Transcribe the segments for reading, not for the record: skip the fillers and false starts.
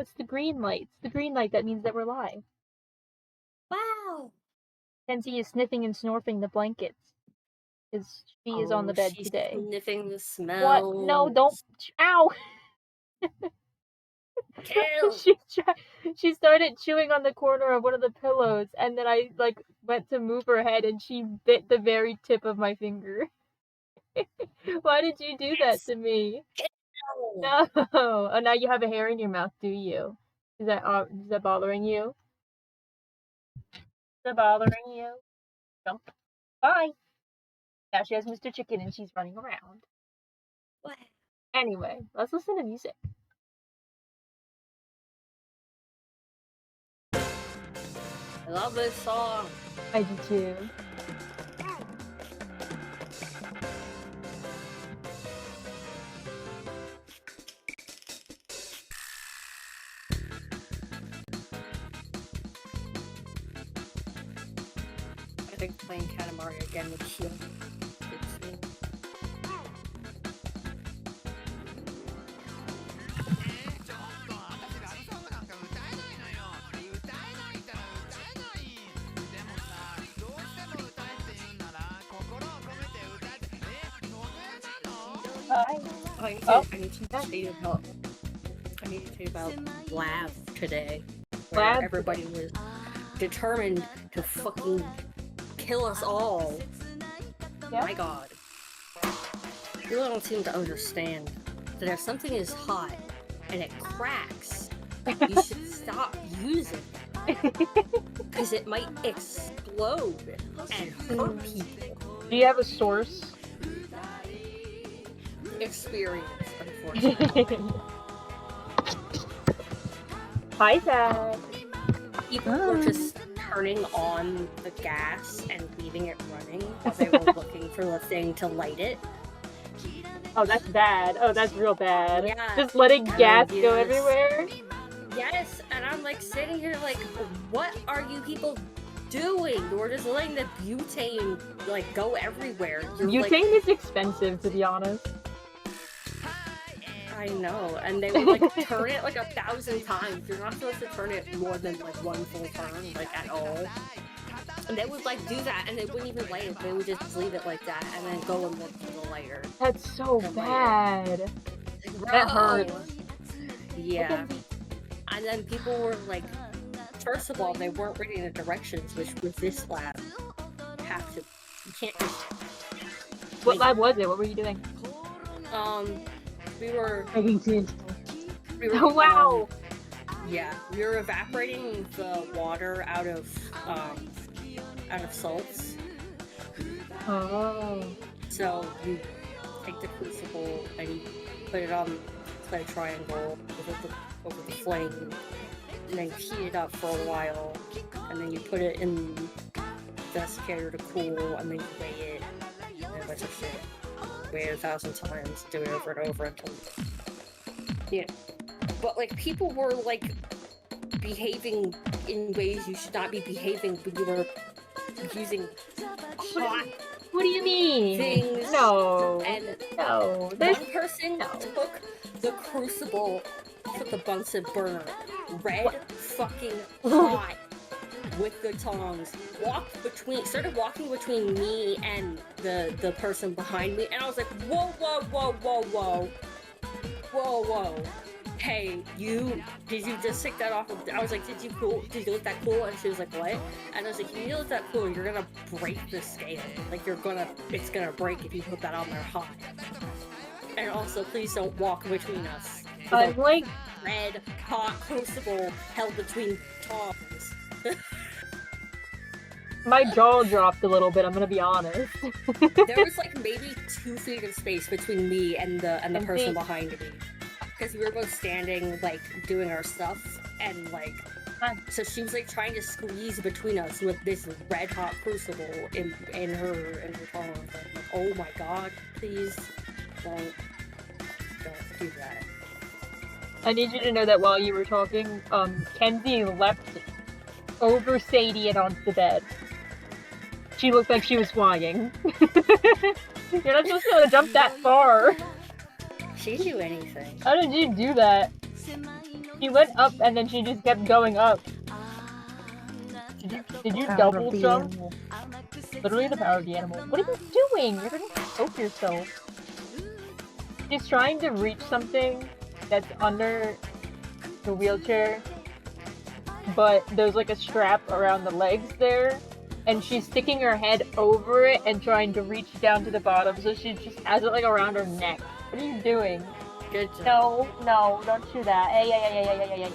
What's the green light? It's the green light that means that we're live. Wow. Kenzie is sniffing and snorting the blankets. Because she is on the bed she's today. Sniffing the smell. What? No, don't. Ow! Kill. She started chewing on the corner of one of the pillows, and then I went to move her head, and she bit the very tip of my finger. Why did you do that to me? No. Oh, now you have a hair in your mouth, do you? Is that bothering you? Is that bothering you? Jump. Bye. Now she has Mr. Chicken, and she's running around. What? Anyway, let's listen to music. I love this song. I do too. I think playing Katamari again would heal. I need to tell you about Lab today. Where everybody was determined to fucking kill us all. Yeah. My god. People don't seem to understand that if something is hot and it cracks, you should stop using it. Because it might explode and hurt people. Do you have a source? Experience, unfortunately. Hi, Dad. People were just turning on the gas and leaving it running while they were looking for the thing to light it. Oh, that's bad. Oh, that's real bad. Yeah. Just letting gas go everywhere? Yes, and I'm sitting here what are you people doing? We're just letting the butane go everywhere. Butane is expensive, to be honest. I know, and they would turn it 1,000 times. You're not supposed to turn it more than one full turn, at all. And they would do that, and they wouldn't even light it. They would just leave it like that, and then go and look for the lighter. That's so bad. That hurts. Yeah. And then people were first of all, they weren't reading the directions, which with this lab, you can't just... What lab was it? What were you doing? We were... Oh, wow! Yeah, we were evaporating the water out of salts. Oh. So you take the crucible and you put it on a triangle over the flame, and then heat it up for a while, and then you put it in the desiccator to cool, and then you weigh it, and a bunch of shit. Weigh it 1,000 times, do it over and over until... Yeah. But, people were, behaving in ways you should not be behaving when you were using hot... What do you mean? Things. No. And no. One person took the crucible to the Bunsen burner. Red fucking hot. With the tongs, started walking between me and the person behind me, and I was like, whoa, whoa, whoa, whoa, whoa, whoa, whoa, hey, did you just take that off? I was like, did you let that cool? And she was like, what? And I was like, you let that cool, you're gonna break the scale. It's gonna break if you put that on there hot. And also, please don't walk between us. Red, hot crucible held between tongs. My jaw dropped a little bit, I'm gonna be honest. There was maybe 2 feet of space between me and the person behind me. Because we were both standing, doing our stuff, and so she was trying to squeeze between us with this red hot crucible in her tongue. Oh my god, please don't do that. I need you to know that while you were talking, Kenzie leapt over Sadie and onto the bed. She looked like she was flying. You're not supposed to be able to jump that far. She'd do anything. How did you do that? She went up and then she just kept going up. Did you Power double of the jump? animal. Literally the power of the animal. What are you doing? You're gonna choke yourself. She's trying to reach something that's under the wheelchair, but there's like a strap around the legs there, and she's sticking her head over it and trying to reach down to the bottom, so she just has it like around her neck. What are you doing? Good job. No, no, don't do that. Hey, hey, hey, hey, hey, hey, hey.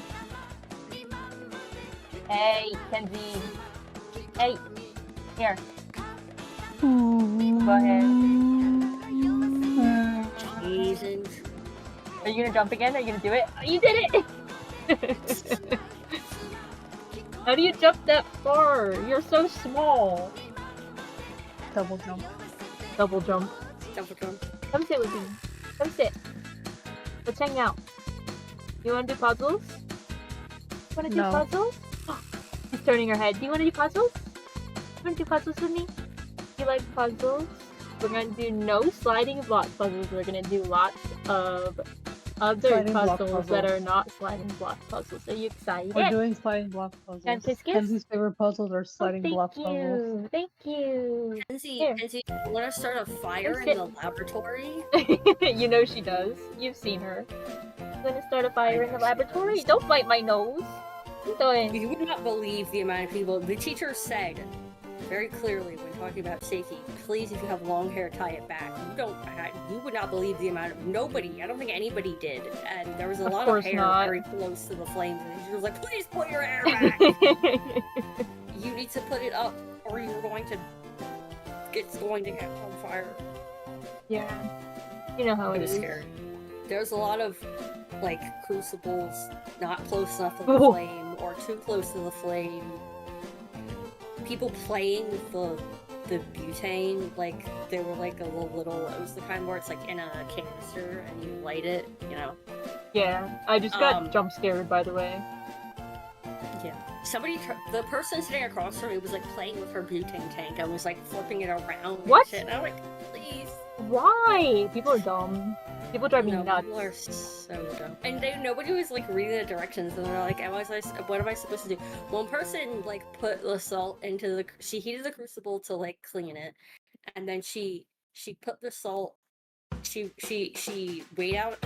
Hey, Kenzie. Hey, here. Go ahead. Jesus. Are you gonna jump again? Are you gonna do it? Oh, you did it! How do you jump that far? You're so small. Double jump. Double jump. Double jump. Come sit with me. Come sit. Let's hang out. You wanna do puzzles? You wanna do No. puzzles? She's turning her head. Do you wanna do puzzles? You wanna do puzzles with me? You like puzzles? We're gonna do no sliding block puzzles. We're gonna do lots of other Sliding block puzzles that puzzles. are not sliding block puzzles. Are you excited? We're doing sliding block puzzles. And kiss kiss? Kenzie's favorite puzzles are sliding Oh, block thank puzzles. you. Thank you. Kenzie, Here. Kenzie, you want to start a fire Sit. in the laboratory? You know she does. You've seen her. I'm gonna start a fire in the laboratory. Don't bite my nose. What are you doing? You would not believe the amount of people. The teacher said very clearly when talking about safety, please, if you have long hair, tie it back. You would not believe the amount of nobody. I don't think anybody did, and there was a lot of hair not. very close to the flames. And she was like, "Please put your hair back. You need to put it up, or you're going to. It's going to catch on fire." Yeah. You know how It it was is. scary. There's a lot of like crucibles not close enough to the Oh. flame or too close to the flame. People playing with the butane, like they were like a little. It was the kind where it's like in a canister and you light it, you know. Yeah. I just got Um, jump scared, by the way. Yeah. The person sitting across from me was like playing with her butane tank and was like flipping it around. What? And shit. And I'm like, please. Why? People are dumb. People drive me No, nuts. people are so dumb. And nobody was like reading the directions, and they're like, what am I supposed to do? One person like put the salt into she heated the crucible to like clean it, and then she put the salt. She weighed out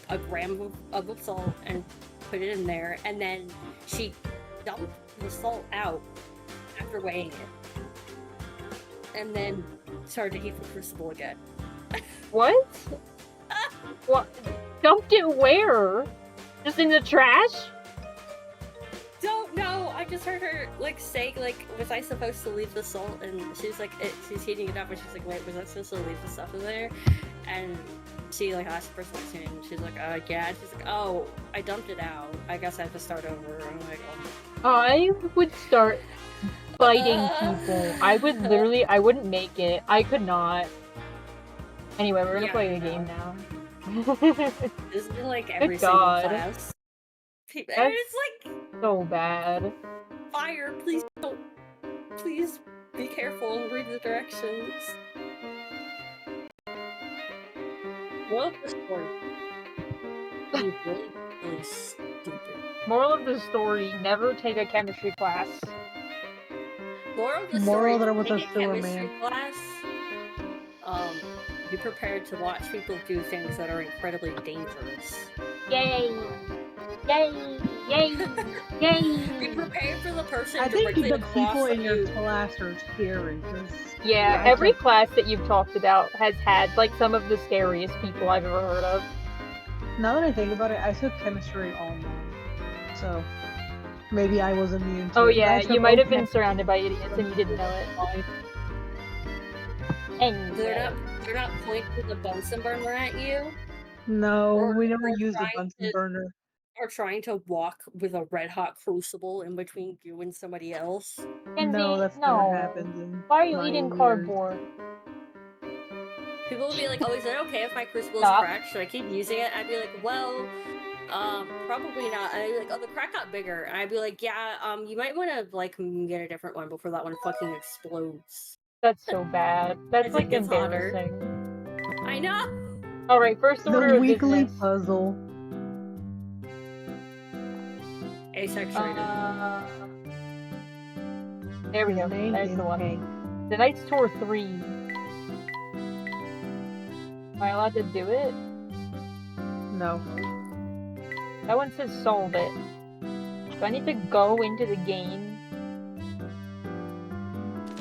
a gram of the salt and put it in there, and then she dumped the salt out after weighing it, and then started to heat the crucible again. What? What? Dumped it where? Just in the trash? Don't know. I just heard her like say like, was I supposed to leave the salt? And she's like, she's heating it up, and she's like, wait, was I supposed to leave the stuff in there? And she like asked the person next to me, and she's like, yeah. And she's like, oh, I dumped it out. I guess I have to start over. And I'm like, oh. I would start fighting people. I would literally, I wouldn't make it. I could not. Anyway, we're gonna Yeah, play I the game now. This is like every Good single God. class. And That's- it's like So bad. fire. Please don't. Please be careful and read the directions. Well, the story. Be really, really stupid. Moral of the story, never take a chemistry class. Moral of the Moral story, there was a take sewer chemistry man. class. Be prepared to watch people do things that are incredibly dangerous. Yay! Yay! Yay! Be Yay! prepared for the person I think directly the across people in from your you. class are scary. 'Cause Yeah, I every just- class that you've talked about has had like some of the scariest people I've ever heard of. Now that I think about it, I took chemistry online, so maybe I was immune to Oh it. yeah, I took you might have been OChem. surrounded by idiots and you didn't know it. Anyway. They're not pointing the Bunsen burner at you, No, Or- we never or used a trying Bunsen to- burner. or trying to walk with a red hot crucible in between you and somebody else. Kenzie, No, that's no. never happened. In Why are you my eating years. cardboard? People would be like, "Oh, is it okay if my crucible is Stop. cracked? Should I keep using it?" I'd be like, "Well, probably not." And I'd be like, "Oh, the crack got bigger." And I'd be like, "Yeah, you might want to like get a different one before that one fucking explodes." That's so bad. That's As like it gets hotter. embarrassing. I know. Alright, first order The of weekly business. puzzle. Asexuated. There we His go. name There's is the one. Hank. The Knight's Tour 3. Am I allowed to do it? No. That one says solve it. Do I need to go into the game?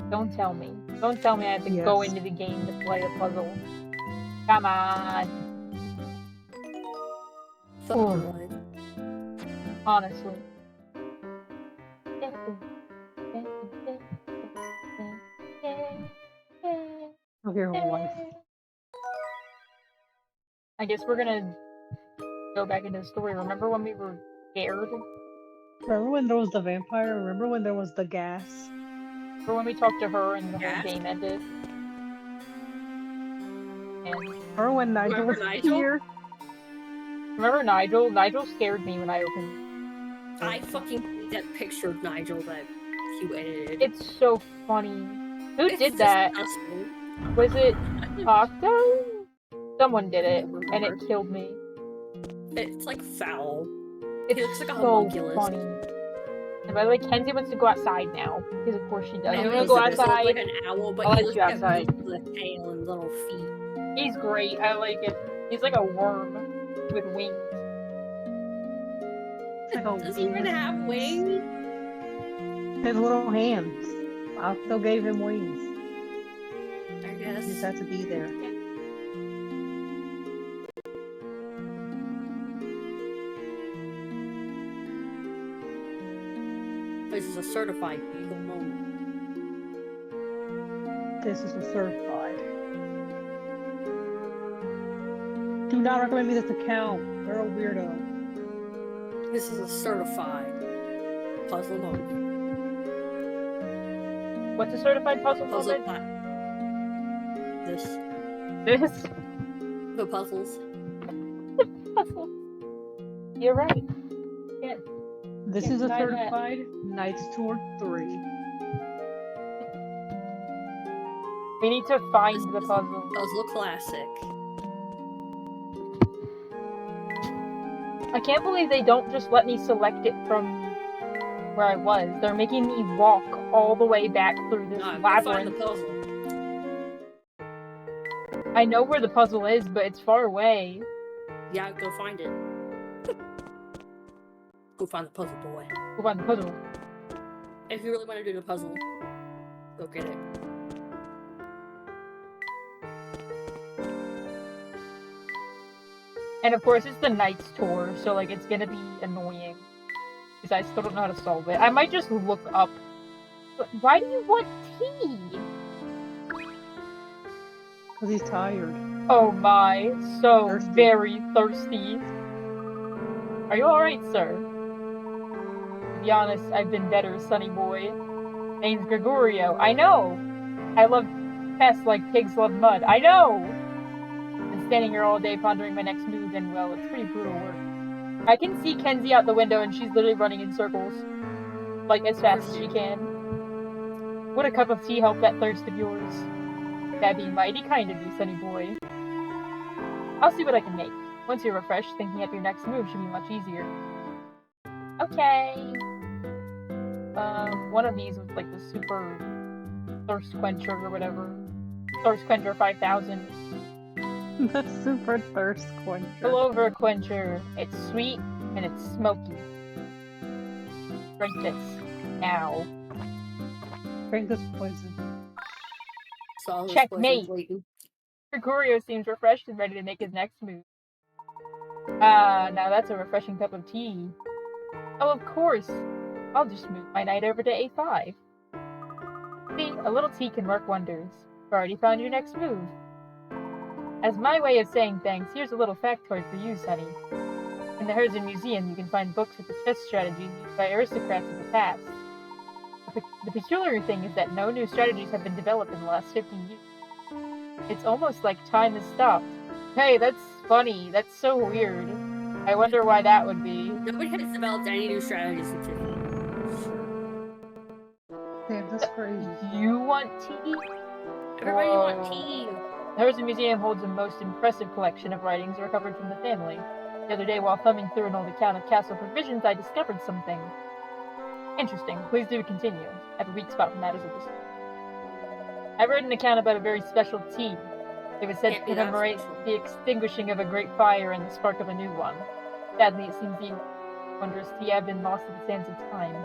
Don't tell me. Don't tell me I have to go Yes. into the game to play a puzzle. Come on. Fucking life. Honestly. Of your whole life. I guess we're gonna go back into the story. Remember when we were scared? Remember when there was the vampire? Remember when there was the gas? Remember when we talked to her and the whole Yes. game ended? And Remember when Nigel Remember was Nigel? here? remember Nigel? Nigel scared me when I opened. I fucking hate that picture of Nigel that you edited. It's so funny. Who It's did that? disgusting. Was it Octo? Someone did it, and it killed me. It's like foul. It's He looks like a so homunculus. funny. And by the way, Kenzie wants to go outside now, because of course she does. I You know wanna he's go supposed to look outside? like an owl, but I'll he let looks you like outside. a beast with a tail and little feet. He's great. I like it. He's like a worm with wings. It's like a Does he even have wings? His little hands. Octo gave him wings. I He just guess. had to be there. This is a certified evil moment. This is a certified. Do not recommend me this account. You're a weirdo. This is a certified puzzle moment. What's a certified puzzle Puzzle moment? plat. This. This The puzzles. puzzle. You're right. Yeah. This Can't is a deny that. certified Knights Tour 3. We need to find the puzzle. Puzzle classic. I can't believe they don't just let me select it from where I was. They're making me walk all the way back through this No, go find the labyrinth. puzzle. I know where the puzzle is, but it's far away. Yeah, go find it. Go find the puzzle, boy. Go find the puzzle. If you really want to do the puzzle, go get it. And of course, it's the Knight's Tour, so like it's gonna be annoying. Because I still don't know how to solve it. I might just look up. But why do you want tea? Because he's tired. Oh my, so Thirsty. very thirsty. Are you alright, sir? To be honest, I've been better, sonny boy. Name's Gregorio. I know! I love pests like pigs love mud. I know! Been standing here all day pondering my next move, and well, it's pretty brutal work. I can see Kenzie out the window, and she's literally running in circles. Like, as fast as she can. Would a cup of tea help that thirst of yours? That'd be mighty kind of you, sonny boy. I'll see what I can make. Once you're refreshed, thinking up your next move should be much easier. Okay. One of these was like the super thirst quencher or whatever. Thirst quencher 5000. The super thirst quencher. Pull over, quencher. It's sweet and it's smoky. Drink this now. Drink this poison. Solid Checkmate. poison, Gregorio seems refreshed and ready to make his next move. Ah, now that's a refreshing cup of tea. Oh, of course. I'll just move my knight over to A5. See, a little tea can work wonders. You've already found your next move. As my way of saying thanks, here's a little factoid for you, Sonny. In the Herzen Museum, you can find books with the chess strategies used by aristocrats of the past. The peculiar thing is that no new strategies have been developed in the last 50 years. It's almost like time has stopped. Hey, that's funny. That's so weird. I wonder why that would be. Nobody has developed any new strategies in 50 years. Damn, that's crazy. You want tea? Everybody want tea. The Herzen Museum holds a most impressive collection of writings recovered from the family. The other day, while thumbing through an old account of castle provisions, I discovered something interesting. Please do continue. I have a weak spot for matters of this. I read an account about a very special tea. It was said to Can't be that commemorate special. the extinguishing of a great fire and the spark of a new one. Sadly, it seems the wondrous tea have been lost to the sands of time.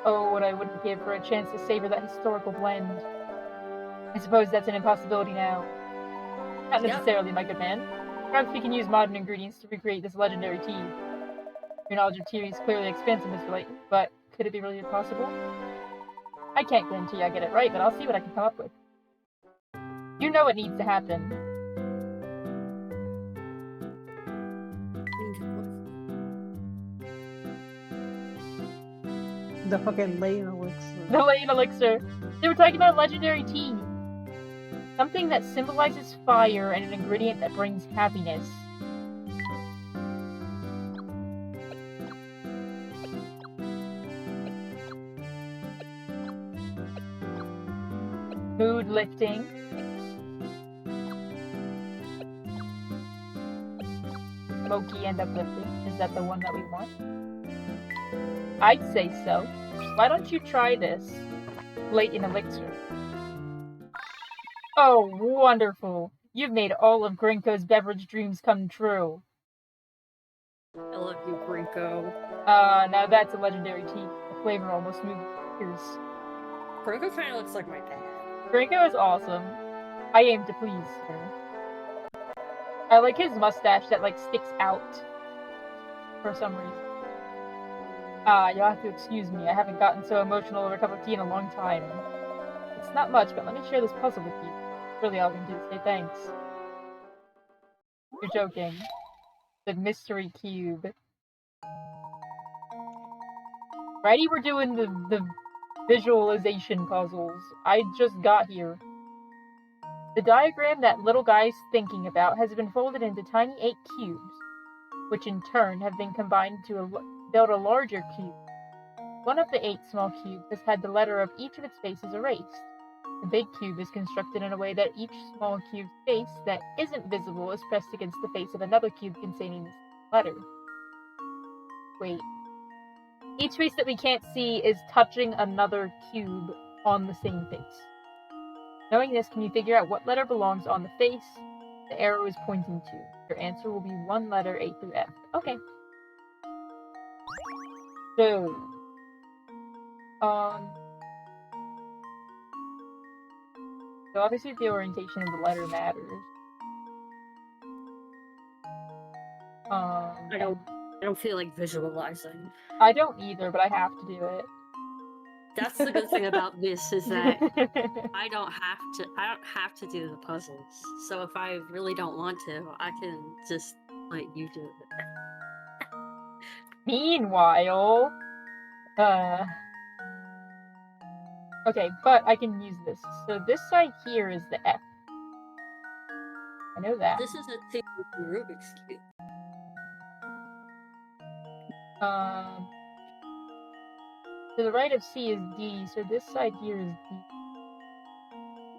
Oh, what I wouldn't give for a chance to savor that historical blend. I suppose that's an impossibility now. Not necessarily, my good man. Perhaps we can use modern ingredients to recreate this legendary tea. Your knowledge of tea is clearly expansive, Mr. Layton, but could it be really possible? I can't guarantee I get it right, but I'll see what I can come up with. You know what needs to happen. The fucking Layton elixir. The Layton elixir. They were talking about legendary tea. Something that symbolizes fire and an ingredient that brings happiness. Mood lifting. Smoky and uplifting. Is that the one that we want? I'd say so. Why don't you try this? Layton elixir. Oh, wonderful. You've made all of Grinko's beverage dreams come true. I love you, Grinko. Now that's a legendary tea. The flavor almost moves tears. Grinko kind of looks like my dad. Grinko is awesome. I aim to please her. I like his mustache that, like, sticks out. For some reason. You'll have to excuse me. I haven't gotten so emotional over a cup of tea in a long time. It's not much, but let me share this puzzle with you. Really all I can do is say thanks. You're joking. The mystery cube. Righty, we're doing the visualization puzzles. I just got here. The diagram that little guy's thinking about has been folded into tiny 8 cubes, which in turn have been combined to build a larger cube. One of the 8 small cubes has had the letter of each of its faces erased. The big cube is constructed in a way that each small cube's face that isn't visible is pressed against the face of another cube containing this letter. Wait. Each face that we can't see is touching another cube on the same face. Knowing this, can you figure out what letter belongs on the face the arrow is pointing to? Your answer will be one letter A through F. Okay. So, so obviously the orientation of the letter matters. I don't feel like visualizing. I don't either, but I have to do it. That's the good thing about this is that I don't have to do the puzzles. So if I really don't want to, I can just let you do it. Meanwhile, okay, but I can use this. So this side here is the F. I know that. This is a Rubik's Cube. To the right of C is D, so this side here is D.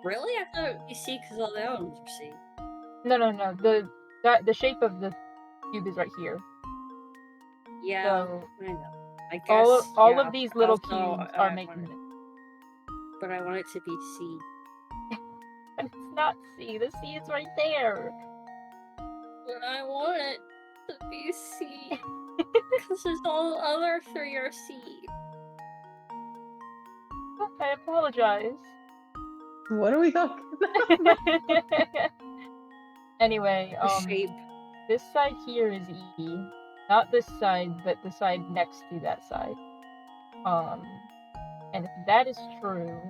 Really? I thought it would be C because all the items are C. No. The shape of the cube is right here. Yeah, So, I know. I guess all of these little cubes are making it. But I want it to be C. But it's not C. The C is right there. But I want it to be C. Because all the other 3 are C. I apologize. What are we talking about? Anyway, Shape. this side here is E. Not this side, but the side next to that side. And if that is true,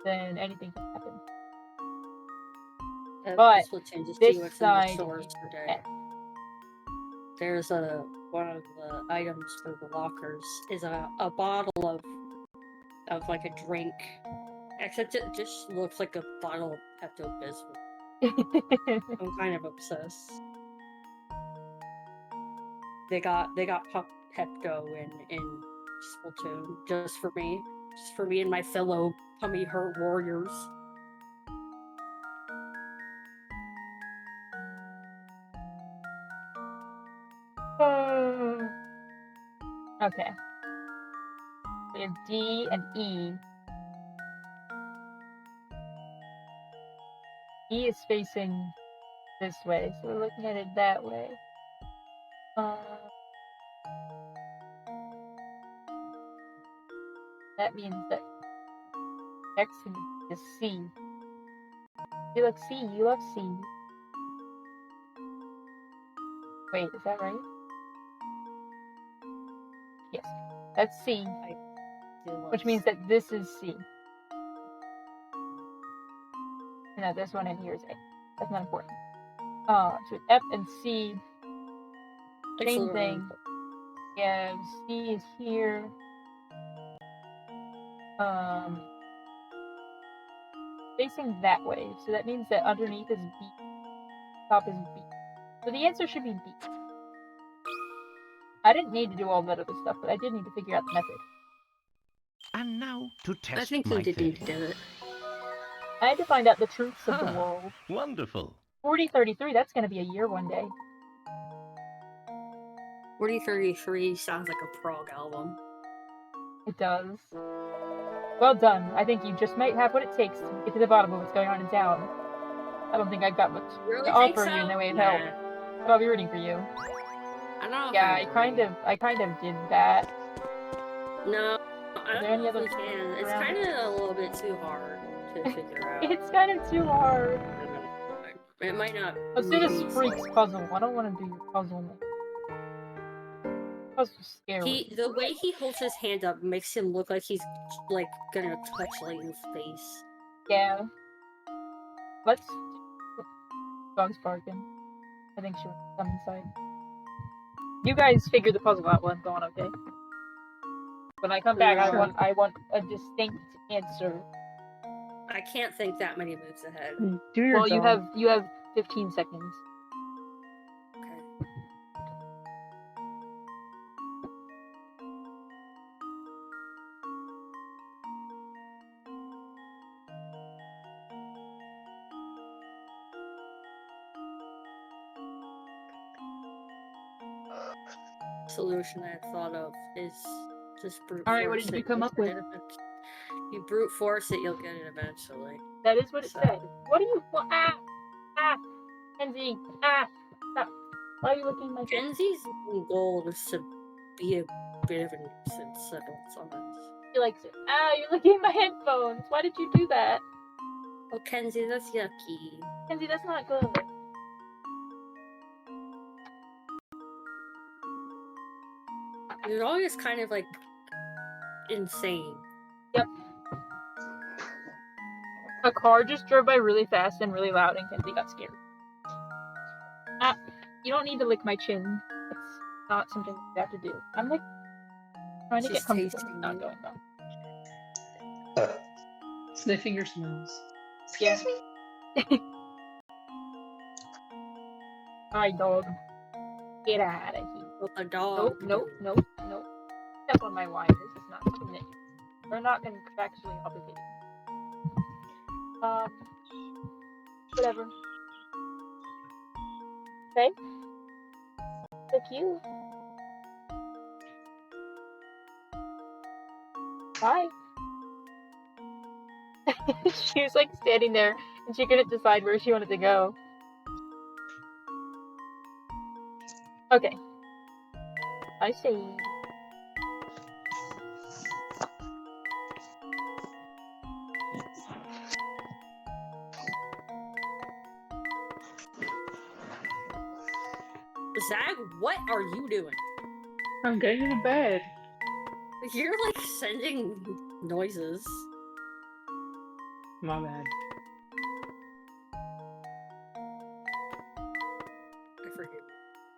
then anything can happen. But this side is F. There's one of the items for the lockers is a bottle of like a drink. Except it just looks like a bottle of Pepto-Bismol. I'm kind of obsessed. They got Pepto in Splatoon just for me and my fellow tummy hurt warriors. Okay. We have D and E. E is facing this way, so we're looking at it that way. That means that X is C. You look C. You love C. Wait, is that right? Yes, that's C. Which means that this is C. And that this one in here is A. That's not important. So F and C, same thing. Yeah, C is here. Facing that way. So that means that underneath is B. Top is B. So the answer should be B. I didn't need to do all that other stuff, but I did need to figure out the method. And now to test I think my you did need to theory. do it. I had to find out the truths of the Ah, world. Wonderful. 4033, that's going to be a year one day. 4033 sounds like a prog album. It does. Well done. I think you just might have what it takes to get to the bottom of what's going on in town. I don't think I've got much Really to think offer so? you in the way of Nah. help, but I'll be rooting for you. I don't know. Yeah, if I kind of did that. No, I don't there any know if other we can. It's around? kind of a little bit too hard to figure out. It's kind of too hard. It might not. Let's do this be freaks so- puzzle. I don't want to do your puzzle. Puzzle's scary. The way he holds his hand up makes him look like he's like gonna touch Layton's face. Yeah. Let's do dog's barking. I think she'll come inside. You guys figure the puzzle out while I'm gone, okay? When I come back, No. I want a distinct answer. I can't think that many moves ahead. Do your Well, dog. you have 15 seconds. Okay. Solution I had thought of is just brute All right, force what did you it. come You'll up with? get it You brute force it, you'll get it eventually. That is what it So- said. What do you want? Kenzie, stop. Why are you looking at my face? Kenzie's goal is to be a bit of a nuisance at all times. She likes it. You're looking at my headphones. Why did you do that? Oh, Kenzie, that's yucky. Kenzie, that's not good. You're always kind of like insane. Yep. A car just drove by really fast and really loud, and Kenzie got scared. You don't need to lick my chin. It's not something you have to do. I'm like trying to She's get comfortable. tasting It's not you. going well. Sniffing your smells. Excuse me. Hi, dog. Get out of here. What the dog? Nope. Step on my wires. It's not something that we're not contractually obligated. Whatever. Okay. So cute. Bye. She was like standing there and she couldn't decide where she wanted to go. Okay. I see. Zag, what are you doing? I'm getting into bed. You're like sending noises. My bad. I forget.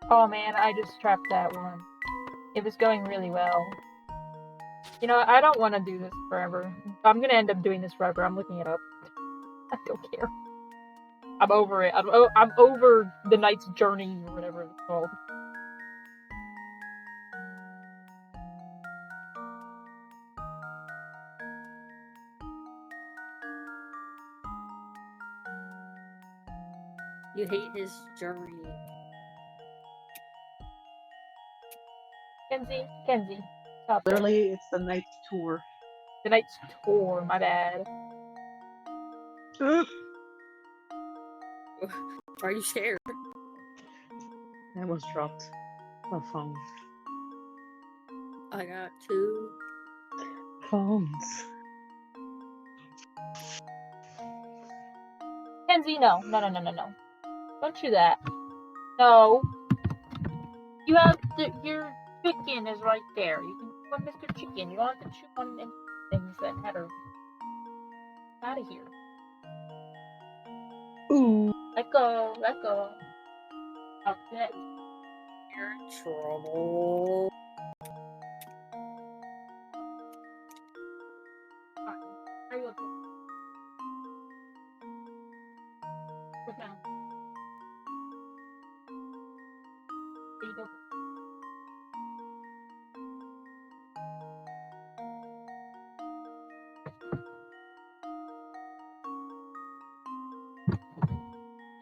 Oh man, I just trapped that one. It was going really well. You know, I don't want to do this forever. I'm gonna end up doing this forever. I'm looking it up. I don't care. I'm over it. I'm over the knight's journey or whatever it's called. You hate his journey. Kenzie, stop it. Literally, it's the night's tour. The night's tour, my bad. I Are you scared? almost dropped my phone. I got 2 Phones. Kenzie, no. Don't do that. No. You have your chicken is right there. You can want Mr. Chicken. You don't have to chew on them things that matter. Out of here. Ooh. Let go. Stop it. You're in trouble. I will put down. There you go.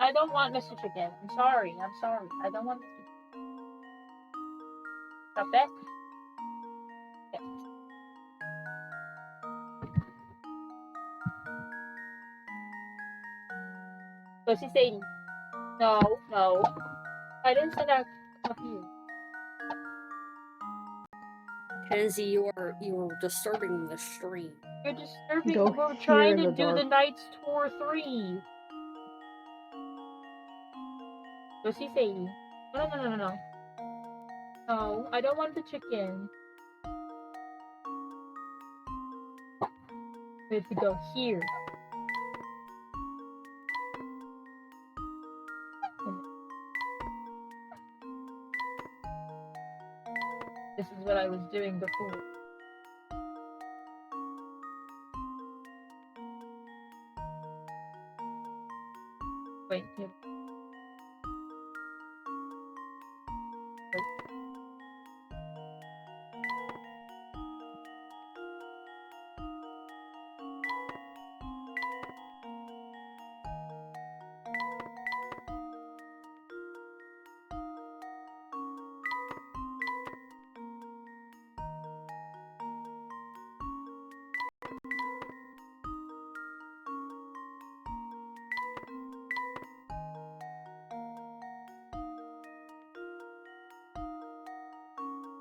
I don't want Mr. Chicken. I'm sorry. I don't want Mr. Chicken. Stop it. Okay. Go see Sadie. No. I didn't send out up here. Kenzie, you're disturbing the stream. You're disturbing. Go We're here trying in to the do the dark. Night's Tour 3. Go see Sadie. No. No, I don't want the chicken. We have to go here. This is what I was doing before. Wait, here.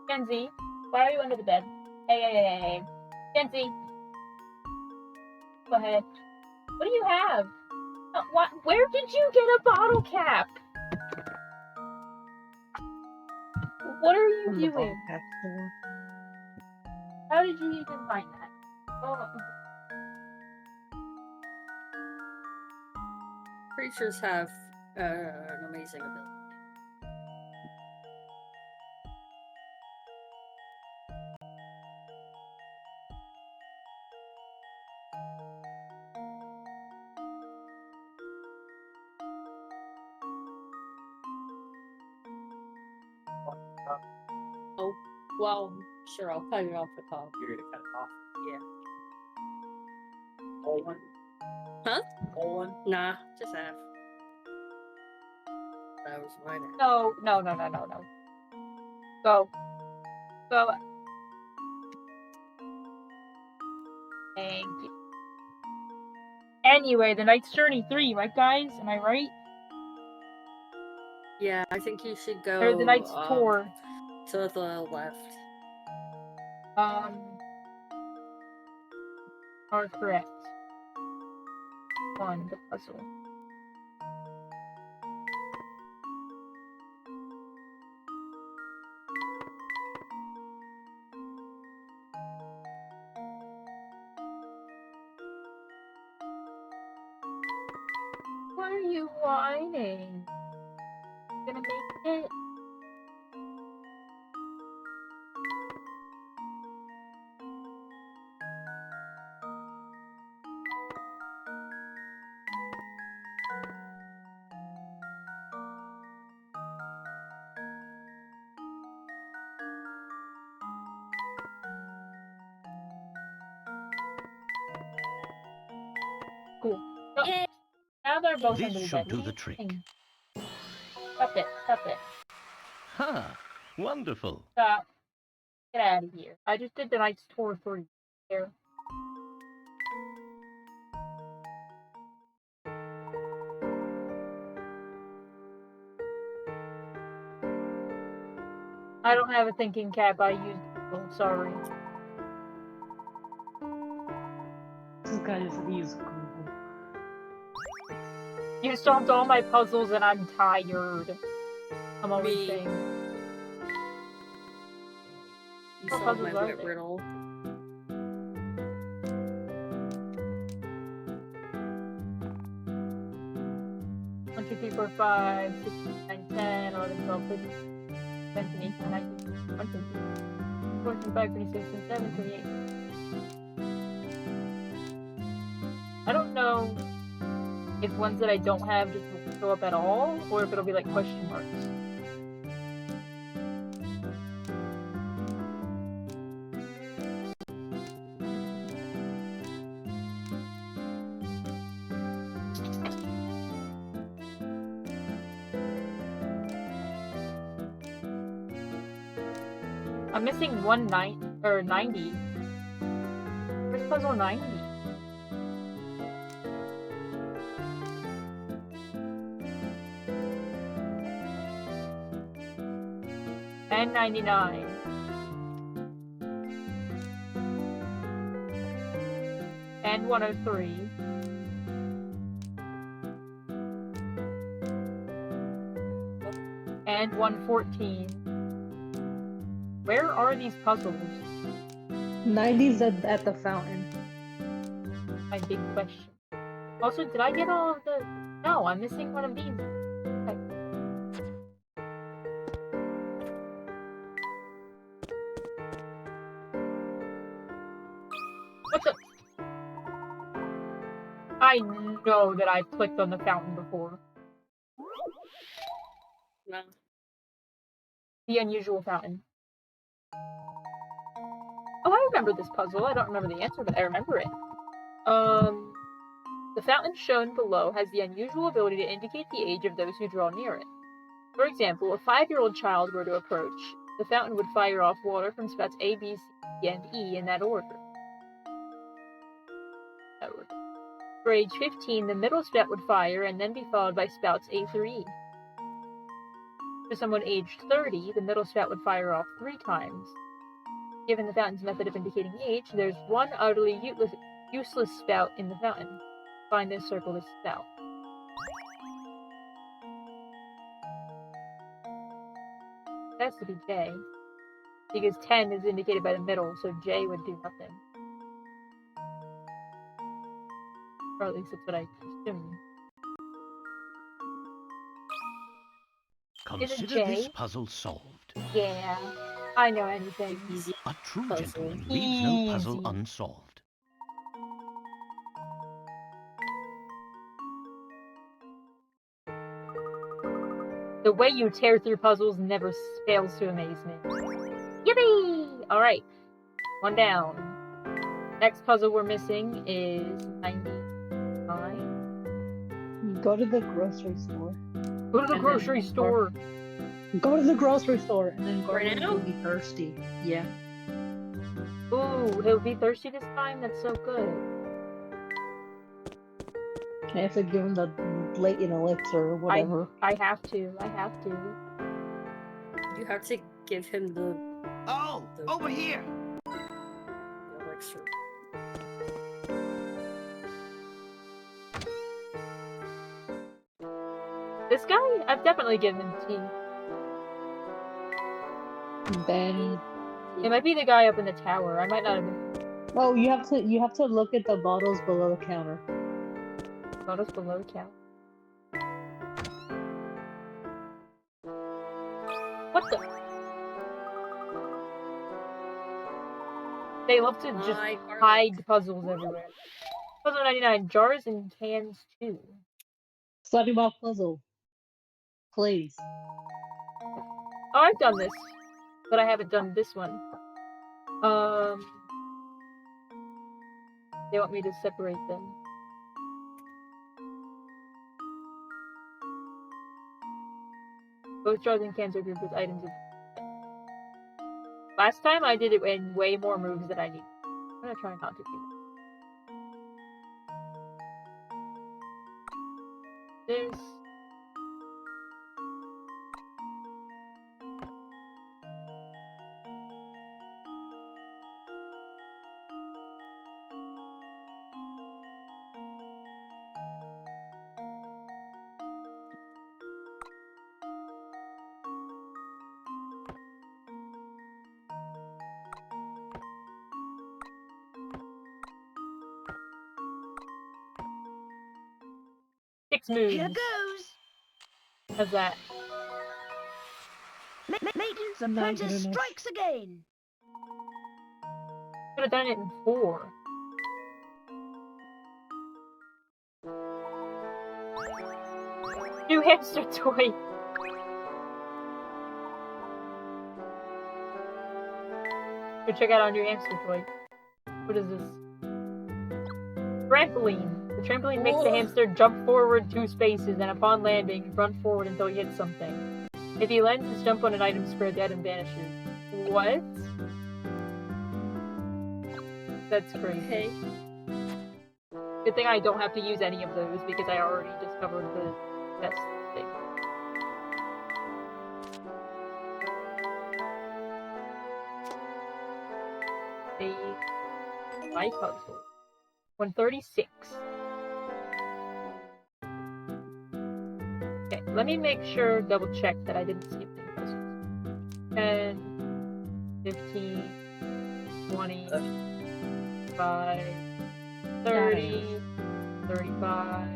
Kenzie, why are you under the bed? Hey. Kenzie. Go ahead. What do you have? What? Where did you get a bottle cap? What are you From the doing? bottle cap store. How did you even find that? Oh. Creatures have an amazing ability. Oh, well, sure, I'll cut it off the top. You're gonna cut it off. Yeah. Whole one? Huh? Whole one? Nah, just half. That was mine. No. Go. Thank you. Anyway, the Night's Journey 3, right guys? Am I right? Yeah, I think you should go Or the Night's Tour. to the left. Are correct. On the puzzle. Why are you whining? Gonna make it? Cool. So, Yay! now they're both This under the should bed. do the trick. Stop it. Ha! Wonderful. Stop. Get out of here. I just did the Knight's Tour 3. There. I don't have a thinking cap. I used Google. Sorry. This guy just used Google. You solved all my puzzles and I'm tired. I'm always Me. saying. You What solved my puzzles are wet there? riddle. One, 2, 3, 4, 5, 6, 9, 10, 11, 12, 13, 17, 18, 19, 20, 24, 25, 26, 27, 28. I don't know if ones that I don't have just won't show up at all, or if it'll be like question marks. I'm missing 90. Where's puzzle 90? And 99. And 103. And 114. Where are these puzzles? 90's at the fountain. My big question. Also, did I get all of the... No, I'm missing one of these. Okay. What the... I know that I've clicked on the fountain before. No. The unusual fountain. Oh, I remember this puzzle. I don't remember the answer, but I remember it. The fountain shown below has the unusual ability to indicate the age of those who draw near it. For example, if a 5-year-old child were to approach, the fountain would fire off water from spouts A, B, C, and E in that order. For age 15, the middle spout would fire and then be followed by spouts A through E. For someone aged 30, the middle spout would fire off 3 times. Given the fountain's method of indicating age, there's one utterly useless spout in the fountain. Find this, circle this spout. It has to be J. Because 10 is indicated by the middle, so J would do nothing. Or at least that's what I assume. Consider J? this puzzle solved. Yeah, I know anything. Easy. A true Puzzle. gentleman leaves no puzzle Easy. unsolved. The way you tear through puzzles never fails to amaze me. Yippee! Alright, one down. Next puzzle we're missing is 99. Go to the grocery store. Go to the grocery store. Go to the grocery store and then Right Gordon now? will be thirsty. Yeah. Ooh, he'll be thirsty this time? That's so good. I have to give him the Layton elixir or whatever. I have to. I have to. You have to give him the Oh, over here! elixir. This guy? I've definitely given him tea. Then It might be the guy up in the tower. I might not have been. oh, you have to look at the bottles below the counter. Bottles below count. What the? They love to just My garlic. hide puzzles everywhere. Puzzle 99, jars and cans too. Study about puzzle. Please. Oh, I've done this, but I haven't done this one. They want me to separate them. Both jars and cans are grouped with items of... Last time I did it in way more moves than I need. I'm gonna try not to do that. This. Six moves. Here goes. How's that? Layton's Not apprentice good enough. strikes again. Could have done it in 4. New hamster toy. Go check out our new hamster toy. What is this? Trampoline. The trampoline makes the hamster jump forward 2 spaces, and upon landing, run forward until he hits something. If he lands his jump on an item square, the item vanishes. What? That's crazy. Okay. Good thing I don't have to use any of those because I already discovered the best thing. A life puzzle. 136. Okay, let me make sure, double check that I didn't skip any puzzles. 10, 15, 20, 5, 30, 35,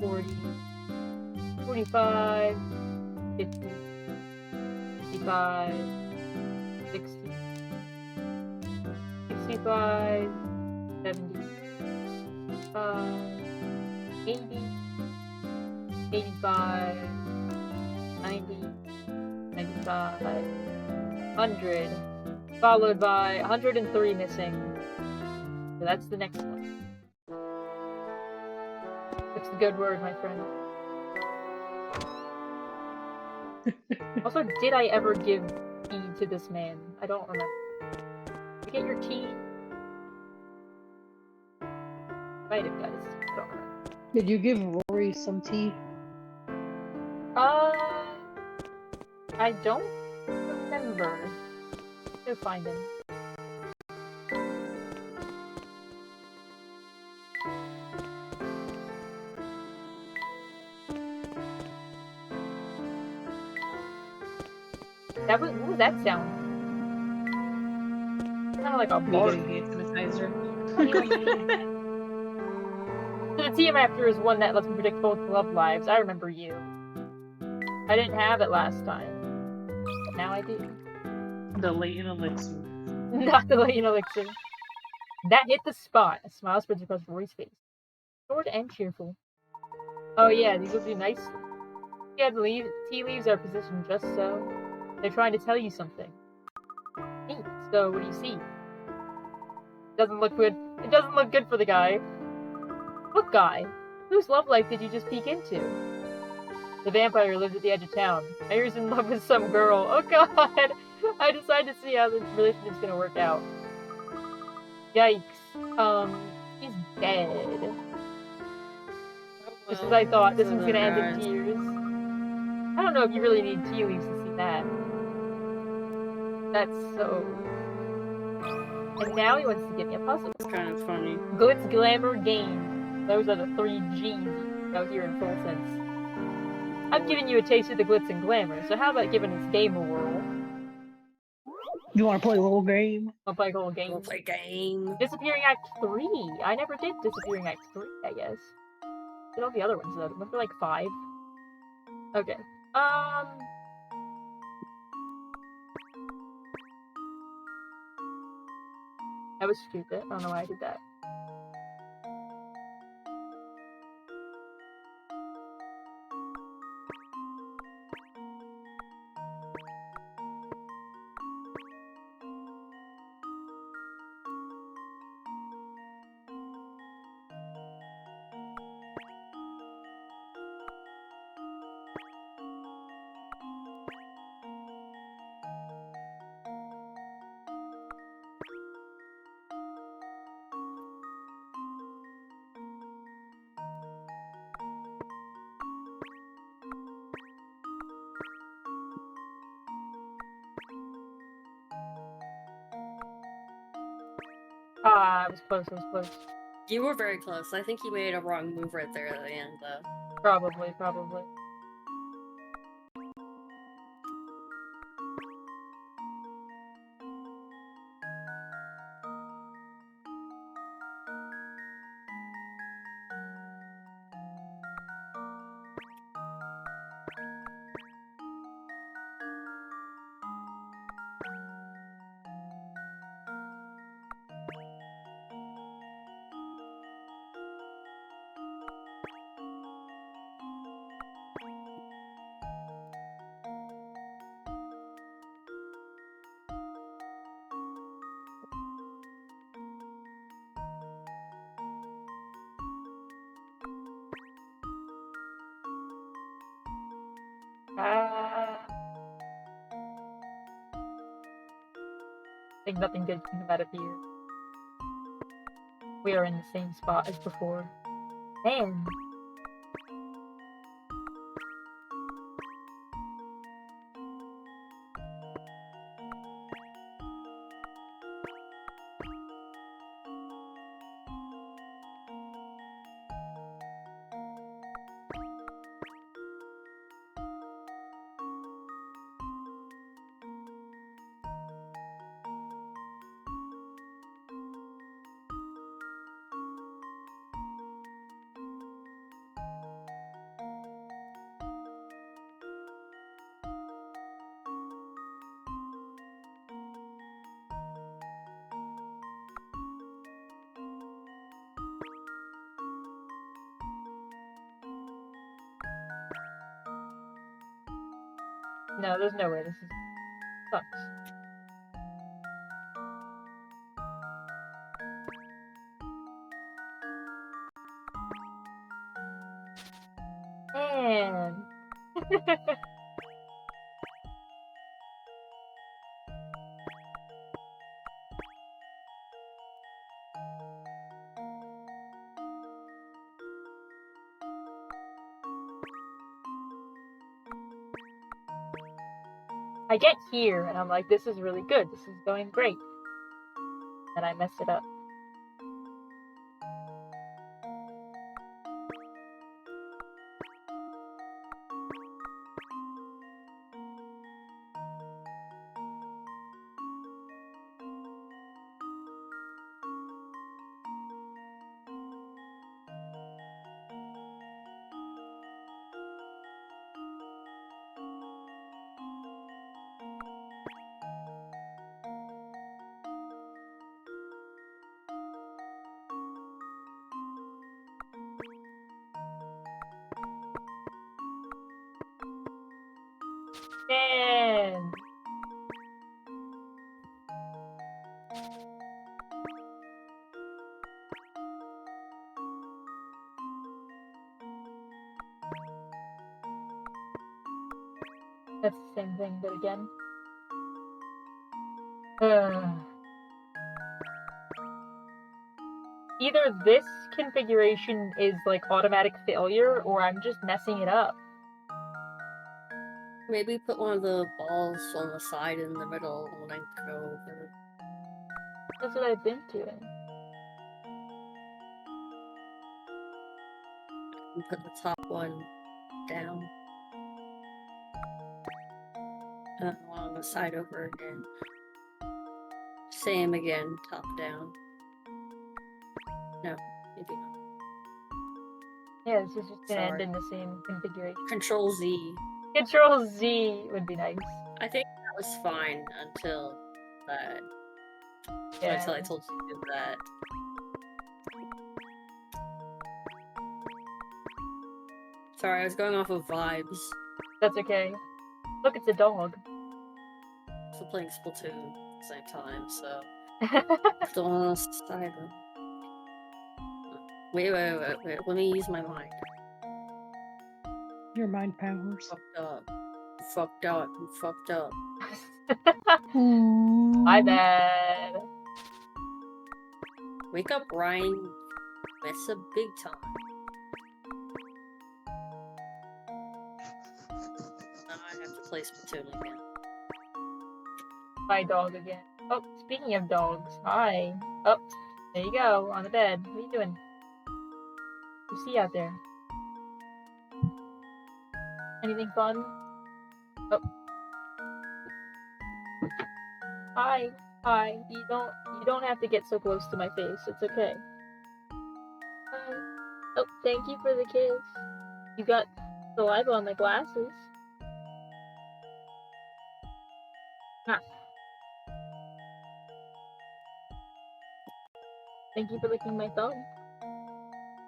40, 45, 50, 55, 60, 65, 70, 80, 85, 90, 95, 100, followed by 103 missing. So that's the next one. That's the good word, my friend. Also, did I ever give tea to this man? I don't remember. Did you get your tea? Might have got his tea. I don't remember. Did you give Rory some tea? I don't remember. Go find him. What was that sound? Sounded like a Me bark. getting hand sanitizer. The TM after is one that lets me predict both love lives. I remember you. I didn't have it last time. But now I do. The Layton elixir. Not the Layton elixir. That hit the spot. A smile spreads across Rory's face. Short and cheerful. Oh yeah, these will do nicely. Yeah, the tea leaves are positioned just so. They're trying to tell you something. Neat. So, what do you see? Doesn't look good. It doesn't look good for the guy. What guy? Whose love life did you just peek into? The vampire lives at the edge of town. I hear he's in love with some girl. Oh god! I decided to see how this relationship's gonna work out. Yikes. He's dead. Just as I thought, this one's gonna end in tears. I don't know if you really need tea leaves to see that. That's so... And now he wants to give me a puzzle. It's kind of funny. Glitz, glamour, game. Those are the 3 G's out here in full sense. I've given you a taste of the glitz and glamour, so how about giving this game a whirl? You want to play a little game? I'll play a whole game. We'll play game. Disappearing Act 3. I never did Disappearing Act 3, I guess. Did all the other ones though. Remember like 5? Okay. That was stupid. I don't know why I did that. Ah, I was close, I was close. You were very close. I think you made a wrong move right there at the end, though. Probably, probably. I think nothing good can come out of here. We are in the same spot as before. Man. No, there's no way. This is sucks. Man. I get here and I'm like, this is really good. This is going great. And I messed it up. Man. That's the same thing, but again. Either this configuration is like automatic failure or I'm just messing it up. Maybe put one of the balls on the side in the middle and then go over. That's what I've been doing. And put the top one down. And one on the side over again. Same again, top down. No, maybe not. Yeah, this is just gonna end Sorry. in the same configuration. Control Z. Control Z would be nice. I think that was fine until that. Yeah. Until I told you to do that. Sorry, I was going off of vibes. That's okay. Look, it's a dog. So playing Splatoon at the same time, so. Still on the side. Wait. Let me use my mind. Your mind powers. Fucked up. My bad. Wake up, Ryan. Mess up big time. Now I have to play Splatoon again. My dog again. Oh, speaking of dogs, hi. Oh, There you go, on the bed. What are you doing? You see out there? Anything fun? Oh. Hi. Hi. You don't have to get so close to my face. It's okay. Hi. Oh, thank you for the kiss. You got saliva on the glasses. Ah. Thank you for licking my thumb.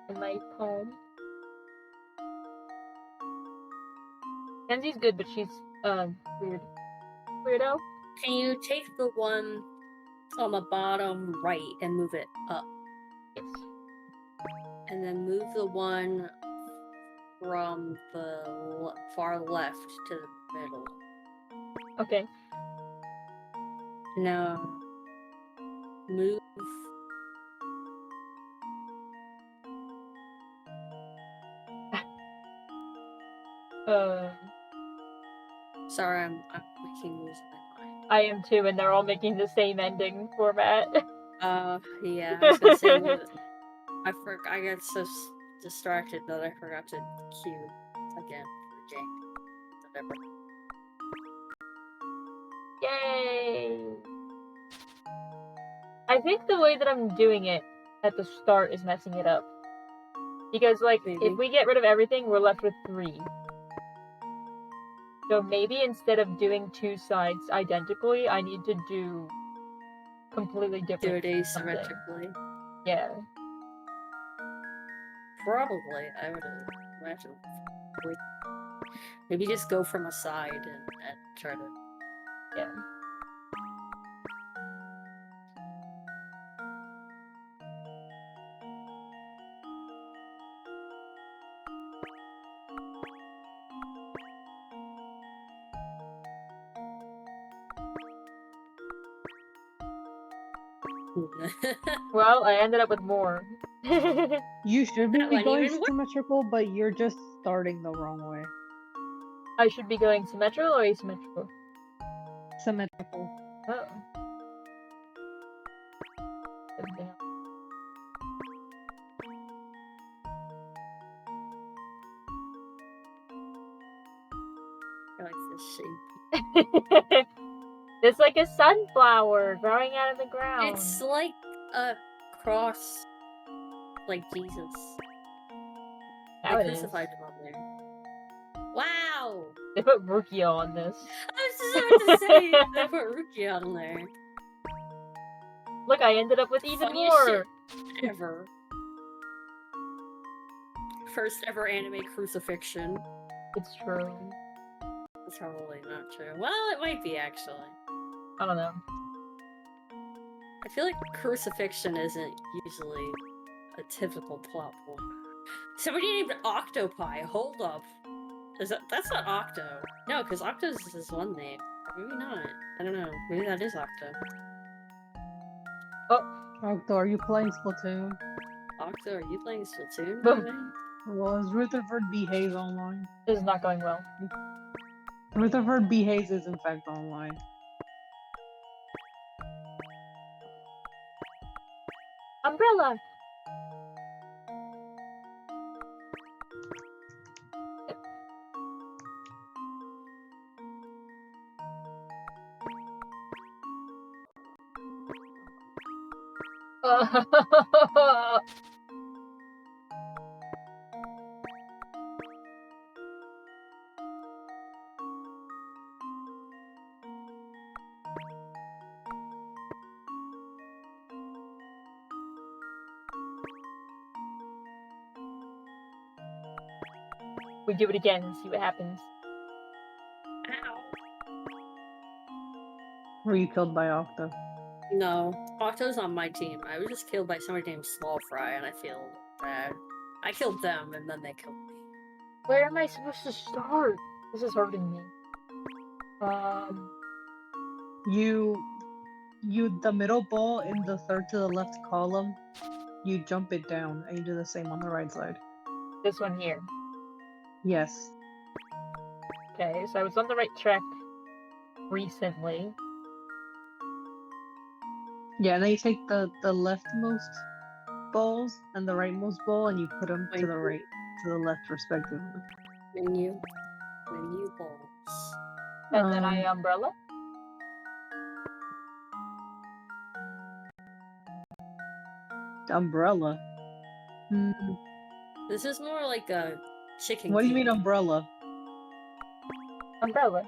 And my palm. Kenzie's good, but she's, weird. Weirdo? Can you take the one on the bottom right and move it up? Yes. And then move the one from the far left to the middle. Okay. Now, move. Sorry, I'm making moves in my mind. I am too, and they're all making the same ending format. Yeah, I was gonna say, I got so distracted that I forgot to cue again for Jake. Whatever. Yay! I think the way that I'm doing it at the start is messing it up. Because, like, Maybe. if we get rid of everything, we're left with 3. So maybe instead of doing 2 sides identically, I need to do completely Do different it something. asymmetrically. Yeah. Probably, I would imagine. Maybe just go from a side and try to. Yeah. Well, I ended up with more. You should That be one going even worse. symmetrical, but you're just starting the wrong way. I should be going symmetrical or asymmetrical? Symmetrical. Oh. Everything else. I like this shape. It's like a sunflower growing out of the ground. It's like a cross, like Jesus. Now They it is. crucified him on there. Wow! They put Rukia on this. I was just about to say they put Rukia on there. Look, I ended up with even Funniest more. shit ever. First ever anime crucifixion. It's true. That's probably not true. Well, it might be actually. I don't know. I feel like crucifixion isn't usually a typical plot point. Somebody named Octopi. Hold up. That's not Octo. No, because Octo's is one name. Or maybe not. I don't know. Maybe that is Octo. Octo, are you playing Splatoon? Octo, are you playing Splatoon? Boom. Maybe? Well, is Rutherford B. Hayes online? This is not going well. Rutherford B. Hayes is in fact online. Umbrella! We do it again and see what happens. Ow. Were you killed by Octo? No. Octo's on my team. I was just killed by somebody named Small Fry, and I feel bad. I killed them, and then they killed me. Where am I supposed to start? This is hurting me. The middle ball in the third to the left column, you jump it down, and you do the same on the right side. This one here. Yes. Okay, so I was on the right track recently. Yeah, and then you take the leftmost balls and the rightmost ball, and you put them to the right, to the left, respectively. Menu balls. And then I umbrella. Umbrella. Hmm. This is more like a chicken. What do you coop. mean umbrella? Umbrella.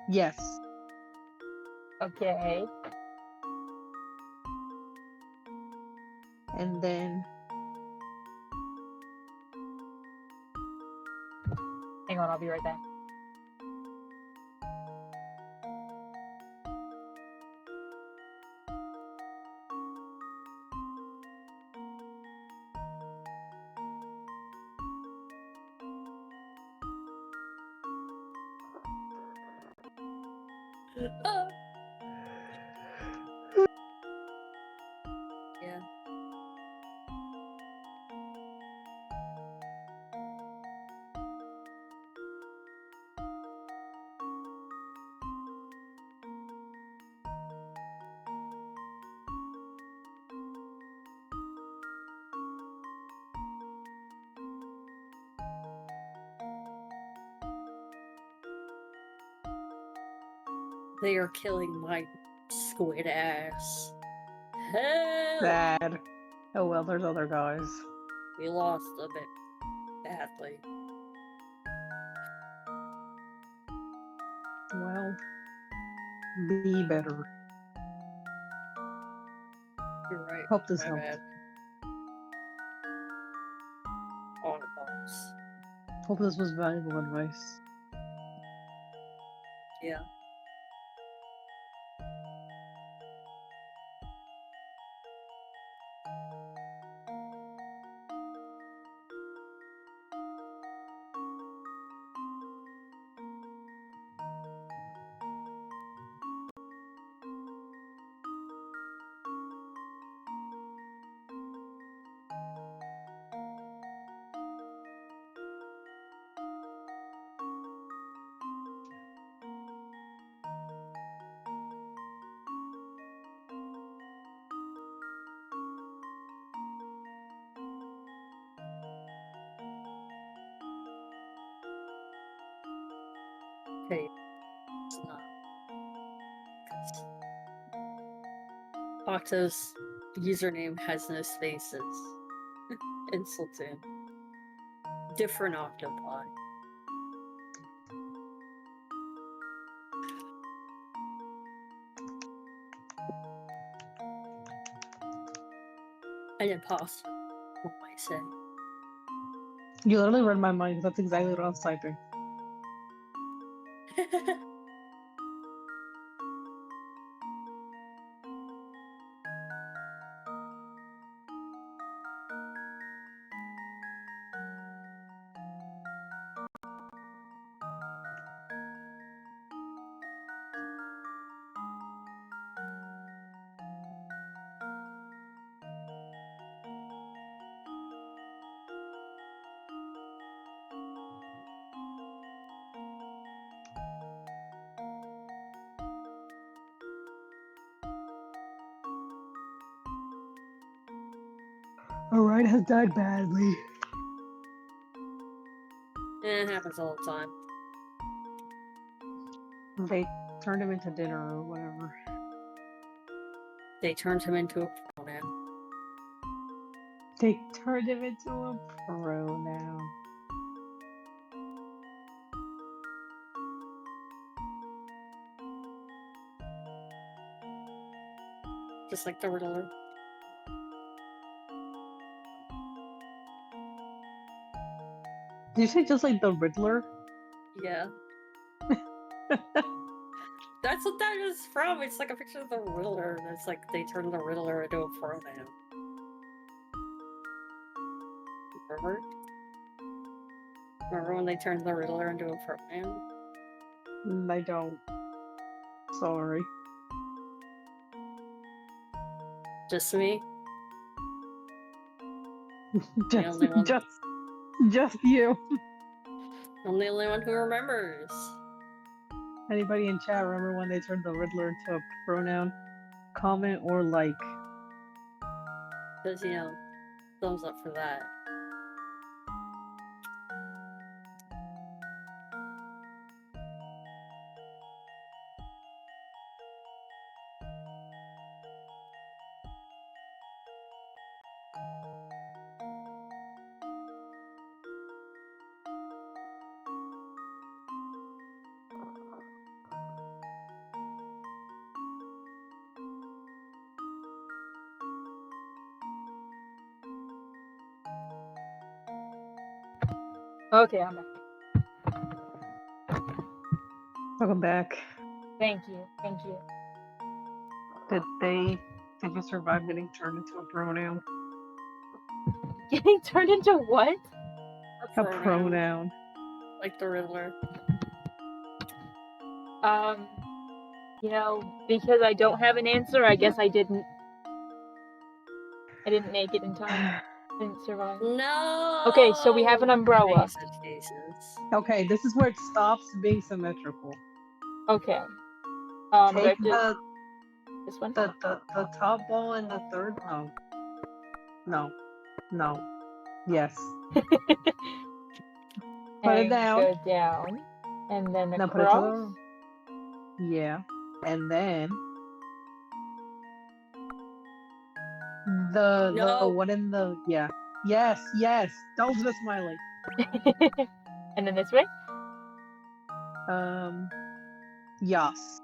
Yes. Okay. And then Hang on, I'll be right back. Oh. Yeah. They are killing my squid ass. Hell! bad. Oh well, there's other guys. We lost a bit badly. Well, be better. You're right. Hope this My helped. bad. On balls. Hope this was valuable advice. Yeah. Okay. It's not. Octo's username has no spaces. Insulting. Different octopi. An imposter, one might say. You literally read my mind. That's exactly what I was typing. Alright has died badly. It happens all the time. They turned him into dinner or whatever. They turned him into a pronoun. They turned him into a pronoun. Just like the Riddler. Did you say just like the Riddler? Yeah. That's what that is from. It's like a picture of the Riddler. It's like they turned the Riddler into a pronoun. Remember? Remember when they turned the Riddler into a pronoun? I don't. Sorry. Just me? just, only one. just you. I'm the only one who remembers. Anybody in chat remember when they turned the Riddler into a pronoun? Comment or like. Because, thumbs up for that. Okay, I'm back. Welcome back. Thank you. Thank you. Did you survive getting turned into a pronoun? Getting turned into what? A pronoun. Like the Riddler. Because I don't have an answer, I guess I didn't. I didn't make it in time. Didn't survive. No! Okay, so we have an umbrella. Hate such cases. Okay, this is where it stops being symmetrical. Okay. Do I Take have to... This one? the top ball and the third. No. Yes. Put it down. Go down. And then Now across. put it to the. Yeah. And then the No. one in the Yes. Don't do the smiley. And then this way? Yes.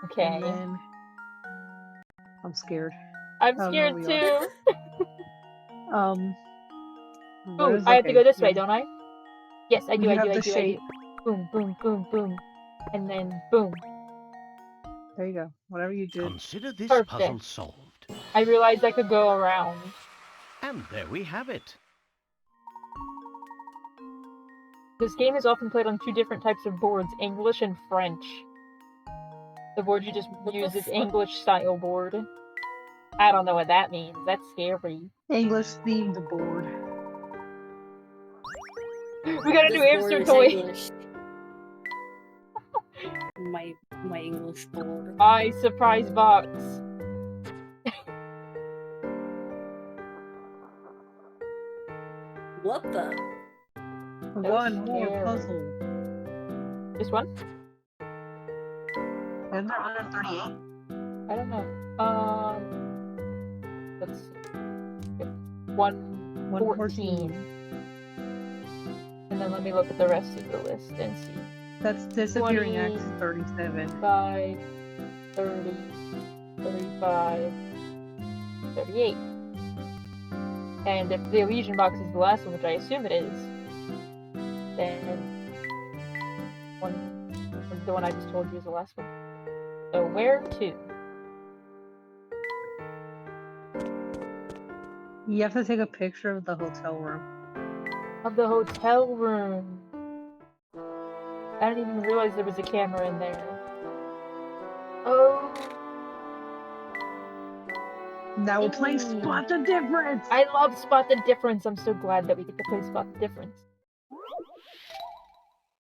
Okay. And then I'm scared. I'm Oh, no, scared we too. Ooh, I have to go this way, don't I? Yes, I do, I do. Boom, boom, boom, boom. And then boom. There you go. Whatever you did. Consider this Perfect. puzzle solved. I realized I could go around. And there we have it. This game is often played on two different types of boards, English and French. The board you just use is English style board. I don't know what that means. That's scary. English themed board. We got a new hamster toy. English. my English board. Surprise box. What the? One more puzzle. This one? Isn't there 138? I don't know. Let's see. 114. And then let me look at the rest of the list and see. That's disappearing 20, X 37. 5, 30, 35, 38. And if the illusion box is the last one, which I assume it is, then the one I just told you is the last one. So where to? You have to take a picture of the hotel room. Of the hotel room. I didn't even realize there was a camera in there. Oh. Now we're playing Spot the Difference! I love Spot the Difference. I'm so glad that we get to play Spot the Difference.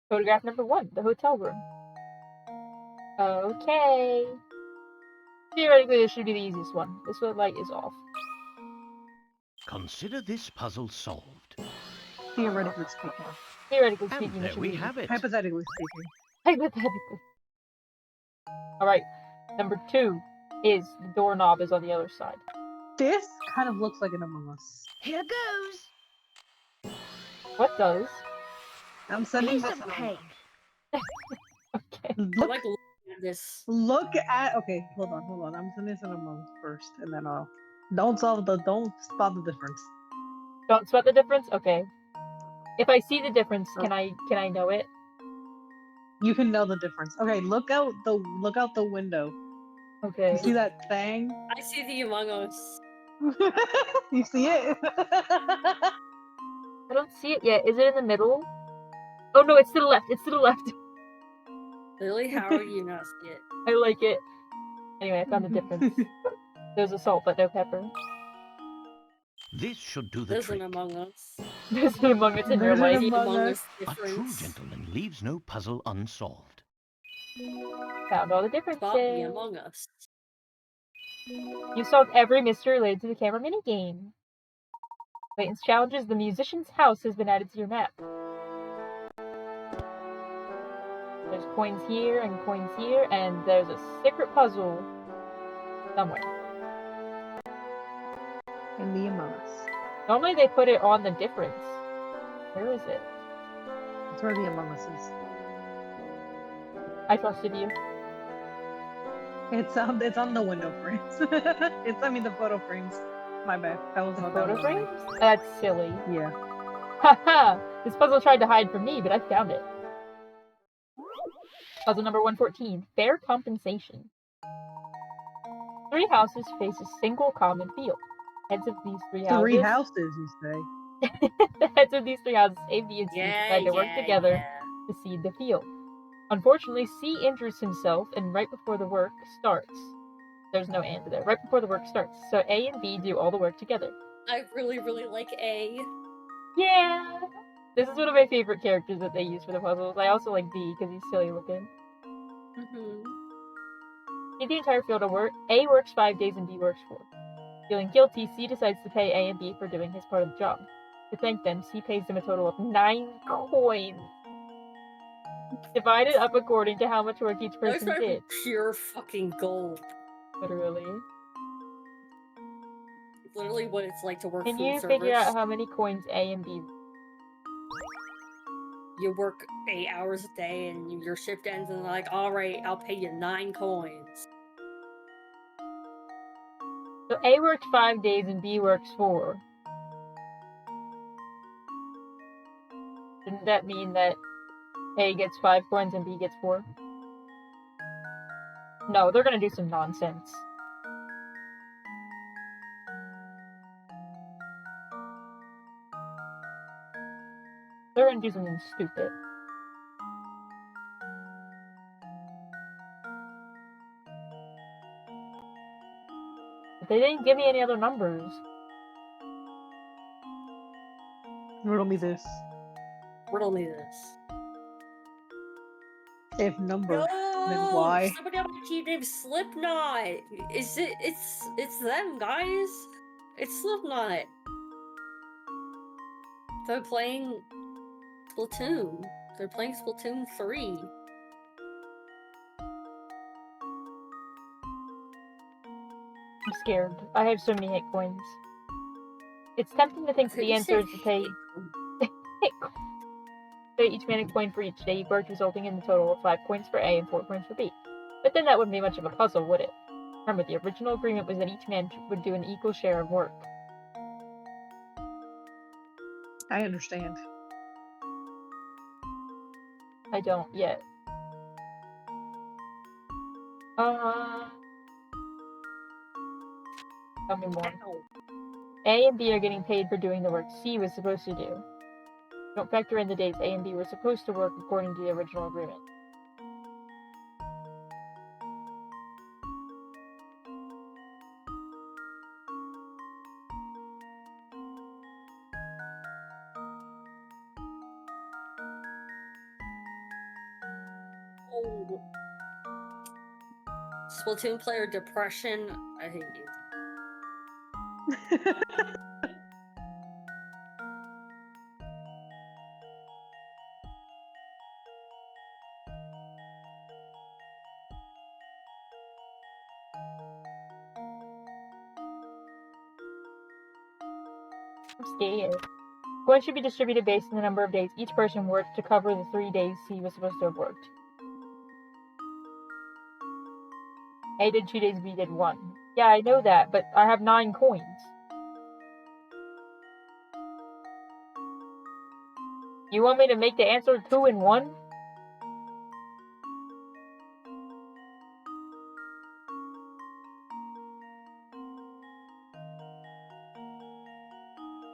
Photograph number 1, the hotel room. Okay. Theoretically, this should be the easiest one. This light is off. Consider this puzzle solved. Theoretically speaking. Theoretically And speaking, there we have it. Hypothetically speaking. Hypothetically. Alright. Number 2 is the doorknob is on the other side. This kind of looks like an Among Us. Here goes. What does? I'm sending Piece this. of cake. Okay. I Look, like looking at this. look at. Okay, hold on. I'm sending this in Among Us first, and then I'll. Don't spot the difference. Don't spot the difference? Okay. If I see the difference, can I know it? You can know the difference. Okay, look out the window. Okay. You see that thing? I see the Among Us. You see it? I don't see it yet. Is it in the middle? Oh no, it's to the left. It's to the left. Really? How are you not see it? I like it. Anyway, I found the difference. There's a salt, but no pepper. This should do the There's trick. an Among Us. There's an Among Us in your There's an life. The Among Among Us. Us A true difference. gentleman leaves no puzzle unsolved. Found all the Spot me differences. among us. You solved every mystery related to the camera minigame. Layton's challenges, the musician's house has been added to your map. There's coins here and coins here, and there's a secret puzzle somewhere. In the Among Us. Normally they put it on the difference. Where is it? That's where the Among Us is. I trusted you. It's on the window frames. The photo frames. My bad. That was The not photo that was me. frames? That's silly. Yeah. Haha! This puzzle tried to hide from me, but I found it. Puzzle number 114. Fair compensation. 3 houses face a single common field. Heads of these 3 houses. 3 houses, you say? The heads of these 3 houses, A, B, and C, decide to work together to seed the field. Unfortunately, C injures himself, and right before the work starts, there's no and there. Right before the work starts, so A and B do all the work together. I really, really like A. Yeah! This is one of my favorite characters that they use for the puzzles. I also like B because he's silly looking. In the entire field of work, A works 5 days and B works 4. Feeling guilty, C decides to pay A and B for doing his part of the job. To thank them, C pays them a total of 9 coins. Divided up according to how much work each person did. Pure fucking gold. Literally. Literally what it's like to work Can food you service. figure out how many coins A and B? You work 8 hours a day and your shift ends and they're like, alright, I'll pay you 9 coins. So A worked 5 days and B works 4. Didn't that mean that A gets 5 coins and B gets 4? No, they're gonna do some nonsense. They're gonna do something stupid. But they didn't give me any other numbers. Riddle me this. Riddle me this. If number, then No! why? Somebody on my team named Slipknot! It's them, guys! It's Slipknot! They're playing Splatoon. They're playing Splatoon 3. I'm scared. I have so many hit coins. It's tempting to think that the answer is to pay each man a coin for each day you worked, resulting in the total of 5 coins for A and 4 coins for B. But then that wouldn't be much of a puzzle, would it? Remember, the original agreement was that each man would do an equal share of work. I understand. I don't yet. Tell me more. A and B are getting paid for doing the work C was supposed to do. Don't factor in the days A and B were supposed to work according to the original agreement. Oh. Splatoon player depression. I hate you. I'm scared. Coins should be distributed based on the number of days each person worked to cover the 3 days C was supposed to have worked. A did 2 days, B did 1. Yeah, I know that, but I have 9 coins. You want me to make the answer 2 and 1?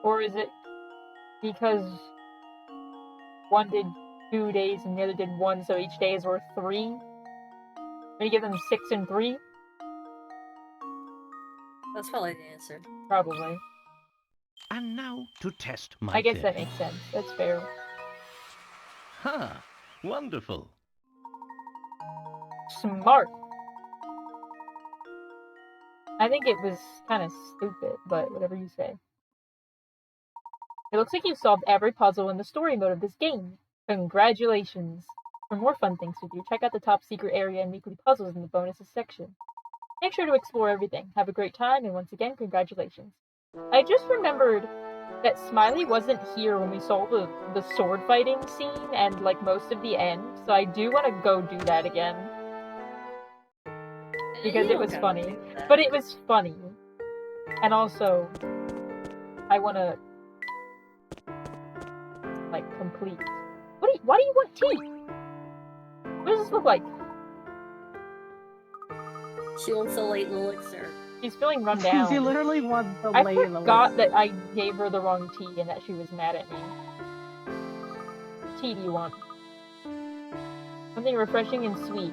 Or is it because one did 2 days and the other did 1, so each day is worth 3? I'm gonna give them 6 and 3? That's probably the answer. Probably. And now to test my I guess that theory. makes sense. That's fair. Ha! Wonderful. Smart. I think it was kind of stupid, but whatever you say. It looks like you've solved every puzzle in the story mode of this game. Congratulations. For more fun things to do, check out the top secret area and weekly puzzles in the bonuses section. Make sure to explore everything. Have a great time, and once again, congratulations. I just remembered that Smiley wasn't here when we saw the sword fighting scene and like most of the end, so I do want to go do that again. Because it was funny. But it was funny. And also, I want to like complete. Why do you want tea? What does this look like? She wants a Layton elixir. She's feeling run down. She literally wants the I Layton forgot that I gave her the wrong tea and that she was mad at me. What tea do you want? Something refreshing and sweet.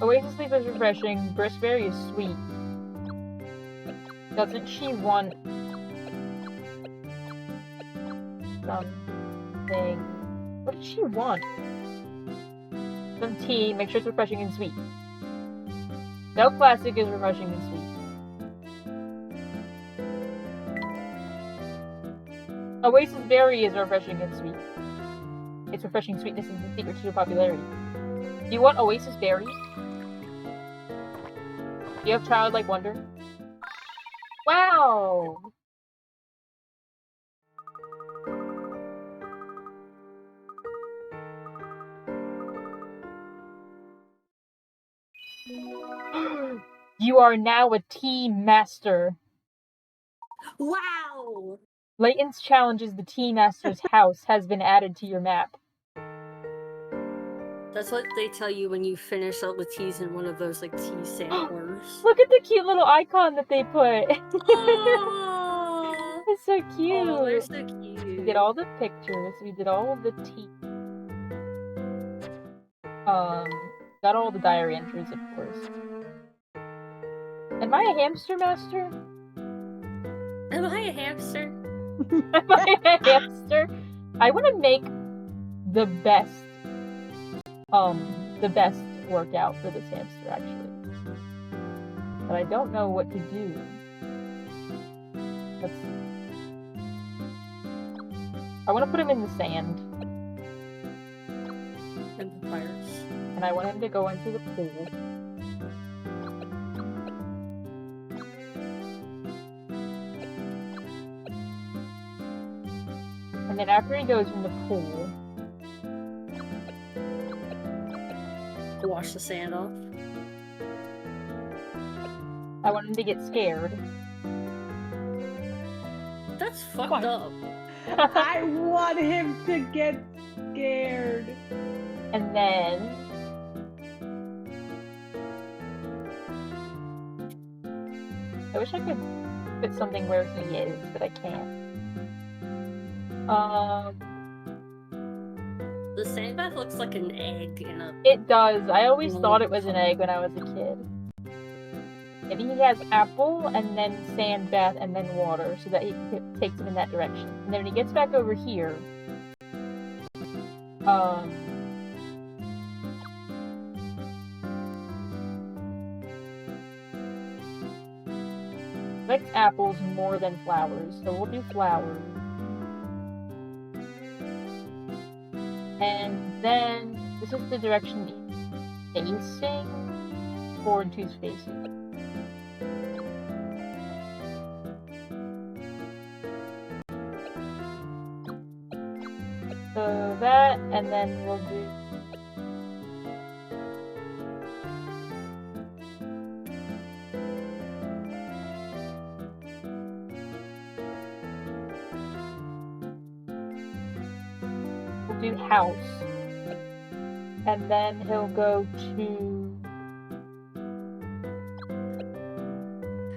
Oasis leaf is refreshing, Bristberry is sweet. Doesn't she want something? What does she want? Some tea, make sure it's refreshing and sweet. No classic is refreshing and sweet. Oasis Berry is refreshing and sweet. Its refreshing sweetness is the secret to your popularity. Do you want Oasis Berry? Do you have childlike wonder? Wow! You are now a tea master. Wow! Layton's challenges the tea master's house has been added to your map. That's what they tell you when you finish up with teas in one of those like tea samplers. Look at the cute little icon that they put. Oh, It's so cute. oh, they're so cute. We did all the pictures. We did all of the tea. Got all the diary entries, of course. Am I a hamster master? Am I a hamster? Am I a hamster? I want to make the best workout for this hamster, actually. But I don't know what to do. Let's see. I want to put him in the sand. And papyrus. And I want him to go into the pool. And then after he goes in the pool, Wash the sand off. I want him to get scared. That's fucked What? up. I want him to get scared. And then I wish I could put something where he is, but I can't. The sand bath looks like an egg in a. It does. I always thought it was an egg when I was a kid. Maybe he has apple and then sand bath and then water so that he takes him in that direction. And then when he gets back over here, likes apples more than flowers, so we'll do flowers. And then this is the direction he's facing, 4 and 2's facing. So that, and then we'll do house. And then he'll go to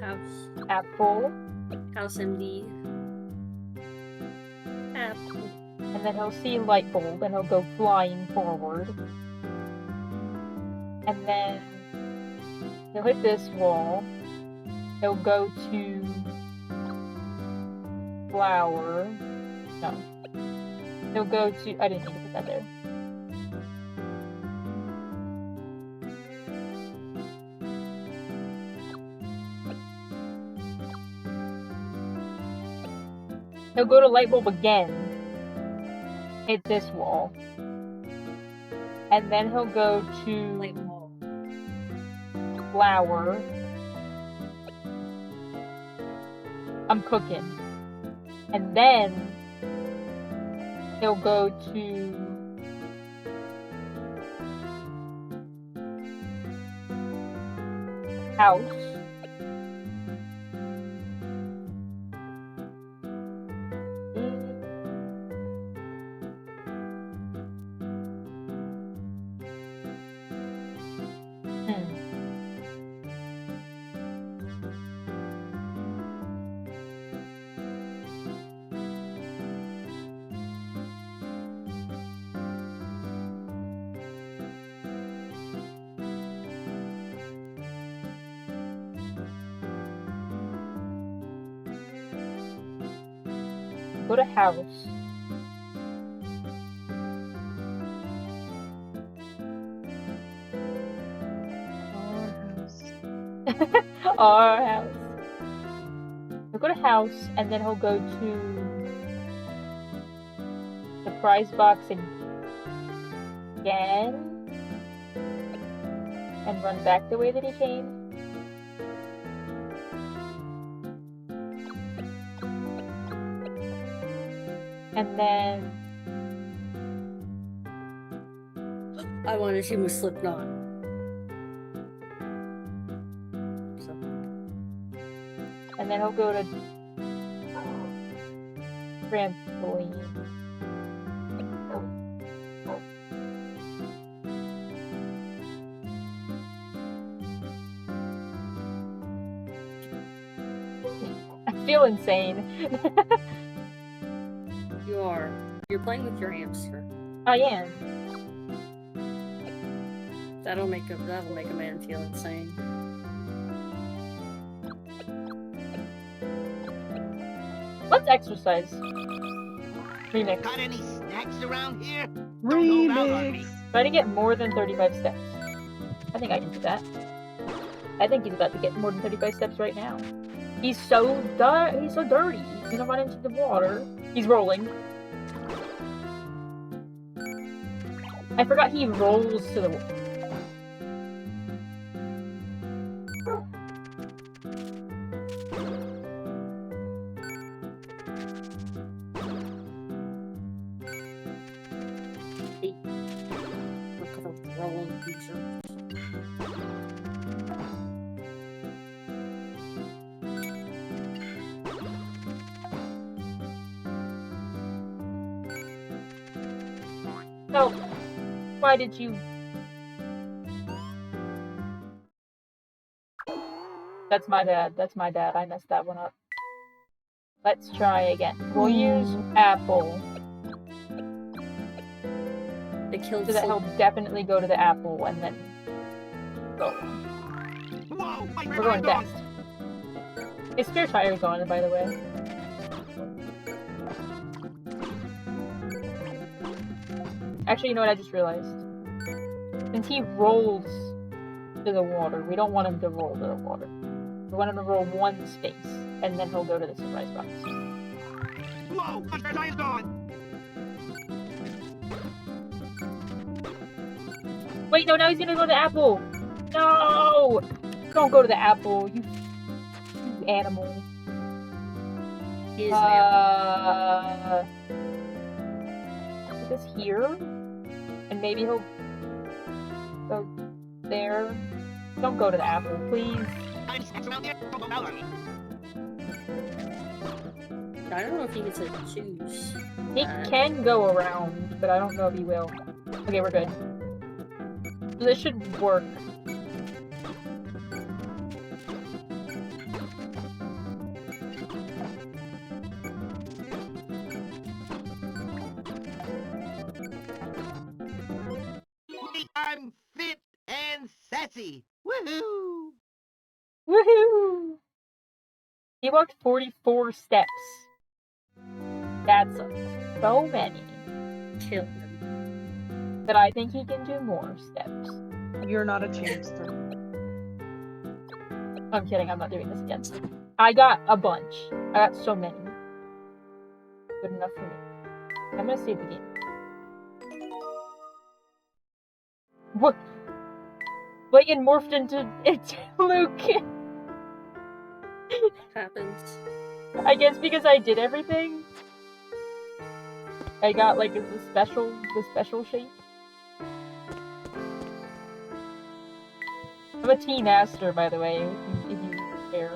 House. apple. House MD. Yep. And then he'll see light bulb and he'll go flying forward. And then he'll hit this wall. He'll go to flower. No. He'll go to... I didn't need to put that there. He'll go to light bulb again. Hit this wall. And then he'll go to Light wall. flower. I'm cooking. And then he'll go to house. Go to house. Our house. He'll go to house, and then he'll go to the prize box again, and run back the way that he came. And then I want to team with Slipknot. So. And then he'll go to trampoline. I feel insane. You are. You're playing with your hamster. I am. That'll make a man feel insane. Let's exercise. Remix. Got any snacks around here? Don't hold out on me. Remix. Try to get more than 35 steps. I think I can do that. I think he's about to get more than 35 steps right now. He's so dirty. He's gonna run into the water. He's rolling. I forgot he rolls to the water. No. Why did you... That's my bad. That's my bad. I messed that one up. Let's try again. We'll use apple. They killed So that he'll definitely go to the apple and then go. Whoa, my We're going dog. fast. His spare tire's on, by the way. Actually, you know what I just realized? Since he rolls to the water, we don't want him to roll to the water. We want him to roll one space, and then he'll go to the surprise box. Whoa, my spare tire's gone. Wait, no, now he's gonna go to the apple! No! Don't go to the apple, you animal. He is an apple. Put this here, and maybe he'll go there. Don't go to the apple, please. Got any snacks around here? Don't hold out on me. I don't know if he gets to choose. He can go around, but I don't know if he will. Okay, we're good. So this should work. I'm fit and sassy. Woohoo! Woohoo! He walked 44 steps. That's so many. Kill him. But I think he can do more steps. You're not a chamster. I'm kidding, I'm not doing this again. I got a bunch. I got so many. Good enough for me. I'm gonna save the game. What? Layton morphed into Luke. Happens. I guess because I did everything. I got like the special shape. I'm a Teen Aster, by the way, if you care.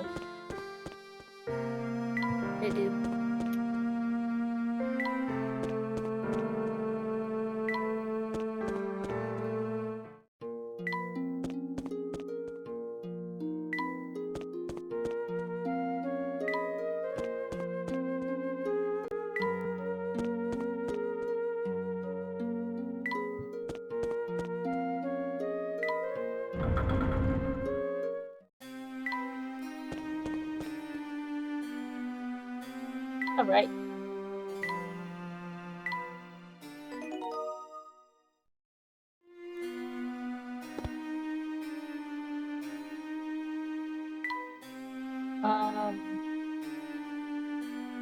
I do. Alright.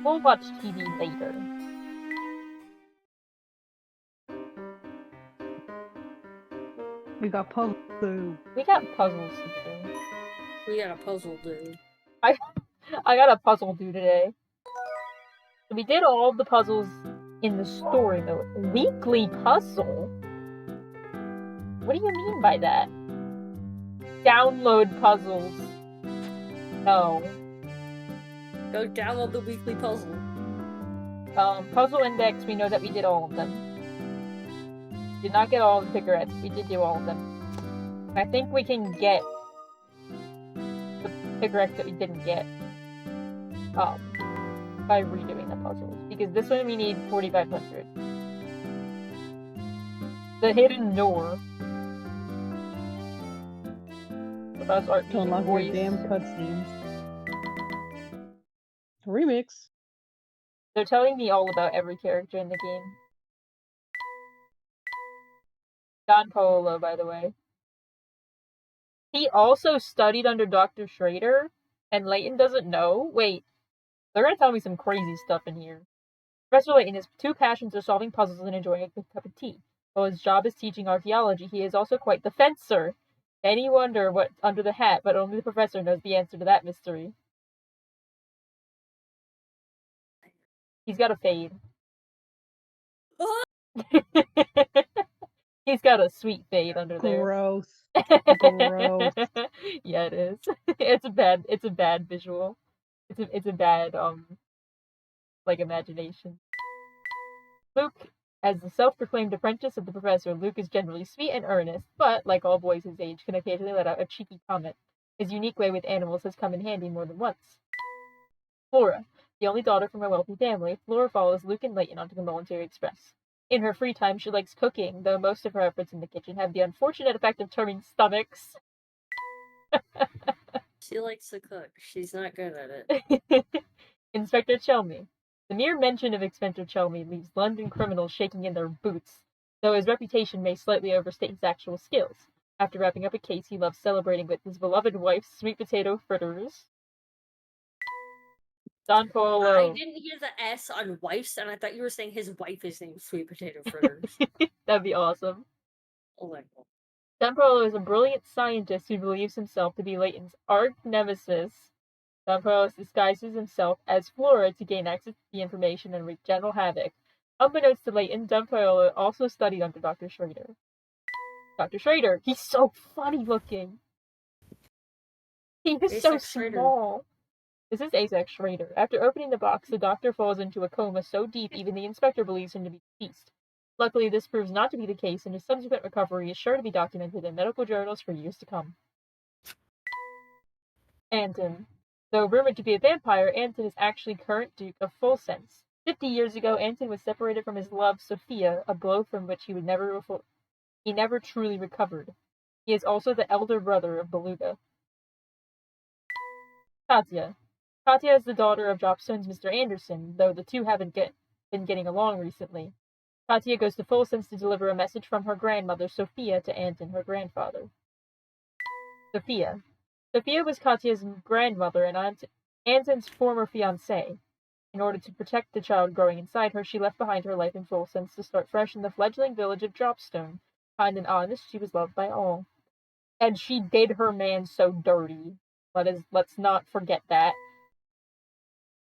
We'll watch TV later. We got puzzle. We got puzzles to do. We got a puzzle, dude. I got a puzzle due today. So we did all the puzzles in the story mode. Weekly puzzle? What do you mean by that? Download puzzles. No. Go download the weekly puzzle. Puzzle index, we know that we did all of them. Did not get all of the cigarettes. We did do all of them. I think we can get the cigarettes that we didn't get by redoing the puzzles. Because this one we need 4,500. The hidden door. The best art To unlock your damn cutscenes. Remix. They're telling me all about every character in the game. Don Polo, by the way. He also studied under Dr. Schrader, and Layton doesn't know? Wait, they're gonna tell me some crazy stuff in here. Professor Layton, his two passions are solving puzzles and enjoying a good cup of tea. While his job is teaching archaeology, he is also quite the fencer. Any wonder what's under the hat, but only the professor knows the answer to that mystery. He's got a fade. He's got a sweet fade under there. Gross. Gross. Yeah, it is. It's a bad visual. It's a bad like imagination. Luke, as the self-proclaimed apprentice of the professor, Luke is generally sweet and earnest, but like all boys his age, can occasionally let out a cheeky comment. His unique way with animals has come in handy more than once. Flora, the only daughter from a wealthy family, Flora follows Luke and Layton onto the Military Express. In her free time, she likes cooking, though most of her efforts in the kitchen have the unfortunate effect of turning stomachs. She likes to cook. She's not good at it. Inspector Chelmy. The mere mention of Inspector Chelmy leaves London criminals shaking in their boots, though his reputation may slightly overstate his actual skills. After wrapping up a case, he loves celebrating with his beloved wife's sweet potato fritters. Don Polo. I didn't hear the S on wife's, and I thought you were saying his wife is named Sweet Potato Fritters. That'd be awesome. Oh my god. Don Polo is a brilliant scientist who believes himself to be Layton's arch nemesis. Don Polo disguises himself as Flora to gain access to the information and wreak general havoc. Unbeknownst to Layton, Don Polo also studied under Dr. Schrader. Dr. Schrader, he's so funny looking. He is so small. This is Asax Schrader. After opening the box, the doctor falls into a coma so deep even the inspector believes him to be deceased. Luckily, this proves not to be the case, and his subsequent recovery is sure to be documented in medical journals for years to come. Anton. Though rumored to be a vampire, Anton is actually current Duke of Fulsense. 50 years ago, Anton was separated from his love, Sophia, a blow from which he would never He never truly recovered. He is also the elder brother of Beluga. Katya. Katya is the daughter of Dropstone's Mr. Anderson, though the two haven't been getting along recently. Katya goes to Folsen's to deliver a message from her grandmother, Sophia, to Anton, her grandfather. Sophia. Sophia was Katya's grandmother and Anton's former fiancée. In order to protect the child growing inside her, she left behind her life in Folsen's to start fresh in the fledgling village of Dropstone. Kind and honest, she was loved by all. And she did her man so dirty. Let's not forget that.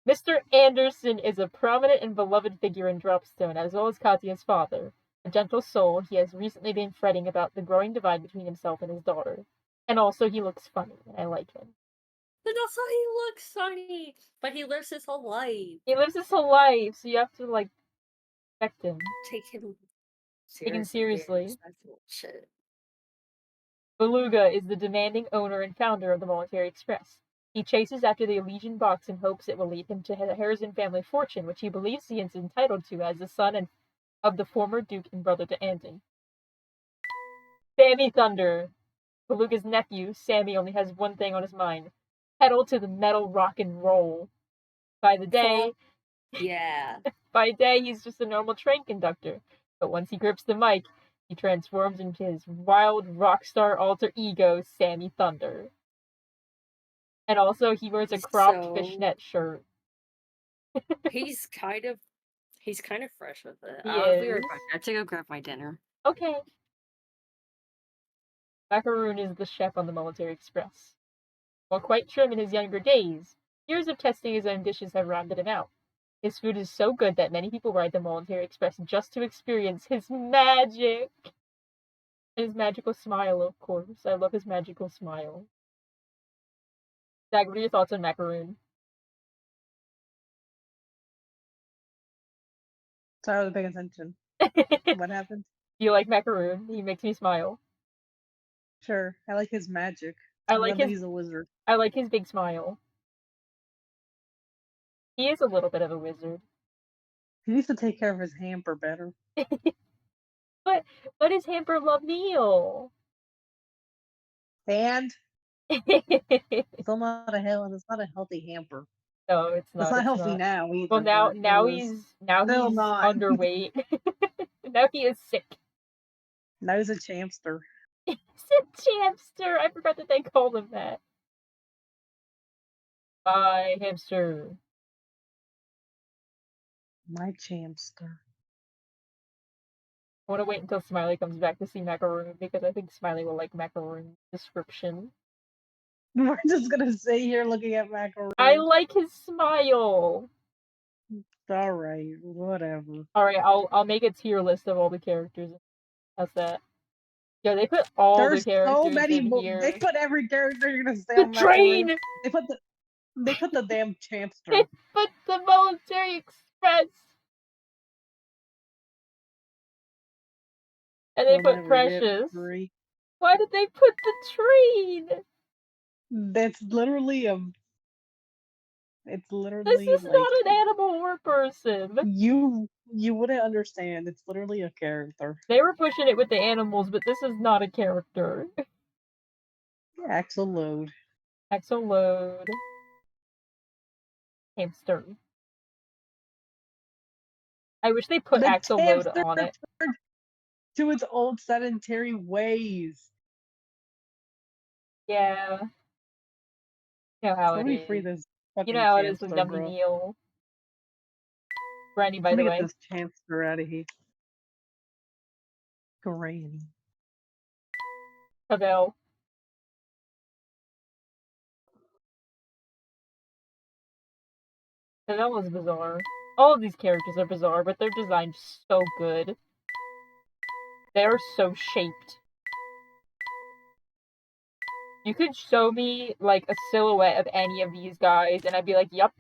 Mr. Anderson is a prominent and beloved figure in Dropstone, as well as Katya's father. A gentle soul, he has recently been fretting about the growing divide between himself and his daughter. And also, he looks funny, and I like him. But also, he looks funny, but he lives his whole life. He lives his whole life, so you have to, like, respect him. Take him seriously. Shit. Beluga is the demanding owner and founder of the Military Express. He chases after the Elysian box in hopes it will lead him to the Harrison family fortune, which he believes he is entitled to as the son of the former Duke and brother to Anton. Sammy Thunder. Beluga's nephew, Sammy, only has one thing on his mind: pedal to the metal rock and roll. By day, he's just a normal train conductor. But once he grips the mic, he transforms into his wild rock star alter ego, Sammy Thunder. And also, he wears a cropped fishnet shirt. He's kind of fresh with it. He I'll be is. right back. I have to go grab my dinner. Okay. Macaroon is the chef on the Military Express. While quite trim in his younger days, years of testing his own dishes have rounded him out. His food is so good that many people ride the Military Express just to experience his magic. And his magical smile, of course. I love his magical smile. Zach, what are your thoughts on Macaroon? Sorry, I was paying attention. What happened? Do you like Macaroon? He makes me smile. Sure, I like his magic. I like he's a wizard. I like his big smile. He is a little bit of a wizard. He needs to take care of his hamper better. But his hamper love Neil. And it's not a healthy hamper. No, it's not. It's not healthy now either. Well, now he's underweight. Now he is sick. Now he's a chamster. He's a chamster. I forgot that they called him that. Bye, hamster. My chamster. I want to wait until Smiley comes back to see Macaroon because I think Smiley will like Macaroon's description. We're just gonna sit here looking at Macaroon. I like his smile. Alright, whatever. Alright, I'll make a tier list of all the characters. How's that? Yeah, they put all the characters so many in here. They put every character you're gonna say the on train! Macaroon. They put the damn chamster. They put the Military Express. And they put Precious. Why did they put the train? That's literally it's literally This is not an animal or a person. You wouldn't understand. It's literally a character. They were pushing it with the animals, but this is not a character. Axel Load. Axel Load. Hamster. I wish they put Axel Load on it. To its old sedentary ways. Yeah. You know how it is. Free this you know how it is with Dummy Neil. Granny, by the way. Let me get this hamster out of here. Granny. Pavel. Pavel was bizarre. All of these characters are bizarre, but they're designed so good. They're so shaped. You could show me, like, a silhouette of any of these guys, and I'd be like, yup.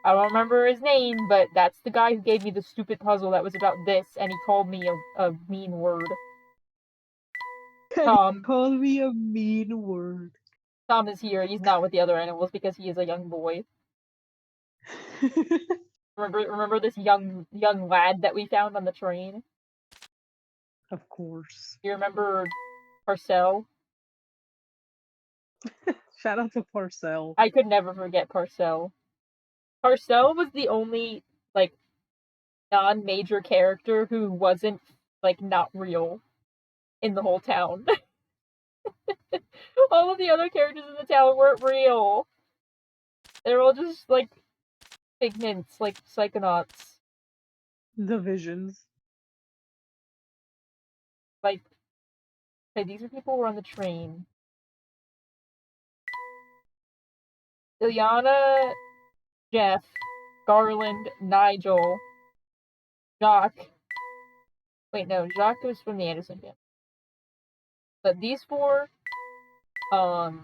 I don't remember his name, but that's the guy who gave me the stupid puzzle that was about this, and he called me a mean word. Tom. Called me a mean word. Tom is here. He's not with the other animals because he is a young boy. Remember this young lad that we found on the train? Of course. You remember Parcell? Shout out to Parcell. I could never forget Parcell. Parcell was the only, like, non-major character who wasn't, like, not real in the whole town. All of the other characters in the town weren't real. They're all just, like, figments, like psychonauts. The Visions. Like, okay, these are people who were on the train. Ilyana, Jeff, Garland, Nigel, Jacques. Wait, no, Jacques was from the Anderson family. But these four, not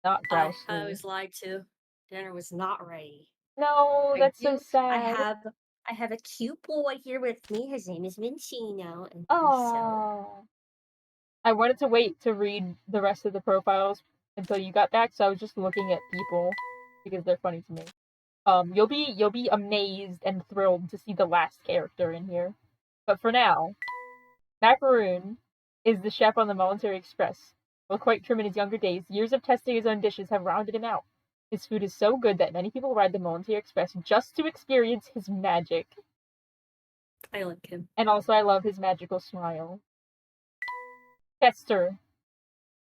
I Grousley. was lied to. Dinner was not ready. No, that's so sad. I have a cute boy here with me. His name is Mincino, and Oh. I wanted to wait to read the rest of the profiles until you got back, so I was just looking at people because they're funny to me. You'll be amazed and thrilled to see the last character in here. But for now, Macaroon is the chef on the Military Express. While quite trim in his younger days, years of testing his own dishes have rounded him out. His food is so good that many people ride the Military Express just to experience his magic. I like him. And also, I love his magical smile. Chester.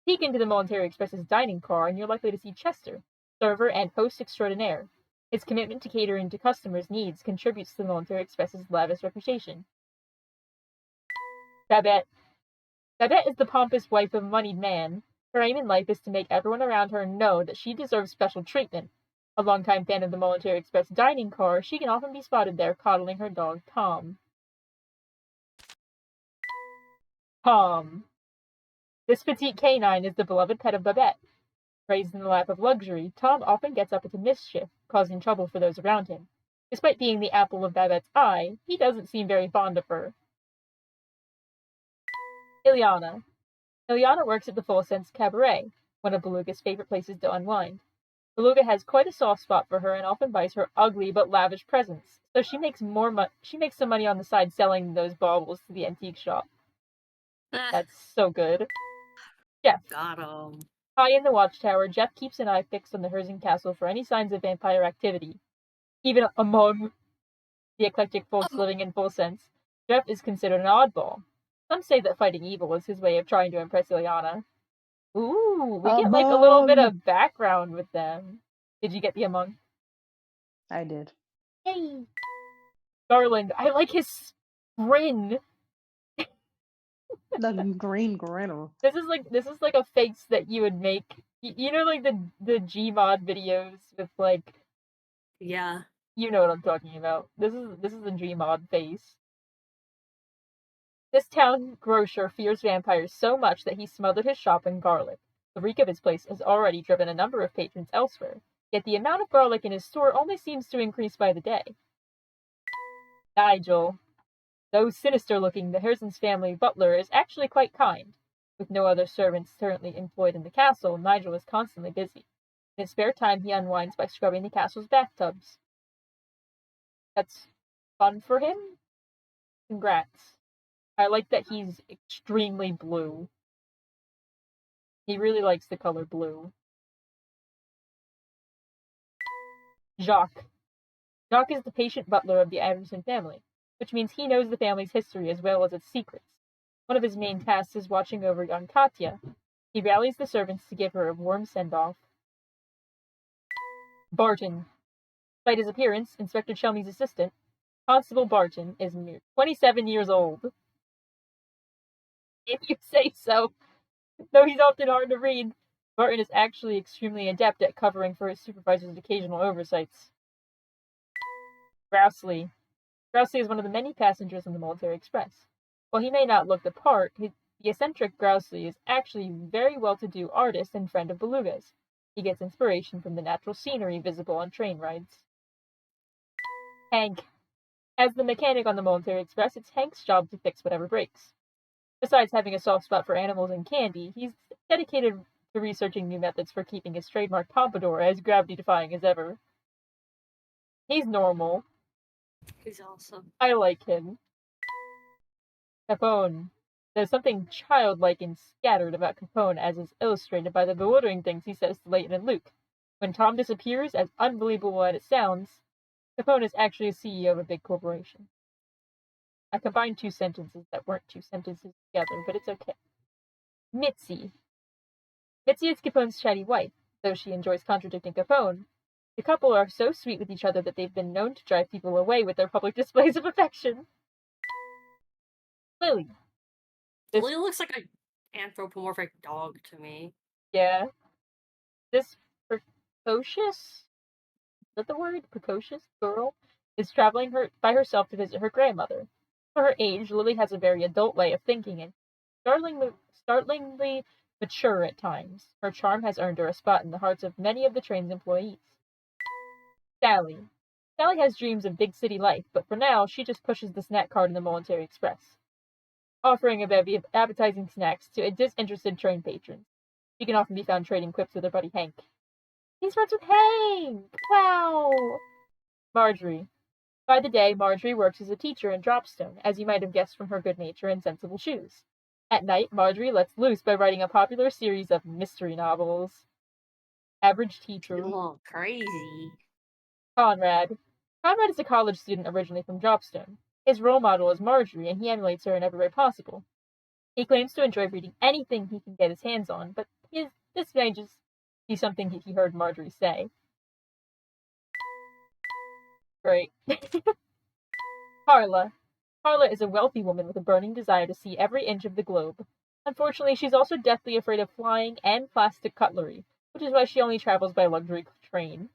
Peek into the Military Express's dining car, and you're likely to see Chester, server and host extraordinaire. His commitment to catering to customers' needs contributes to the Military Express's lavish reputation. Babette. Babette is the pompous wife of a moneyed man. Her aim in life is to make everyone around her know that she deserves special treatment. A longtime fan of the Military Express dining car, she can often be spotted there coddling her dog, Tom. Tom. This petite canine is the beloved pet of Babette. Raised in the lap of luxury, Tom often gets up into mischief, causing trouble for those around him. Despite being the apple of Babette's eye, he doesn't seem very fond of her. Ilyana. Ilyana works at the Full Sense Cabaret, one of Beluga's favorite places to unwind. Beluga has quite a soft spot for her and often buys her ugly but lavish presents, so she makes some money on the side selling those baubles to the antique shop. That's so good. Jeff. Got him. High in the watchtower, Jeff keeps an eye fixed on the Herzen castle for any signs of vampire activity. Even among the eclectic folks living in Full Sense, Jeff is considered an oddball. Some say that fighting evil is his way of trying to impress Ilyana. Ooh, we get like a little bit of background with them. Did you get the among? I did. Yay! Garland, I like his grin. The green grinner. This is like a face that you would make. You know, like the Gmod videos with like. Yeah. You know what I'm talking about. This is a Gmod face. This town grocer fears vampires so much that he smothered his shop in garlic. The reek of his place has already driven a number of patrons elsewhere, yet the amount of garlic in his store only seems to increase by the day. Nigel. Though sinister-looking, the Herzens family butler is actually quite kind. With no other servants currently employed in the castle, Nigel is constantly busy. In his spare time, he unwinds by scrubbing the castle's bathtubs. That's fun for him? Congrats. I like that he's extremely blue. He really likes the color blue. Jacques. Jacques is the patient butler of the Anderson family, which means he knows the family's history as well as its secrets. One of his main tasks is watching over young Katya. He rallies the servants to give her a warm send-off. Barton. Despite his appearance, Inspector Chelmey's assistant, Constable Barton is mere 27 years old. If you say so. Though he's often hard to read, Barton is actually extremely adept at covering for his supervisor's occasional oversights. Grousley. Grousley is one of the many passengers on the Military Express. While he may not look the part, the eccentric Grousley is actually a very well-to-do artist and friend of Beluga's. He gets inspiration from the natural scenery visible on train rides. Hank. As the mechanic on the Military Express, it's Hank's job to fix whatever breaks. Besides having a soft spot for animals and candy, he's dedicated to researching new methods for keeping his trademark pompadour as gravity-defying as ever. He's normal. He's awesome. I like him. Capone. There's something childlike and scattered about Capone, as is illustrated by the bewildering things he says to Layton and Luke. When Tom disappears, as unbelievable as it sounds, Capone is actually a CEO of a big corporation. I combined two sentences that weren't two sentences together, but it's okay. Mitzi. Mitzi is Capone's chatty wife, though she enjoys contradicting Capone. The couple are so sweet with each other that they've been known to drive people away with their public displays of affection. Lily. This, Lily looks like an anthropomorphic dog to me. yeah. This precocious, is that the word? Precocious girl is traveling by herself to visit her grandmother. For her age, Lily has a very adult way of thinking and startlingly mature at times. Her charm has earned her a spot in the hearts of many of the train's employees. Sally. Sally has dreams of big city life, but for now, she just pushes the snack cart in the Military Express, offering a bevy of appetizing snacks to disinterested train patrons. She can often be found trading quips with her buddy Hank. He's friends with Hank! Wow! Marjorie. By the day, Marjorie works as a teacher in Dropstone, as you might have guessed from her good nature and sensible shoes. At night, Marjorie lets loose by writing a popular series of mystery novels. Average teacher. Oh, crazy. Conrad. Conrad is a college student originally from Dropstone. His role model is Marjorie, and he emulates her in every way possible. He claims to enjoy reading anything he can get his hands on, but this may just be something he heard Marjorie say. Great. Carla. Carla is a wealthy woman with a burning desire to see every inch of the globe. Unfortunately, she's also deathly afraid of flying and plastic cutlery, which is why she only travels by luxury train.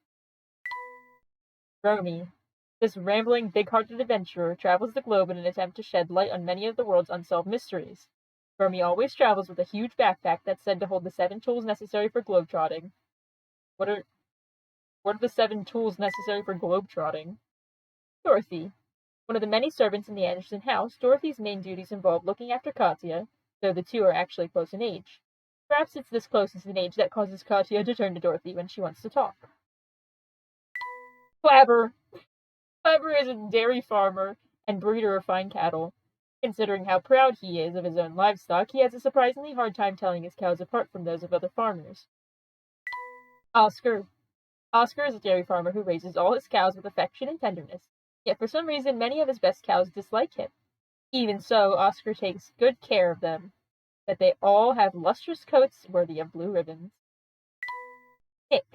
Romy. This rambling, big-hearted adventurer travels the globe in an attempt to shed light on many of the world's unsolved mysteries. Romy always travels with a huge backpack that's said to hold the 7 tools necessary for globetrotting. What are the 7 tools necessary for globetrotting? Dorothy. One of the many servants in the Anderson house, Dorothy's main duties involve looking after Katya, though the two are actually close in age. Perhaps it's this closeness in age that causes Katya to turn to Dorothy when she wants to talk. Clabber. Clabber is a dairy farmer and breeder of fine cattle. Considering how proud he is of his own livestock, he has a surprisingly hard time telling his cows apart from those of other farmers. Oscar. Oscar is a dairy farmer who raises all his cows with affection and tenderness, yet for some reason many of his best cows dislike him. Even so, Oscar takes good care of them, that they all have lustrous coats worthy of blue ribbons. Nick.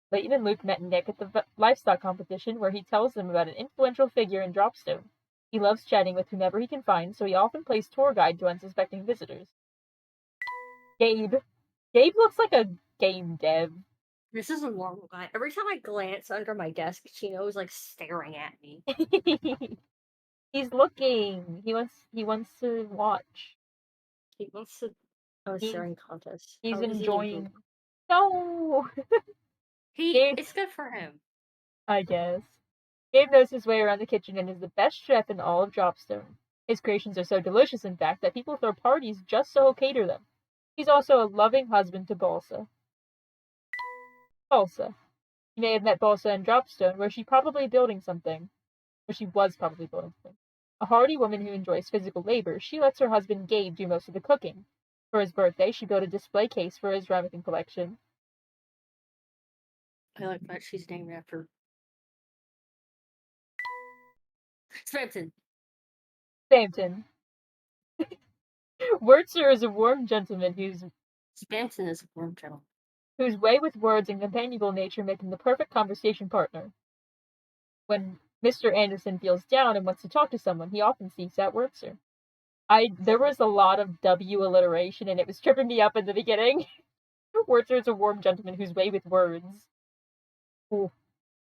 Layton and Luke met Nick at the livestock competition, where he tells them about an influential figure in Dropstone. He loves chatting with whomever he can find, so he often plays tour guide to unsuspecting visitors. Gabe. Gabe looks like a game dev. This is a normal guy. Every time I glance under my desk, Chino is like staring at me. He's looking. He wants to watch. He wants to a staring contest. He's How is he enjoying. No. Gabe, it's good for him. I guess. Gabe knows his way around the kitchen and is the best chef in all of Dropstone. His creations are so delicious, in fact, that people throw parties just so he'll cater them. He's also a loving husband to Balsa. Balsa. You may have met Balsa in Dropstone, where she was probably building something. A hardy woman who enjoys physical labor, she lets her husband Gabe do most of the cooking. For his birthday, she built a display case for his ramekin collection. I like that she's named after Spamton. Wurtzer is a warm gentleman Spamton is a warm gentleman. Whose way with words and companionable nature make him the perfect conversation partner. When Mr. Anderson feels down and wants to talk to someone, he often seeks out Wurtzer. There was a lot of W alliteration, and it was tripping me up in the beginning. Wurtzer is a warm gentleman whose way with words. Ooh,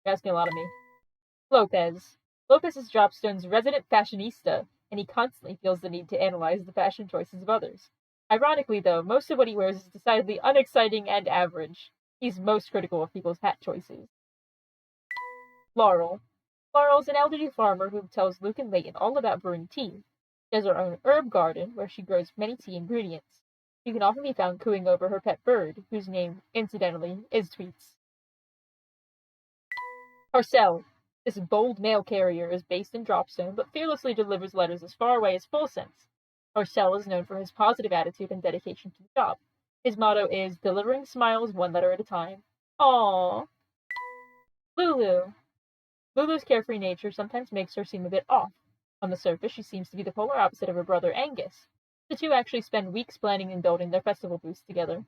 you're asking a lot of me. Lopez. Lopez is Dropstone's resident fashionista, and he constantly feels the need to analyze the fashion choices of others. Ironically, though, most of what he wears is decidedly unexciting and average. He's most critical of people's hat choices. Laurel. Laurel is an elderly farmer who tells Luke and Layton all about brewing tea. She has her own herb garden, where she grows many tea ingredients. She can often be found cooing over her pet bird, whose name, incidentally, is Tweets. Parcell. This bold mail carrier is based in Dropstone, but fearlessly delivers letters as far away as Full Sense, Marcel is known for his positive attitude and dedication to the job. His motto is delivering smiles one letter at a time. Aww. Lulu. Lulu's carefree nature sometimes makes her seem a bit off. On the surface, she seems to be the polar opposite of her brother Angus. The two actually spend weeks planning and building their festival booths together.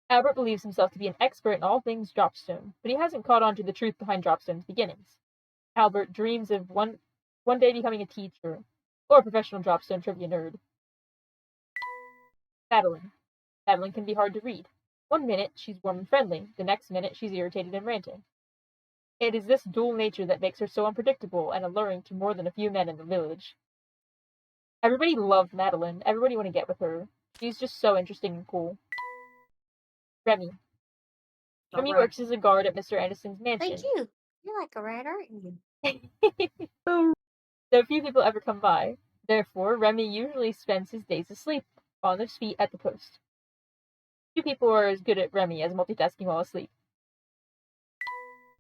Albert believes himself to be an expert in all things Dropstone, but he hasn't caught on to the truth behind Dropstone's beginnings. Albert dreams of one day becoming a teacher, or a professional Dropstone trivia nerd. Madeline. Madeline can be hard to read. One minute, she's warm and friendly. The next minute, she's irritated and ranting. It is this dual nature that makes her so unpredictable and alluring to more than a few men in the village. Everybody loved Madeline. Everybody wanted to get with her. She's just so interesting and cool. Remy. Remy works as a guard at Mr. Anderson's mansion. Thank you. You're like a rat, aren't you? Though few people ever come by. Therefore, Remy usually spends his days asleep, on his feet at the post. Few people are as good at Remy as multitasking while asleep.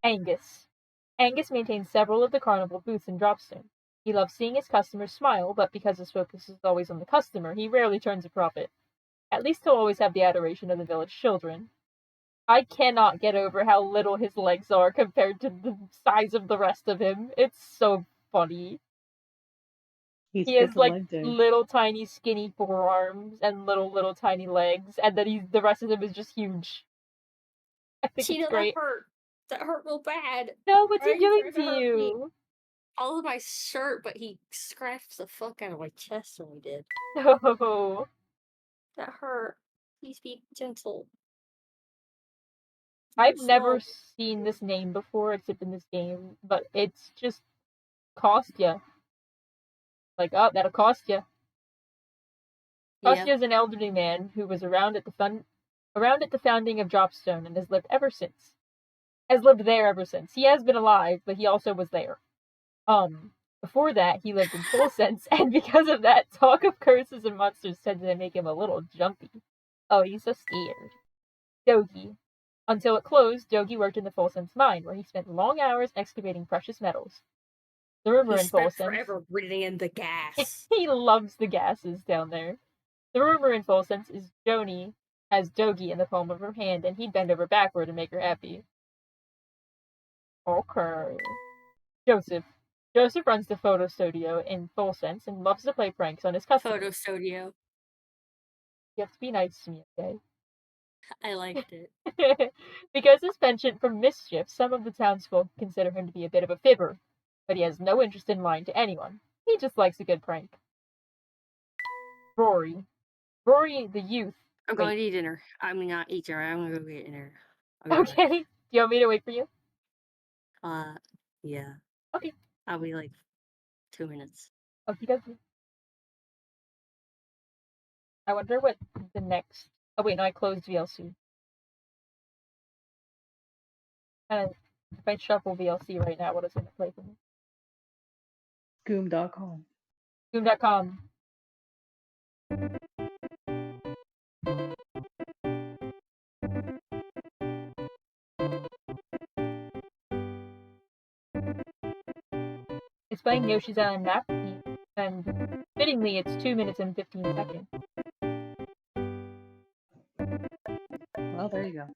Angus. Angus maintains several of the carnival booths in Dropstone. He loves seeing his customers smile, but because his focus is always on the customer, he rarely turns a profit. At least he'll always have the adoration of the village children. I cannot get over how little his legs are compared to the size of the rest of him. It's so funny. He has like little tiny skinny forearms and little tiny legs, and then the rest of him is just huge. I think it's great. That hurt real bad. No, what's he doing to you? All of my shirt, but he scratched the fuck out of my chest when he did. No. That hurt. Please be gentle. I've never seen this name before, except in this game, but it's just Kostya. Like, oh, that'll cost you. Kostya is an elderly man who was around at the founding of Dropstone and has lived there ever since. He has been alive, but he also was there. Before that, he lived in Full Sense, and because of that, talk of curses and monsters tended to make him a little jumpy. Oh, he's so scared. Dogi. Until it closed, Dogi worked in the Full Sense mine, where he spent long hours excavating precious metals. The rumor in Full Sense. Forever breathing in the gas. He loves the gases down there. The rumor in Full Sense is Joni has Dogi in the palm of her hand, and he'd bend over backward to make her happy. Okay. Joseph. Joseph runs the photo studio in Full Sense and loves to play pranks on his customers. Photo studio. You have to be nice to me, okay? I liked it. Because his penchant for mischief, some of the townsfolk consider him to be a bit of a fibber, but he has no interest in lying to anyone. He just likes a good prank. Rory. Rory the youth. I'm going to eat dinner. I mean, not eat dinner. I'm going to go get dinner. Okay. Do you want me to wait for you? Yeah. Okay. I'll be like 2 minutes. Okie dokie. I wonder what the next... Oh wait, no, I closed VLC. If I shuffle VLC right now, what is it going to play for me? Goom.com. Goom.com. It's playing Yoshi's Island Map, and fittingly, it's 2 minutes and 15 seconds. Well, there you go.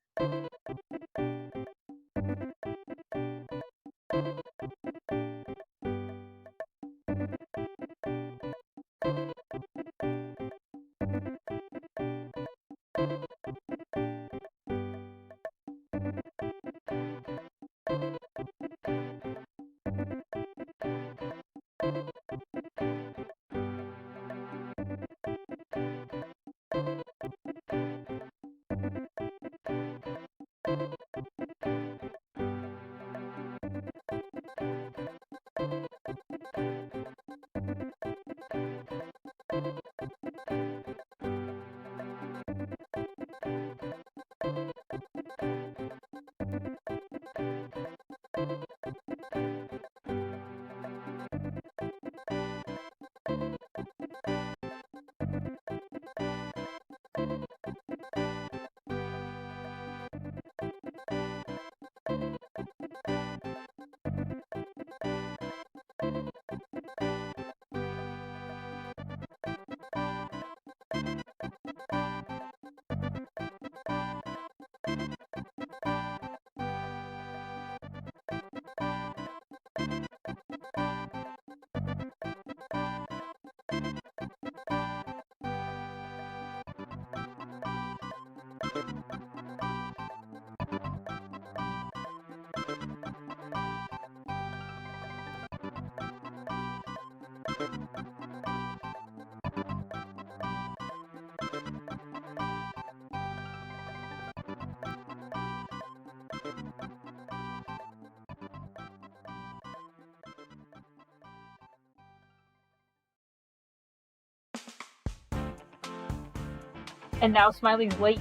And now Smiley's late.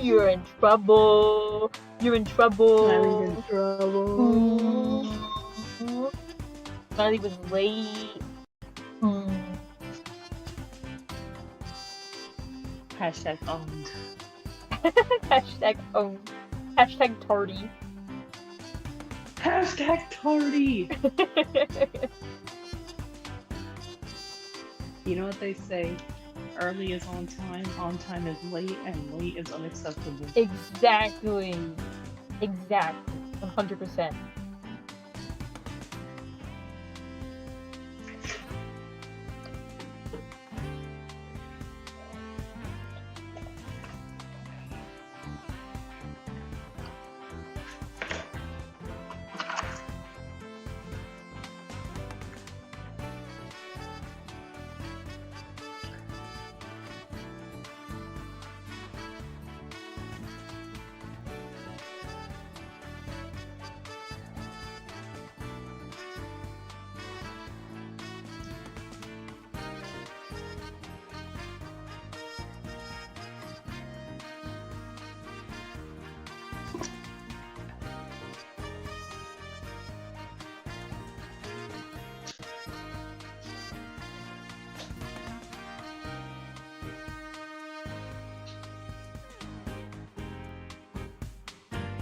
You're in trouble. You're in trouble. Smiley's in trouble. Smiley was late. Hashtag owned. Hashtag owned. Hashtag tardy. Hashtag tardy. You know what they say? Early is on time is late, and late is unacceptable. Exactly. Exactly. 100%.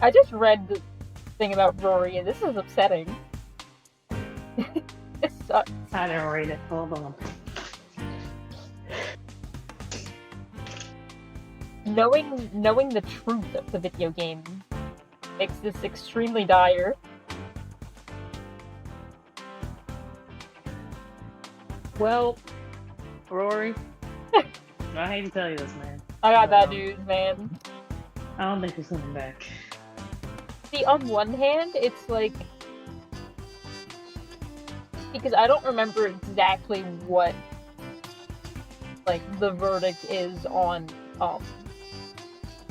I just read the thing about Rory, and this is upsetting. This sucks. I didn't read it. Hold on. Knowing the truth of the video game makes this extremely dire. Well, Rory, I hate to tell you this, man. I got bad news, man. I don't think he's coming back. See, on one hand, it's like, because I don't remember exactly what, like, the verdict is on,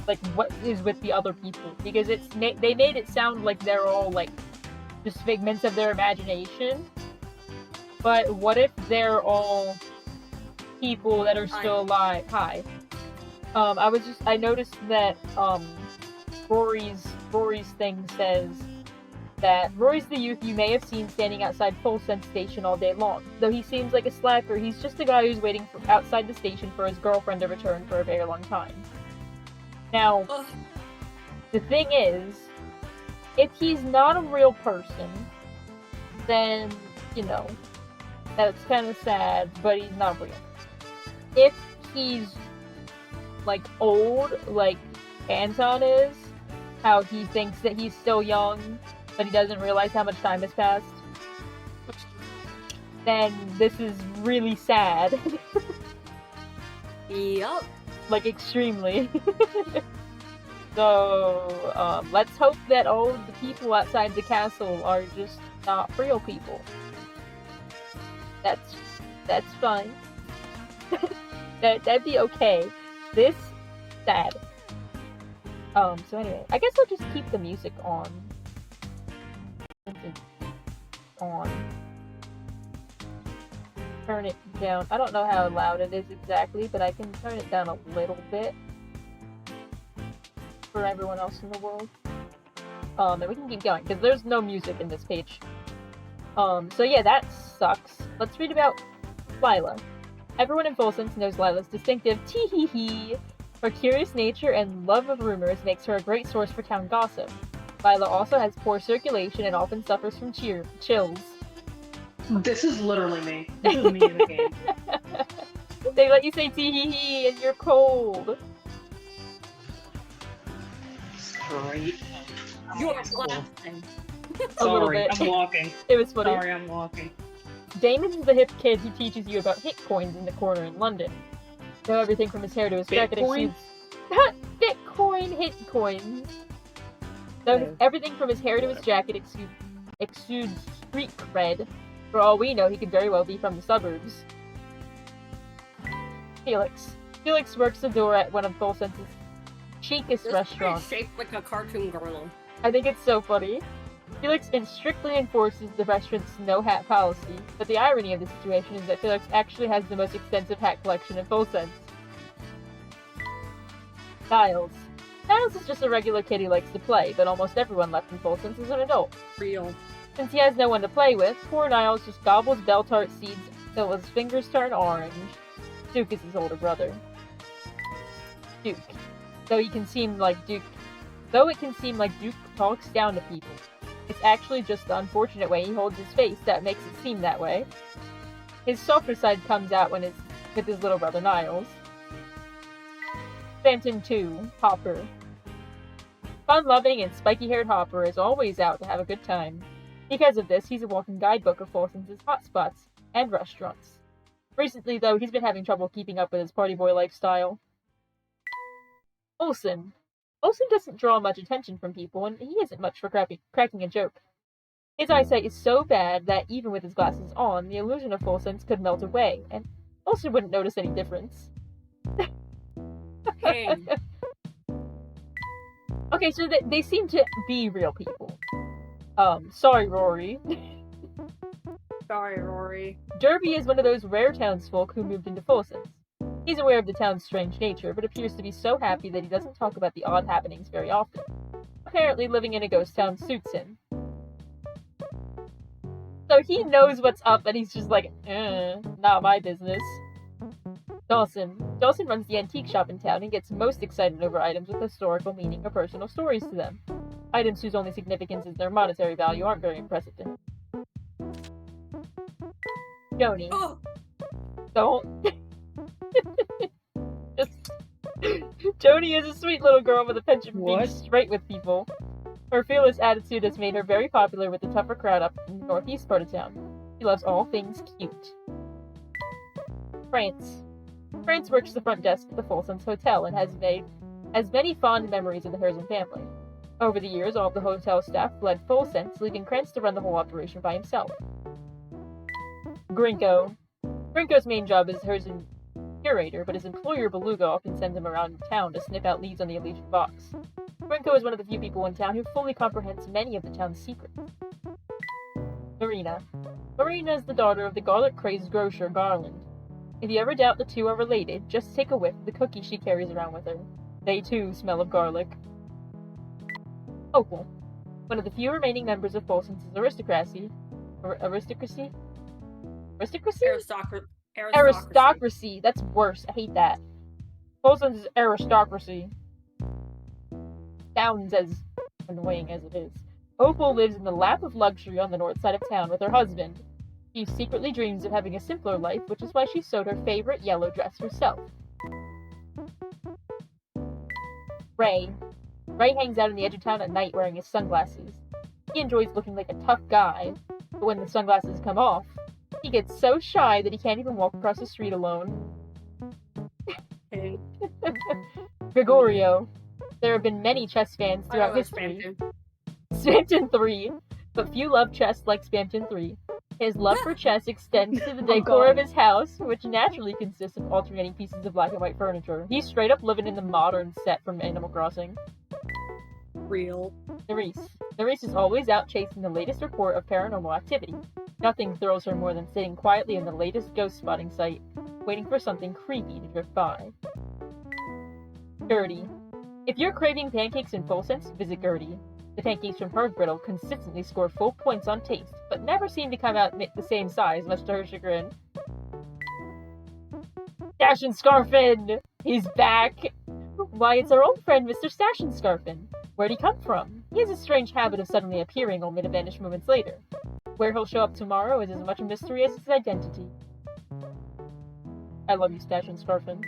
like, what is with the other people, because they made it sound like they're all, like, just figments of their imagination, but what if they're all people that are still alive? Hi. I noticed that, Rory's thing says that Rory's the youth you may have seen standing outside Full Sense Station all day long. Though he seems like a slacker, he's just a guy who's waiting outside the station for his girlfriend to return for a very long time. Now, the thing is, if he's not a real person, then, you know, that's kind of sad, but he's not real. If he's, like, old, like Anton is, how he thinks that he's still young, but he doesn't realize how much time has passed, then this is really sad. Yup. Like, extremely. So, let's hope that all of the people outside the castle are just not real people. That's fine. That'd be okay. This, sad. So anyway, I guess I'll just keep the music on. Turn it down. I don't know how loud it is exactly, but I can turn it down a little bit for everyone else in the world. And we can keep going, because there's no music in this page. So yeah, that sucks. Let's read about Lila. Everyone in Full Sense knows Lila's distinctive tee-hee-hee. Her curious nature and love of rumors makes her a great source for town gossip. Lila also has poor circulation and often suffers from chills. This is literally me. This is me in the game. They let you say tee-hee-hee and you're cold. Straight. You're laughing. A little Sorry, bit. I'm walking. It was funny. Sorry, I'm walking. Damon's the hip kid who teaches you about hit coins in the corner in London. Know everything from his hair to his jacket Bitcoin? exudes Bitcoin hit coins. So No. everything from his hair to his jacket exudes street cred. For all we know, he could very well be from the suburbs. Felix. Felix works the door at one of Volsense's chicest This restaurants. is shaped like a cartoon gorilla. I think it's so funny. Felix strictly enforces the restaurant's no-hat policy, but the irony of the situation is that Felix actually has the most extensive hat collection in Volsense. Niles. Niles is just a regular kid who likes to play, but almost everyone left in Volsense is an adult. Real. Since he has no one to play with, poor Niles just gobbles Beltart seeds till his fingers turn orange. Duke is his older brother. Duke. Though it can seem like Duke talks down to people, it's actually just the unfortunate way he holds his face that makes it seem that way. His softer side comes out with his little brother Niles. Phantom 2, Hopper. Fun-loving and spiky-haired Hopper is always out to have a good time. Because of this, he's a walking guidebook of Volsense's hotspots and restaurants. Recently, though, he's been having trouble keeping up with his party boy lifestyle. Olsen. Olsen doesn't draw much attention from people, and he isn't much for cracking a joke. His eyesight is so bad that even with his glasses on, the illusion of Volsense could melt away, and Olsen wouldn't notice any difference. Hey. Okay, so they seem to be real people. Sorry, Rory. Sorry, Rory. Derby is one of those rare townsfolk who moved into Volsense. He's aware of the town's strange nature, but appears to be so happy that he doesn't talk about the odd happenings very often. Apparently, living in a ghost town suits him. So he knows what's up, and he's just like, not my business. Dawson. Dawson runs the antique shop in town and gets most excited over items with historical meaning or personal stories to them. Items whose only significance is their monetary value aren't very impressive to him. Joni. Oh! Don't. Joni is a sweet little girl with a penchant for being What? straight with people. Her fearless attitude has made her very popular with the tougher crowd up in the northeast part of town. She loves all things cute. France. France works the front desk at the Volsense Hotel and has many fond memories of the Herzen family. Over the years, all of the hotel staff fled Volsense, leaving Krantz to run the whole operation by himself. Grinko. Grinko's main job is Herzen curator, but his employer Beluga often sends him around town to sniff out leads on the Elysian box. Grinko is one of the few people in town who fully comprehends many of the town's secrets. Marina. Marina is the daughter of the garlic-crazed grocer Garland. If you ever doubt the two are related, just take a whiff of the cookie she carries around with her. They too smell of garlic. Opal. One of the few remaining members of Volsense's aristocracy? Aristocracy. That's worse. I hate that. Volsense's aristocracy. Sounds as annoying as it is. Opal lives in the lap of luxury on the north side of town with her husband. She secretly dreams of having a simpler life, which is why she sewed her favorite yellow dress herself. Ray. Ray hangs out on the edge of town at night wearing his sunglasses. He enjoys looking like a tough guy, but when the sunglasses come off, he gets so shy that he can't even walk across the street alone. Hey. Gregorio. There have been many chess fans throughout history. Spamton 3, but few love chess like Spamton 3. His love for chess extends to the decor of his house, which naturally consists of alternating pieces of black and white furniture. He's straight up living in the modern set from Animal Crossing. Real. Nerys. Nerys is always out chasing the latest report of paranormal activity. Nothing thrills her more than sitting quietly in the latest ghost spotting site, waiting for something creepy to drift by. Gertie. If you're craving pancakes in Volsense, visit Gertie. The pancakes from her griddle consistently score full points on taste, but never seem to come out the same size, much to her chagrin. Stash and Scarfin! He's back! Why, it's our old friend Mr. Stash and Scarfin. Where'd he come from? He has a strange habit of suddenly appearing only to vanish moments later. Where he'll show up tomorrow is as much a mystery as his identity. I love you, Stash and Scarfin.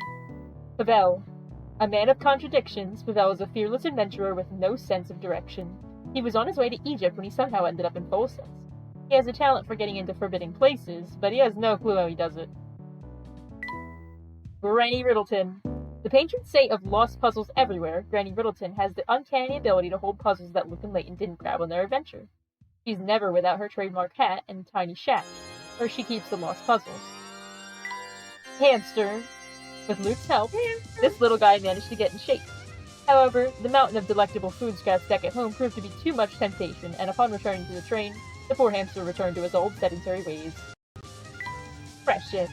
Pavel. A man of contradictions, Pavel is a fearless adventurer with no sense of direction. He was on his way to Egypt when he somehow ended up in Volsense. He has a talent for getting into forbidden places, but he has no clue how he does it. Granny Riddleton. The patrons say of lost puzzles everywhere, Granny Riddleton has the uncanny ability to hold puzzles that Luke and Layton didn't grab on their adventure. She's never without her trademark hat and tiny shack, where she keeps the lost puzzles. Hamster. With Luke's help, this little guy managed to get in shape. However, the mountain of delectable food scraps back at home proved to be too much temptation, and upon returning to the train, the poor hamster returned to his old sedentary ways. Precious.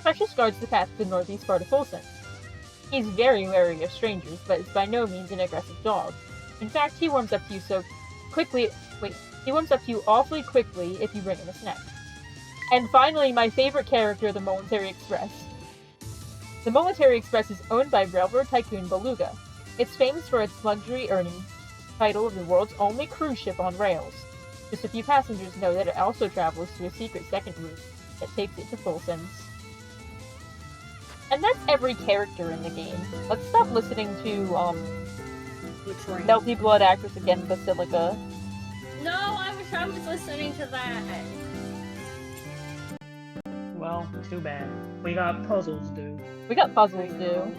Precious guards the path to the northeast part of Folsom. He's very wary of strangers, but is by no means an aggressive dog. In fact, he warms up to you awfully quickly if you bring him a snack. And finally, my favorite character, the Momentary Express. The Momentary Express is owned by railroad tycoon Beluga. It's famous for its luxury-earning title of the world's only cruise ship on rails. Just a few passengers know that it also travels to a secret second route that takes it to Folsom's. And that's every character in the game. Let's stop listening to, Melty Blood Actress Again Basilica. No, I was listening to that. Well, too bad. We got puzzles due. We got puzzles due.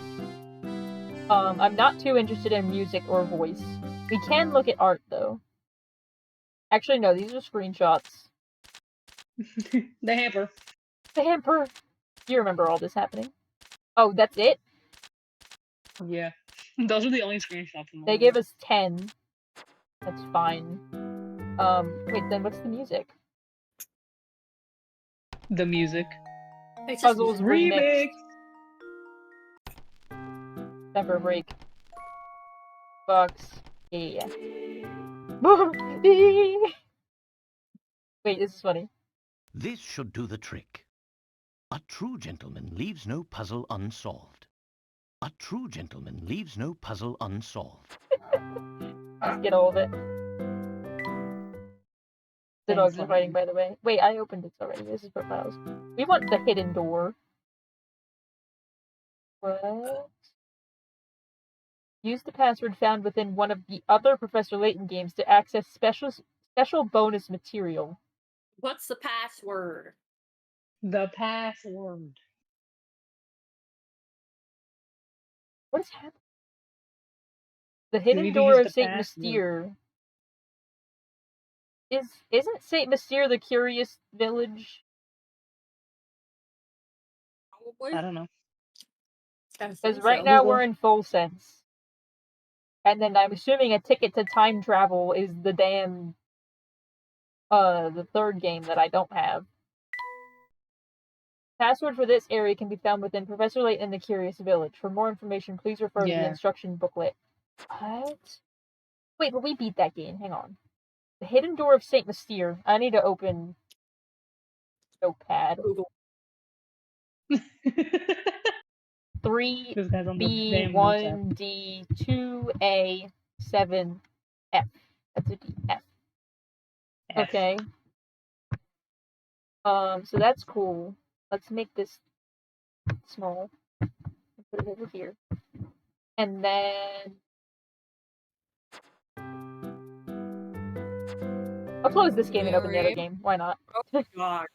I'm not too interested in music or voice. We can look at art, though. Actually, no, these are screenshots. The hamper. The hamper! You remember all this happening. Oh, that's it? Yeah. Those are the only screenshots. They gave us 10. That's fine. Wait, then what's the music? The music. It's just Puzzles Remix! Time for a break. Box. Yeah. Wait, this is funny. This should do the trick. A true gentleman leaves no puzzle unsolved. A true gentleman leaves no puzzle unsolved. Just get all of it. The dogs are fighting, by the way. Wait, I opened it already. This is profiles. We want the hidden door. What? Use the password found within one of the other Professor Layton games to access special bonus material. What's the password? The password. What is happening? The hidden need to door use of the Saint password. Mystere. Isn't Saint Mystere the Curious Village? Probably. I don't know. Because right now we're in Full Sense. And then I'm assuming a ticket to time travel is the damn the third game that I don't have. Password for this area can be found within Professor Layton and the Curious Village. For more information, please refer to the instruction booklet. What? Wait, but we beat that game. Hang on. The hidden door of Saint Mystere. I need to open Notepad. Google. 3B1D 2A 7F. That's a D. F. Okay. So that's cool. Let's make this small. Put it over here. And then I'll close this game and open the other game. Why not? Oh god.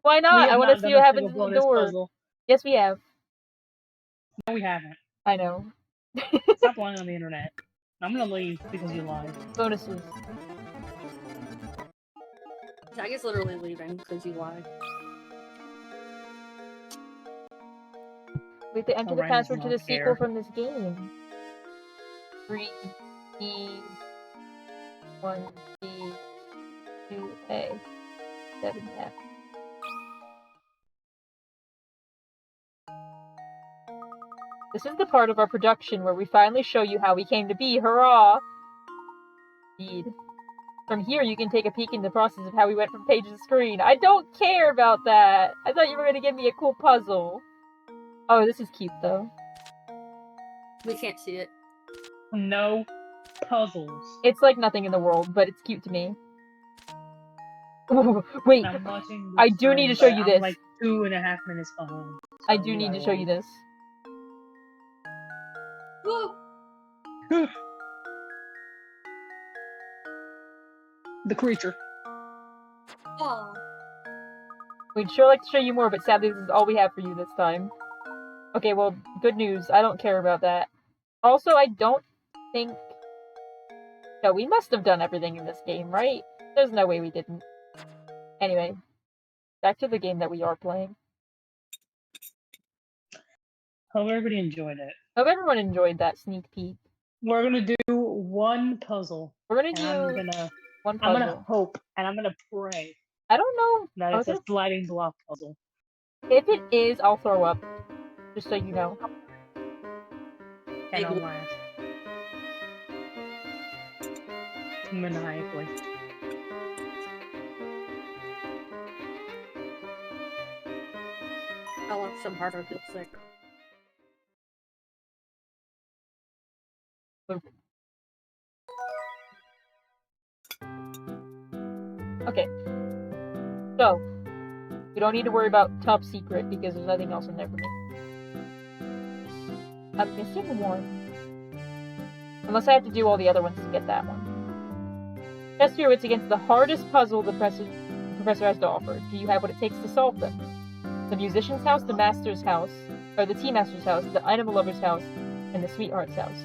Why not? I want to see what happens in the door. Puzzle. Yes, we have. No, we haven't. I know. Stop lying on the internet. I'm gonna leave because you lied. Bonuses. Zach is literally leaving because you lied. We have to enter the Orion does password to not the care. sequel from this game. 3D 1D 2A 7F. This is the part of our production where we finally show you how we came to be. Hurrah! Indeed. From here, you can take a peek in the process of how we went from page to screen. I don't care about that! I thought you were gonna give me a cool puzzle. Oh, this is cute, though. We can't see it. No puzzles. It's like nothing in the world, but it's cute to me. Ooh, wait, I'm watching I do need to show you I'm this. like 2.5 minutes behind. I do need to show you this. The creature. Oh. We'd sure like to show you more, but sadly this is all we have for you this time. Okay, well, good news. I don't care about that. Also, I don't think... No, we must have done everything in this game, right? There's no way we didn't. Anyway, back to the game that we are playing. Hope everybody enjoyed it. Hope everyone enjoyed that sneak peek. We're gonna do one puzzle. We're gonna And do one I'm gonna puzzle. hope and I'm gonna pray I don't know. that it's a sliding block puzzle. If it is, I'll throw up. Just so you know. And I'll laugh. Maniacally. I want some harder lipstick. Okay. So, we don't need to worry about top secret because there's nothing else in there for me. I'm missing one. Unless I have to do all the other ones to get that one. Test your wits against the hardest puzzle the professor has to offer. Do you have what it takes to solve them? The musician's house, the master's house, or the tea master's house, the animal lover's house, and the sweetheart's house.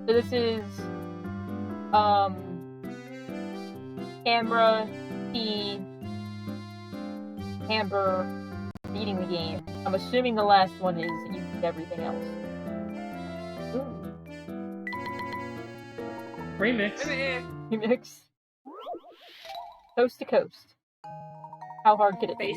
So this is camera, tea, Amber, beating the game. I'm assuming the last one is you need everything else. Ooh. Remix. Remix. Coast to coast. How hard could it be?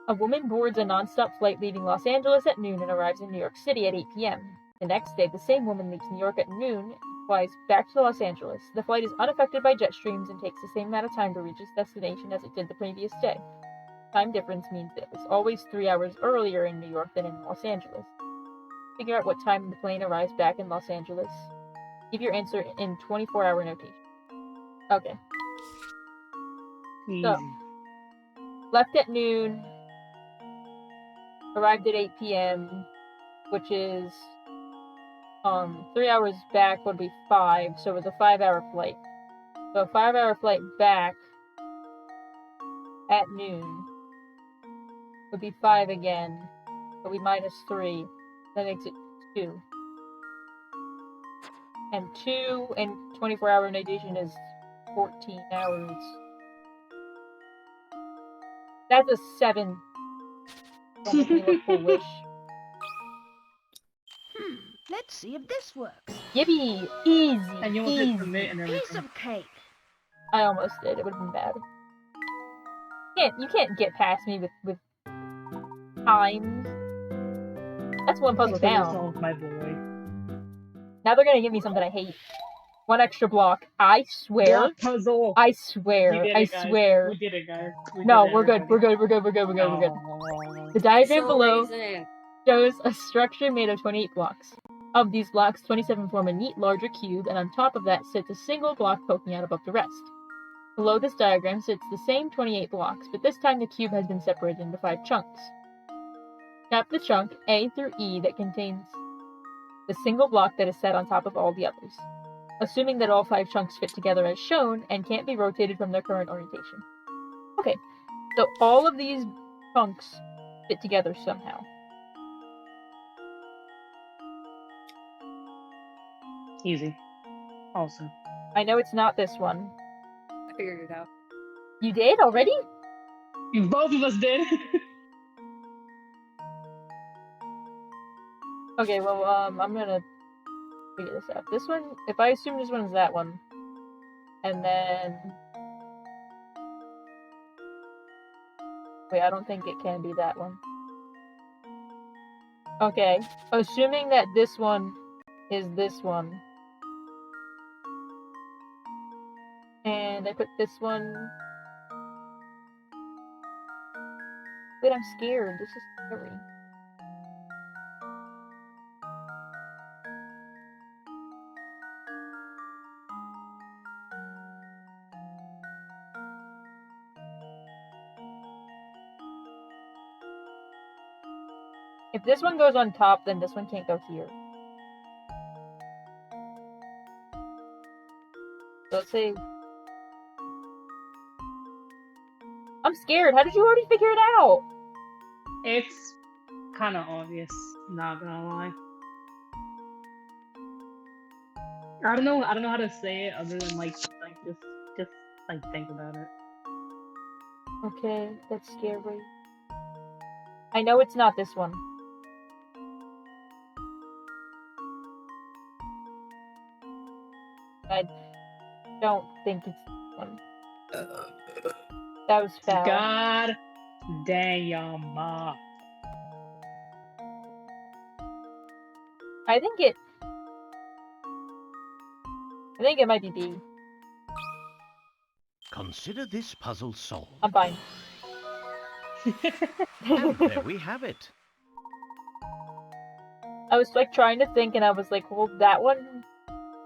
A woman boards a non-stop flight leaving Los Angeles at noon and arrives in New York City at 8 p.m. The next day, the same woman leaves New York at noon and flies back to Los Angeles. The flight is unaffected by jet streams and takes the same amount of time to reach its destination as it did the previous day. Time difference means that it's always 3 hours earlier in New York than in Los Angeles. Figure out what time the plane arrives back in Los Angeles. Give your answer in 24-hour notation. Okay. Easy. So, left at noon, arrived at 8 p.m., which is 3 hours back would be 5, so it was a 5-hour flight. So a 5-hour flight back at noon would be 5 again, but we minus 3. That makes it 2. And 2 and 24-hour notation is 14 hours. That's a 7. Don't make me look foolish. Let's see if this works. Yippee! Easy! And you almost hit submit and Piece everything. of cake. I almost did. It would have been bad. You can't get past me with times. That's one puzzle Thanks for down. yourself, my boy. Now they're gonna give me something I hate. One extra block. I swear. Block puzzle. I We swear. did I it, guys. swear. We did it, guys. No, we're good. We're good. We're good. We're good. We're good. We're good. The diagram below shows a structure made of 28 blocks. Of these blocks, 27 form a neat, larger cube, and on top of that sits a single block poking out above the rest. Below this diagram sits the same 28 blocks, but this time the cube has been separated into 5 chunks. Tap the chunk A through E that contains the single block that is set on top of all the others, assuming that all 5 chunks fit together as shown and can't be rotated from their current orientation. Okay, so all of these chunks fit together somehow. Easy. Awesome. I know it's not this one. I figured it out. You did already? Both of us did. Okay, well, I'm gonna figure this out. This one, if I assume this one is that one, and then... Wait, I don't think it can be that one. Okay, assuming that this one is this one. And I put this one... Wait, I'm scared. This is scary. If this one goes on top, then this one can't go here. So let's say... I'm scared. How did you already figure it out? It's kind of obvious. Not gonna lie. I don't know. I don't know how to say it other than like just like think about it. Okay, that's scary. I know it's not this one. I don't think it's this one. That was foul. God damn. I think it might be B. Consider this puzzle solved. I'm fine. And there we have it. I was like trying to think, and I was like, well, that one,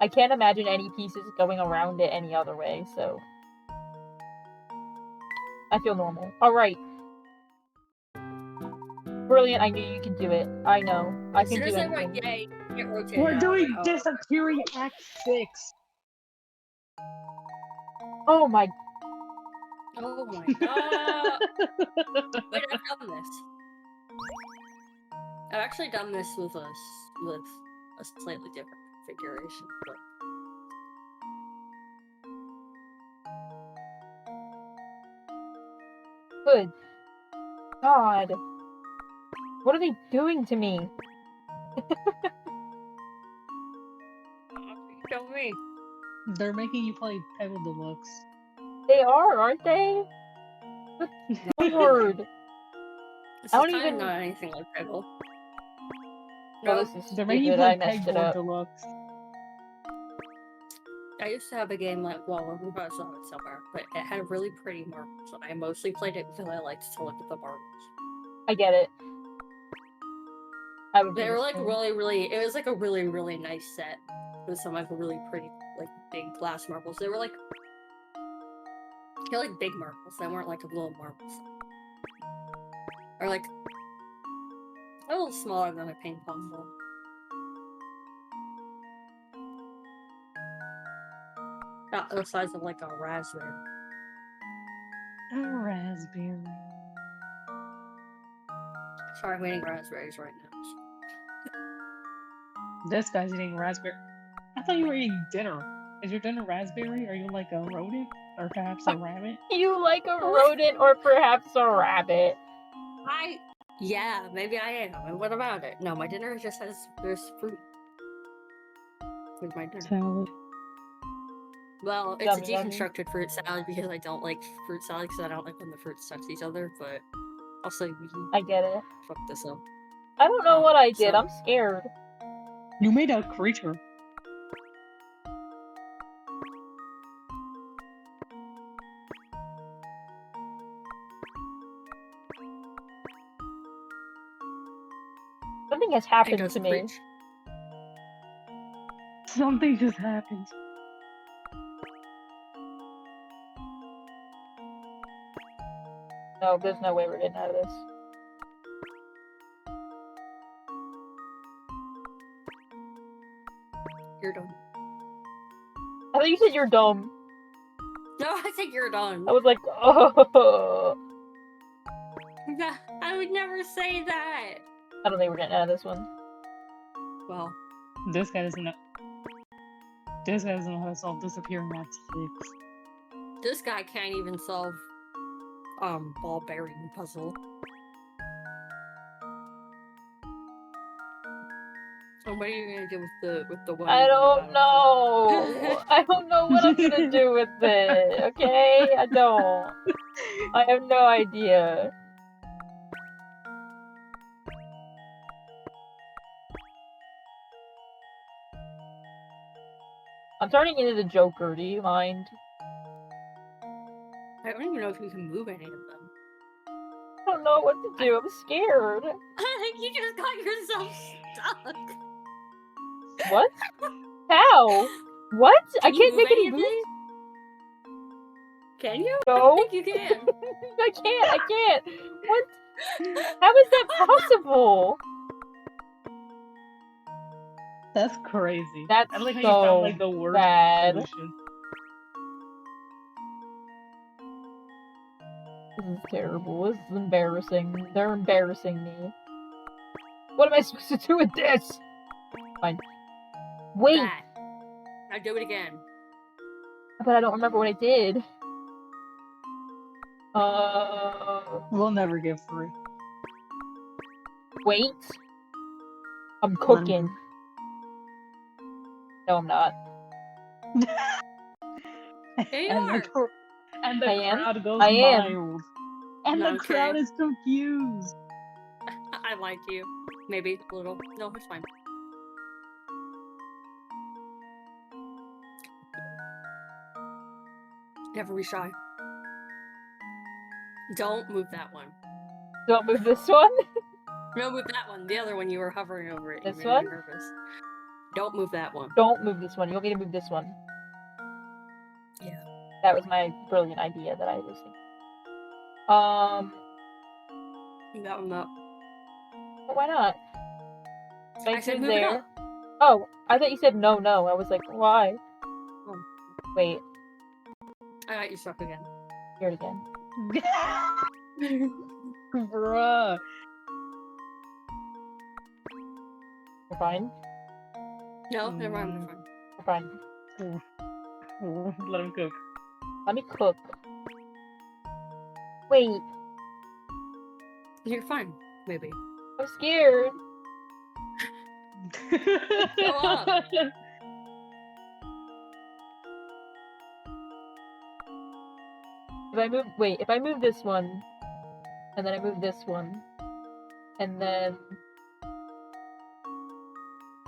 I can't imagine any pieces going around it any other way, so I feel normal. All right. Brilliant, I knew you could do it. I know. I As can soon do as I went anything. yay, it rotated. We're out, doing like, Disappearing Act 6. Oh my. Oh my god. Wait, I've done this. I've actually done this with a slightly different configuration, but Good God. What are they doing to me? you tell me. They're making you play Pebble Deluxe. They are, aren't they? Good Lord. This I is don't kind even. of not anything like Peggle. Oh, No, this is They're making you stupid. play I messed it Pegboard up. Deluxe. I used to have a game like, well, we probably still have it somewhere, but it had really pretty marbles, and I mostly played it because I liked to look at the marbles. I get it. I would do They were the like same. it was like a really, really nice set with some like really pretty, like big glass marbles. They were like, they're like big marbles. They weren't like little marbles. Or like a little smaller than a ping pong ball. Not the size of like a raspberry. A raspberry. Sorry, I'm eating raspberries right now. This guy's eating raspberry. I thought you were eating dinner. Is your dinner raspberry? Are you like a rodent? Or perhaps a rabbit? You like a rodent or perhaps a rabbit? Yeah, maybe I am. And what about it? No, my dinner just there's fruit with my dinner. Salad. Well, it's Yummy, a yummy. deconstructed fruit salad because I don't like fruit salad because I don't like when the fruits touch each other, but also I get it. fuck this up. I don't know what I did. So- I'm scared. You made a creature. Something has It happened to doesn't me. preach. Something just happened. No, there's no way we're getting out of this. You're done. I thought you said you're dumb. No, I think you're done. I was like, oh. I would never say that. I don't think we're getting out of this one. Well, This guy doesn't know. This guy doesn't know how to solve Disappearing Act 6. this guy can't even solve ball bearing puzzle. So what are you gonna do with the one? I in the don't bottom? know. I don't know what I'm gonna do with it. Okay? I don't. I have no idea. I'm turning into the Joker. Do you mind? I don't even know if you can move any of them. I don't know what to do. I'm scared. You just got yourself stuck. What? How? What? I Can you can't move make any of moves. these? Can you? No. I think you can. I can't. What? How is that possible? That's crazy. That's I like how you so found like the worst bad. solution. This is terrible. This is embarrassing. They're embarrassing me. What am I supposed to do with this? Fine. Wait, That. Now do it again. but I don't remember what I did. We'll never give 3. Wait. I'm Let him cooking. No, I'm not. There you And are. the I am? crowd goes I am. mild. And No, the crowd okay. is confused. I like you. Maybe a little. No, it's fine. Never be shy. Don't move that one. Don't move this one. No, move that one. The other one you were hovering over it. You This made one? me nervous. Don't move that one. Don't move this one. You want me to move this one? Yeah. That was my brilliant idea that I was thinking. Move that one up. But why not? I said Move move it there. up. Oh, I thought you said no. I was like, why? Oh. Wait, I got you stuck again. here it again. Bruh. We're fine. No, never mind. Never mind. We're fine. Let him cook. Let me cook. Wait, You're fine. Maybe. I'm scared. Go up. If I move this one, and then I move this one, and then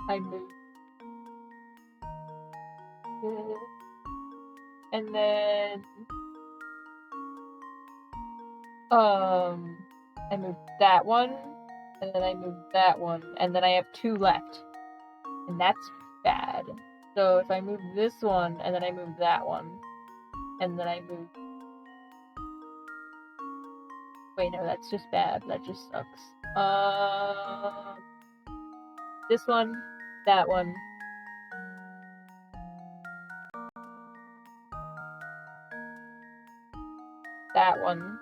I move this, and then I move that one, and then I move that one, and then I have 2 left, and that's bad. So if I move this one, and then I move that one, and then I move. Wait, no, that's just bad. That just sucks. This one, that one. That one.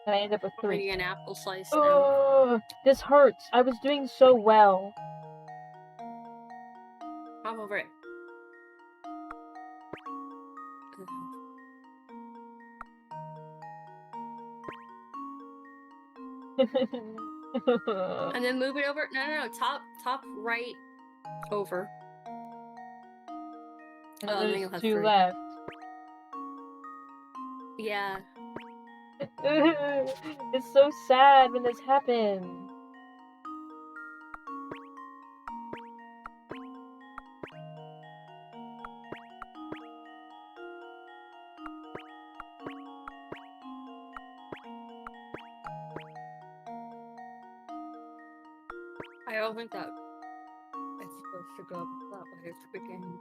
And I end up with 3. Already an apple slice now. Oh, this hurts. I was doing so well. Hop over it. And then move it over. No. Top right over. And then there's you'll have 2 3. left. Yeah. It's so sad when this happens. I don't think that it's supposed to go that way at the beginning.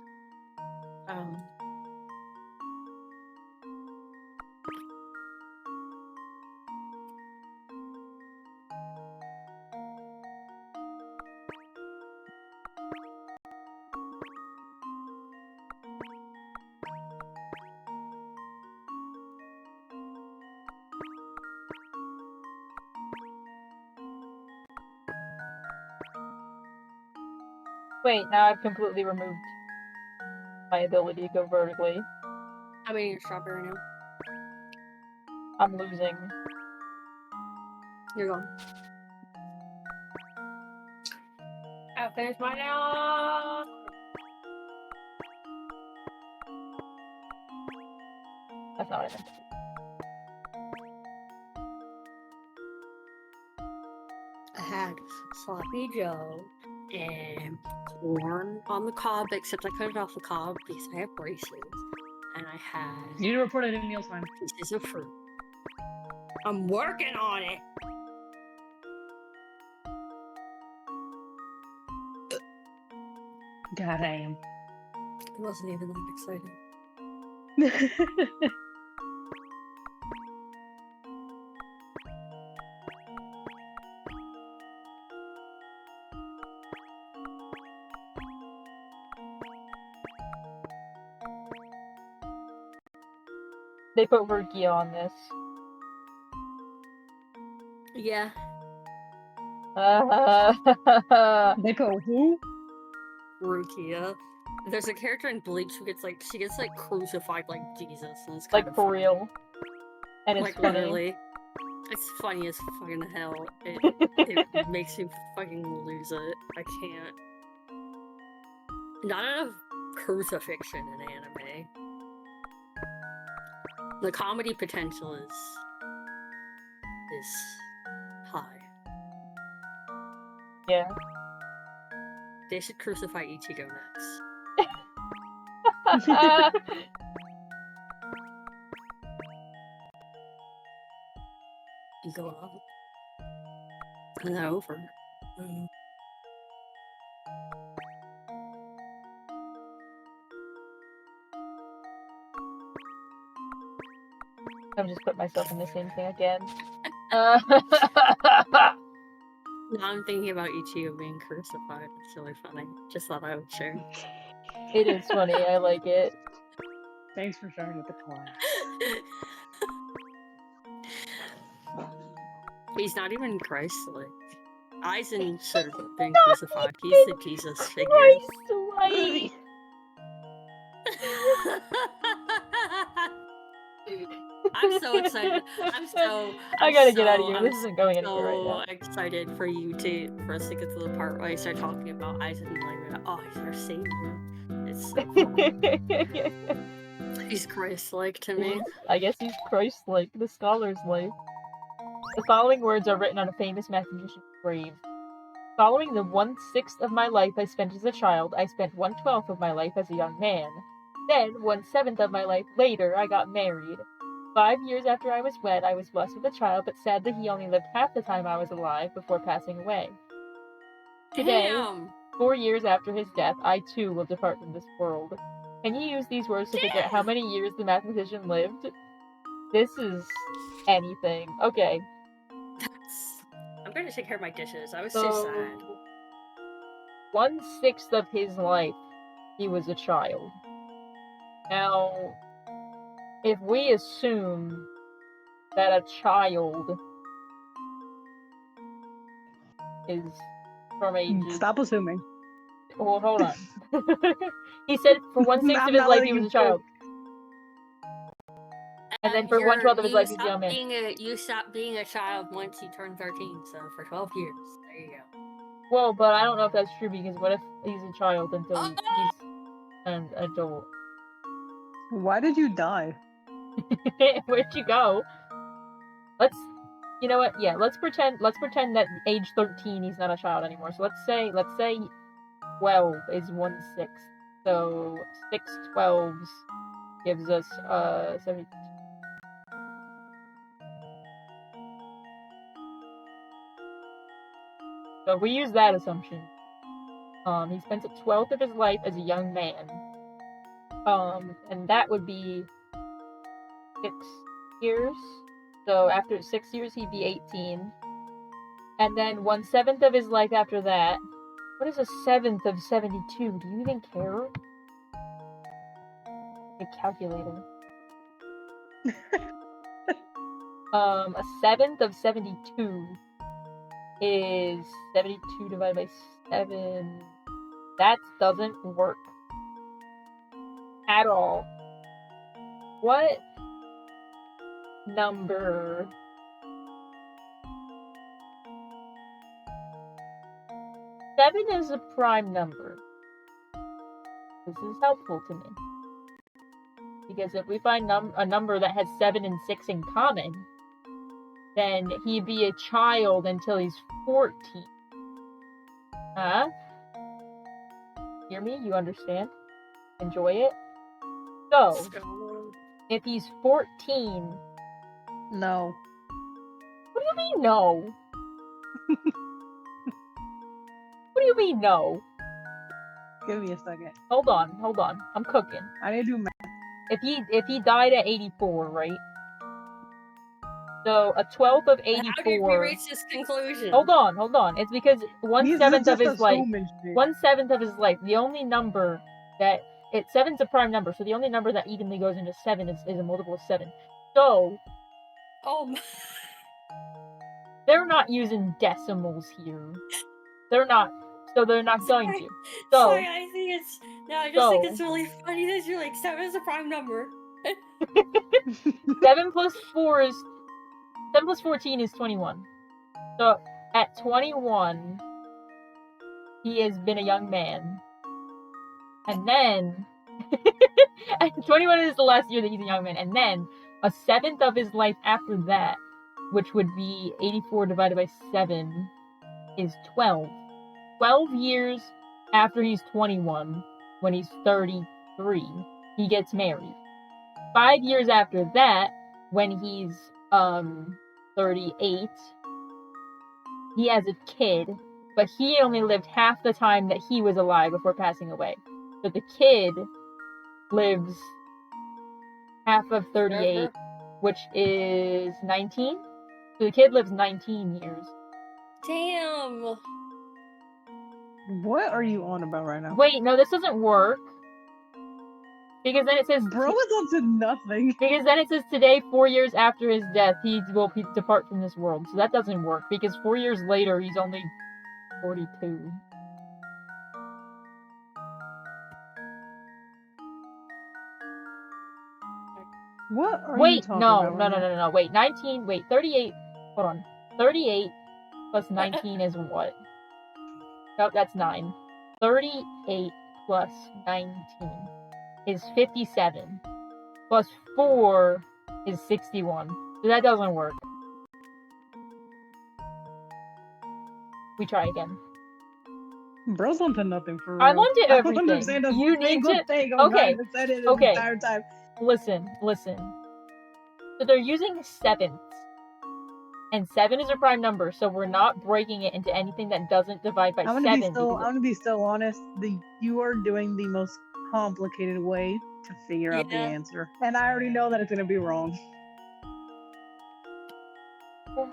Wait, now I've completely removed my ability to go vertically. I'm eating a strawberry now. I'm losing. You're gone. I'll finish mine now. That's not what I meant. I had sloppy Joe and corn on the cob, except I cut it off the cob because I have braces. And I had You need to report it in meal time. pieces of fruit. I'm working on it. God, I am. It wasn't even that exciting. They put Rukia on this. Yeah. They put who? Rukia. There's a character in Bleach who gets like crucified like Jesus, and it's kind Like of for funny. real. And it's Like funny. literally, it's funny as fucking hell. It makes you fucking lose it. I can't. Not enough crucifixion in anime. The comedy potential is high. Yeah. They should crucify Ichigo next. You go up. And then over. I'm just putting myself in the same thing again. Now I'm thinking about Ichigo being crucified. It's really funny. Just thought I would share. It is funny. I like it. Thanks for sharing with the class. He's not even Christ-like. Aizen should have been crucified. He's the Jesus figure. Christ-like. I'm so excited. I gotta get out of here. This isn't going anywhere right now. I'm so excited for us to get to the part where I start talking about Aizen and like, oh, he's our savior. It's so fun. He's Christ-like to me. I guess he's Christ-like, the scholar's life. The following words are written on a famous mathematician's grave. Following the 1/6 of my life I spent as a child, I spent 1/12 of my life as a young man. Then, 1/7 of my life later, I got married. 5 years after I was wed, I was blessed with a child, but sadly he only lived half the time I was alive before passing away. Today, Damn. 4 years after his death, I too will depart from this world. Can you use these words to figure out how many years the mathematician lived? This is anything. Okay. I'm gonna take care of my dishes. I was so sad. 1/6 of his life, he was a child. Now, if we assume that a child is from ages... Stop assuming. Well, hold on. He said for 1/6 of his life he was a child. And then for 1/12 of his life he's a young man. You stopped being a child once you turned 13, so for 12 years. There you go. Well, but I don't know if that's true, because what if he's a child until he's an adult? Why did you die? Where'd you go? You know what? Yeah, let's pretend that age 13 he's not a child anymore. So let's say 12 is 1/6. So 6 12s gives us 70. So if we use that assumption, he spends 1/12 of his life as a young man. And that would be 6 years. So after 6 years, he'd be 18. And then 1/7 of his life after that. What is 1/7 of 72? Do you even care? A calculator. 1/7 of 72 is 72 divided by 7. That doesn't work at all. What number seven is a prime number? This is helpful to me, because if we find a number that has 7 and 6 in common, then he'd be a child until he's 14. Huh? Hear me? You understand? Enjoy it? So, if he's 14... No. What do you mean, no? What do you mean, no? Give me a second. Hold on. I'm cooking. I need to do math. If he died at 84, right? So, 1/12 of 84... How did we reach this conclusion? Hold on. It's because 1/7 of his life... Shit. 1/7 of his life. The only number that 7's a prime number, so the only number that evenly goes into 7 is a multiple of 7. So Oh my. they're not using decimals here. They're not. So they're not going to. Sorry, I think it's. No, I just think So- it's really funny that you're like 7 is a prime number. 7 plus 4 is 7 plus 14 is 21. So at 21, he has been a young man. And then and 21 is the last year that he's a young man. And then a 7th of his life after that, which would be 84 divided by 7, is 12. 12 years after he's 21, when he's 33, he gets married. 5 years after that, when he's 38, he has a kid, but he only lived half the time that he was alive before passing away. So the kid lives half of 38, which is 19. So the kid lives 19 years. Damn. What are you on about right now? Wait, no, this doesn't work. Because then it says Bro is up to nothing. Because then it says today, 4 years after his death, he will depart from this world. So that doesn't work, because 4 years later, he's only 42. What are you Wait, talking no, about right now? no. Wait, 19, wait, 38, hold on. 38 plus 19 is what? Nope, that's 9. 38 plus 19 is 57. Plus 4 is 61. So that doesn't work. We try again. Bro's onto nothing for real. I'm onto I everything. don't understand a You need single to- thing I'm okay, trying to say it okay. the entire time. Listen. So they're using 7ths. And 7 is a prime number, so we're not breaking it into anything that doesn't divide by 7. I'm gonna be so honest. You are doing the most complicated way to figure out the Yeah. answer, and I already know that it's gonna be wrong. What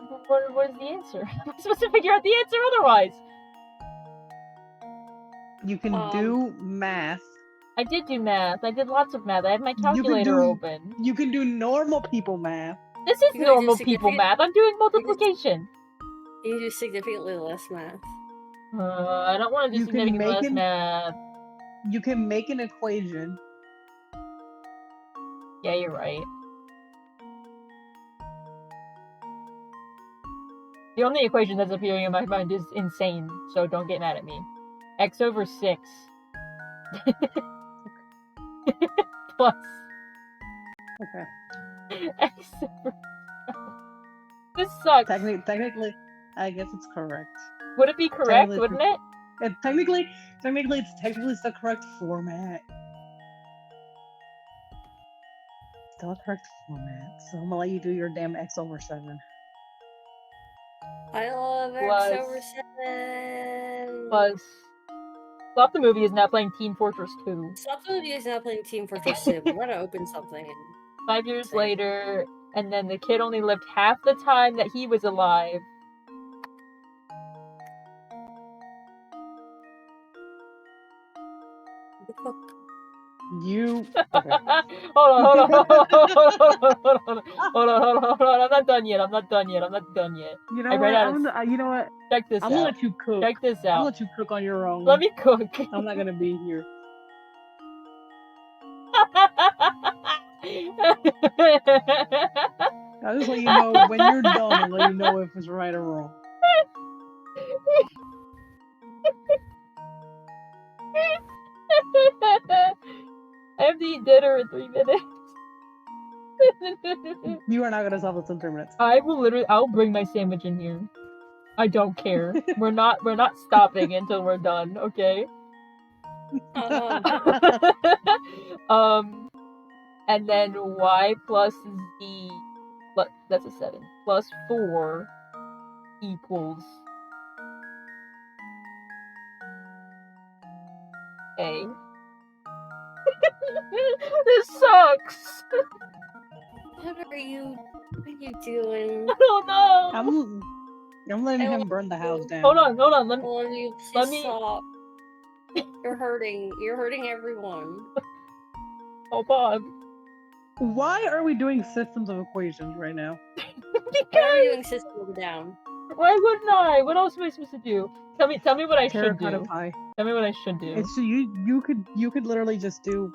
is the answer? I'm supposed to figure out the answer otherwise. You can do math. I did do math. I did lots of math. I have my calculator open. You can do normal people math. This is You gotta do normal people significant- math. I'm doing multiplication. You do significantly less math. I don't want to do You can significantly make less an- math. You can make an equation. Yeah, you're right. The only equation that's appearing in my mind is insane, so don't get mad at me. X over 6 plus Okay. X over 12. This sucks. Technically, I guess it's correct. Would it be correct, Technically, wouldn't it? Technically, it's the correct format. Still a correct format. So I'm gonna let you do your damn X over 7. I love Plus- X over 7. Plus, Stop the Movie is now playing Team Fortress 2. Stop the Movie is now playing Team Fortress 2. We gotta open something. 5 years later, and then the kid only lived half the time that he was alive. What the fuck? You. Okay. Hold on. I'm not done yet. You know I read what? out You know what? Check this I'm gonna out. let you cook. Check this I'm gonna out. let you cook on your own. Let me cook. I'm not gonna be here. I'll just let you know when you're done. I'll let you know if it's right or wrong. I have to eat dinner in 3 minutes. You are not gonna solve this in 3 minutes. I'll bring my sandwich in here. I don't care. We're not stopping until we're done, okay? And then y plus z, that's a 7, plus 4 equals a. This sucks! What are you doing? I don't know! I'm letting him burn the house down. Hold on, let me... Will you Let please me- stop? You're hurting everyone. Oh, Bob. Why are we doing systems of equations right now? Why are we doing system of a down? Why wouldn't I? What else am I supposed to do? Tell me what I should Terracotta do. pie. Tell me what I should do. It's you could literally just do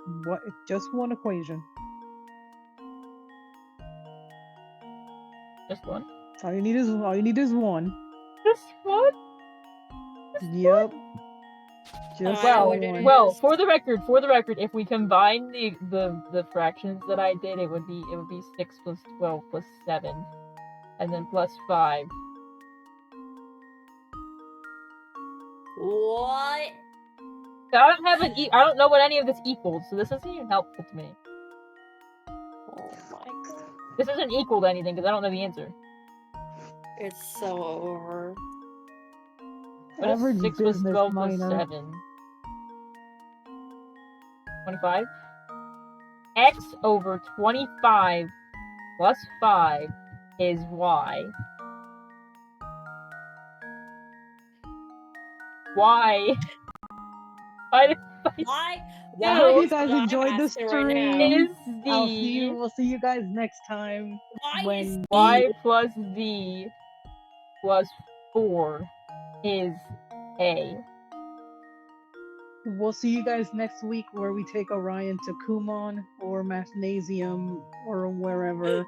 just one equation. Just one. All you need is one. Just one? Yep. Just I know what it Well, is. for the record, if we combine the fractions that I did, it would be 6 plus 12 plus 7, and then plus 5. What? I don't know what any of this equals, so this isn't even helpful to me. Oh my god. This isn't equal to anything because I don't know the answer. It's so over. What is Average 6 plus business 12 plus minor. 7? 25? X over 25 plus 5 is Y. Why? Why? I hope No. you guys enjoyed this stream. Is We'll see you guys next time. Why is When Y plus Z plus 4 is A. we'll see you guys next week where we take Orion to Kumon or Mathnasium or wherever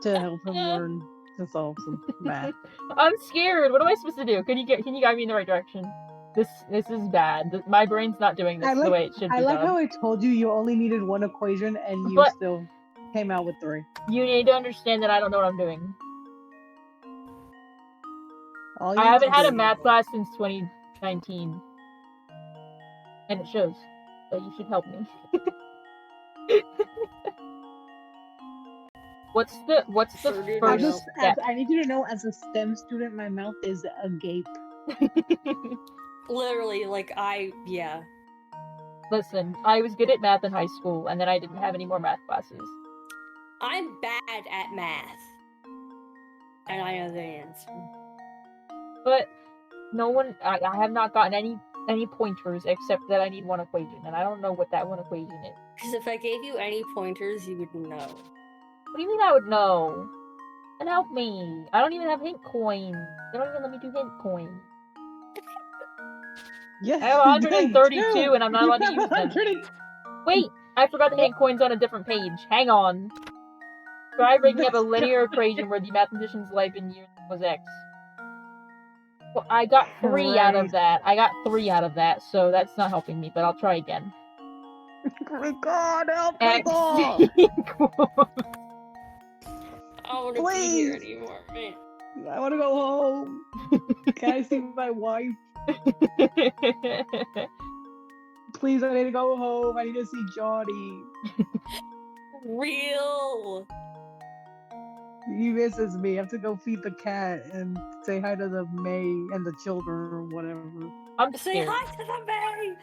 to help him learn to solve some math. I'm scared. What am I supposed to do? Can you guide me in the right direction? This is bad. My brain's not doing this the way it should be I like done. how I told you only needed one equation and you But- still came out with 3. You need to understand that I don't know what I'm doing. All you I need haven't to had a do- math class since 2019. And it shows. So you should help me. What's the Sure do first know. step? I need you to know, as a STEM student, my mouth is agape. Literally, yeah. Listen, I was good at math in high school, and then I didn't have any more math classes. I'm bad at math. And I know the answer. But no one, I have not gotten any pointers except that I need one equation, and I don't know what that one equation is. Because if I gave you any pointers, you would know. What do you mean I would know? And help me. I don't even have hint coins. They don't even let me do hint coins. Yes, I have 132 and I'm not allowed to use them. 130. Wait, I forgot the hint coins on a different page. Hang on. Try breaking up a linear equation where the mathematician's life in years was X. Well, I got 3 out of that. So that's not helping me, but I'll try again. God, help X people! equals... I don't want to be here anymore, man. I want to go home. Can I see my wife? Please, I need to go home. I need to see Johnny. Real. He misses me. I have to go feed the cat and say hi to the May and the children or whatever. I'm Say scared. hi to the May.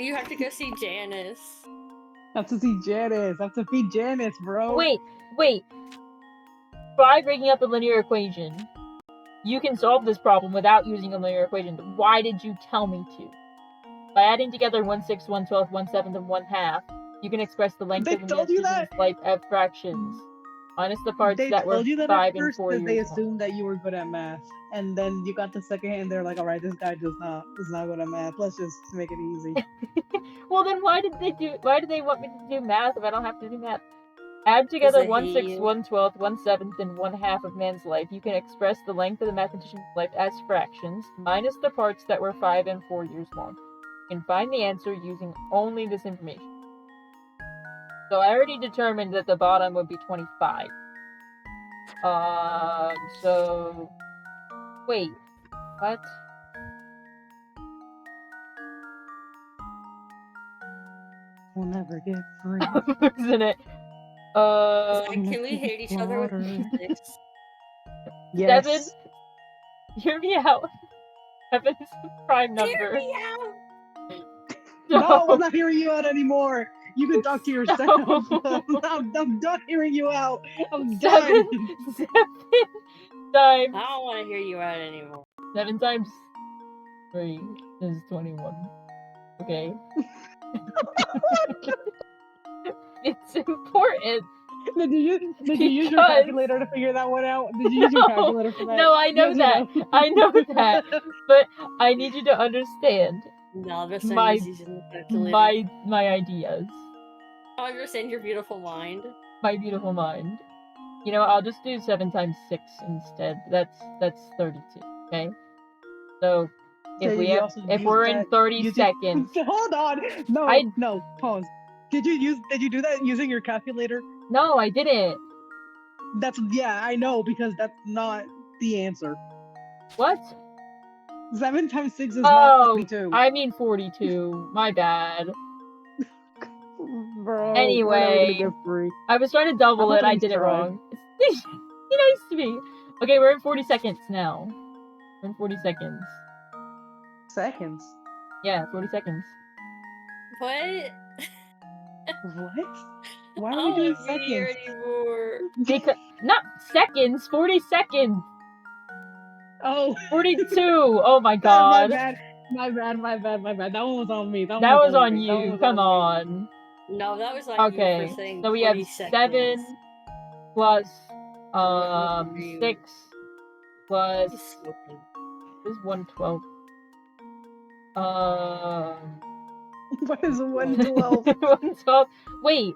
You have to go see Janice. I have to see Janice. I have to feed Janice, bro. Wait. Try breaking up a linear equation. You can solve this problem without using a linear equation. Why did you tell me to? By adding together 1/6, 1/12, 1/7, and 1/2, you can express the length of the mathematician's life as fractions, minus the parts They that were told you that 5 at and first 4 because they years long. assumed that you were good at math, and then you got the second hand. They're like, "All right, this guy is not good at math. Let's just make it easy." Well, then why did they want me to do math if I don't have to do math? Add together 1/6, 1/12, 1/7, and 1/2 of man's life. You can express the length of the mathematician's life as fractions, minus the parts that were 5 and 4 years long. You can find the answer using only this information. So I already determined that the bottom would be 25. So... Wait. What? We'll never get free. Isn't it? Can we hate each other with music? Yes. 7? Hear me out. 7 is the prime number. Hear me out! No, I'm not hearing you out anymore. You can talk to yourself. No. I'm done hearing you out. I'm 7 done. times... I don't want to hear you out anymore. 7 times 3 is 21. Okay? It's important. Did you use your Because- calculator to figure that one out? Did you use your calculator for that? No, I know Yes or that. no? I know that. But I need you to understand No, this My- is using the calculator. my ideas. I understand your beautiful mind. My beautiful mind. You know, I'll just do 7 times 6 instead. That's 32. Okay. So if So we you have, also if used we're in that 30 using- seconds, Hold on. No, I- no, pause. Did you do that using your calculator? no, I didn't. Yeah, I know, because that's not the answer. What? 7 times 6 is not 32. I mean 42. My bad. Bro, Anyway. we're never gonna get free. I was trying to double I'll it. I please did it try. wrong. Be nice to me. Okay, we're in 40 seconds now. We're in 40 seconds. Seconds? Yeah, 40 seconds. What? What? Why I are we don't doing wanna be here seconds? anymore. Because not seconds, 40 seconds. Oh. 42. Oh my My god. bad. My bad. That one was on me. That was on me. That one you. was Come on me. on. No, that was on you Okay. for saying So we have 40 seconds. 7 plus What are you- 6 plus you smoking? this is 112. What is 112? 112. Wait.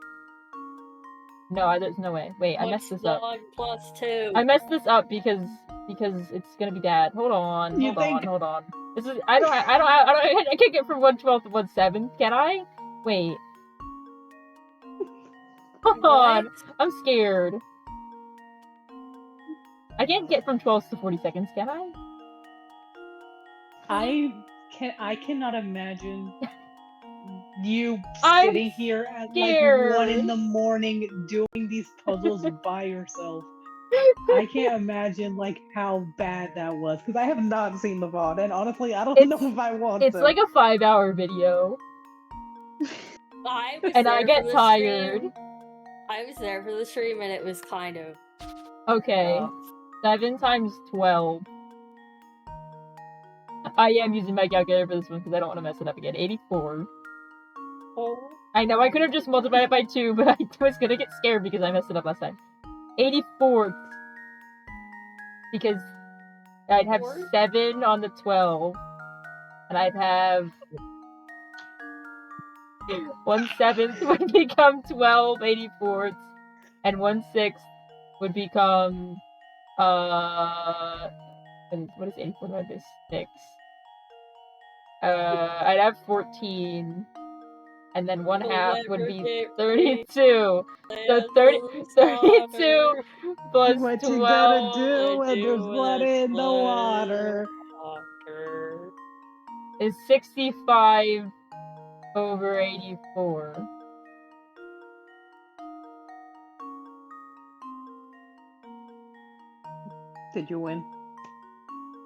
No, there's no way. Wait, I messed What's this up. log plus 2? I messed this up because it's gonna be bad. Hold on. You think- Hold on. This is I can't get from 112 to 17, can I? Wait. Hold on. What? I'm scared. I can't get from 12 to 40 seconds, can I? I cannot imagine you I'm sitting here at scared. like 1 in the morning doing these puzzles by yourself. I can't imagine like how bad that was, because I have not seen the VOD, and honestly, I don't know if I want It's to. like a 5-hour video. I was And there I for get the tired. Stream. I was there for the stream and it was kind of Okay. rough. 7 times 12. I am using my calculator for this one because I don't want to mess it up again. 84. Oh. I know I could have just multiplied it by 2, but I was gonna get scared because I messed it up last time. 84. Because I'd have 7 on the 12. And I'd have 1/7 would become 12 84ths. And 1/6 would become and what is 84 divided by 6? I'd have 14. And then 1/2 would be 32. So 32 plus What 12 you gotta do when there's blood in the water? is 65 over 84. Did you win?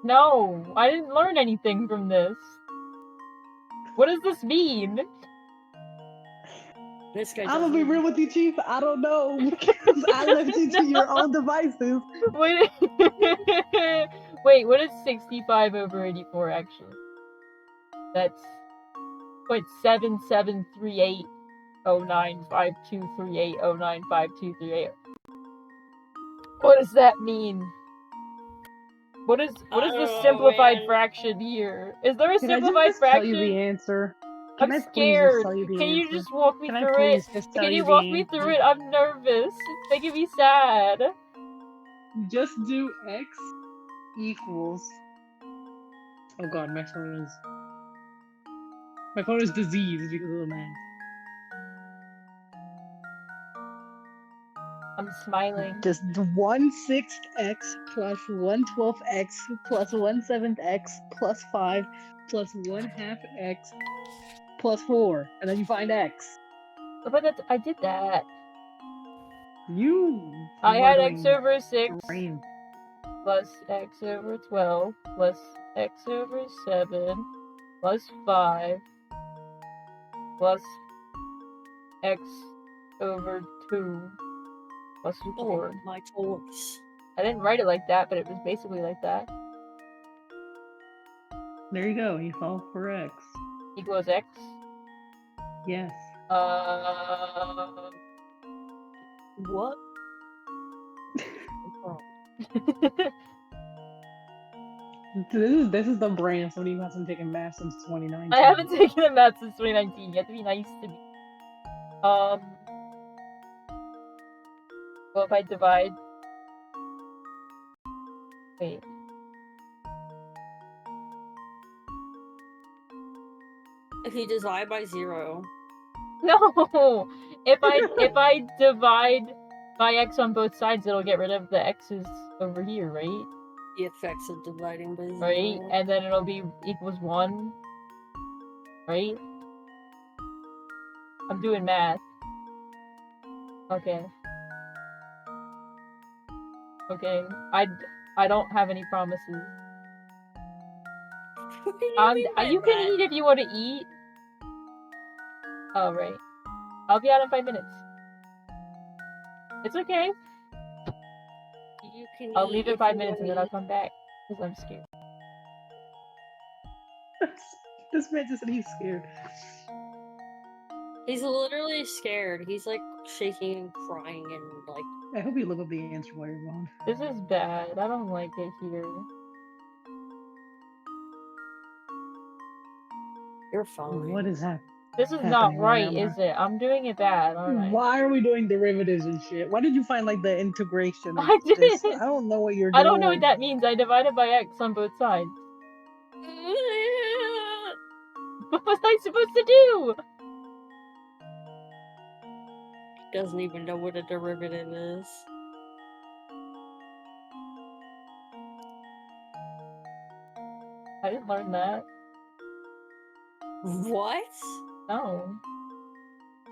No, I didn't learn anything from this. What does this mean? This guy I'm gonna be doesn't- real with you, Chief. I don't know, because I left you to your own devices. Wait, wait, what is 65 over 84 actually? That's 0.7738095238095238. What does that mean? What is I don't the know, simplified man. fraction here? Is there a Can I simplified just tell fraction? you the answer? I'm Can I please scared. just tell you the Can you answer? just walk me Can I through please it? just tell Can you you the walk me answer? through it? I'm nervous. It's making me sad. Just do x equals. Oh god, my phone is diseased because of the math. I'm smiling. Just 1/6 x plus 1/12 x plus 1/7 x plus 5 plus 1/2 x plus 4, and then you find x. But I did that. You. I had x doing over 6 brain. plus x over 12 plus x over 7 plus 5 plus x over 2 plus 4. Oh, my toys. I didn't write it like that, but it was basically like that. There you go. You fall for x. equals x. Yes. What? This is the brain of somebody who hasn't taken math since 2019. I haven't taken a math since 2019. You have to be nice to me. Well, if I divide... Wait. If you divide by 0. No! If I divide by x on both sides, it'll get rid of the x's over here, right? The effects of dividing by 0. Right? And then it'll be equals 1. Right? I'm doing math. Okay. Okay. I don't have any promises. What do you mean by You can that? eat if you want to eat. Oh, right. I'll be out in 5 minutes. It's okay. You can I'll eat leave in if 5 you minutes and then wanna I'll come back. Because I'm scared. This man just said he's scared. He's literally scared. He's like shaking and crying and like. I hope you live up the answer while you're gone. This is bad. I don't like it here. You're fine. What is happening? This is not Happening right right, now, is it? I'm doing it bad, aren't I? Why are we doing derivatives and shit? Why did you find like the integration of I this? didn't. I don't know what you're I doing. don't know what that means. I divided by x on both sides. What was I supposed to do? Doesn't even know what a derivative is. I didn't learn that. What? No.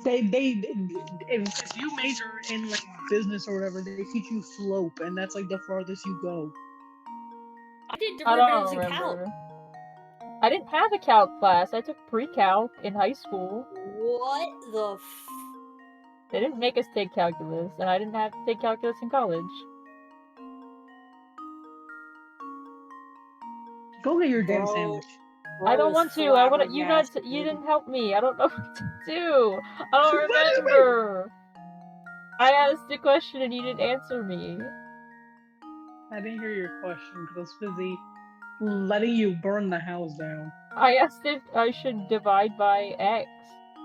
If you major in like business or whatever, they teach you slope, and that's like the farthest you go. I did I derivatives don't in calc. remember. I didn't have a calc class. I took pre-calc in high school. What the They didn't make us take calculus, and I didn't have to take calculus in college. Go get your damn Bro. sandwich. I don't is want to. I want you guys. flabbergasted. You didn't help me. I don't know what to do. I don't remember. I asked a question and you didn't answer me. I didn't hear your question because I was busy letting you burn the house down. I asked if I should divide by x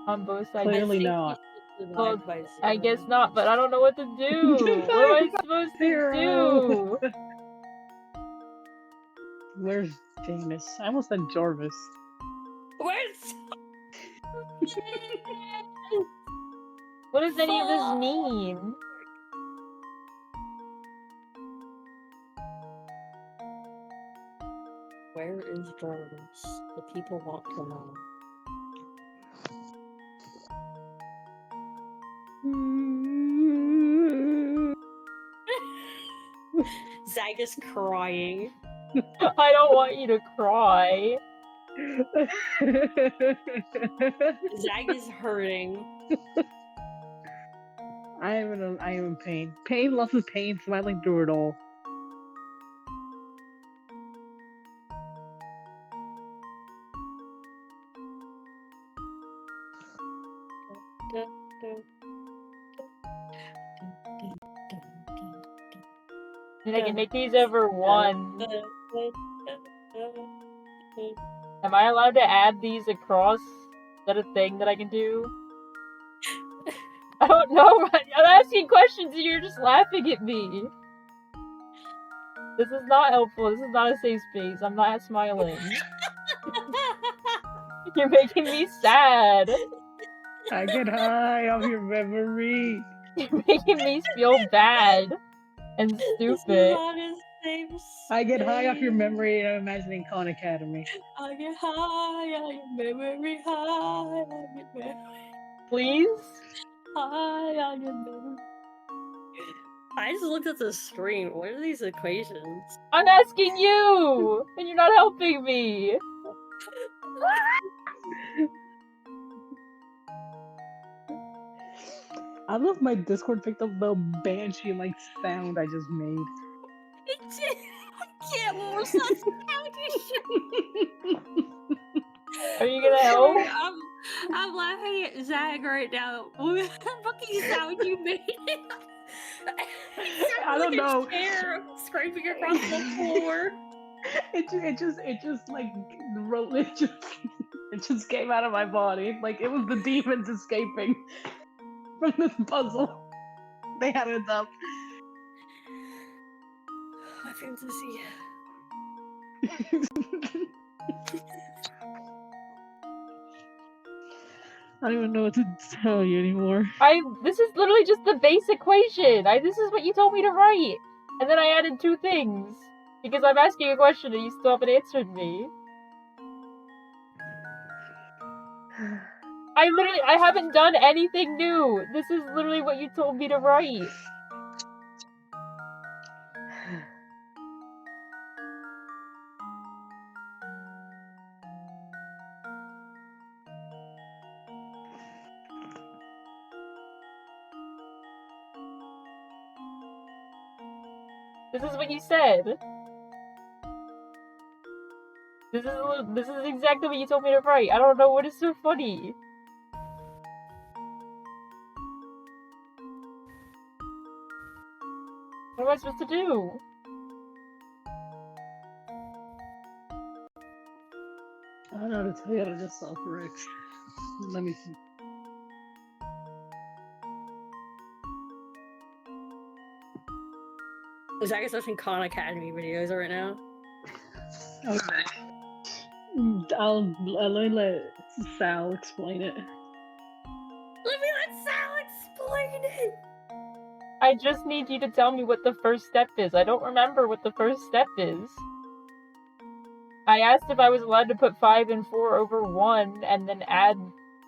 on both sides. Clearly not. Well, By 0. I guess not, but I don't know what to do. What am I supposed to do? Where's James? I almost said Jarvis. Where's What does any of this mean? Where is Jarvis? The people want to know. Zag is crying. I don't want you to cry. Zag is hurting. I am in pain. Pain, lots of pain, smiling through it all. And I can make these over 1. Am I allowed to add these across? Is that a thing that I can do? I don't know. I'm asking questions and you're just laughing at me. This is not helpful. This is not a safe space. I'm not smiling. You're making me sad. I get high off your memory. You're making me feel bad and stupid. I get high off your memory and I'm imagining Khan Academy. I get high on your memory, high on your memory. Please? High on your memory. I just looked at the screen. What are these equations? I'm asking you! And you're not helping me! I love my Discord picked up the banshee like sound I just made. I can't more such Are you gonna help? Sorry, I'm laughing at Zach right now. What the fucking sound you made? It I sounded don't like know. a chair scraping across the floor. It just like it just came out of my body. Like it was the demons escaping from this puzzle. They had it up. My fantasy. I don't even know what to tell you anymore. This is literally just the base equation. This is what you told me to write. And then I added 2 things. Because I'm asking a question and you still haven't answered me. I haven't done anything new. This is literally what you told me to write. This is what you said. This is exactly what you told me to write. I don't know what is so funny. What am I supposed to do? I don't know how to tell you how to just self-correct. Let me see. Zach is watching Khan Academy videos right now. Okay. Let me let Sal explain it. Let me let Sal explain it! I just need you to tell me what the first step is. I don't remember what the first step is. I asked if I was allowed to put 5 and 4 over 1 and then add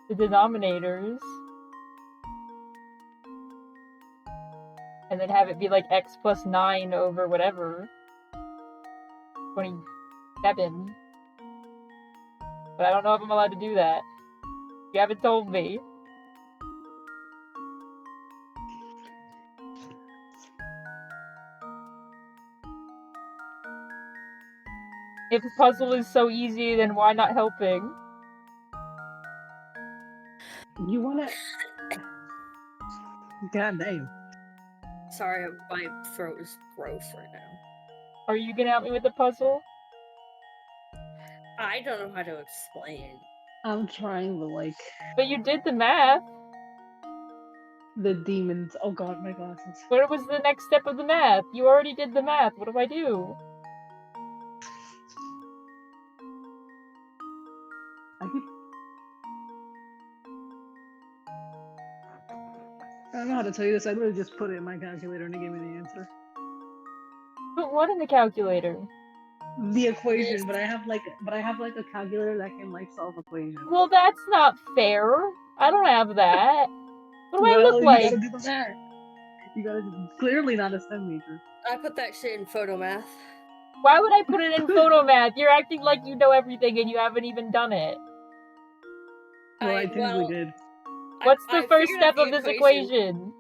the denominators. And then have it be like x plus 9 over whatever. 27. But I don't know if I'm allowed to do that. You haven't told me. If the puzzle is so easy, then why not helping? You wanna? God damn. Sorry, my throat is gross right now. Are you gonna help me with the puzzle? I don't know how to explain. I'm trying to like But you did the math. the demons. Oh god, my glasses. What was the next step of the math? You already did the math. What do I do? I don't know how to tell you this. I literally just put it in my calculator and it gave me the answer. Put what in the calculator? The equation, but I have like a calculator that can like solve equations. Well, that's not fair. I don't have that. What do I look You like? gotta do the math. You gotta clearly not a STEM major. I put that shit in photo math. Why would I put it in photomath? You're acting like you know everything and you haven't even done it. Well, I technically did. What's the I first figured out step of this equation?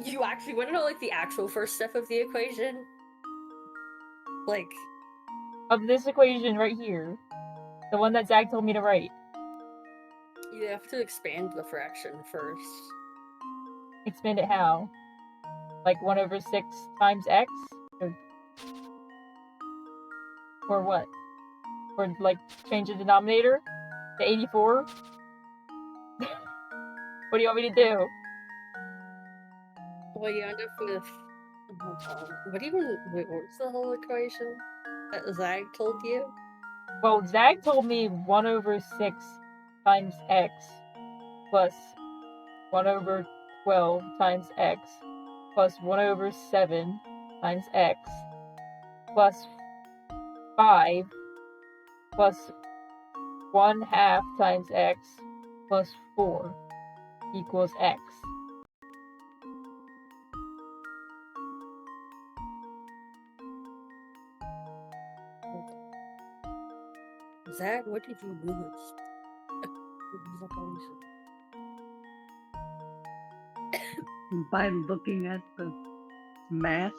You actually want to know like the actual first step of the equation? Like Of this equation right here. The one that Zach told me to write. you have to expand the fraction first. Expand it how? Like 1 over 6 times x? Or what? Or like change the denominator to 84? What do you want me to do? Well, you end up with. Hold on. Wait, what's the whole equation that Zag told you? Well, Zach told me 1 over 6 times x plus 1 over 12 times x plus 1 over 7 times x plus 5 plus 1/2 times x plus 4 equals x. Zag, what did you lose? By looking at the math.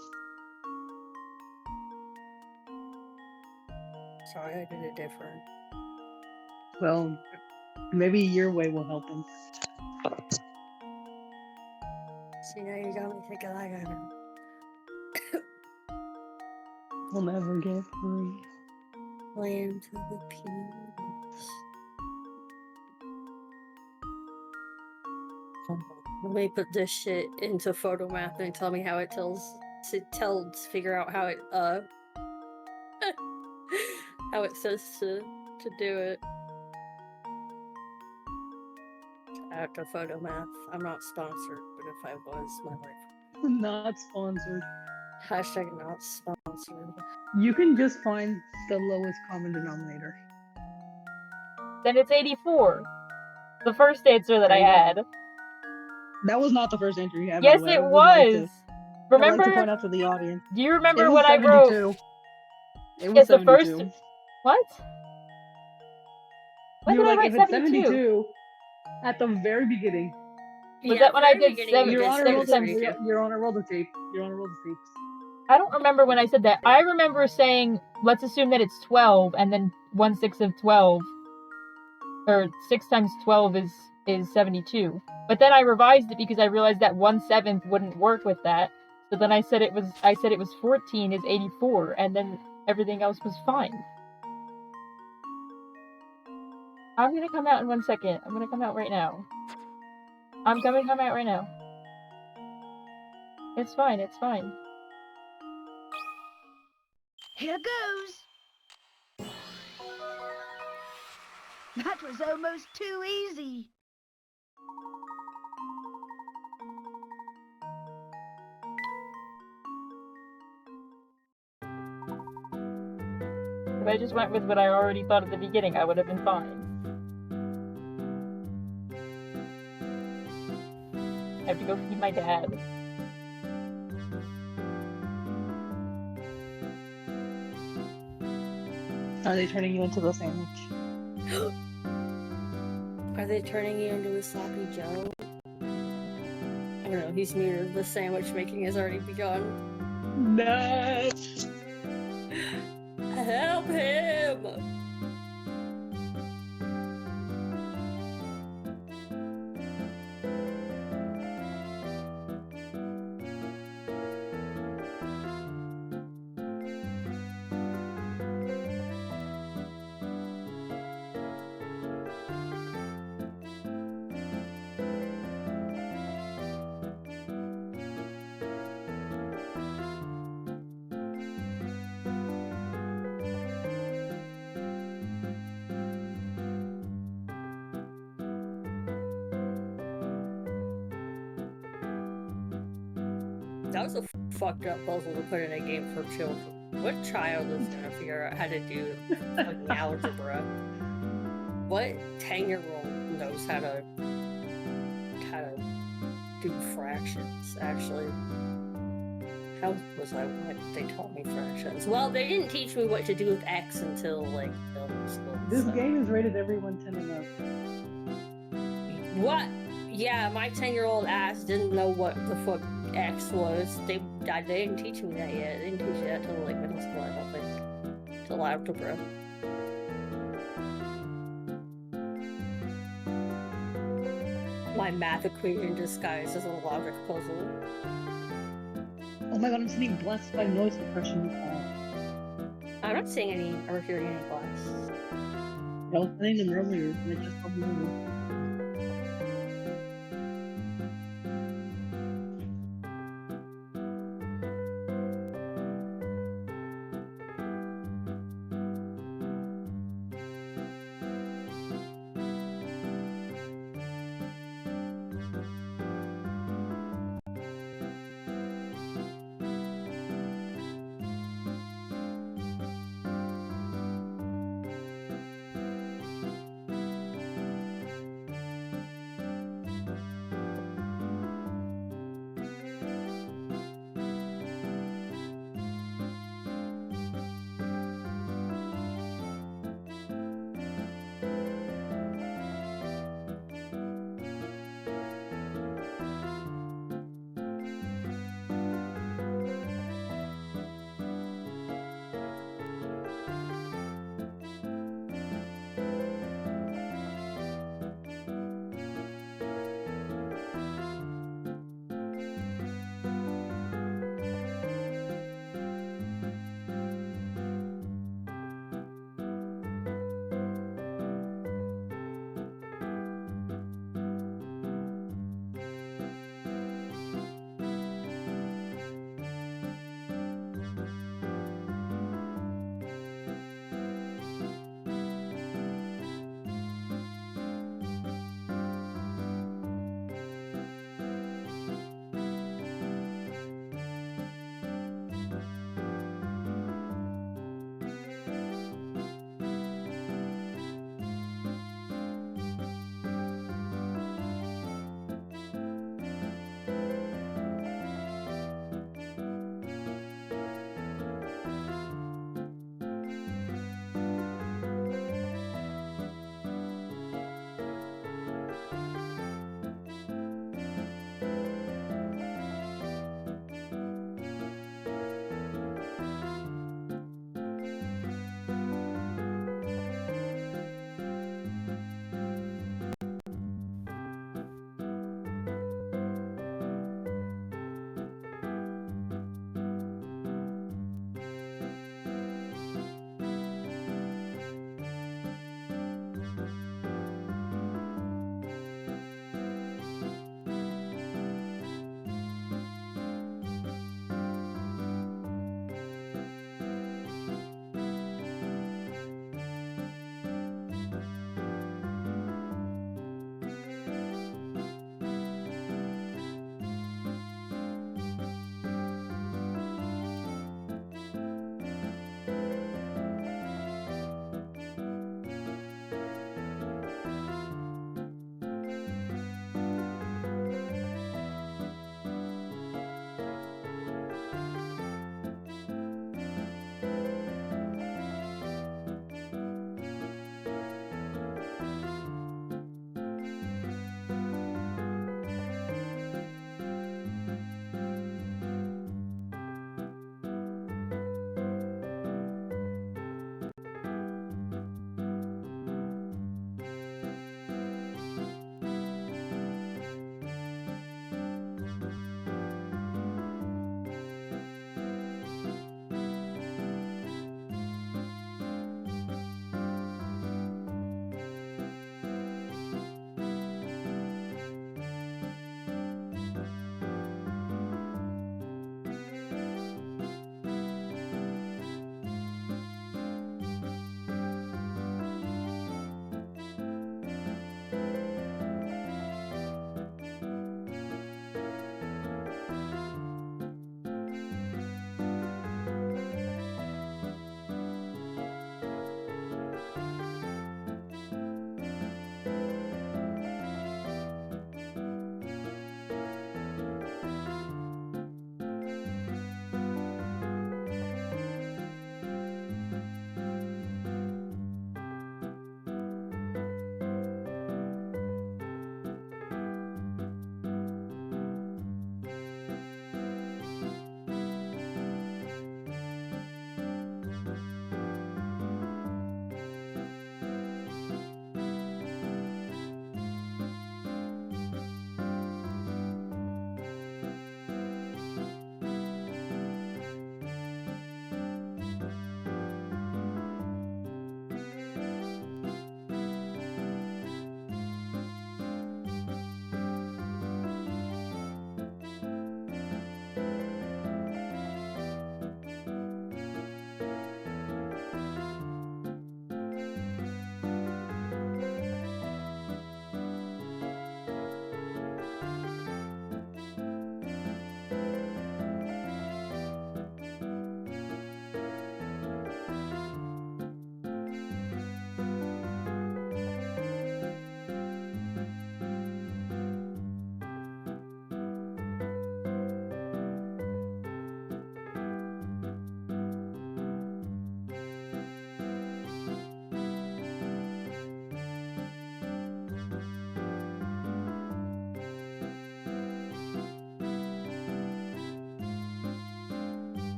Sorry, I did it different. Well, maybe your way will help him. See, now you got me thinking I got him. We'll never get free. Land to the peace. Let me put this shit into photo math and tell me how it figure out how it how it says to do it. Out to photo math. I'm not sponsored, but if I was, my life. Not sponsored. Hashtag not sponsored. You can just find the lowest common denominator. Then it's 84. The first answer that I had. That was not the first answer you had, Yes, by the way. it I would like was. I'd like to Remember? point out to the audience. Do you It remember was what I 72. wrote? It was Yes, the 72. first. What? When You were did I like, write if it's 72? 72, at the very beginning. Was that when I did You're on a roll to 72? you're on a roll to tape. You're on a roll to tape. I don't remember when I said that. I remember saying, let's assume that it's 12, and then 1/6 of 12, or 6 times 12 is 72. But then I revised it because I realized that 1/7 wouldn't work with that. So then I said it was 14 is 84, and then everything else was fine. I'm gonna come out in 1 second. I'm gonna come out right now. I'm gonna come out right now. It's fine, it's fine. Here goes. That was almost too easy. If I just went with what I already thought at the beginning, I would have been fine. I have to go feed my dad. Are they turning you into the sandwich? Are they turning you into a sloppy Joe? I don't know, he's muted. The sandwich making has already begun. No. Help him! That was a fucked up puzzle to put in a game for children. What child is gonna figure out how to do fucking algebra? What 10-year-old knows how to do fractions, actually? How was I when they taught me fractions? Well, they didn't teach me what to do with X until, like, middle school. This so. game is rated everyone 10 and up. What? Yeah, my 10-year-old ass didn't know what the fuck X was. They didn't teach me that yet. They didn't teach me that till, like, middle school, I don't think. Till algebra. My math equation disguised as a logic puzzle. Oh my god, I'm sitting blessed by noise suppression. I'm not seeing any or hearing any blasts. I was saying them earlier, and it just told me.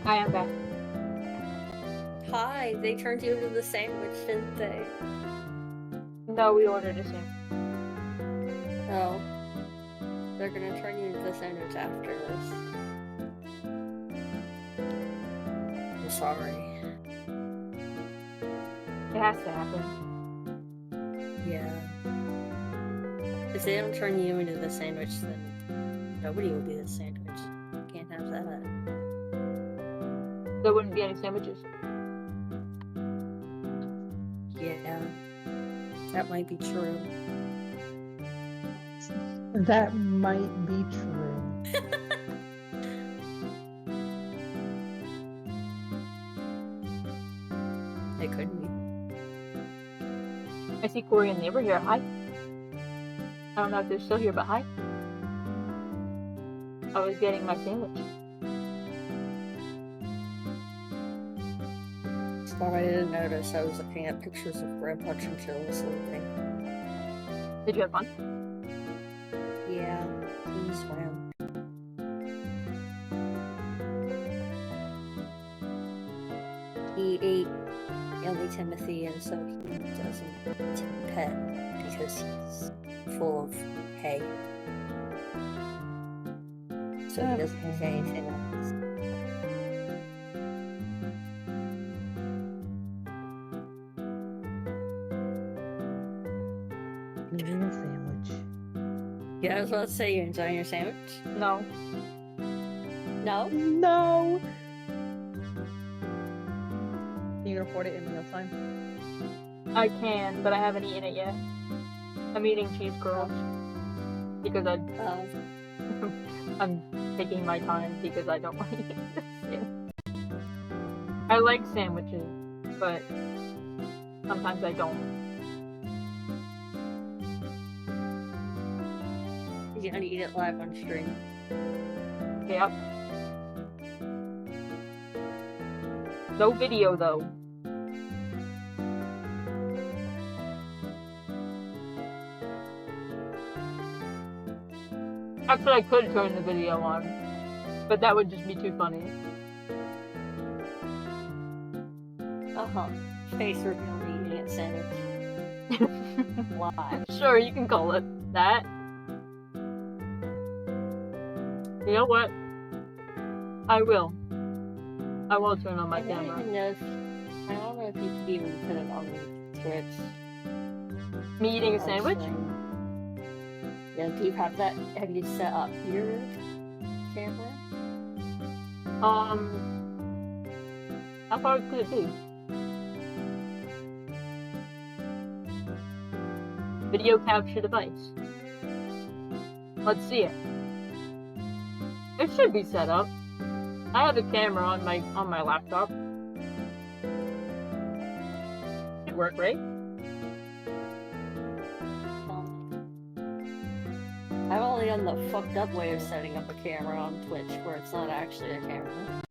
I am back. Hi, they turned you into the sandwich, didn't they? No, we ordered a sandwich. Oh. They're gonna turn you into the sandwich after this. I'm sorry. It has to happen. Yeah. If they don't turn you into the sandwich, then nobody will be the sandwich. Can't have that. There wouldn't be any sandwiches. Yeah. That might be true. That might be true. It could be. I see Corey and Neighbor here. Hi. I don't know if they're still here, but hi. I was getting my sandwich. Sorry, I didn't notice. I was looking at pictures of Grandpa Chinchilla sleeping. Did you have fun? Yeah, he swam. He ate Ellie Timothy, and so he doesn't eat him pet because he's full of hay. So he doesn't have anything else. Eating a sandwich. Yeah, I was about to say, you enjoying your sandwich? No. No? No! Can you afford it in meal time? I can, but I haven't eaten it yet. I'm eating cheese curls. Because I'm taking my time because I don't want to eat this yet. I like sandwiches, but sometimes I don't. You're gonna eat it live on stream. Yep. No video though. Actually, I could turn the video on, but that would just be too funny. Face reveal me eating a sandwich. Live. Sure, you can call it that. You know what? I will. I will turn on my I don't camera. even know if I don't know if you could even put it on the Twitch. Me eating a on sandwich? stream. Yeah, do you have that? Have you set up your camera? How far could it be? Video capture device. Let's see it. It should be set up. I have a camera on my laptop. Should work, right? I've only done the fucked up way of setting up a camera on Twitch where it's not actually a camera.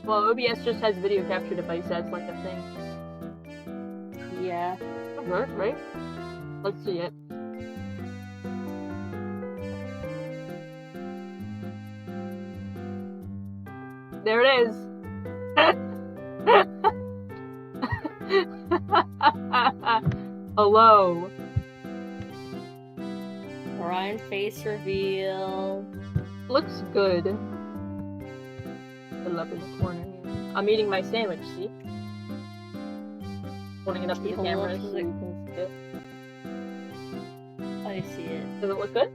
Well, OBS just has video capture device as like a thing. Yeah. Should work, right? Let's see it. There it is. Hello. Orion face reveal. Looks good. The love in the corner here. I'm eating my sandwich, see? Holding it up to the Hold camera up to so the- you can see it. I see it. Does it look good?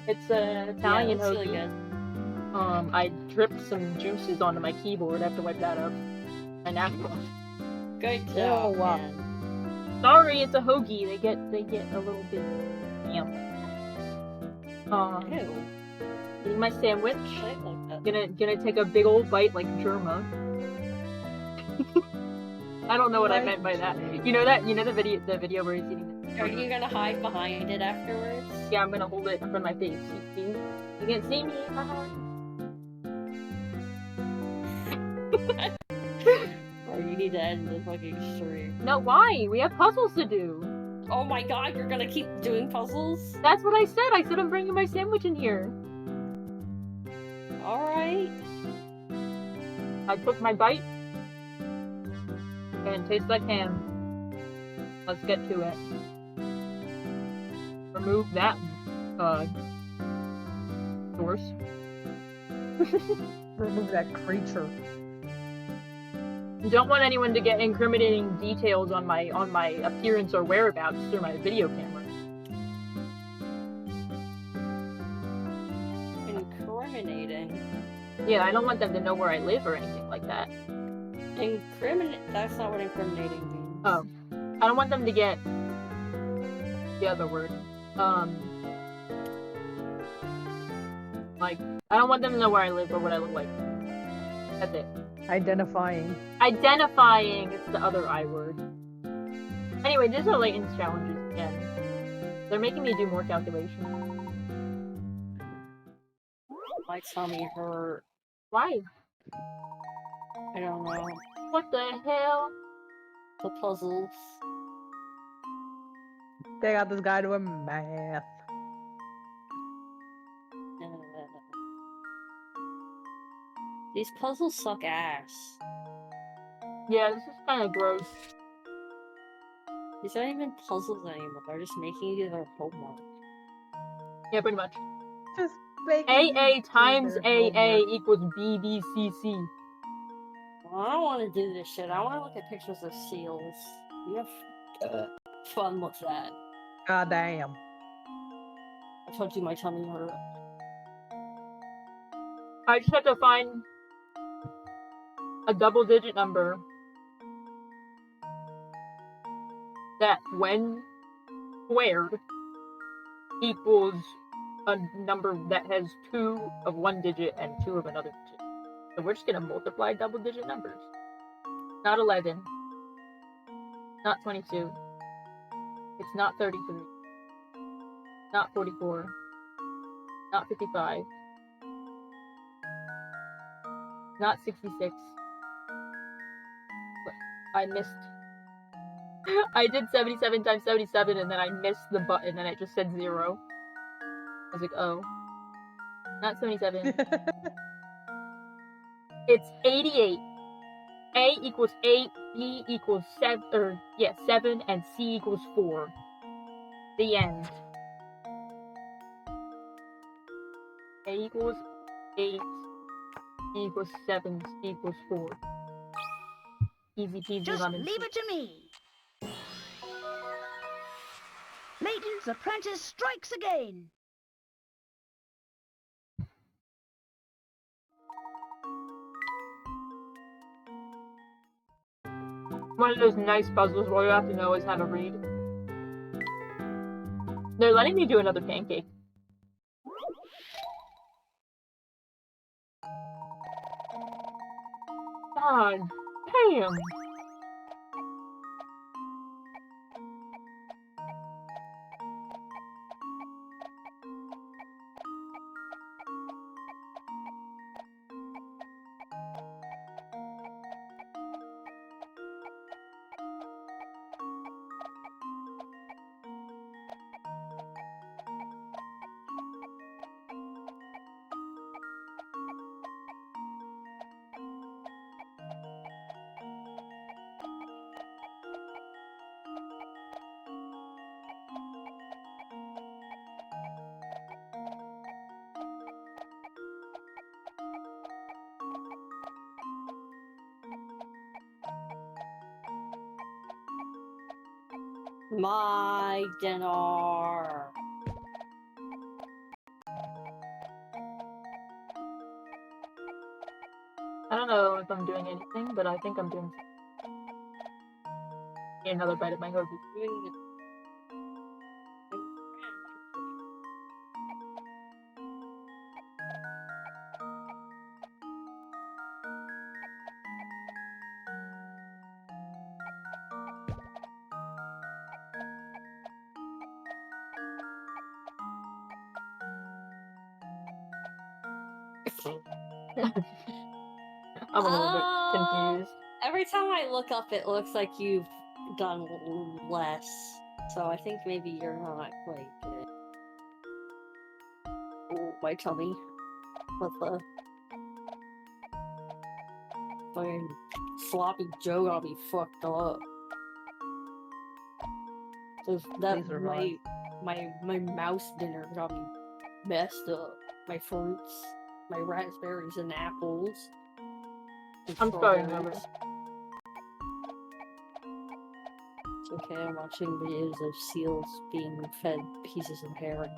It's an Italian yeah, it looks hoagie. really good. I dripped some juices onto my keyboard. I have to wipe that up. My napkin. Good job, wow. man. Sorry, it's a hoagie. They get a little bit damp. Ew. Eating my sandwich. I like that. Gonna take a big old bite like Germa. I don't know what I meant by that. You know the video where he's eating it. Are you gonna hide behind it afterwards? Yeah, I'm gonna hold it in front of my face. See? You can't see me. Haha. Or you need to end the fucking stream. No, why? We have puzzles to do. Oh my god, you're gonna keep doing puzzles? That's what I said. I said I'm bringing my sandwich in here. Alright. I took my bite, and it tastes like ham. Let's get to it. Remove that, source. Remove that creature. Don't want anyone to get incriminating details on my appearance or whereabouts through my video camera. Incriminating. Yeah, I don't want them to know where I live or anything like that. That's not what incriminating means. Oh. I don't want them to get the other word. Like, I don't want them to know where I live or what I look like. That's it. Identifying. Identifying, it's the other I word. Anyway, these are Layton's challenges again. They're making me do more calculations. My tummy hurt. Why? I don't know. What the hell? The puzzles. They got this guy doing math. These puzzles suck ass. Yeah, this is kind of gross. These aren't even puzzles anymore. They're just making you do their homework. Yeah, pretty much. Just making AA you do times their AA homework. equals BBCC. Well, I don't want to do this shit. I want to look at pictures of seals. You have fun with that. God damn. I told you my tummy hurt. I just have to find a double-digit number that, when squared, equals a number that has 2 of one digit and 2 of another digit. So we're just gonna multiply double-digit numbers. Not 11. Not 22. It's not 33. Not 44. Not 55. Not 66. I missed. I did 77 times 77 and then I missed the button and it just said 0. I was like, oh. Not 77. It's 88. A equals 8, B equals 7, 7, and C equals 4. The end. A equals 8, B equals 7, C equals 4. Easy peasy Just lemon leave it to me. Layton's apprentice strikes again. One of those nice puzzles where all you have to know is how to read. They're letting me do another pancake. God damn. My dinner. I don't know if I'm doing anything, but I think I'm doing something. Get another bite of my hoagie. I'm a little bit confused. Every time I look up, it looks like you've done less. So I think maybe you're not quite good. Oh, my tummy. What the? Fucking sloppy Joe got me fucked up. These are fun. My mouse dinner got me messed up. My fruits, my raspberries and apples. And I'm starting over. strawberries. It's okay, I'm watching videos of seals being fed pieces of herring.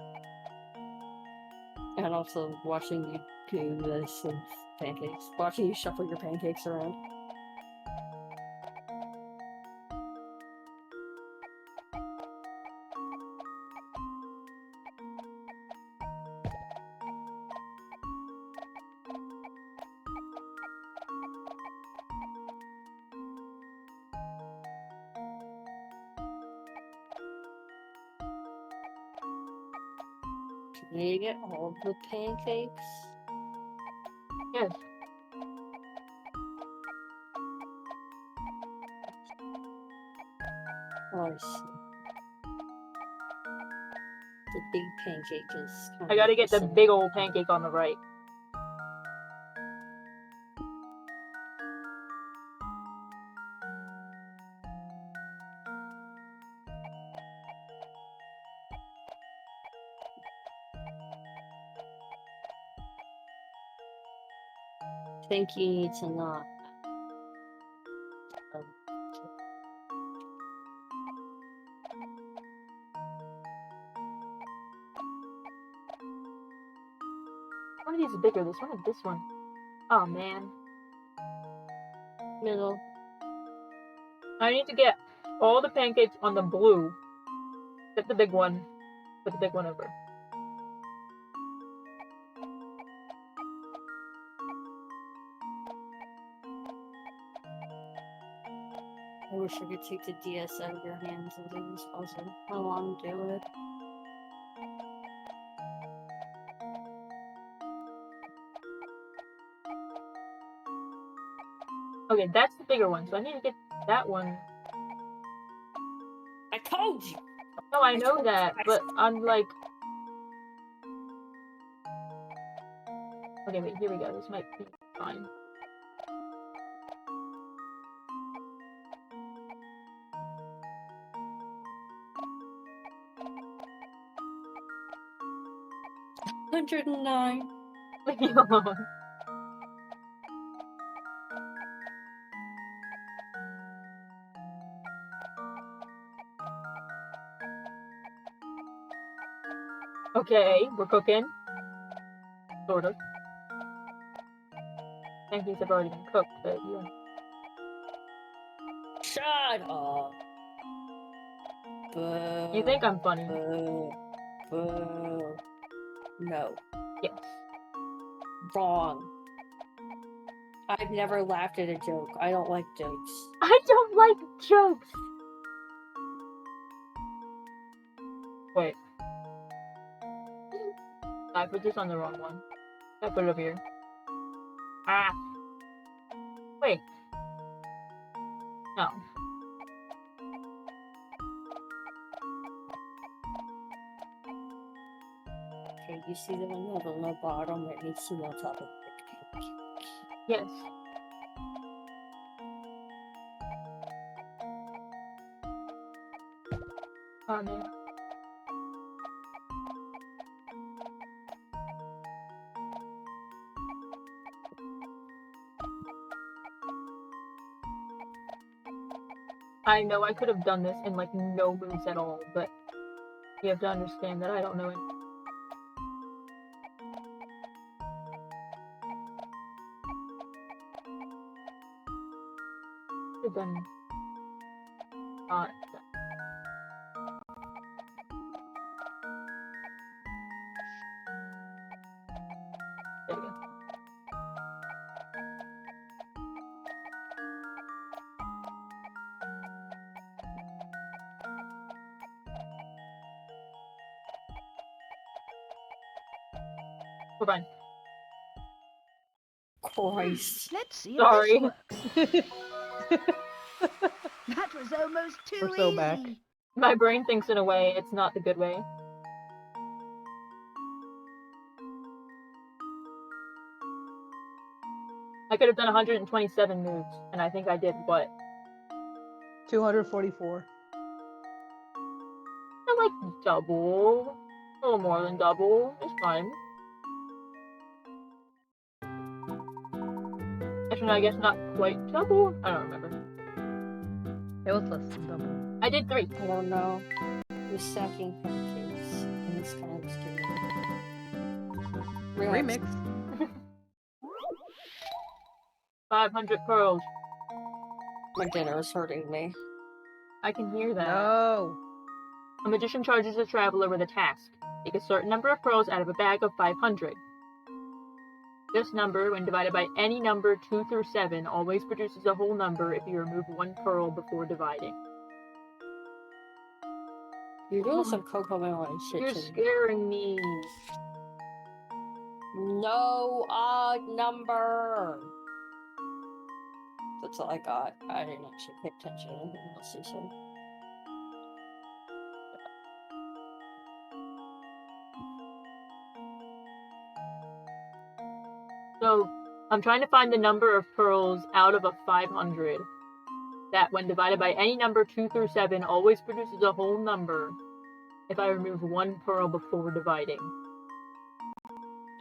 And also watching you do this with pancakes. Watching you shuffle your pancakes around. Can you get all the pancakes? Yes. Oh, I see. The big pancake is kind I gotta get the simple. big old pancake on the right. I think you need to not. One of these is bigger, this one or this one? Oh man. Middle. I need to get all the pancakes on the blue. Get the big one. Put the big one over. I wish I could take the DS out of your hands and do this puzzle. I want to do it. Okay, that's the bigger one, so I need to get that one. I told you! No, I know that, but I'm like... Okay, wait, here we go. This might be fine. $109. Leave me alone. Okay, we're cooking. Sort of. Pancakes have already been cooked, but yeah. Shut up. Boo. You think I'm funny? Boo. Boo. No. Yes. Wrong. I've never laughed at a joke. I don't like jokes. I don't like jokes! Wait. I put this on the wrong one. I put it over here. Ah! Wait. No. Okay, you see the one on the bottom that needs to be on top of it. Yes. Oh no. I know I could have done this in like no moves at all, but you have to understand that I don't know it. Could have done not. There we go. We're fine. Christ. Let's see if Sorry. this works. That was almost too We're so easy. back. My brain thinks in a way it's not the good way. I could have done 127 moves, and I think I did what? 244. I like double. A little more than double. It's fine. Actually, no, I guess not quite double. I don't remember. It was less than double. I did 3. I don't know. You're sucking pancakes in this kind of skin. Remix. 500 pearls. My dinner is hurting me. I can hear that. No. A magician charges a traveler with a task. Take a certain number of pearls out of a bag of 500. This number, when divided by any number 2 through 7, always produces a whole number if you remove 1 pearl before dividing. You're doing some cocoa melon shit You're to me. scaring me. No odd number. That's all I got. I didn't actually pay attention to anything else you said. So, I'm trying to find the number of pearls out of a 500 that, when divided by any number 2 through 7, always produces a whole number if I remove 1 pearl before dividing.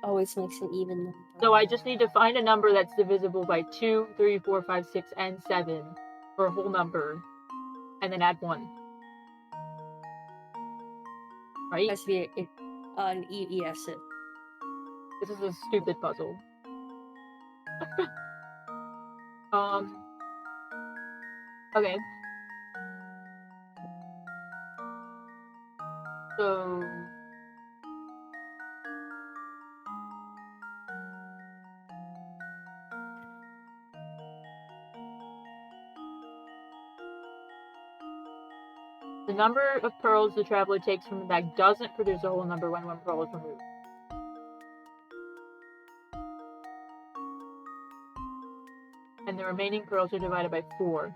Always makes an even number. So I just need to find a number that's divisible by 2, 3, 4, 5, 6, and 7 for a whole number, and then add 1. It Right? has to be an EES. This is a stupid puzzle. Okay. So... the number of pearls the traveler takes from the bag doesn't produce a whole number when 1 pearl is removed. And the remaining pearls are divided by 4.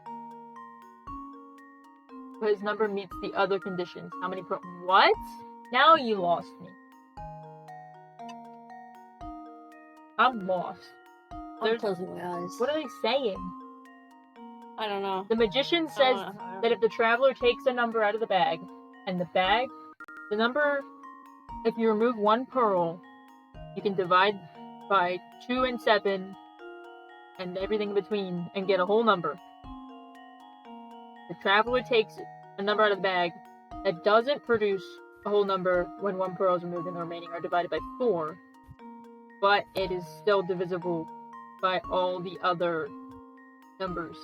But his number meets the other conditions. How many pearls? What? Now you lost me. I'm lost. I'm closing my eyes. What are they saying? I don't know. The magician says that if the traveler takes a number out of the bag, and the number, if you remove 1 pearl, you can divide by 2 and 7, and everything in between, and get a whole number. The traveler takes a number out of the bag that doesn't produce a whole number when 1 pearl is removed and the remaining are divided by 4, but it is still divisible by all the other numbers.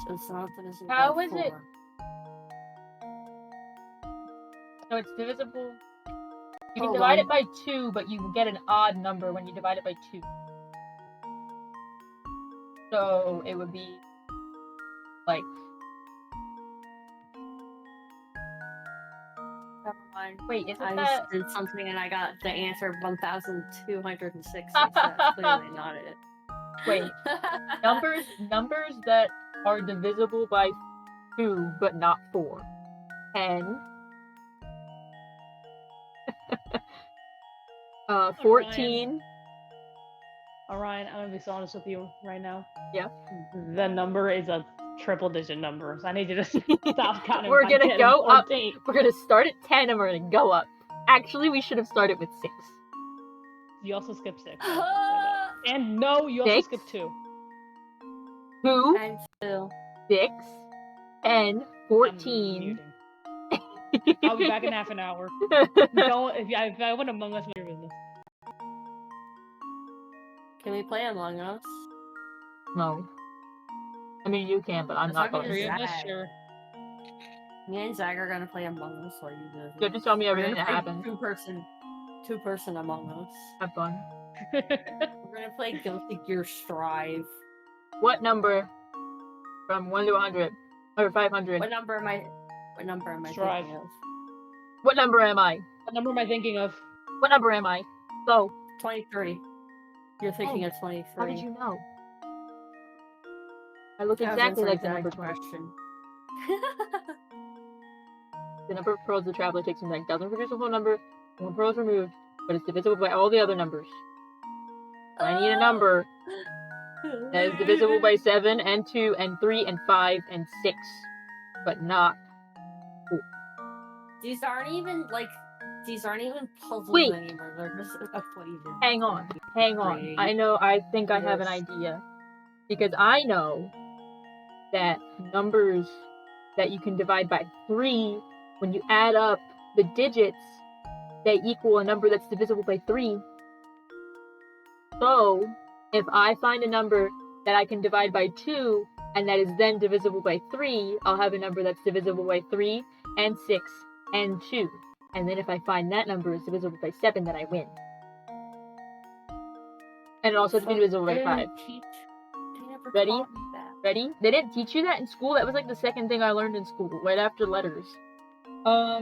So it's not divisible How by is 4. it? So it's divisible. You can Hold divide on. it by 2, but you get an odd number when you divide it by 2. So it would be like... Never mind. Wait, isn't I that... just did something and I got the answer 1,206. That's clearly not it. Wait, numbers that are divisible by 2 but not 4. 10. 14. Orion, I'm gonna be so honest with you right now. Yeah. The number is a triple-digit number, so I need you to stop counting. We're by gonna 10 go and up. 14. We're gonna start at 10 and we're gonna go up. Actually, we should have started with 6. You also skipped 6. And no, you also 6? skipped 2. 2, And 2. 6, 10, I'm 14. muting. I'll be back in half an hour. Don't if I went Among Us, your business. Can we play Among Us? No. I mean, you can, but I'm That's not not going Three to. of us, Zach. sure. Me and Zach are gonna play Among Us while you do. So just tell me We're everything gonna that play happened. two-person Among Us. Have fun. We're gonna play Guilty Gear Strive. What number? From 1 to 100. Or 500. What number am I Strive. thinking of? What number am I? What number am I thinking of? What number am I? Go. 23. You're thinking of 23. How did you know? I look I was exactly like the answering number Zach's 20. question. The number of pearls the traveler takes from the bag doesn't produce a whole number. 1 pearl is removed, but it's divisible by all the other numbers. I need a number that is divisible by 7 and 2 and 3 and 5 and 6, but not. These aren't even puzzles Wait. anymore. They're just equations. Hang on. I think I have an idea. Because I know that numbers that you can divide by 3, when you add up the digits, they equal a number that's divisible by 3. So, if I find a number that I can divide by 2, and that is then divisible by 3, I'll have a number that's divisible by 3, and 6, and 2. And then if I find that number is divisible by 7, then I win. And it also has to be divisible by 5. Ready? Ready? They didn't teach you that in school? That was like the second thing I learned in school, right after letters.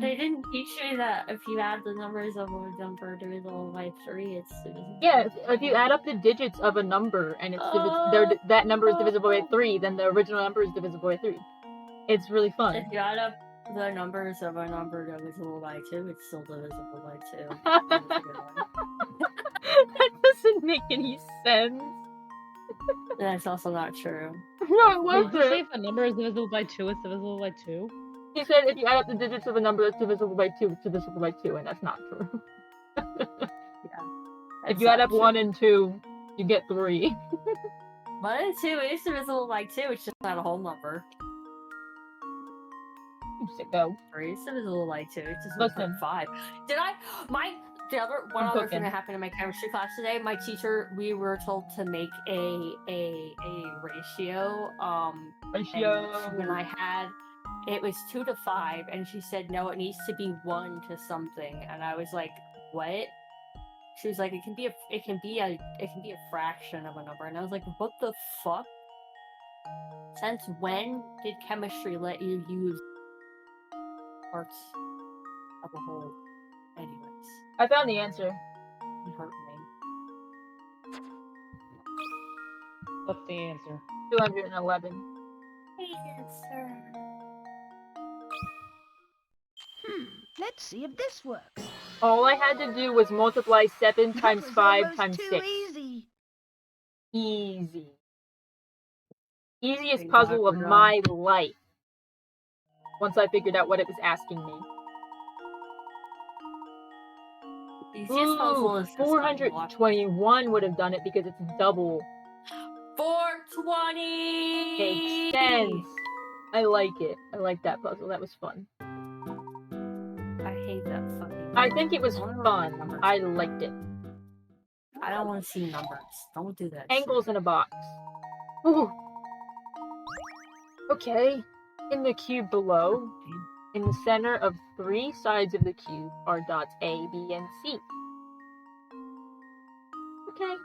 They didn't teach you that if you add the numbers of a number divisible by 3, it's divisible. Yeah, if you add up the digits of a number and it's that number is divisible by 3, then the original number is divisible by 3. It's really fun. If you add up the numbers of a number divisible by 2, it's still divisible by 2. That doesn't make any sense. That's also not true. No, it Did you say wasn't. if a number is divisible by 2, it's divisible by 2? He said if you add up the digits of a number that's divisible by 2, it's divisible by 2, and that's not true. If you add up 1 and 2, you get 3. 1 and 2 is divisible by 2, it's just not a whole number. You sicko. 3 is divisible by 2, it's just Listen. 5. One other thing that happened in my chemistry class today, my teacher, we were told to make a ratio. And when I had, it was 2 to 5, and she said, no, it needs to be 1 to something. And I was like, what? She was like, it can be a fraction of a number. And I was like, what the fuck? Since when did chemistry let you use parts of a whole? Anyways. I found the answer. It hurt me. What's the answer? 211. Answer. Let's see if this works. All I had to do was multiply 7 That times was 5 almost times too 6. easy. Easy. Easiest Thank puzzle God of for my life. Once I figured out what it was asking me. Easiest puzzle is 421 would have done it because it's double. 420! Makes sense. I like it. I like that puzzle. That was fun. I hate that fucking. I think it was I wanna fun. numbers. I liked it. I don't want to see numbers. Don't do that. Angles in a box. Ooh. Okay. In the cube below, in the center of 3 sides of the cube are dots A, B, and C. Okay.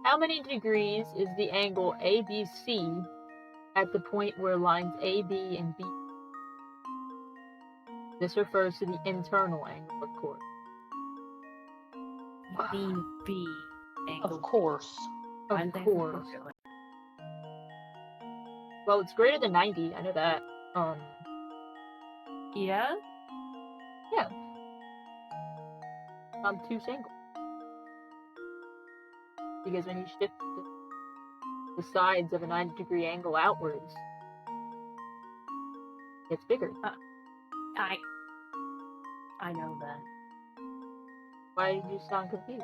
How many degrees is the angle ABC at the point where lines AB and B? This refers to the internal angle, of course. B angle. Of course. Of course. Well, it's greater than 90. I know that. Yeah. Yeah. Obtuse angle. Because when you shift the sides of a 90-degree angle outwards, it's bigger. I know that. Why did you sound confused?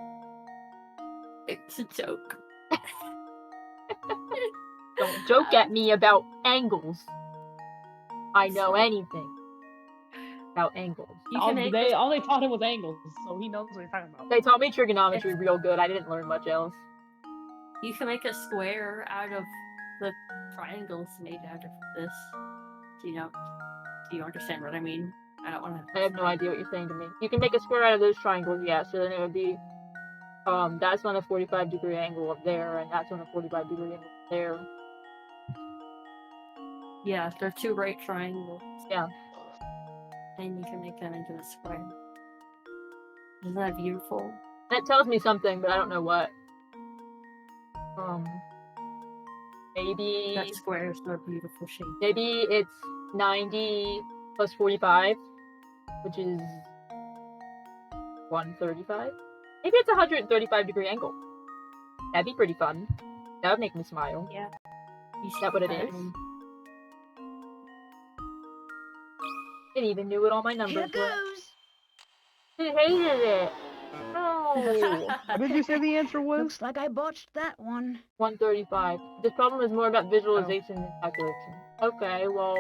It's a joke. Don't joke at me about angles. I know anything about angles. All they taught him was angles, so he knows what he's talking about. They taught me trigonometry real good. I didn't learn much else. You can make a square out of the triangles made out of this. Do you understand what I mean? I don't want to. I have no idea what you're saying to me. You can make a square out of those triangles, yeah. So then it would be, that's on a 45-degree angle up there, and that's on a 45-degree angle up there. Yeah, they're 2 right triangles. Yeah. And you can make them into a square. Isn't that beautiful? That tells me something, but I don't know what. Maybe That squares are a beautiful shape. maybe it's 90 plus 45, which is 135. Maybe it's a 135-degree angle. That'd be pretty fun. That would make me smile. Yeah. Is that what it is? Didn't even knew what all my Here numbers were. goes. He hated it. No. What did you say the answer was? Looks like I botched that one. 135. This problem is more about visualization than calculation. Okay, well,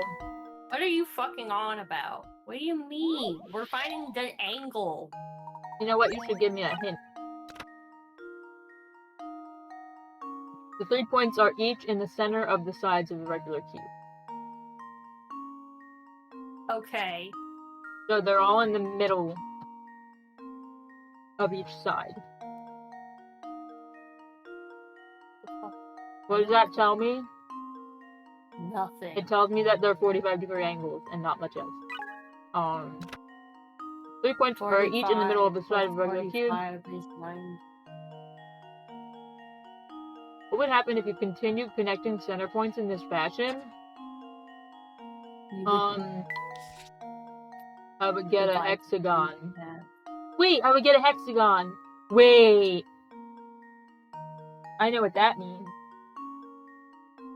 What are you fucking on about? What do you mean? We're finding the angle. you know what? You should give me a hint. The 3 points are each in the center of the sides of a regular cube. Okay. So they're all in the middle of each side. What does that tell me? Nothing. It tells me that they're 45-degree angles and not much else. 3 points are each in the middle of the side of a regular cube. What would happen if you continued connecting center points in this fashion? I would get a hexagon. Wait, I would get a hexagon. Wait. I know what that means.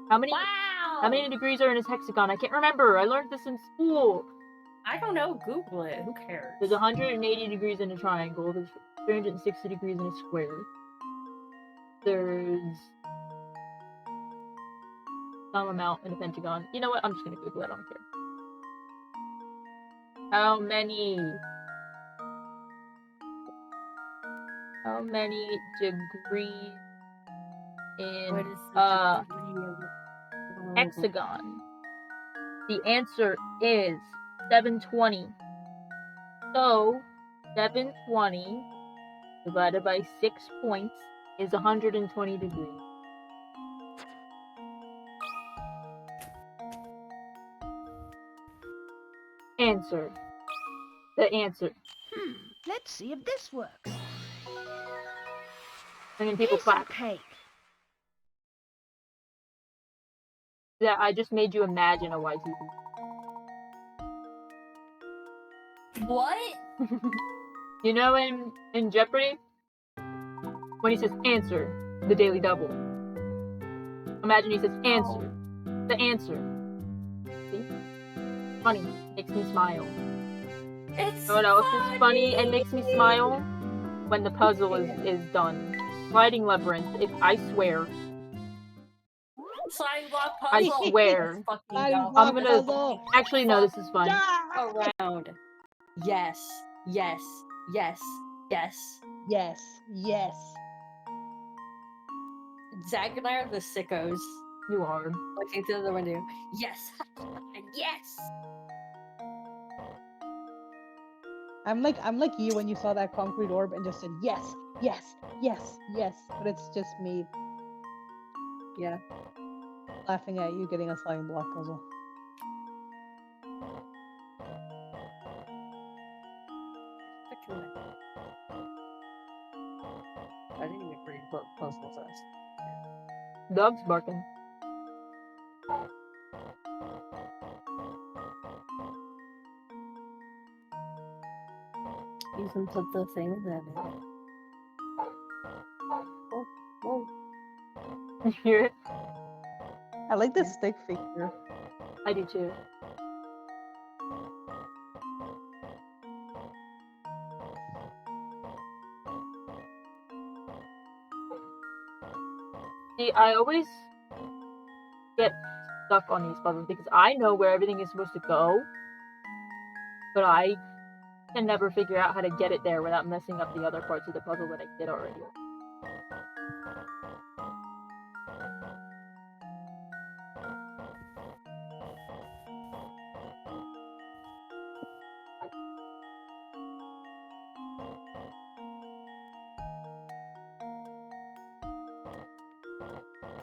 How many degrees are in this hexagon? I can't remember. I learned this in school. I don't know. Google it. Who cares? There's 180 degrees in a triangle. There's 360 degrees in a square. There's some amount in a pentagon. You know what? I'm just gonna Google it. I don't care. How many degrees in a hexagon? The answer is 720. So 720 divided by 6 points is 120 degrees. Answer. The answer. Let's see if this works. And then people Piece of clap. cake. Yeah, I just made you imagine a YTV. What? You know in Jeopardy? When he says answer, the daily double. Imagine he says answer. The answer. See? Funny. Makes me smile. It's You know what else is funny and makes me smile? When the puzzle is done. Sliding labyrinth, I swear. Sliding block I puzzle. swear. I'm gonna. Actually, no, this is fun. Around. Yes. Yes. Yes. Yes. Yes, yes. Zach and I are the sickos. You are. Looking through the window. Yes. Yes. I'm like you when you saw that concrete orb and just said yes, yes, yes, yes. But it's just me Yeah. laughing at you getting a sliding block puzzle. I didn't even read what puzzle says. Dog's barking. You can put the thing in there. Oh. You hear it? I like this stick figure. I do too. See, I always get stuck on these puzzles because I know where everything is supposed to go, but I can never figure out how to get it there without messing up the other parts of the puzzle that I did already.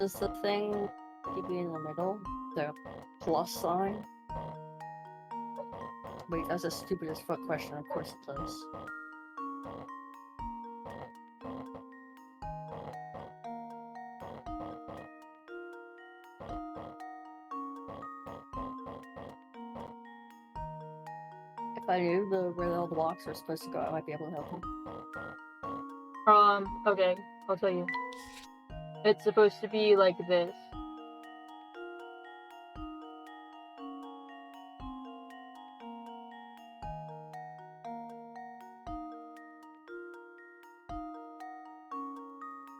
Does the thing keep you in the middle? The plus sign? Wait, that's a stupid as fuck question. Of course it does. If I knew where all the blocks are supposed to go, I might be able to help you. Okay, I'll tell you. It's supposed to be like this.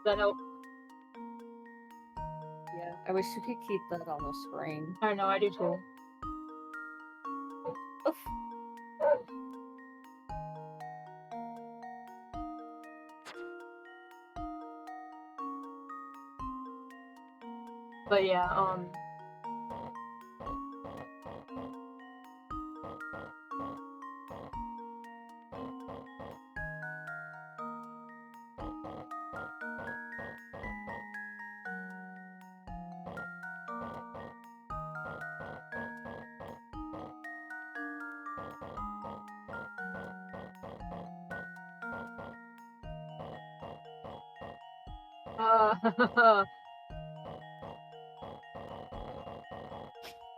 Does that help? Yeah, I wish you could keep that on the screen. I know, I do too. Oof. But yeah,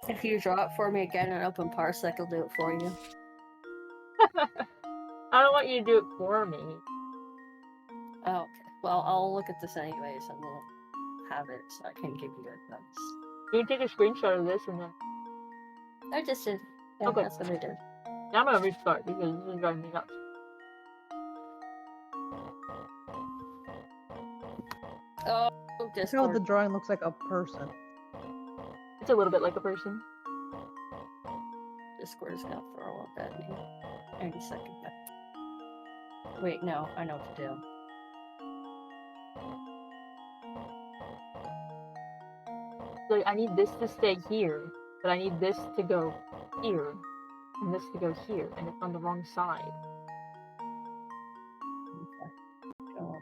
If you draw it for me again in open parsec, I'll do it for you. I don't want you to do it for me. Oh, okay. Well, I'll look at this anyways, and we'll have it so I can give you advice. You can take a screenshot of this and then. I just did. Yeah, Okay. that's what I did. Now I'm gonna restart because this is driving me nuts. Oh, Look how Discord. the drawing looks like a person. It's a little bit like a person. Discord is gonna throw up at me any second. Wait, no, I know what to do. So I need this to stay here, but I need this to go here, and this to go here, and it's on the wrong side. Okay. Go on.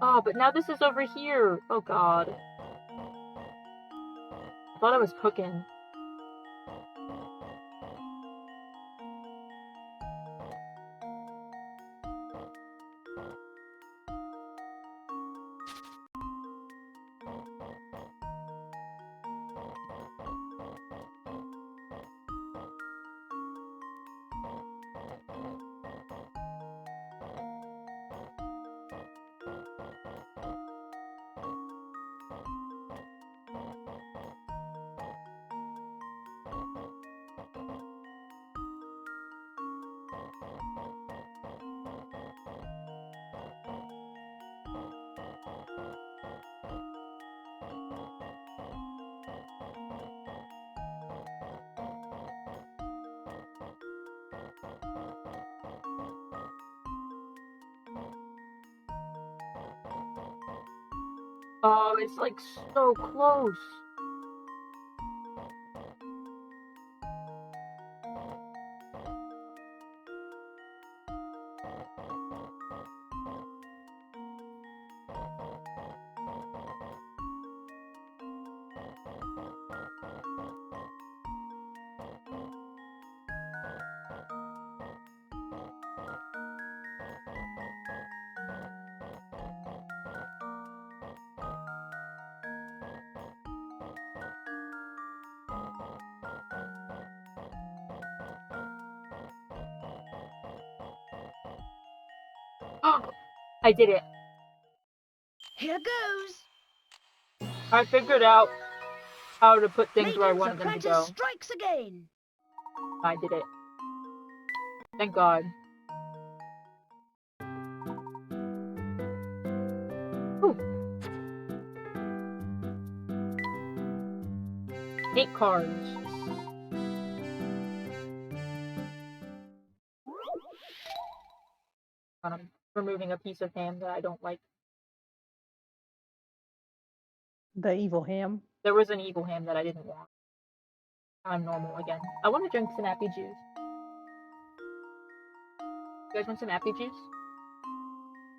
Oh, but now this is over here. Oh god. I thought I was cooking. Oh, it's like so close. I did it. Here goes. I figured out how to put things where I Layton's wanted them to apprentice go. strikes again. I did it. Thank God. Whew. 8 cards. I'm removing a piece of ham that I don't like. The evil ham. There was an evil ham that I didn't want. I'm normal again. I want to drink snappy juice. You guys want some apple juice?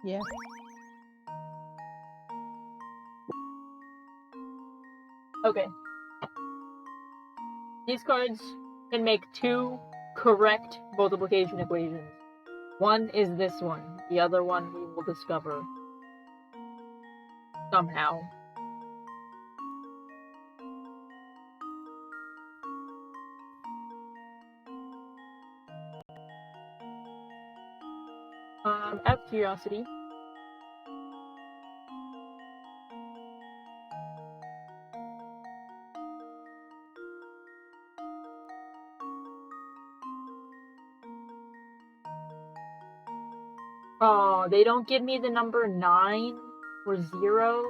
Yeah. Okay. These cards can make 2 correct multiplication equations. One is this one. The other one we will discover. Somehow. Out of curiosity. Oh, they don't give me the number 9 or 0.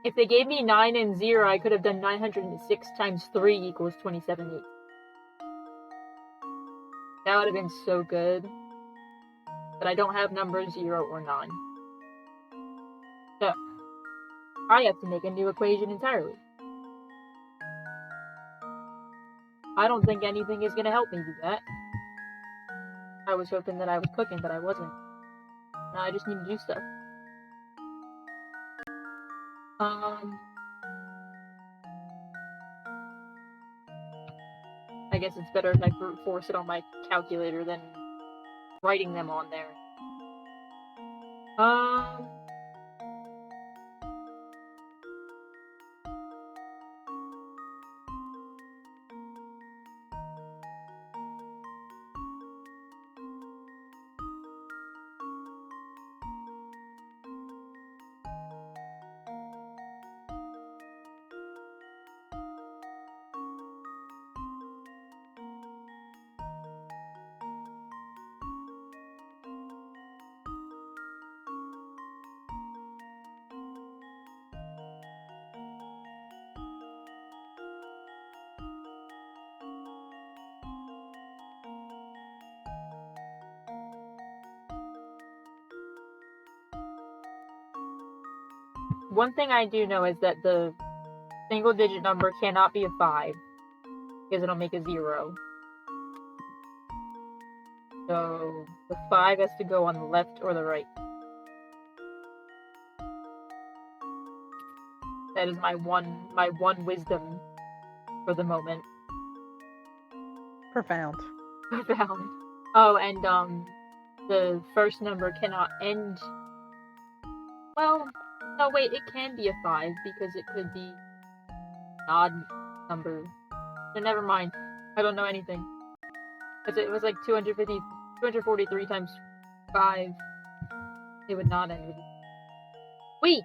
If they gave me 9 and 0, I could have done 906 times 3 equals 27. That would have been so good. But I don't have numbers 0 or 9. So, I have to make a new equation entirely. I don't think anything is going to help me do that. I was hoping that I was cooking, but I wasn't. Now I just need to do stuff. I guess it's better if I brute force it on my calculator than writing them on there. One thing I do know is that the single digit number cannot be a 5, because it'll make a 0. So the 5 has to go on the left or the right. That is my one wisdom for the moment. Profound. Profound. Oh, and the first number cannot end. Well, no, wait, it can be a 5 because it could be an odd number. So never mind. I don't know anything. Because it was like 243 times 5. It would not end with. Wait!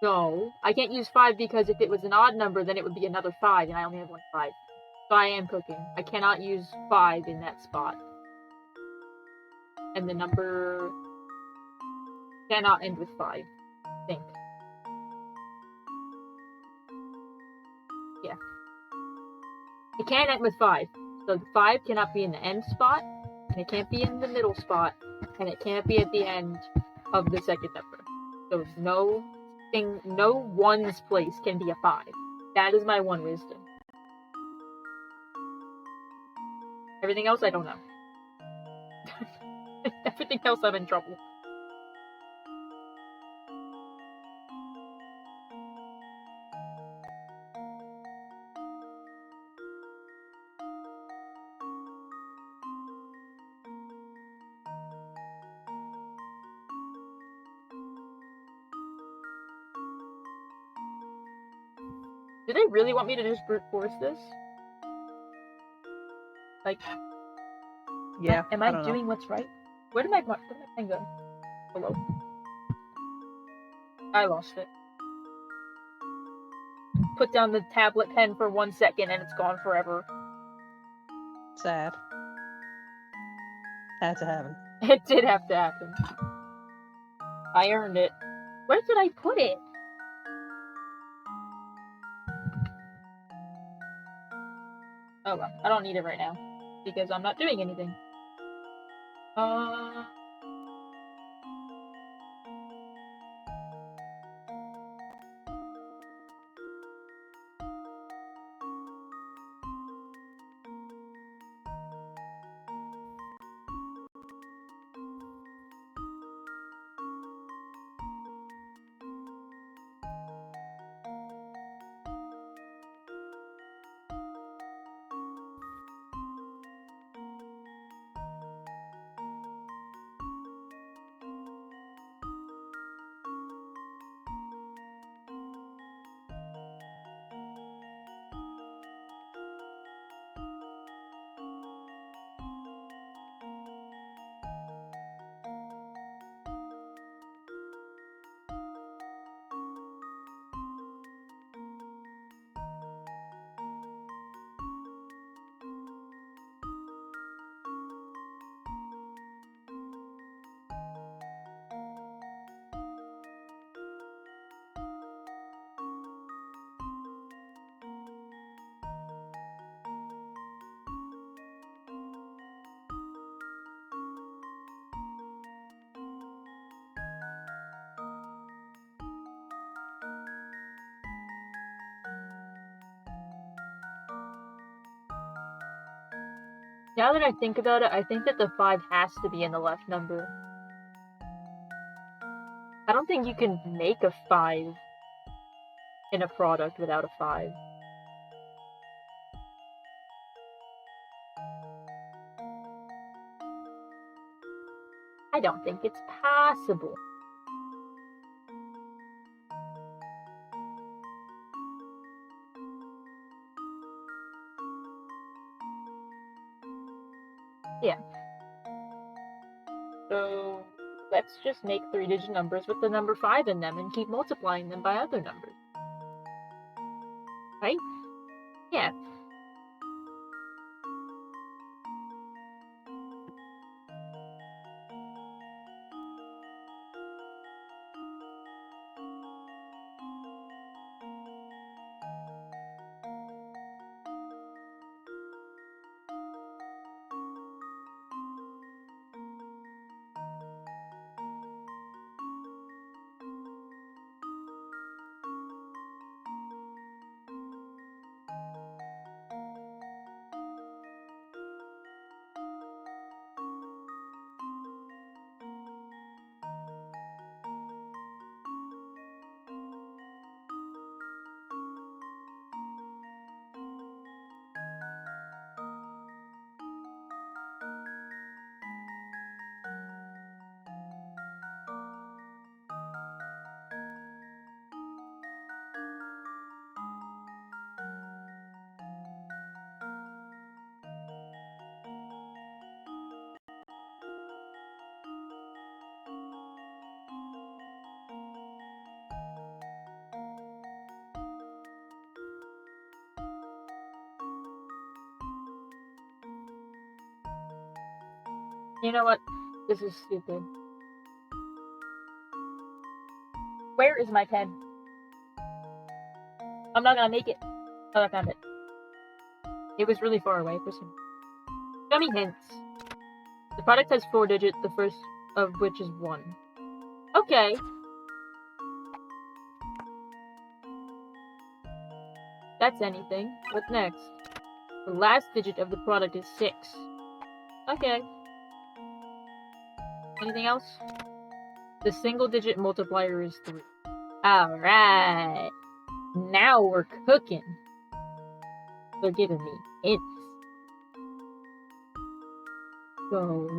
No, I can't use 5 because if it was an odd number, then it would be another 5, and I only have one 5. So I am cooking. I cannot use 5 in that spot. And the number cannot end with 5, I think. Yeah. It can end with 5. So the 5 cannot be in the end spot, and it can't be in the middle spot, and it can't be at the end of the second number. So no one's place can be a 5. That is my one wisdom. Everything else, I don't know. Everything else, I'm in trouble. Do they really want me to just brute force this? Like, Yeah. am I doing what's right? Where did my pen go? Hello. I lost it. Put down the tablet pen for 1 second and it's gone forever. Sad. Had to happen. It did have to happen. I earned it. Where did I put it? Oh well, I don't need it right now because I'm not doing anything. Now that I think about it, I think that the 5 has to be in the left number. I don't think you can make a 5 in a product without a 5. I don't think it's possible. Yeah. So let's just make 3-digit numbers with the number 5 in them and keep multiplying them by other numbers. Right? Yeah. You know what? This is stupid. Where is my pen? I'm not gonna make it. Oh, I found it. It was really far away for some. Show me hints. The product has 4 digits, the first of which is 1. Okay. That's anything. What's next? The last digit of the product is 6. Okay. Anything else? The single digit multiplier is 3. Alright. Now we're cooking. They're giving me hints. So,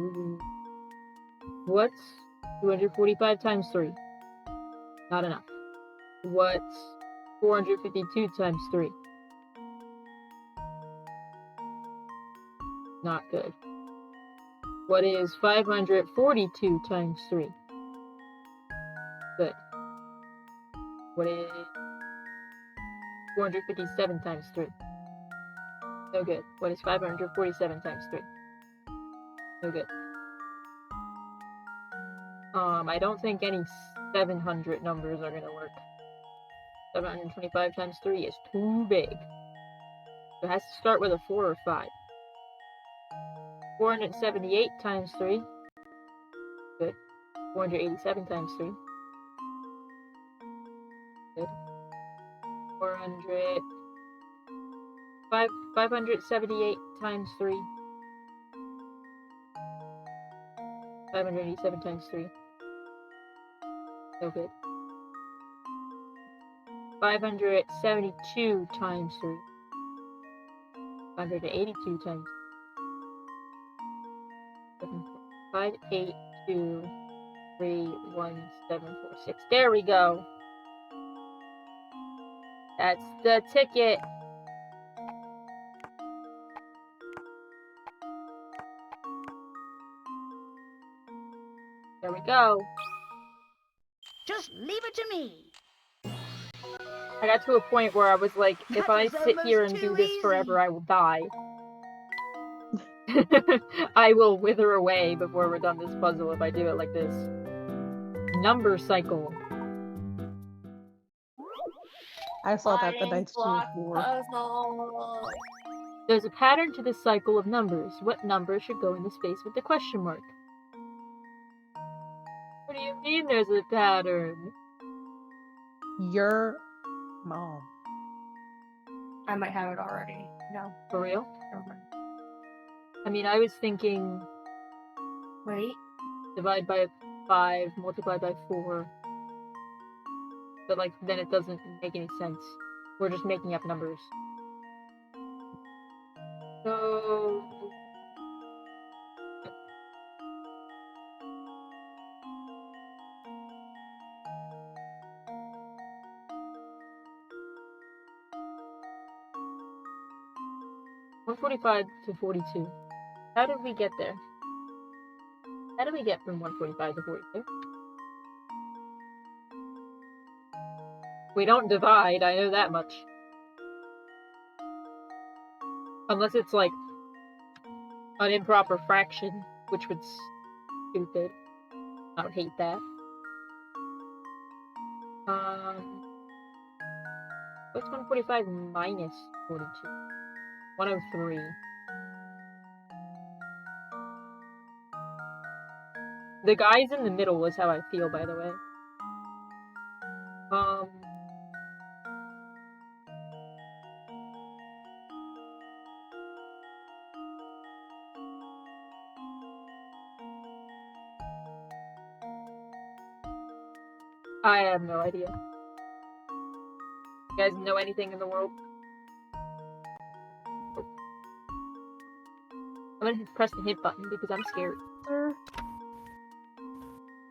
what's 245 times 3? Not enough. What's 452 times 3? Not good. What is 542 times 3? Good. What is 457 times 3? No good. What is 547 times 3? No good. I don't think any 700 numbers are gonna work. 725 times 3 is too big. It has to start with a 4 or 5. 478 times 3. Good. 487 times 3. Good. 578 times 3. 587 times 3. No good. 572 times 3. 582 times 5, 8, 2, 3, 1, 7, 4, 6. There we go. That's the ticket. There we go. Just leave it to me. I got to a point where I was like, if That I was sit here almost and do too this forever, easy. I will die. I will wither away before we're done this puzzle if I do it like this. Number cycle. I saw that the night before. Puzzle. There's a pattern to this cycle of numbers. What number should go in the space with the question mark? What do you mean there's a pattern? Your mom. I might have it already. No. For real? Never mind. I mean, I was thinking Right? divide by 5, multiply by 4. But, like, then it doesn't make any sense. We're just making up numbers. So... 145 to 42. How did we get there? How did we get from 145 to 42? We don't divide, I know that much. Unless it's like an improper fraction, which would stupid. I would hate that. What's 145 minus 42? 103. The guys in the middle was how I feel, by the way. I have no idea. You guys know anything in the world? Oh. I'm gonna press the hint button because I'm scared.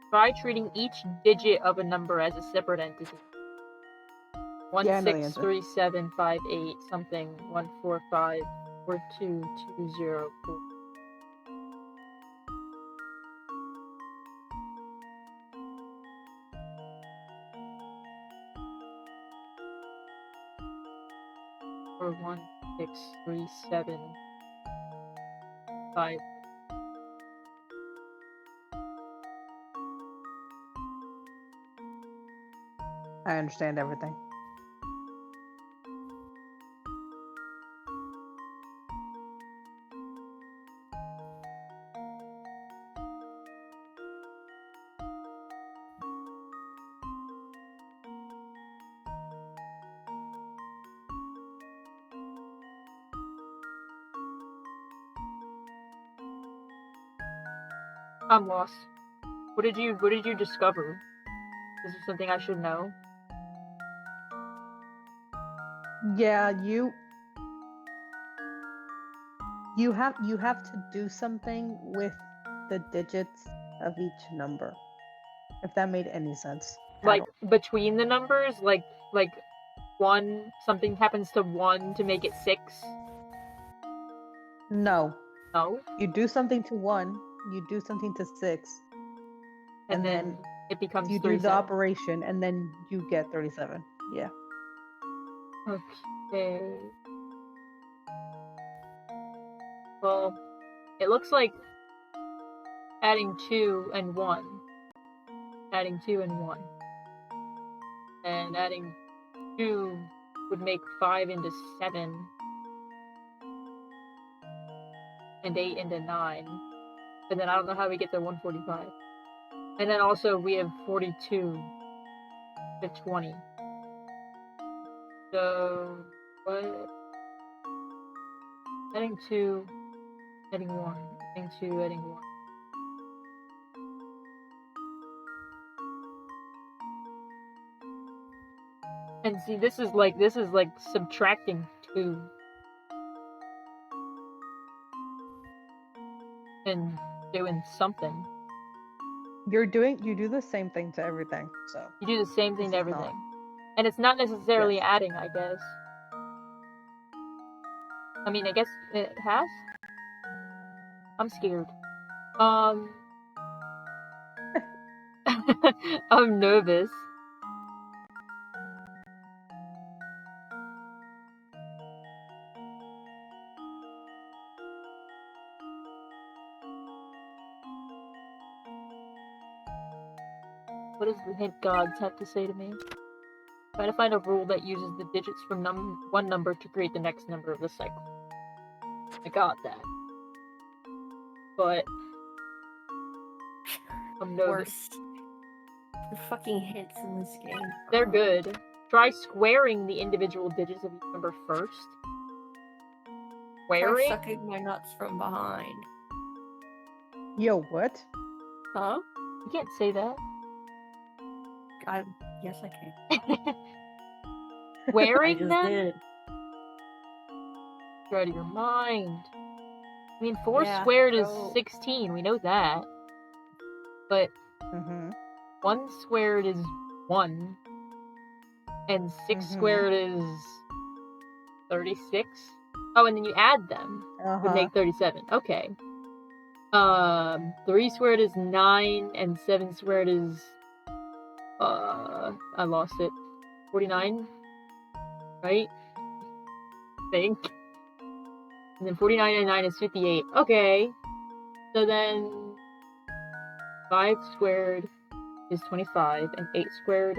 Try treating each digit of a number as a separate entity. 163758 something 145 42204. Or 16375. I understand everything. I'm lost. What did you discover? Is there something I should know? Yeah, you have to do something with the digits of each number. If that made any sense. Like between the numbers, like one, something happens to 1 to make it 6. No. No. You do something to 1, you do something to 6, and then it becomes you 37. do the operation, and then you get 37. Yeah. Okay. Well, it looks like adding 2 and 1. Adding 2 and 1. And adding 2 would make 5 into 7. And 8 into 9. And then I don't know how we get to 145. And then also we have 42 to 20. So, what? Adding 2, adding 1. Adding 2, adding 1. And see, this is like subtracting 2. And doing something. You do the same thing to everything, so. You do the same thing to everything. And it's not necessarily adding, I guess. I mean, I guess it has? I'm scared. I'm nervous. What does the hint gods have to say to me? Try to find a rule that uses the digits from one number to create the next number of the cycle. I got that. But I'm nervous. Worst. The fucking hints in this game. They're good. Try squaring the individual digits of each number first. Swearing? sucking my nuts from behind. Yo, what? Huh? You can't say that. Yes, I can. I Wearing just them? did. You're out of your mind. I mean, 4 Yeah, squared is so- 16, we know that. But Mm-hmm. 1 squared is 1. And 6 squared is 36. Oh, and then you add them. Would make 37. Okay. 3 squared is 9, and 7 squared is I lost it. 49? Right? Think. And then 49 and 9 is 58. Okay. So then 5 squared is 25, and 8 squared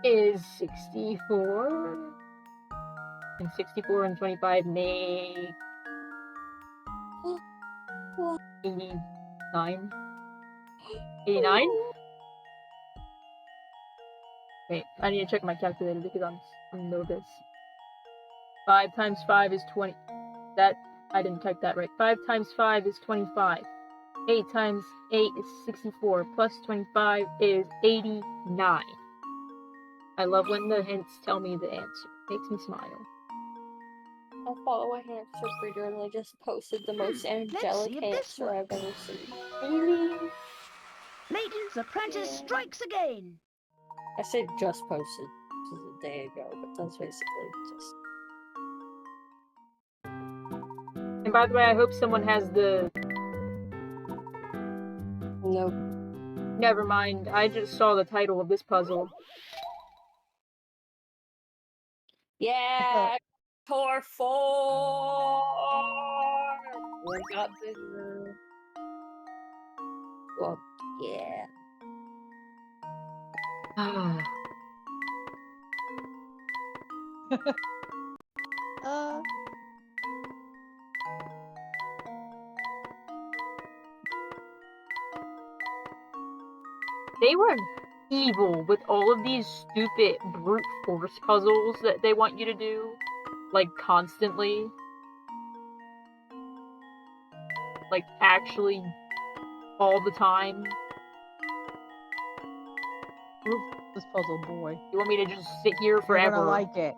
is 64. And 64 and 25 make 89. 89? Wait, I need to check my calculator because I'm nervous. 5 times 5 is 20. That, I didn't type that right. 5 times 5 is 25. 8 times 8 is 64. Plus 25 is 89. I love when the hints tell me the answer. Makes me smile. I follow a hamster breeder and they just posted the most see angelic if this hamster I've ever seen. Really? Layton's apprentice Yeah. strikes again. I said just posted. This is a day ago, but that's basically just. And by the way, I hope someone has the... Nope. Never mind, I just saw the title of this puzzle. Yeah! Tor 4! We got bigger. Well, yeah. They were evil with all of these stupid brute force puzzles that they want you to do. Like, constantly. Like, actually, all the time. This puzzle, boy. You want me to just sit here You're forever? gonna like it.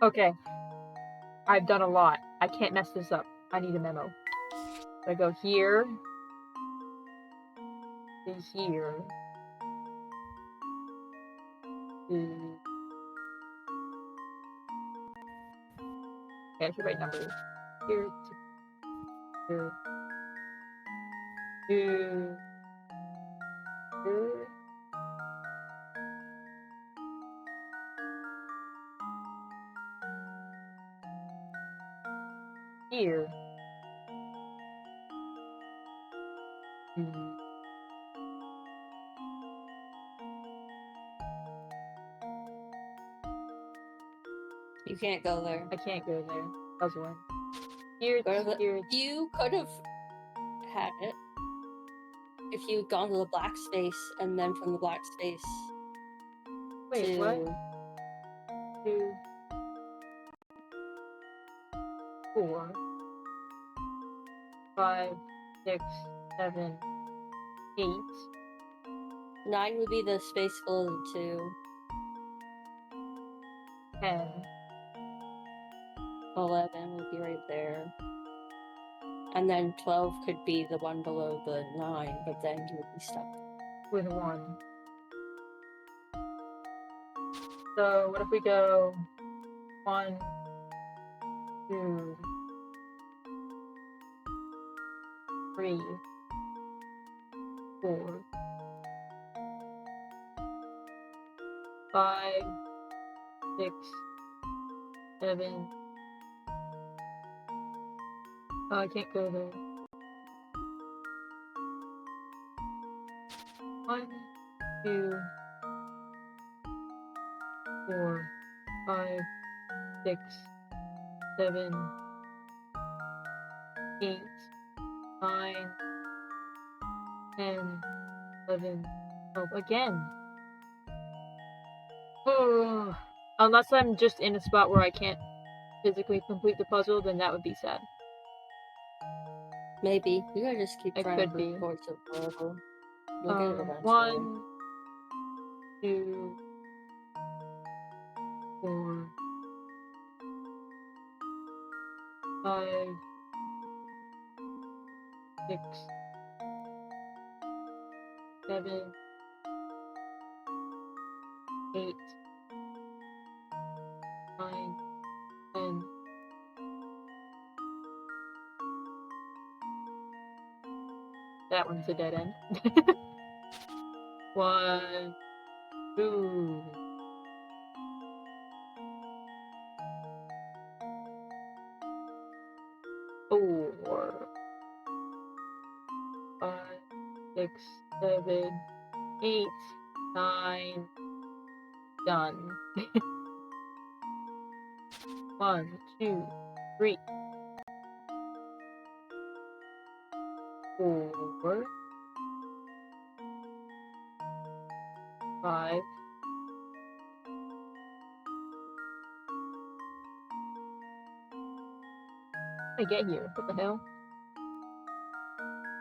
Okay. I've done a lot. I can't mess this up. I need a memo. I go here. To here. To... Okay, I should write numbers. Here to here. To here. Here. To... You can't go there. I can't go there. Puzzling. Here, Go to the- here. You could have had it if you had gone to the black space and then from the black space Wait, to what? 2, 4, 5, 6, 7, 8. 9 would be the space below the 2. 10. 11 would be right there. And then 12 could be the one below the 9, but then you would be stuck. With 1. So what if we go 1, 2, 3, 4, 5, 6, 7. Oh, I can't go there. 1, 2, 4, 5, 6, 7, 8, 9, 10, 11, 12. Again. Ugh. Unless I'm just in a spot where I can't physically complete the puzzle, then that would be sad. Maybe. You gotta just keep It trying could to be. force it forever. You'll get it eventually. 1, 2, 4, 5, 6, 7, 8, 9, 10. That one's a dead end. 1, 2, 4, 5, 6, 7, 8, 9. Done. 1, 2, 3, 4, 5. I get here. What the hell?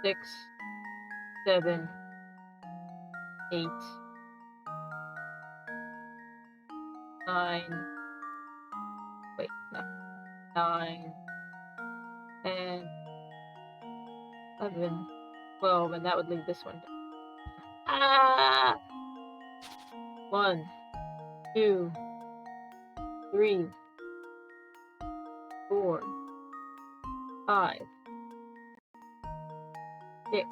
6, 7, 8, 9. Wait, no. 9, 10, 11, 12, and that would leave this one. Ah! 1, 2, 3, 4, 5, 6,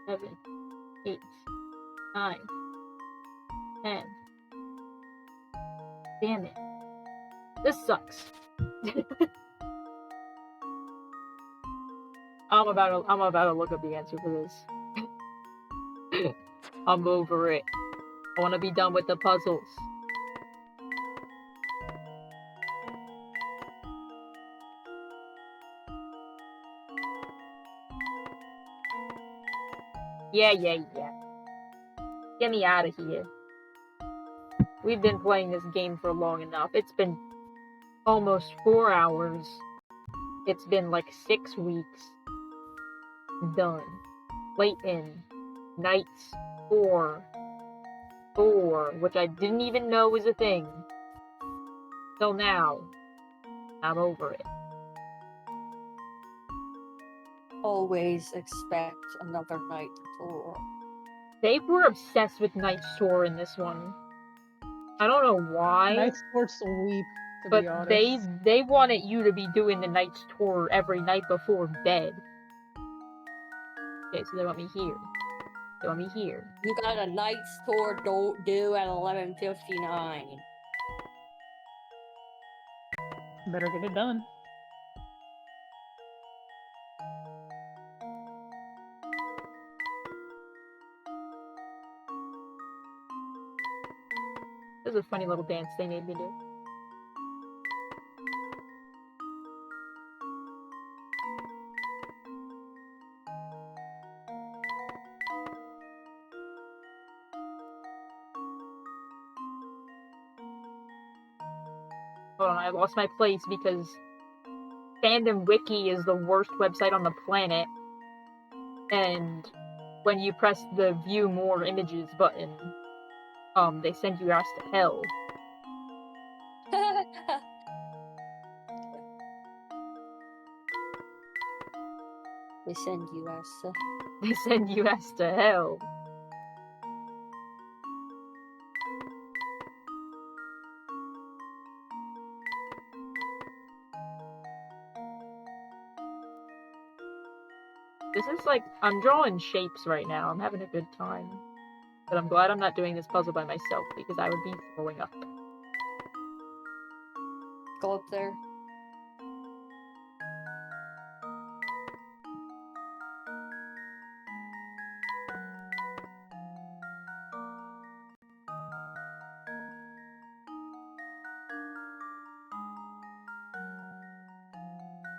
7, 8, 9, 10. Damn it. This sucks. I'm about to look up the answer for this. I'm over it. I want to be done with the puzzles. Yeah. Get me out of here. We've been playing this game for long enough. It's been almost 4 hours. It's been like 6 weeks. Done. Layton. Nights 4. 4, which I didn't even know was a thing. Till now. I'm over it. Always expect another night tour. They were obsessed with Night's Tour in this one. I don't know why. Night's Tour sweep, to but be honest. they wanted you to be doing the Night's Tour every night before bed. Okay, so they want me here. They want me here. You got a night's tour due at 11:59. Better get it done. This is a funny little dance they made me do. Hold on, I lost my place because Fandom Wiki is the worst website on the planet. And when you press the view more images button, they send your ass to hell. They send you as They send you ass to hell. This is like, I'm drawing shapes right now. I'm having a good time. But I'm glad I'm not doing this puzzle by myself because I would be throwing up. go up there.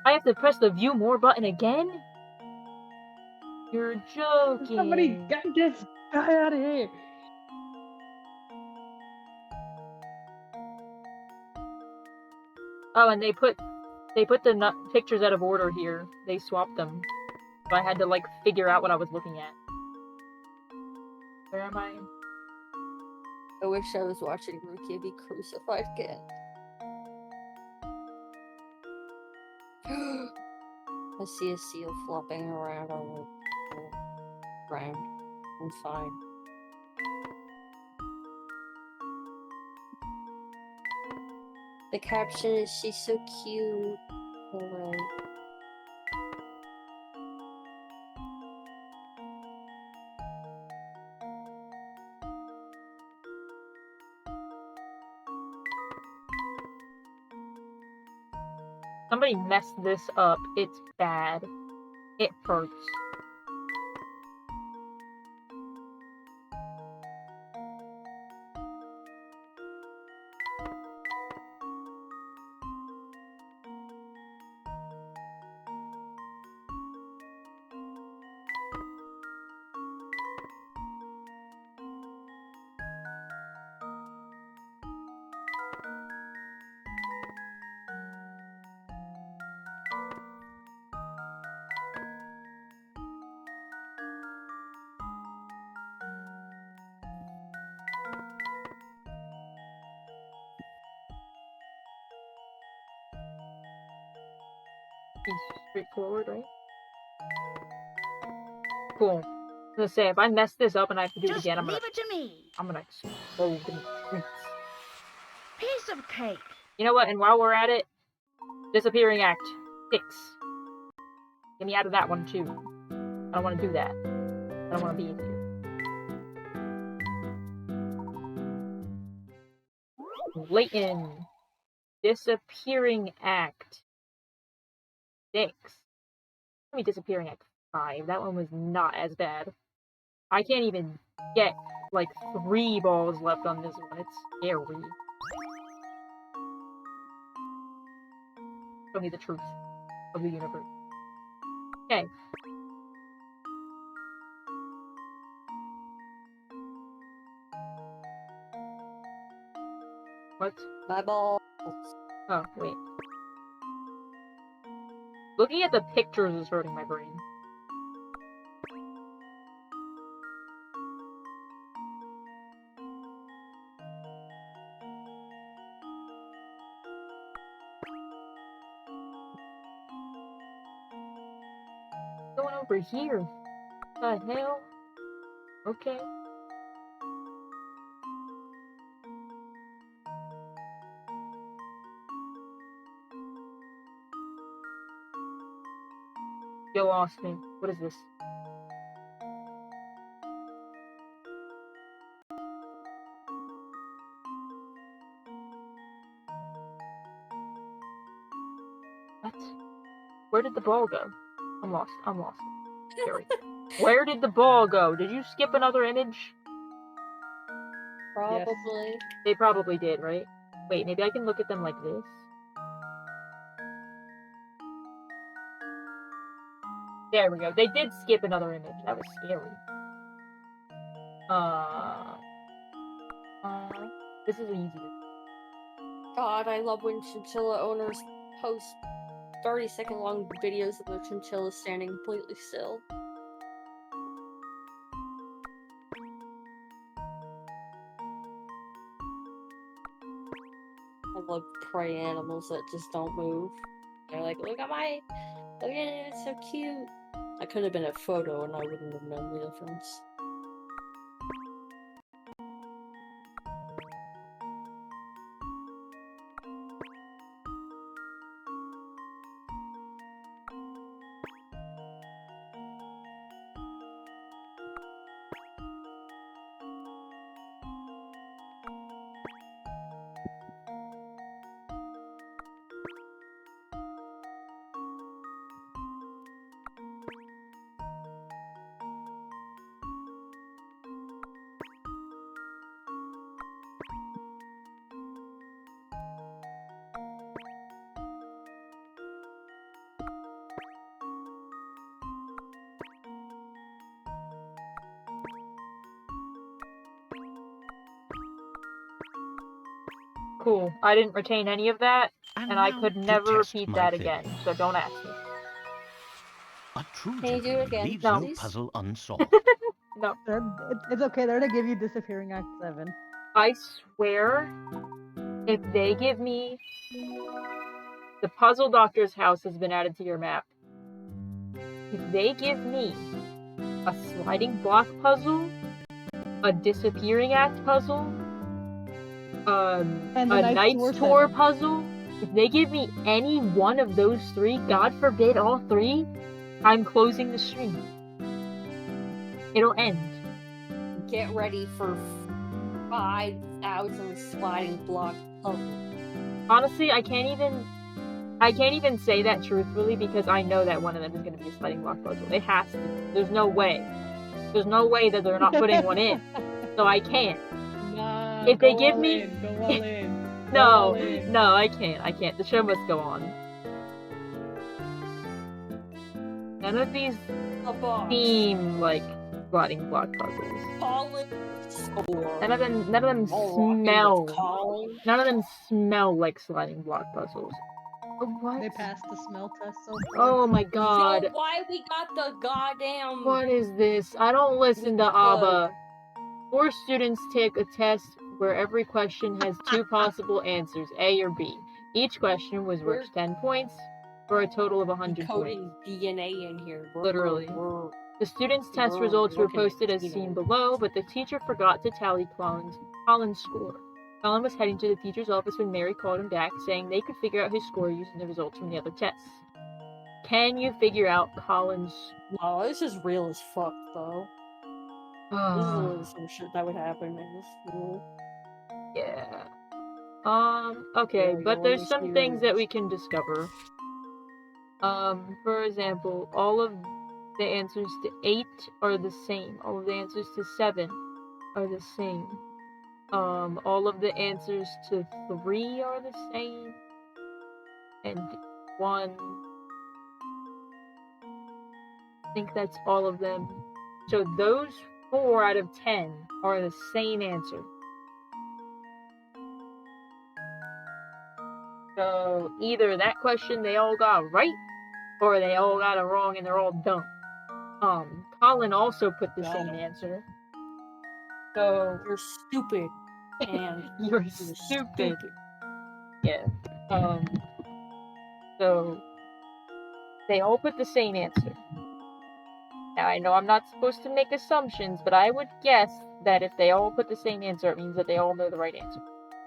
I have to press the view more button again? You're joking. Somebody get this guy out of here. Oh, and they put the pictures out of order here. They swapped them. So I had to, like, figure out what I was looking at. Where am I? I wish I was watching Rukia be crucified again. I see a seal flopping around on the ground. I'm fine. The caption is, "She's so cute." Alright. Somebody messed this up. It's bad. It hurts. Straightforward, right? Cool. I was gonna say, if I mess this up and I have to do it Just again, leave it to me. I'm gonna explode in treats. Piece of cake. You know what? And while we're at it, Disappearing Act 6. Get me out of that one too. I don't want to do that. I don't want to be in here. Layton. Disappearing Act 6. Let me Disappearing Act 5. That one was not as bad. I can't even get, like, 3 balls left on this one. It's scary. Show me the truth of the universe. Okay. What? My balls. Oh, wait. Looking at the pictures is hurting my brain. What's going over here? What the hell? Okay. You lost me. What is this? What? Where did the ball go? I'm lost. I'm lost. Scary. Where did the ball go? Did you skip another image? Probably. They probably did, right? Wait, maybe I can look at them like this? There we go. They did skip another image. That was scary. This is easy. God, I love when chinchilla owners post 30-second long videos of their chinchillas standing completely still. I love prey animals that just don't move. They're like, look at it, it's so cute. I could have been a photo and I wouldn't have known the difference. Cool. I didn't retain any of that, and I now could to never test repeat my that theory. again, so don't ask me. A true Can you do it gentleman again, leaves No. no please? puzzle unsolved. No. It's okay. They're gonna give you Disappearing Act 7. I swear, if they give me... The Puzzle Doctor's house has been added to your map. If they give me a sliding block puzzle, a disappearing act puzzle, And the a Knight's Knight's Tour Tour 7. puzzle, if they give me any one of those three, God forbid all three, I'm closing the stream. It'll end. Get ready for 5,000 sliding block puzzles. Honestly, I can't even say that truthfully because I know that one of them is going to be a sliding block puzzle. It has to. There's no way. There's no way that they're not putting one in. So I can't. Nah, If they go give all me- in, go all in. Go No, all in. no, I can't. The show must go on. None of these A box. seem like sliding block puzzles. Colin score. None of them All rocking smell. with Colin. None of them smell like sliding block puzzles. Oh, what? They passed the smell test so far. Oh my Yo, god. why we got the goddamn... What is this? I don't listen to ABBA. 4 students take a test where every question has 2 possible answers, A or B. Each question was worth 10 points for a total of 100 points. Coding DNA in here. Literally. We're The students' test We're results were looking at posted as Tino. seen below, but the teacher forgot to tally Colin's score. Colin was heading to the teacher's office when Mary called him back, saying they could figure out his score using the results from the other tests. Can you figure out Colin's... Wow, this is real as fuck, though. This is literally some shit that would happen in this school. Yeah. Okay, Yeah, but you'll there's some things understand. that we can discover. For example, all of the answers to 8 are the same. All of the answers to 7 are the same. All of the answers to 3 are the same. And 1... I think that's all of them. So those 4 out of 10 are the same answer. So either that question they all got right, or they all got it wrong and they're all dumb. Colin also put the Got same 'em. answer. So You're stupid. And you're you're stupid. Yeah. So they all put the same answer. Now I know I'm not supposed to make assumptions, but I would guess that if they all put the same answer, it means that they all know the right answer.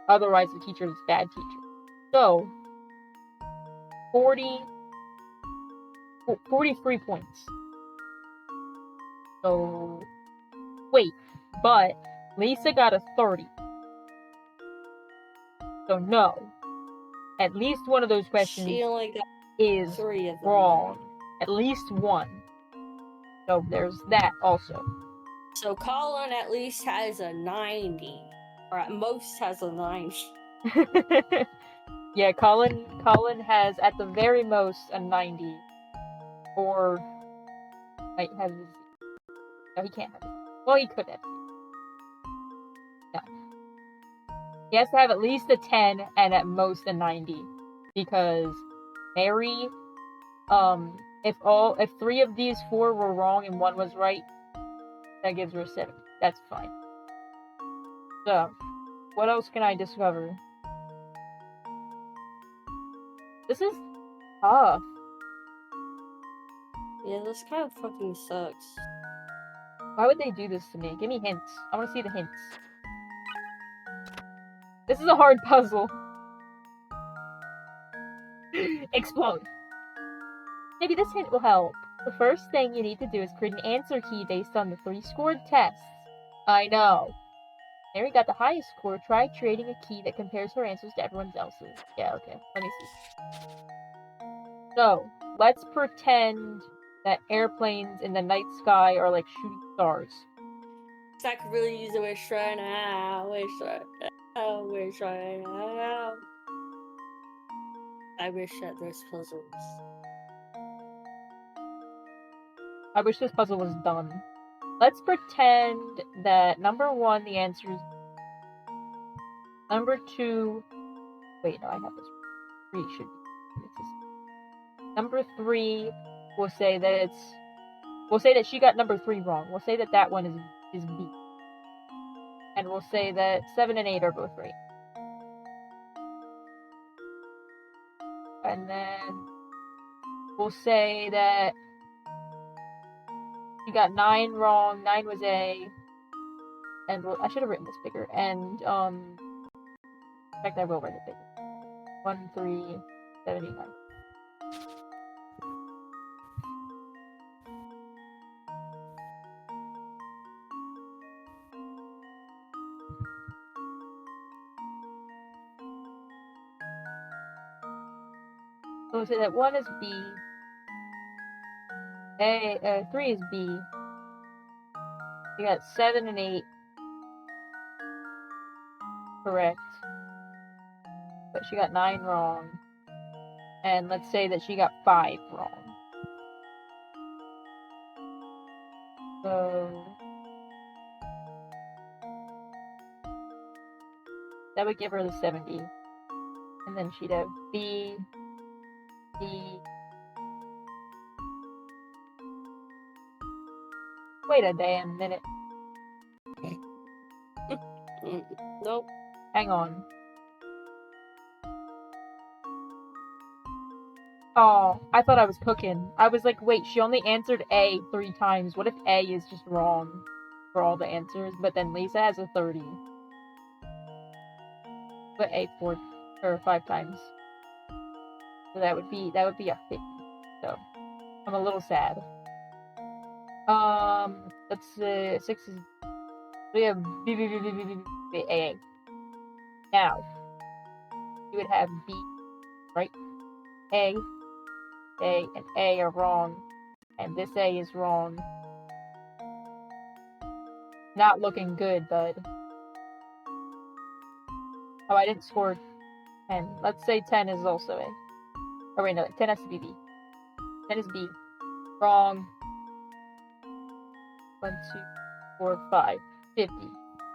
Otherwise, the teacher is a bad teacher. So 43 points. So, wait, but Lisa got a 30. So no, at least one of those questions She only got is 3 of them. wrong. At least one. So there's that also. So Colin at least has a 90. Or at most has a 90. Yeah, Colin has at the very most a 90. Or might have... No, he can't have it. Well, he could have. No. He has to have at least a 10 and at most a 90. Because Mary, if 3 of these 4 were wrong and 1 was right, that gives her a 7. That's fine. So, what else can I discover? This is tough. Yeah, this kind of fucking sucks. Why would they do this to me? Give me hints. I want to see the hints. This is a hard puzzle. Explode. Maybe this hint will help. The first thing you need to do is create an answer key based on the 3 scored tests. I know. Mary got the highest score. Try creating a key that compares her answers to everyone else's. Yeah, okay. Let me see. So, let's pretend that airplanes in the night sky are like shooting stars. I could really use a wish right now. Wish right now. Wish right now. I wish that there's puzzles. I wish this puzzle was done. Let's pretend that number 1, the answer is... Number 2, Wait, no, I have this. 3 should be. Number 3, we'll say that it's. We'll say that she got number 3 wrong. We'll say that that one is B. And we'll say that 7 and 8 are both right. And then we'll say that she got 9 wrong. 9 was A. And I should have written this bigger. And in fact, I will write it bigger. 1, 3, 7, 8, 9. So we'll say that 1 is B. 3 is B. You got 7 and 8 correct. But she got 9 wrong. And let's say that she got 5 wrong. So that would give her the 70. And then she'd have B, D. Wait a damn minute. Nope. Hang on. Oh, I thought I was cooking. I was like, wait, she only answered A 3 times. What if A is just wrong for all the answers? But then Lisa has a 30. But A 4 or 5 times. So that would be a 50. So I'm a little sad. Let's 6 is we have B, B, B, B, B, B, B, A. Now you would have B, right? A, and A are wrong, and this A is wrong. Not looking good, bud. Oh, I didn't score 10. Let's say 10 is also A. Oh wait, no, 10 has to be B. 10 is B. Wrong. 1, 2, 4, 5. 50.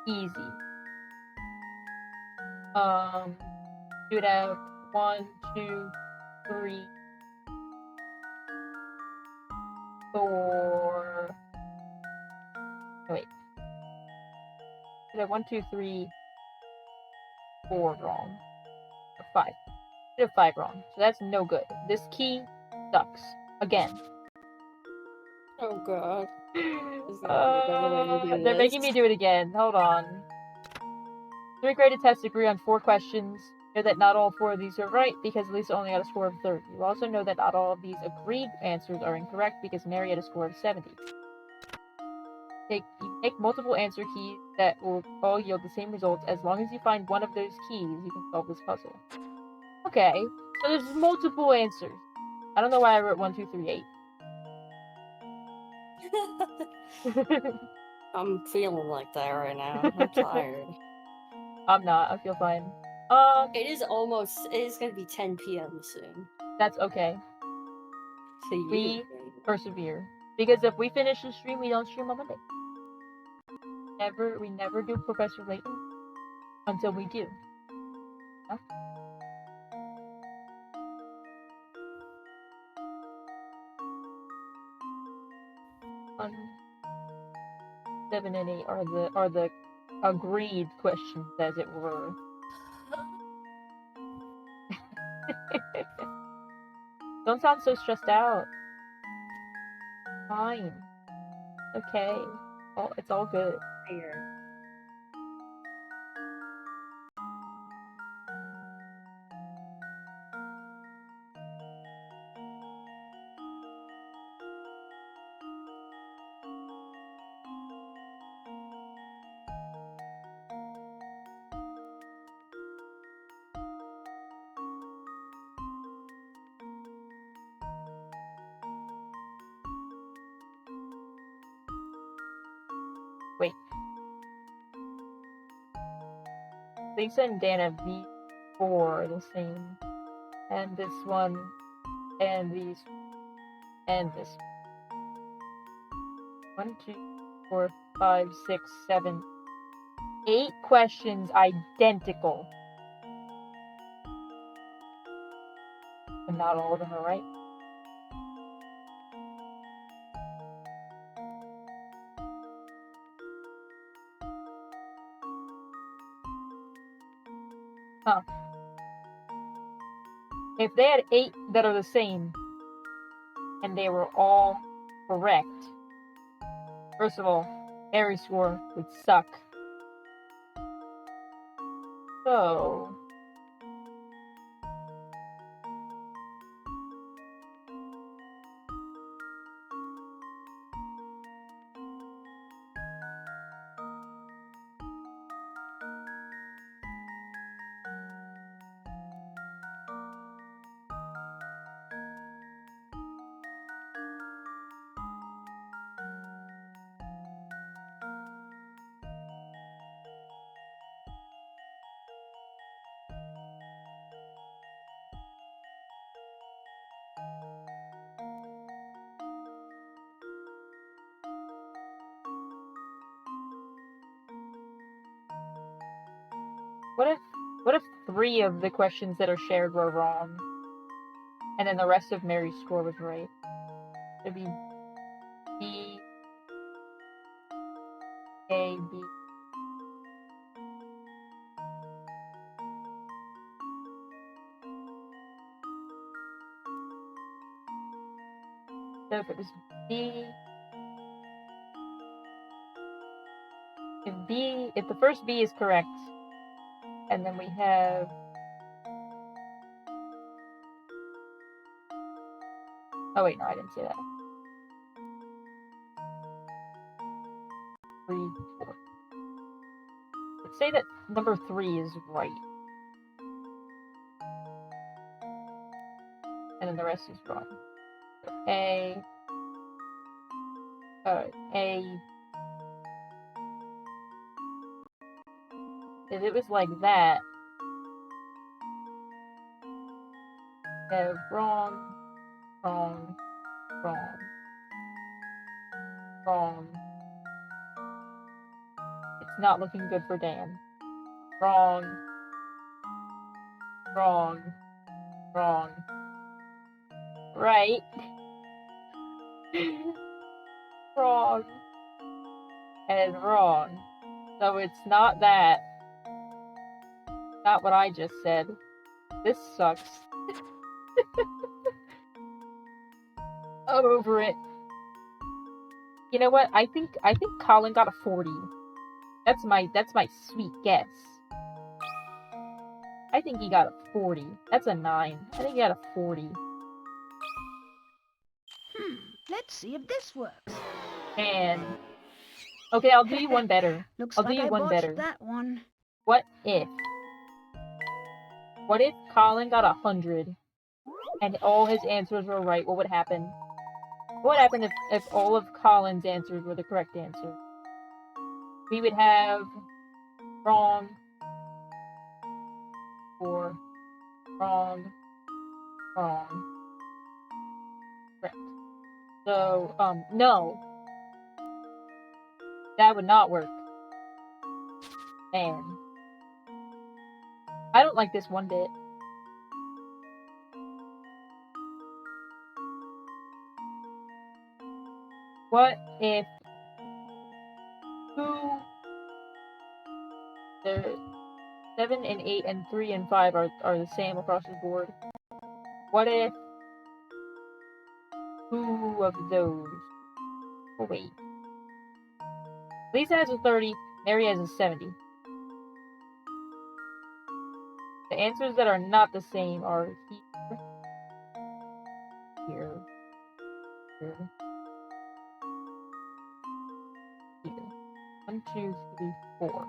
Easy. You would have 1, 2, 3, 4. Oh, wait. You have 1, 2, 3, 4 wrong. 5. You have 5 wrong. So that's no good. This key sucks. Again. Oh god. They're making me do it again. Hold on. 3 graded tests agree on 4 questions. Know that not all 4 of these are right because Lisa only got a score of 30. You also know that not all of these agreed answers are incorrect because Mary had a score of 70. You take multiple answer keys that will all yield the same results. As long as you find one of those keys, you can solve this puzzle. Okay, so there's multiple answers. I don't know why I wrote 1, 2, 3, 8. I'm feeling like that right now. I'm tired. I'm not. I feel fine. It is gonna be 10 p.m. soon. That's okay. So you We persevere. Because if we finish the stream, we don't stream on Monday. We never do Professor Layton until we do. Huh? 1, 7, and 8 are the agreed questions, as it were. Don't sound so stressed out. Fine. Okay. It's all good. Tired. Wait. Lisa and Dana V4 are the same. And this one, and these, and this. 1, 2, 4, 5, 6, 7, 8 questions identical. And not all of them are right. Huh. If they had 8 that are the same, and they were all correct, first of all, Mary's score would suck. So... What if 3 of the questions that are shared were wrong, and then the rest of Mary's score was right? It'd be B, A, B. So if it was B, if the first B is correct, and then we have... Oh wait, no, I didn't say that. 3, 4. Let's say that number 3 is right. And then the rest is wrong. So A... If it was like that... wrong, wrong, wrong, wrong. It's not looking good for Dan. Wrong, wrong, wrong. Right. Wrong. And wrong. So it's not that. Not what I just said. This sucks. I'm over it. You know what? I think Colin got a 40. That's my sweet guess. I think he got a 40. That's a 9. I think he got a 40. Let's see if this works. And okay, I'll do you one better. Looks I'll like do you I one botched better. that one. What if Colin got 100 and all his answers were right? What would happen? What would happen if all of Colin's answers were the correct answer? We would have wrong, or wrong, wrong, correct. So, no. That would not work. Man. I don't like this one bit. What if the 7 and 8 and 3 and 5 are the same across the board? What if 2 of those... Oh, wait. Lisa has a 30, Mary has a 70. The answers that are not the same are here, here, here. 1, 2, 3, 4.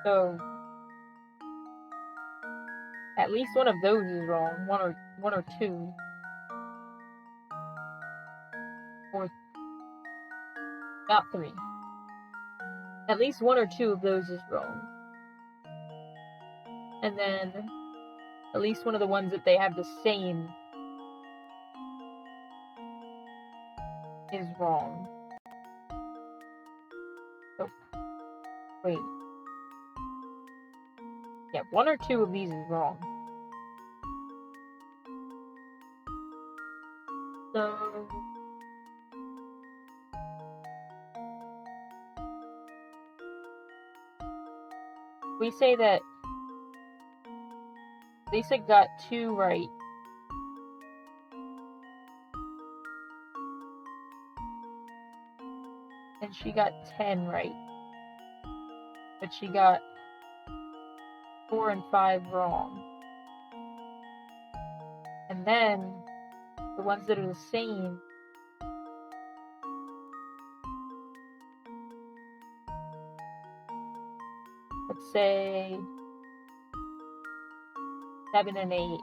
So at least one of those is wrong. One or 2. Or not 3. At least 1 or 2 of those is wrong. And then at least one of the ones that they have the same is wrong. So Wait. Yeah, 1 or 2 of these is wrong. So... we say that Lisa got 2 right. And she got 10 right. But she got 4 and 5 wrong. And then the ones that are the same, let's say 7 and 8.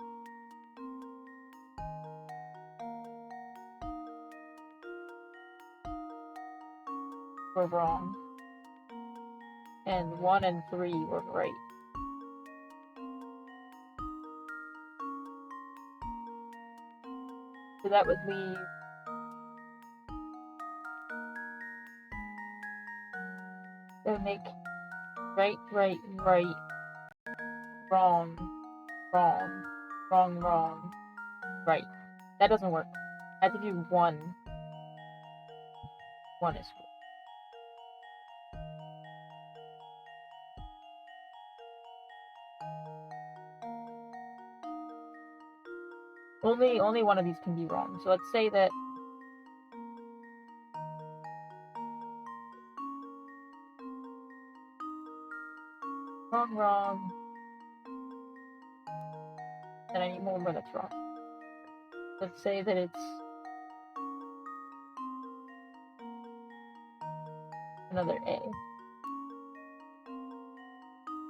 Were wrong. And 1 and 3 were right. So that would leave that would make right, right, right, wrong, wrong, wrong, wrong, right. That doesn't work. I have to do 1. 1 is correct. Only one of these can be wrong. So let's say that wrong, wrong. Then I need one more that's wrong. Let's say that it's another A.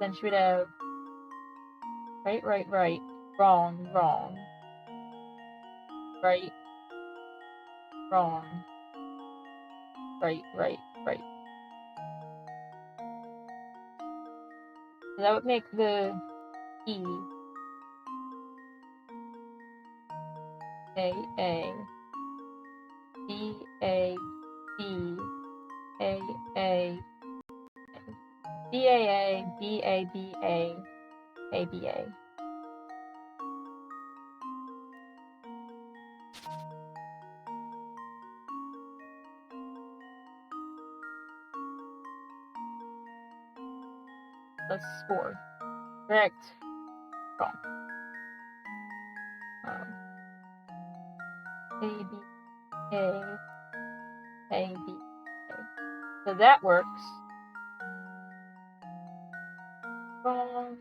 Then she would have right, right, right, wrong, wrong, right, wrong, right, right, right. So that would make the E A A B A B A A B A A B A B A A B A. Let's score. Correct. Wrong. A B A A B A. So that works. Wrong.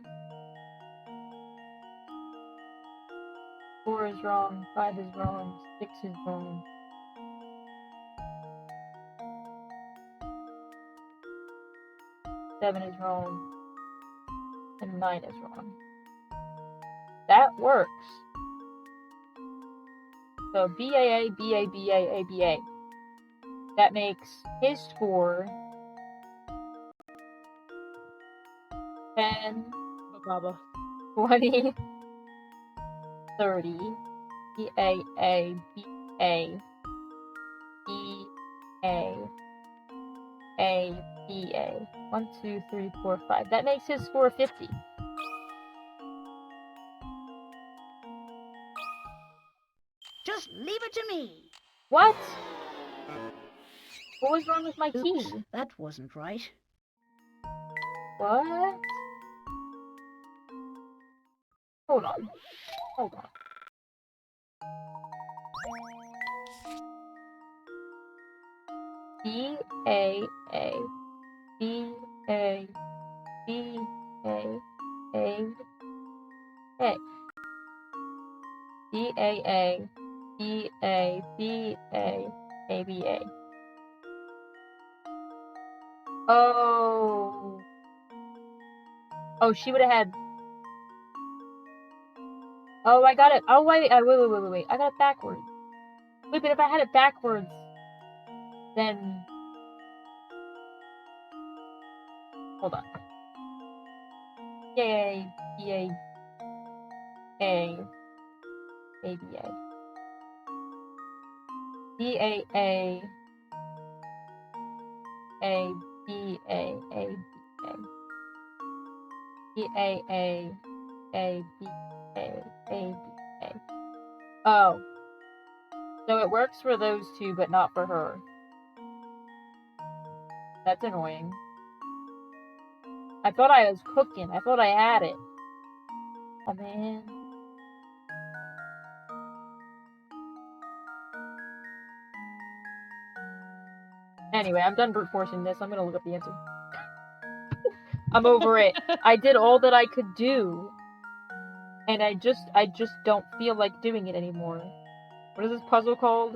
4 is wrong. 5 is wrong. 6 is wrong. 7 is wrong. And 9 is wrong. That works. So BAA, BA, BA, ABA. That makes his score 10, Baba. 20, 30, BAA, BA, BA, ABA. 1, 2, 3, 4, 5. That makes his score 50. Just leave it to me. What? What was wrong with my Oops, key? that wasn't right. What? Hold on. Hold on. B A A B A B A A A B A A B A B A A B A. Oh. Oh, she would have had. Oh, I got it. Oh, wait. Wait. I got it backwards. Wait, but if I had it backwards, then. Hold on. Yay. B A A A B A. B A A A B A A B A. B A A A B A A B A. Oh. So it works for those two, but not for her. That's annoying. I thought I was cooking. I thought I had it. Oh man. Anyway, I'm done brute forcing this. I'm gonna look up the answer. I'm over it. I did all that I could do. And I just don't feel like doing it anymore. What is this puzzle called?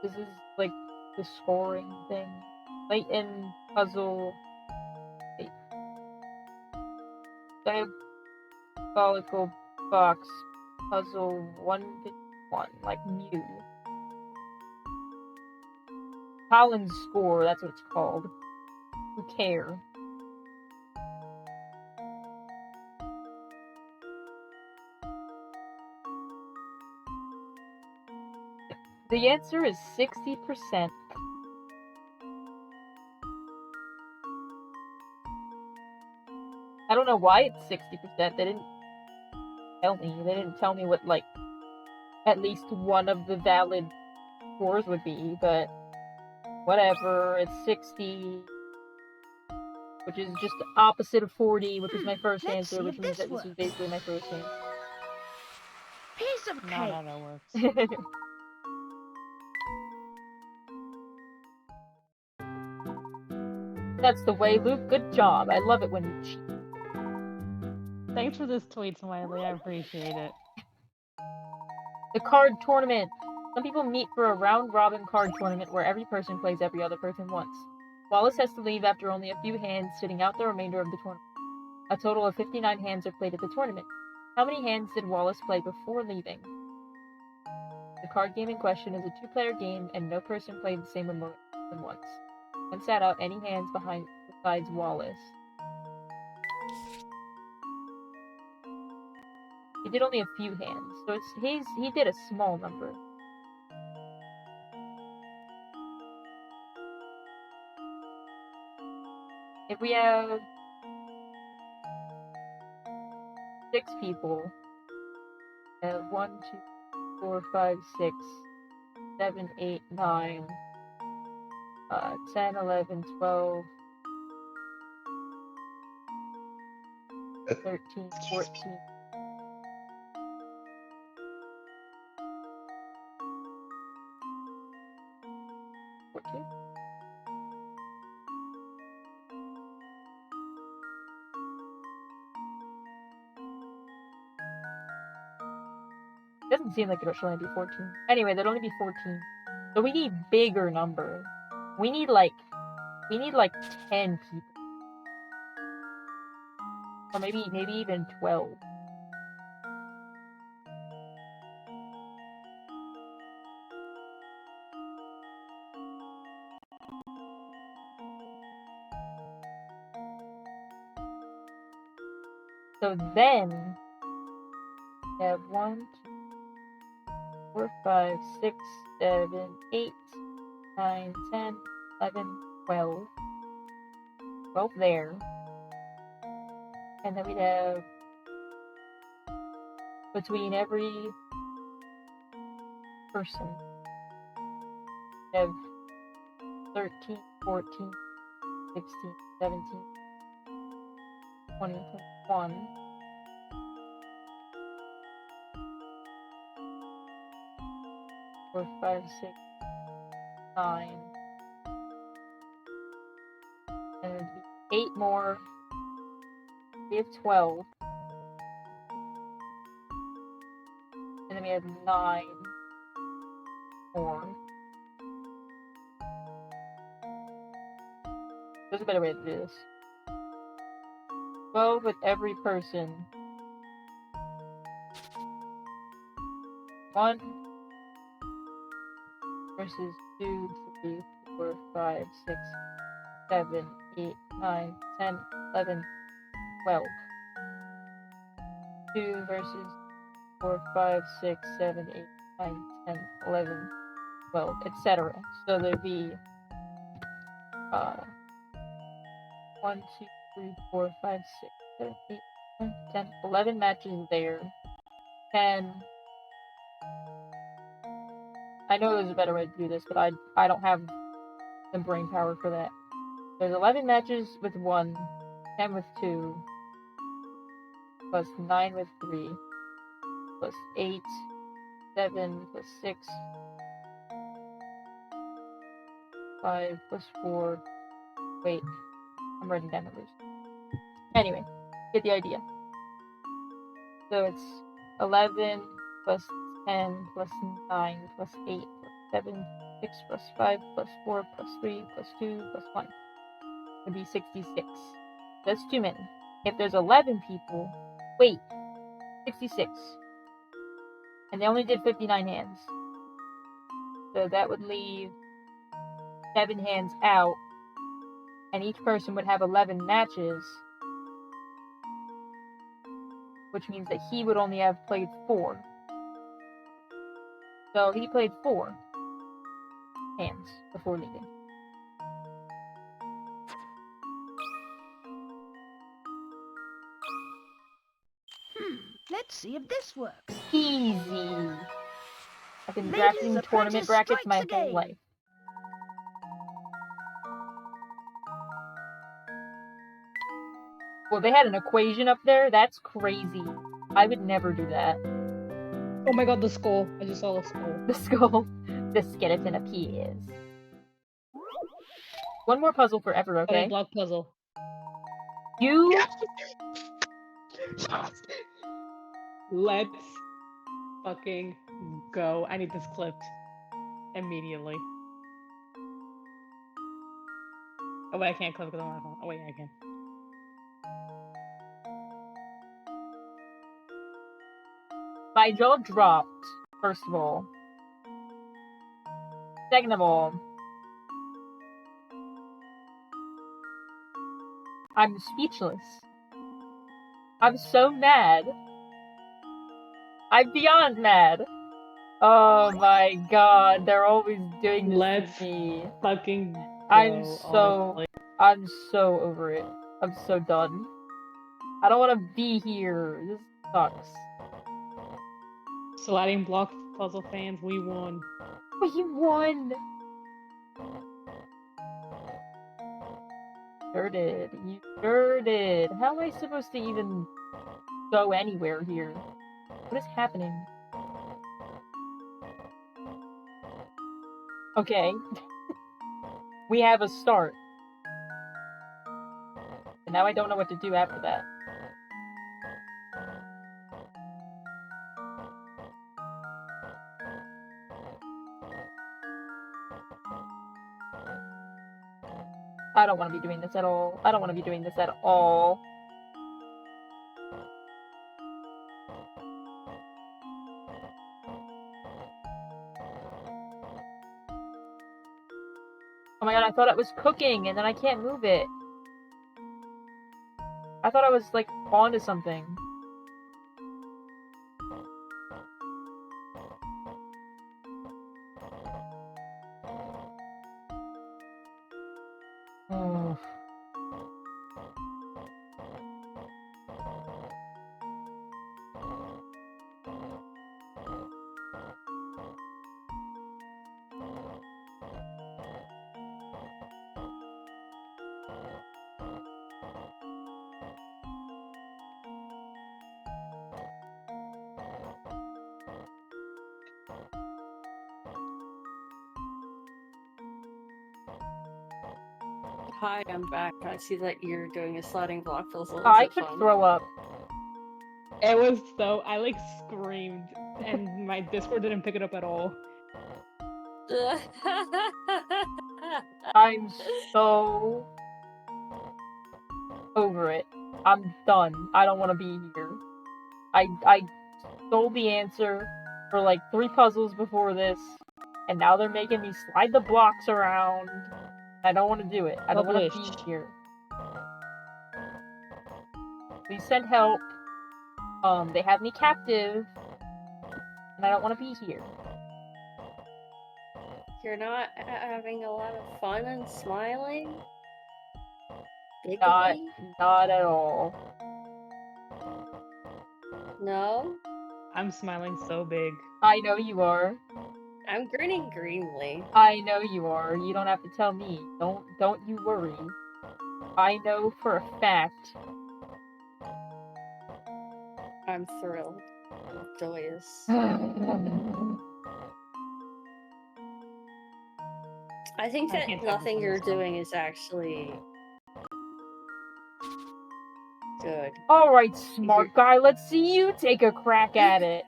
This is like the scoring thing. Layton puzzle. Wait. Diabolical box puzzle 151, like Mew. Collins score, that's what it's called. Who care? The answer is 60%. I don't know why it's 60%. They didn't tell me. They didn't tell me what, like, at least one of the valid scores would be, but whatever. It's 60, which is just the opposite of 40, which was my first Let's answer, see which if means this that this was works. basically my first answer. Piece of Not cake. how that works. That's the way, Luke. Good job. I love it when you cheat. Thanks for this tweet, Smiley. I appreciate it. The card tournament. Some people meet for a round-robin card tournament where every person plays every other person once. Wallace has to leave after only a few hands, sitting out the remainder of the tournament. A total of 59 hands are played at the tournament. How many hands did Wallace play before leaving? The card game in question is a two-player game, and no person played the same amount than once. One sat out any hands besides Wallace. He did only a few hands, so he did a small number. If we have 6 people, 1, 2, 4, 5, 6, 7, 8, 9, 10, 11, 12, 13, 14. 14? Doesn't seem like it should only be 14. Anyway, there'd only be 14. So we need bigger number. We need like 10 people. Or maybe even 12. So then we have 1, 2, 4, 5, 6, 7, 8, 9, 10, 11, 12. 12 there. And then we'd have between every person, we have 13, 14, 16, 17, 20, 21. 4, 5, 6, 9. And it'd be 8 more. We have 12. And then we have 9 more. There's a better way to do this. 12 with every person. 1 versus 2, 3, 4, 5, 6, 7, 8, 9, 10, 11, 12. 2 versus 4, 5, 6, 7, 8, 9, 10, 11, 12, etc. So there'd be 1, 2, 3, 4, 5, 6. 7, 8, 9, 10, 11 matches there. 10. I know there's a better way to do this, but I don't have the brain power for that. There's 11 matches with 1, 10 with 2, plus 9 with 3, plus 8, 7, plus 6, 5, plus 4. Wait, I'm writing down numbers. Anyway, get the idea. So it's 11 plus 10 plus 9 plus 8 plus 7, 6 plus 5 plus 4 plus 3 plus 2 plus 1. Would be 66. That's too many. If there's 11 people, wait, 66. And they only did 59 hands. So that would leave 7 hands out, and each person would have 11 matches, which means that he would only have played 4. So he played 4 hands before leaving. Let's see if this works. Easy. I've been Ladies, drafting the tournament apprentice brackets my strikes whole again. life. Well, they had an equation up there? That's crazy. I would never do that. Oh my god, the skull. I just saw the skull. The skull. The skeleton appears. One more puzzle forever, okay? Block puzzle. You... Let's fucking go. I need this clipped. Immediately. Oh wait, I can't clip because I'm on my phone. Oh wait, I can. My jaw dropped, first of all. Second of all, I'm speechless. I'm so mad. I'm beyond mad. Oh my god, they're always doing this Let's to me. fucking go, I'm honestly. so over it. I'm so done. I don't want to be here. This sucks. Sliding block puzzle fans, we won. We won! Sure did. You sure did. How am I supposed to even go anywhere here? What is happening? Okay. We have a start. And now I don't know what to do after that. I don't want to be doing this at all. I don't want to be doing this at all. Oh my god, I thought it was cooking, and then I can't move it. I thought I was, like, onto something. Oh. Hi, I'm back. I see that you're doing a sliding block puzzle. Is I it could fun? throw up. It was so I like screamed and my Discord didn't pick it up at all. I'm so over it. I'm done. I don't want to be here. I stole the answer for like 3 puzzles before this, and now they're making me slide the blocks around. I don't want to do it. I don't want to be Published. here. Please send help. They have me captive, and I don't want to be here. You're not having a lot of fun and smiling? Not Bigly? at all. No, I'm smiling so big. I know you are. I'm grinning greenly. I know you are. You don't have to tell me. Don't you worry. I know for a fact. I'm thrilled. I'm joyous. I think I that can't have nothing this on you're this one. doing is actually good. Alright, smart guy, let's see you take a crack at it.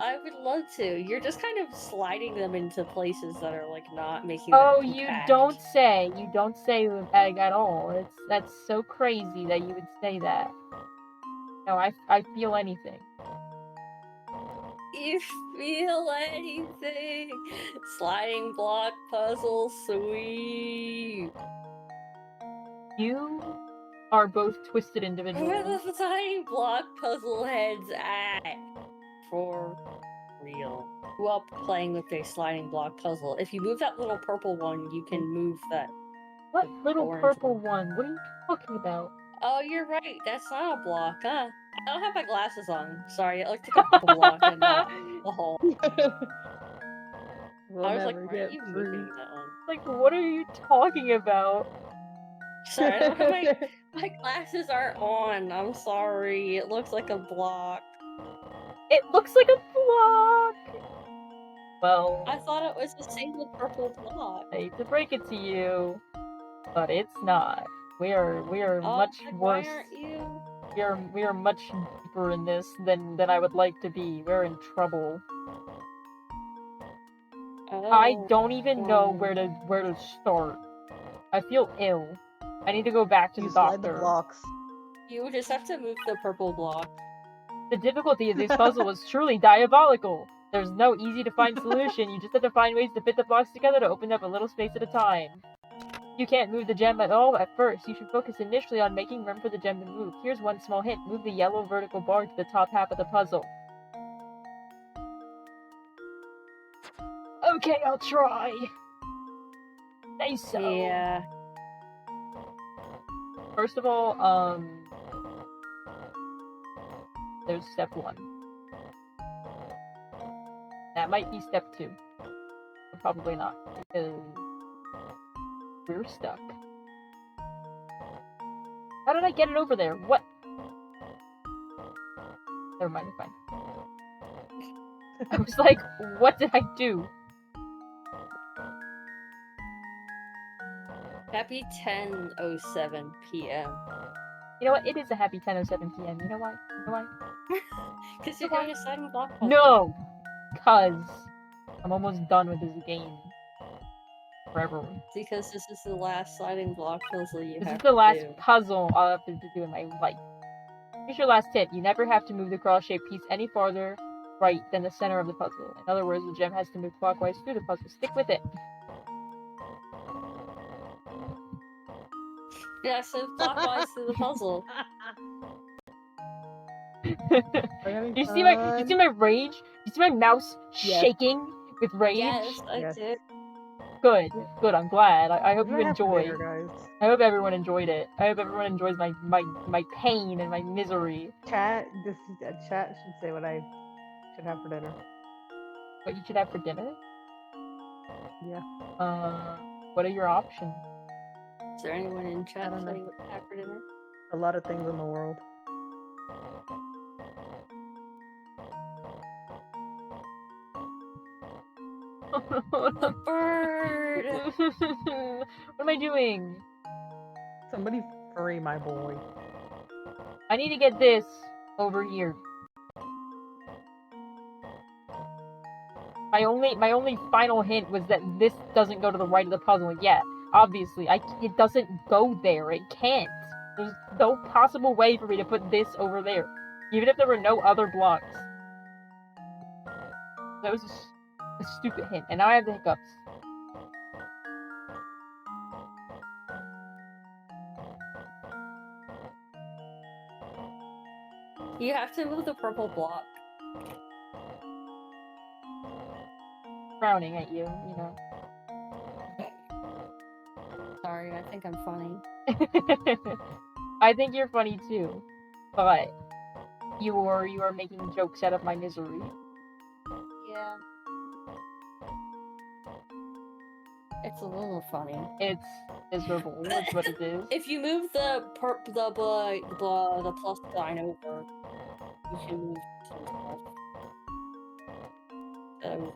I would love to. You're just kind of sliding them into places that are like not making Oh, them you compact. don't say. You don't say egg at all. That's so crazy that you would say that. No, I feel anything. You feel anything? Sliding block puzzle, sweet. You are both twisted Where individuals. the sliding block puzzle heads at? For real. Grew up playing with a sliding block puzzle. If you move that little purple one, you can move that. What the little orange purple one. one? What are you talking about? Oh, you're right. That's not a block, huh? I don't have my glasses on. Sorry, it looked like a purple block and not a hole. We'll I was like, never why are get you free. moving that one? Like, what are you talking about? Sorry, I don't have my glasses are on. I'm sorry. It looks like a block. It looks like a block! Well, I thought it was a single purple block. I hate to break it to you, but it's not. We are much Why worse. aren't you? We are much deeper in this than I would like to be. We're in trouble. I Oh, don't even know where to start. I feel ill. I need to go back to You the slide the doctor. blocks. you just have to move the purple block. The difficulty of this puzzle is truly diabolical. There's no easy to find solution. You just have to find ways to fit the blocks together to open up a little space at a time. You can't move the gem at all at first. You should focus initially on making room for the gem to move. Here's one small hint. Move the yellow vertical bar to the top half of the puzzle. Okay, I'll try. Say so. Yeah. First of all, there's step 1. That might be step 2. But probably not, because we're stuck. How did I get it over there? What? Never mind, it's fine. I was like, what did I do? Happy 10:07 p.m. You know what? It is a happy 10:07 p.m. You know why? You know why? Because you're doing a sliding block puzzle. No! Because I'm almost done with this game. Forever. Because this is the last sliding block puzzle you This have is the last to do. puzzle I'll have to do in my life. Here's your last tip. You never have to move the cross-shaped piece any farther right than the center of the puzzle. In other words, the gem has to move clockwise through the puzzle. Stick with it. Yeah, so clockwise through the puzzle. You see my rage? You see my mouse shaking with rage? Yes, I Yes. did. Good. I'm glad. I hope What you do I have for enjoy. dinner, guys? I hope everyone enjoyed it. I hope everyone enjoys my pain and my misery. Chat should say what I should have for dinner. What you should have for dinner? Yeah. What are your options? Is there anyone in chat I don't know. saying what to have for dinner? A lot of things in the world. The bird! What am I doing? Somebody free my boy. I need to get this over here. My only final hint was that this doesn't go to the right of the puzzle yet. Obviously, it doesn't go there. It can't. There's no possible way for me to put this over there, even if there were no other blocks. That was a stupid hint, and now I have the hiccups. You have to move the purple block. Frowning at you, you know. Sorry, I think I'm funny. I think you're funny too, but You are making jokes out of my misery. Yeah. It's a little funny. It's miserable. That's what it is. If you move the plus sign over, you can move some stuff over.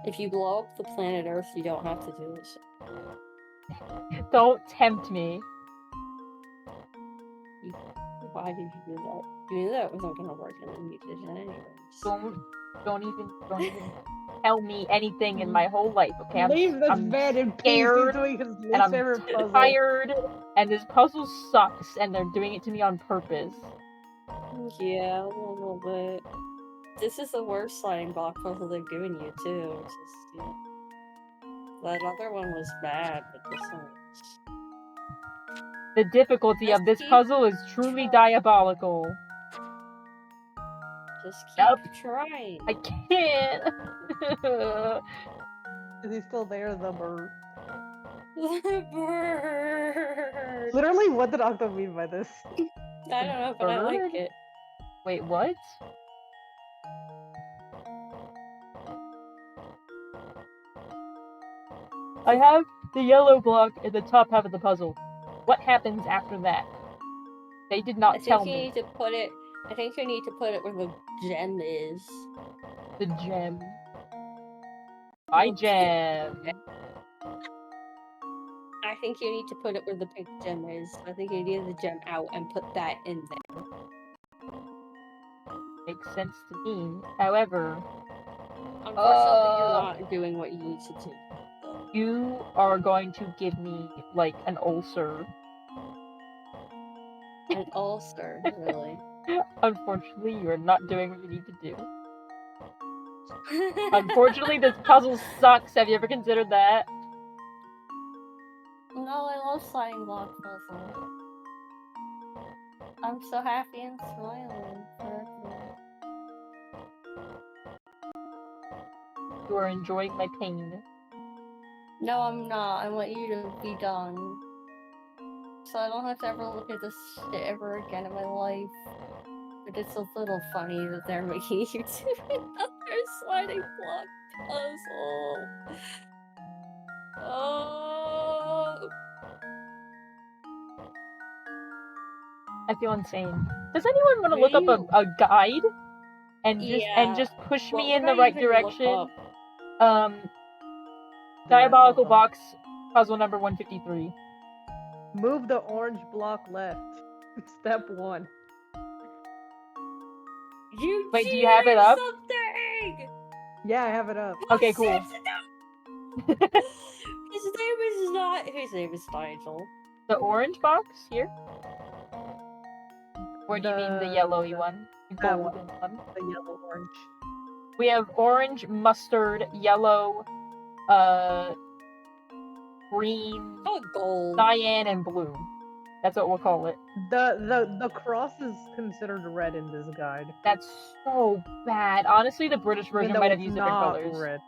If you blow up the planet Earth, you don't have to do this. Don't tempt me. Why did you do that? You knew that wasn't gonna work, and then you did it anyways. Don't even tell me anything in my whole life, okay? Leave this I'm man in peace. scared, He's doing his and least I'm favorite puzzle. tired, and this puzzle sucks, and they're doing it to me on purpose. Yeah, a little bit. This is the worst sliding block puzzle they've given you, too. It's just, yeah. That other one was bad, but this one was... The difficulty of this keep puzzle is truly diabolical. Just keep Nope. trying. I can't. Is he still there, the bird? The bird! Literally, what did Octo mean by this? I don't know, but I like Bird? it. Wait, what? I have the yellow block in the top half of the puzzle. What happens after that? They did not tell me. I think you need to put it where the gem is. The gem. My gem. I think you need to put it where the pink gem is. I think you need the gem out and put that in there. Makes sense to me. However, Unfortunately, you're not doing what you need to do. You are going to give me, like, an ulcer. An ulcer, really? Unfortunately, you are not doing what you need to do. Unfortunately, this puzzle sucks. Have you ever considered that? No, I love sliding block puzzle. I'm so happy and smiling forever. You are enjoying my pain. No, I'm not. I want you to be done. So I don't have to ever look at this shit ever again in my life. But it's a little funny that they're making you do another sliding block puzzle. Oh. I feel insane. Does anyone want to look up a guide and just push me in the right direction? Diabolical box puzzle number 153. Move the orange block left. Step 1. Wait, do you have it up? Something! Yeah, I have it up. Okay, cool. His name is Nigel. The orange box here? Or do you mean the yellowy one? The golden one? The yellow orange. We have orange, mustard, yellow, green, gold, cyan, and blue. That's what we'll call it. The cross is considered red in this guide. That's so bad. Honestly, the British version might have used different not colors. red.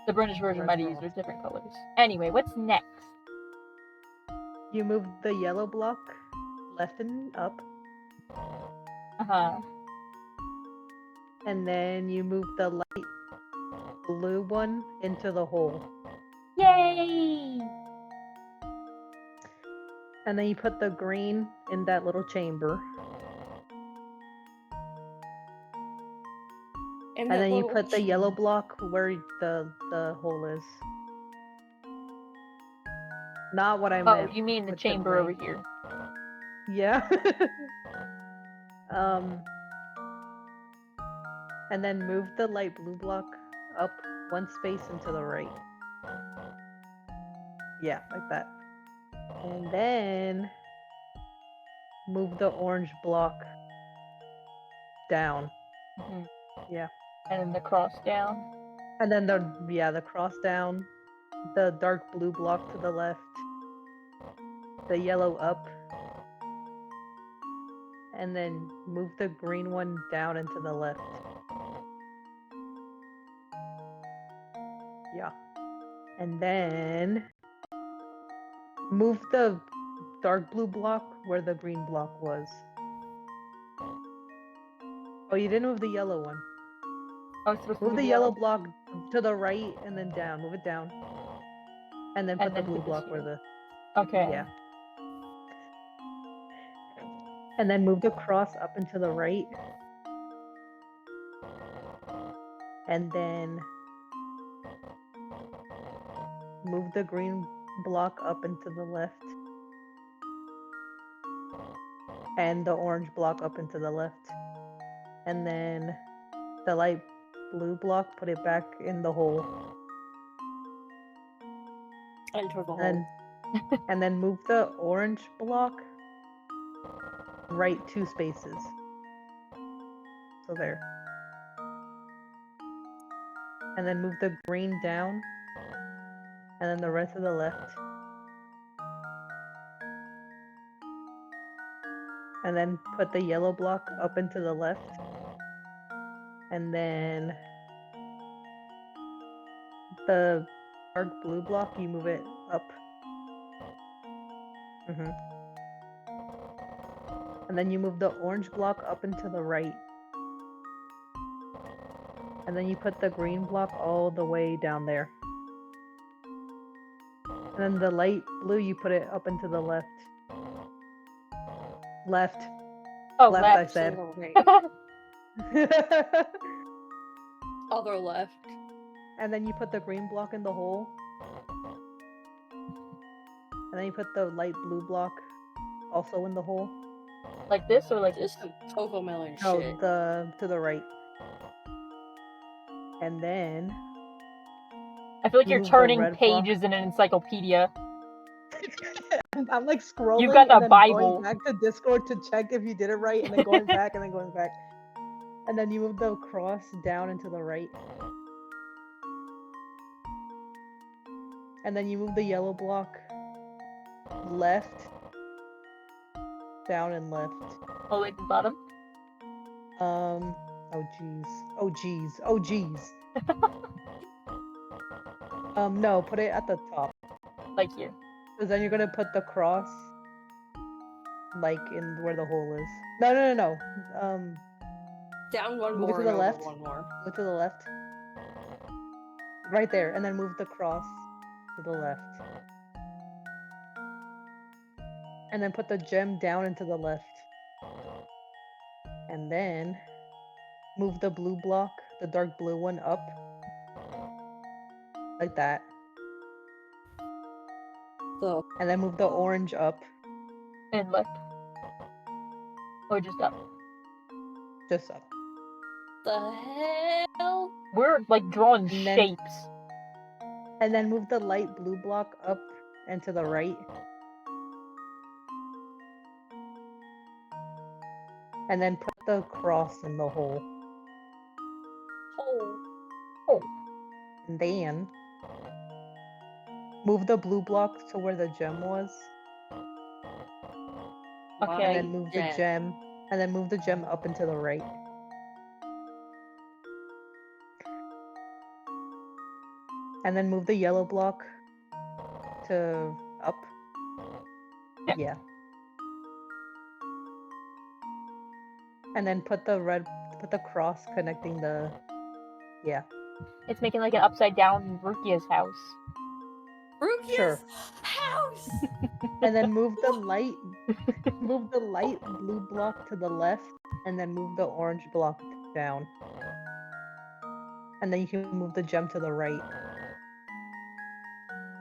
The British version might have used different colors. Anyway, what's next? You move the yellow block left and up. Uh-huh. And then you move the light blue one into the hole. Yay! And then you put the green in that little chamber. And then you put the yellow block where the hole is. Not what I meant. Oh, you mean the chamber over here. Yeah. And then move the light blue block up one space and to the right. Yeah, like that. And then move the orange block down. Mm-hmm. Yeah. And then the cross down. And then the cross down. The dark blue block to the left. The yellow up. And then move the green one down and to the left. Yeah. And then move the dark blue block where the green block was. Oh, you didn't move the yellow one. I was supposed to Move move the yellow block to the right and then down. Move it down. And then put And the then blue put this block where here. the... Okay. Yeah. And then move the cross up and to the right. And then move the green block up and to the left. And the orange block up and to the left. And then the light blue block, put it back in the hole. Enter the hole. And then move the orange block right 2 spaces. So there. And then move the green down. And then the red to the left. And then put the yellow block up and to the left. And then the dark blue block, you move it up. And then you move the orange block up and to the right. And then you put the green block all the way down there. And then the light blue, you put it up and to the left. Left. Oh, Left, I left. said. Right. Other left. And then you put the green block in the hole. And then you put the light blue block also in the hole. Like this or like This this? is some Coco Melon No, shit. to the right. And then I feel like you're move the turning red block. pages in an encyclopedia. I'm like scrolling You've got the and then Bible. going back to Discord to check if you did it right, and then going back and then going back. And then you move the cross down and to the right. And then you move the yellow block left, down and left. All the way to the bottom? Oh jeez. Oh jeez. Oh jeez. No, put it at the top. Like here. Because then you're gonna put the cross like in where the hole is. No. Down one Move it more to and the over left. one more. Move to the left. Right there, and then move the cross to the left. And then put the gem down into the left. And then move the blue block, the dark blue one, up. Like that. So, And then move the orange up. And left. Or just up. Just up. the hell? We're like drawing And then- shapes. And then move the light blue block up and to the right. And then put the cross in the hole. Oh. And then move the blue block to where the gem was. Okay. And then move the gem. And then move the gem up and to the right. And then move the yellow block to up. Yeah. And then put the cross connecting the... Yeah. It's making like an upside down Rukia's house. Rukia's Sure. house! And then move the light blue block to the left, and then move the orange block down. And then you can move the gem to the right.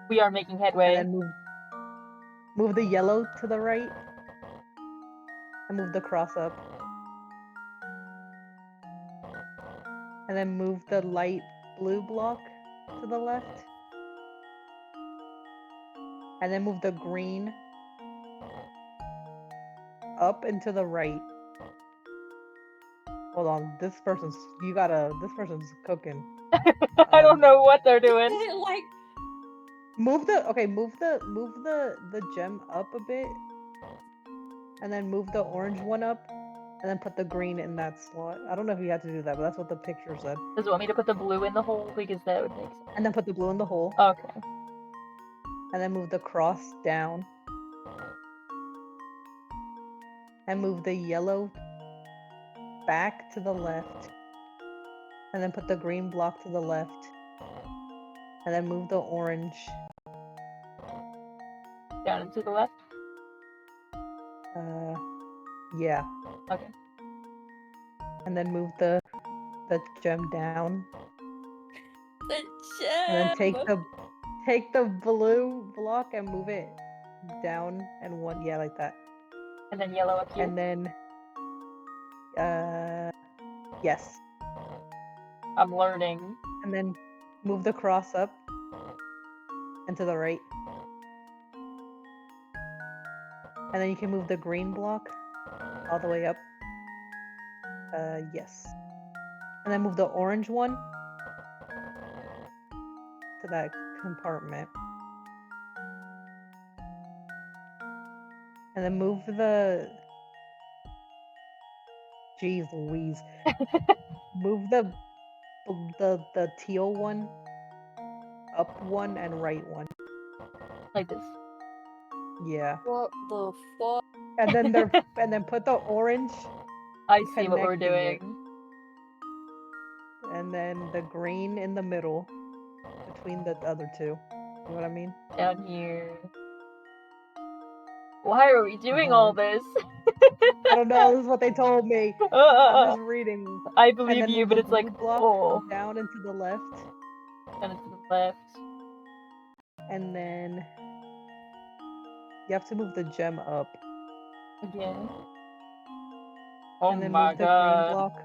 We are making headway. And then move the yellow to the right. And move the cross up. And then move the light blue block to the left. And then move the green up and to the right. Hold on, this person's cooking. I don't know what they're doing. Like, Move the gem up a bit. And then move the orange one up. and then put the green in that slot. I don't know if you had to do that, but that's what the picture said. Does it want me to put the blue in the hole? Because that would make sense. And then put the blue in the hole, Okay. and then move the cross down. And move the yellow back to the left. And then put the green block to the left. And then move the orange. Down and to the left? Yeah. Okay. And then move the gem down. The And then gem. take the blue block and move it down and one, yeah, like that. And then yellow up here? And then, yes. I'm learning. And then move the cross up and to the right. And then you can move the green block all the way up. Yes. And then move the orange one to that compartment. And then move the... Jeez Louise. Move the teal one, up one, and right one. Like this. Yeah. What the fuck? And then and then put the orange. I see what we're connecting it. doing. And then the green in the middle between the other two. You know what I mean? Down here. Why are we doing all this? I don't know. This is what they told me. I'm just reading. I And believe then you, move but the it's like, blue block oh. down and to the left. Down and to the left. And then you have to move the gem up. Again. Oh And then my move the god. green block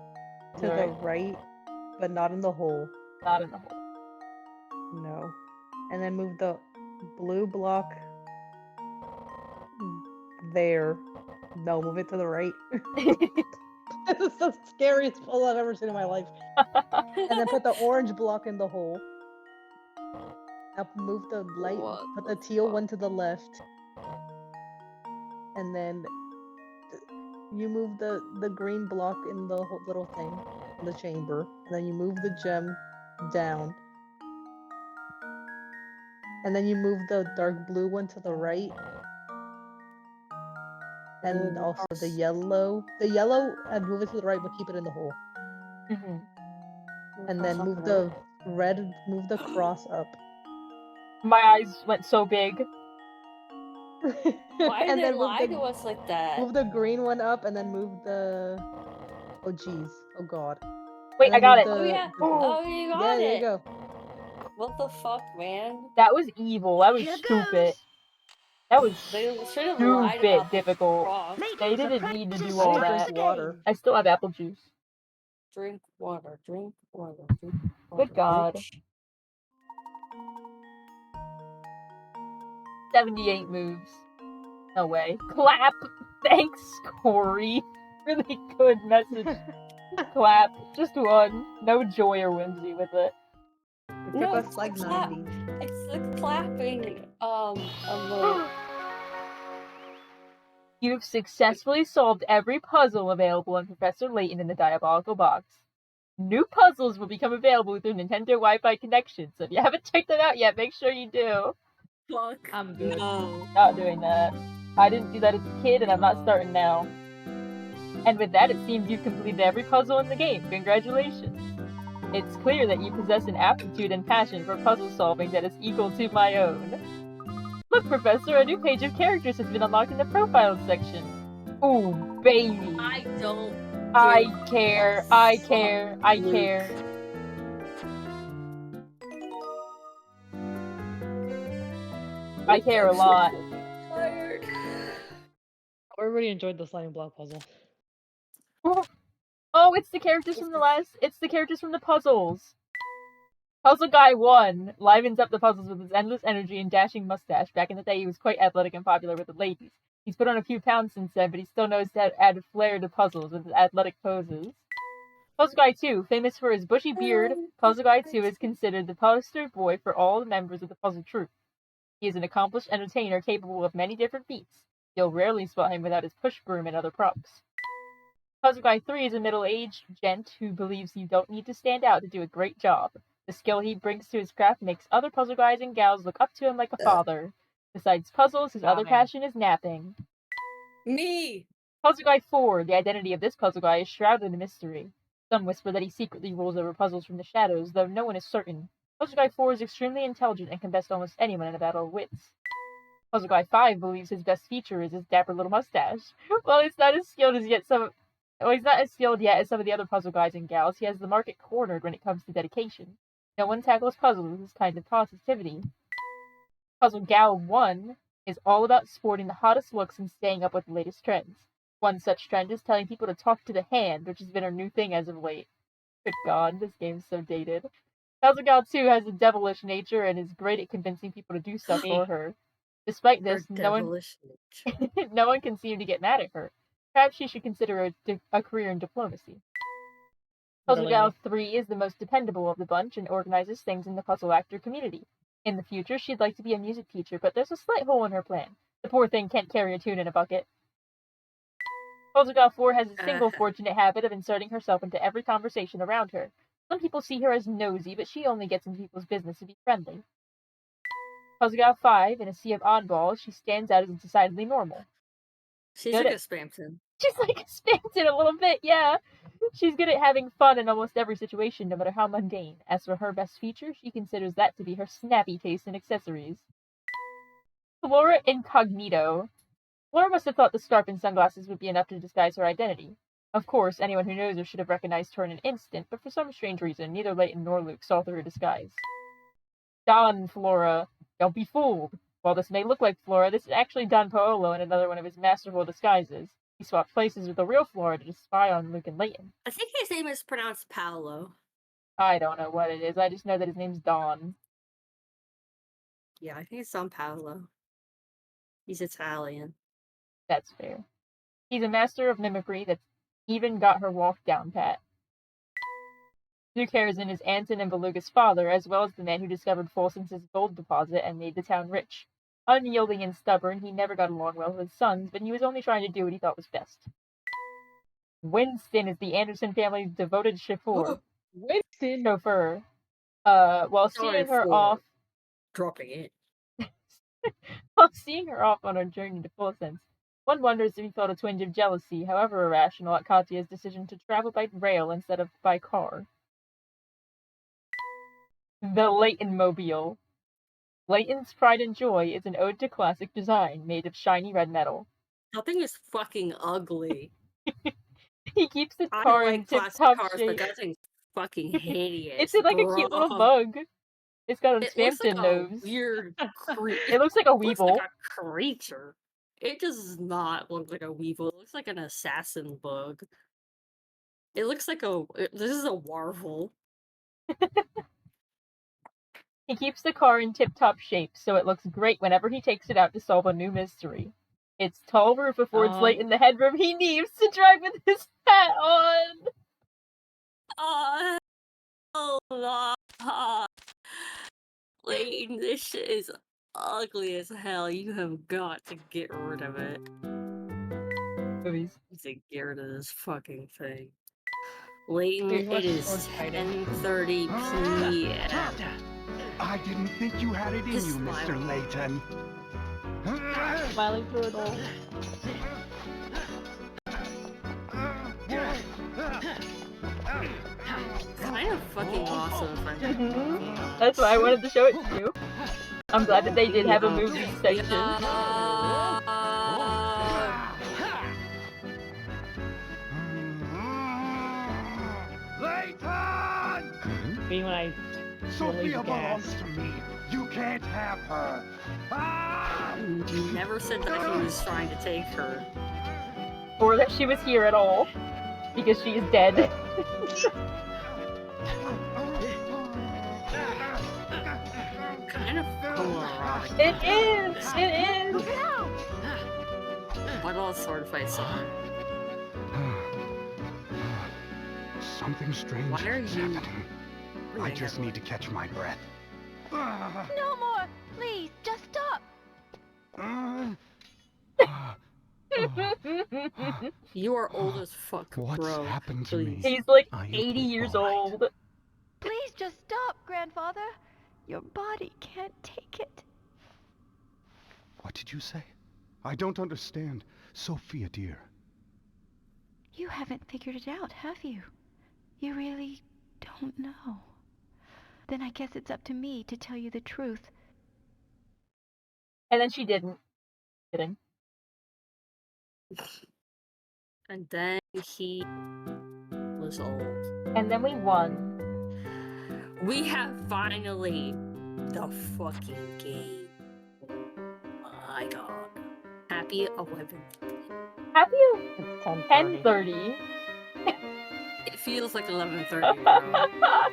to the right, but not in the hole. Not in the hole. No. And then move the blue block there. No, move it to the right. This is the scariest puzzle I've ever seen in my life. And then put the orange block in the hole. Now move the light, put the teal one to the left. And then you move the green block in the little thing, in the chamber. And then you move the gem down. And then you move the dark blue one to the right. And also the yellow, and move it to the right, but keep it in the hole. Mm-hmm. And then move the red, move the cross up. My eyes went so big. Why And did they then lie to us like that? Move the green one up, and then move the... Oh, jeez. Oh, God. Wait, I got it. Oh yeah. Oh, you got Yeah, it. there you go. What the fuck, man? That was evil. That was Here stupid. goes. That was They should have lied stupid about the difficult. cross. They didn't need to do I all need to that. drink water. I still have apple juice. Drink water. Drink water. Drink water. Good God. Bitch. 78 moves. No way. Clap! Thanks, Corey. Really good message. Clap. Just one. No joy or whimsy with it. It took No, us it's like the clap. 90. It's the clapping. Emote. You've successfully solved every puzzle available in Professor Layton in the Diabolical box. New puzzles will become available through Nintendo Wi-Fi connection, so if you haven't checked them out yet, make sure you do. Fuck. I'm good. No. Not doing that. I didn't do that as a kid, and I'm not starting now. And with that, it seems you've completed every puzzle in the game. Congratulations. It's clear that you possess an aptitude and passion for puzzle solving that is equal to my own. Look, Professor, a new page of characters has been unlocked in the Profiles section. Ooh, baby. I don't. I care. I care. I care. I care a lot. Tired. Everybody enjoyed the sliding block puzzle. Oh, it's the characters from the last. It's the characters from the puzzles. Puzzle Guy 1 livens up the puzzles with his endless energy and dashing mustache. Back in the day, he was quite athletic and popular with the ladies. He's put on a few pounds since then, but he still knows how to add flair to puzzles with his athletic poses. Puzzle Guy 2, famous for his bushy beard, Puzzle Guy 2 is considered the poster boy for all the members of the puzzle troupe. He is an accomplished entertainer capable of many different feats. You'll rarely spot him without his push broom and other props. Puzzle Guy 3 is a middle-aged gent who believes you don't need to stand out to do a great job. The skill he brings to his craft makes other puzzle guys and gals look up to him like a father. Besides puzzles, his other passion is napping. Me! Puzzle Guy 4, the identity of this puzzle guy is shrouded in mystery. Some whisper that he secretly rules over puzzles from the shadows, though no one is certain. Puzzle Guy 4 is extremely intelligent and can best almost anyone in a battle of wits. Puzzle Guy 5 believes his best feature is his dapper little mustache. While he's not as skilled yet as some of the other puzzle guys and gals, he has the market cornered when it comes to dedication. No one tackles puzzles with this kind of positivity. Puzzle Gal 1 is all about sporting the hottest looks and staying up with the latest trends. One such trend is telling people to talk to the hand, which has been her new thing as of late. Good God, this game's so dated. Puzzle Gal 2 has a devilish nature and is great at convincing people to do stuff for her. Despite this, no one can seem to get mad at her. Perhaps she should consider a career in diplomacy. Puzzle Gal 3 is the most dependable of the bunch and organizes things in the puzzle actor community. In the future, she'd like to be a music teacher, but there's a slight hole in her plan. The poor thing can't carry a tune in a bucket. Puzzle Gal 4 has a single fortunate habit of inserting herself into every conversation around her. Some people see her as nosy, but she only gets into people's business to be friendly. Puzzle Gal 5, in a sea of oddballs, she stands out as decidedly normal. She's like a Spamton. She's like a Spamton a little bit, yeah. She's good at having fun in almost every situation, no matter how mundane. As for her best feature, she considers that to be her snappy taste in accessories. Flora Incognito. Flora must have thought the scarf and sunglasses would be enough to disguise her identity. Of course, anyone who knows her should have recognized her in an instant, but for some strange reason, neither Layton nor Luke saw through her disguise. Don Flora. Don't be fooled. While this may look like Flora, this is actually Don Paolo in another one of his masterful disguises. He swapped places with the real Flora to spy on Luke and Layton. I think his name is pronounced Paolo. I don't know what it is. I just know that his name's Don. Yeah, I think it's Don Paolo. He's Italian. That's fair. He's a master of mimicry that's even got her walk down pat. Luke Harrison is Anton and Beluga's father, as well as the man who discovered Folson's gold deposit and made the town rich. Unyielding and stubborn, he never got along well with his sons, but he was only trying to do what he thought was best. Winston is the Anderson family's devoted chauffeur. While seeing her off... dropping it. While seeing her off on her journey to Folson's, one wonders if he felt a twinge of jealousy, however irrational, at Katya's decision to travel by rail instead of by car. The Layton Mobile. Layton's pride and joy is an ode to classic design made of shiny red metal. That thing is fucking ugly. He keeps the car in tip-top shape. But that thing's fucking hideous. It's like a cute little bug. It's got a Spamton nose. Weird It looks like a weevil. It looks like a creature. It does not look like a weevil. It looks like an assassin bug. It looks like this is a warble. He keeps the car in tip-top shape, so it looks great whenever he takes it out to solve a new mystery. Its tall roof affords Layton the headroom he needs to drive with his hat on. Layton, this shit is ugly as hell. You have got to get rid of it. Movies. You have to get rid of this fucking thing. Layton, it is 10:30 p.m. I didn't think you had it in you, Mr. Layton. Smiling through it all. Kind of fucking awesome. That's why I wanted to show it to you. I'm glad that they did have a movie section. Layton! Sophia belongs to me. You can't have her. He never said that he was trying to take her. Or that she was here at all. Because she is dead. Kind of homoerotic. It is! What all sword fights are? Something strange Why are is you... happening. I just need to catch my breath. No more! Please, just stop! You are old as fuck, What's bro. happened to me? Please. He's like Are you 80 years all right? old. Please just stop, Grandfather. Your body can't take it. What did you say? I don't understand. Sophia, dear. You haven't figured it out, have you? You really don't know. Then I guess it's up to me to tell you the truth. And then she didn't. Kidding. And then he was old. And then we won. We have finally the fucking game. My god. Happy 11. Happy It's 10:30. 10:30. It feels like 11:30, bro.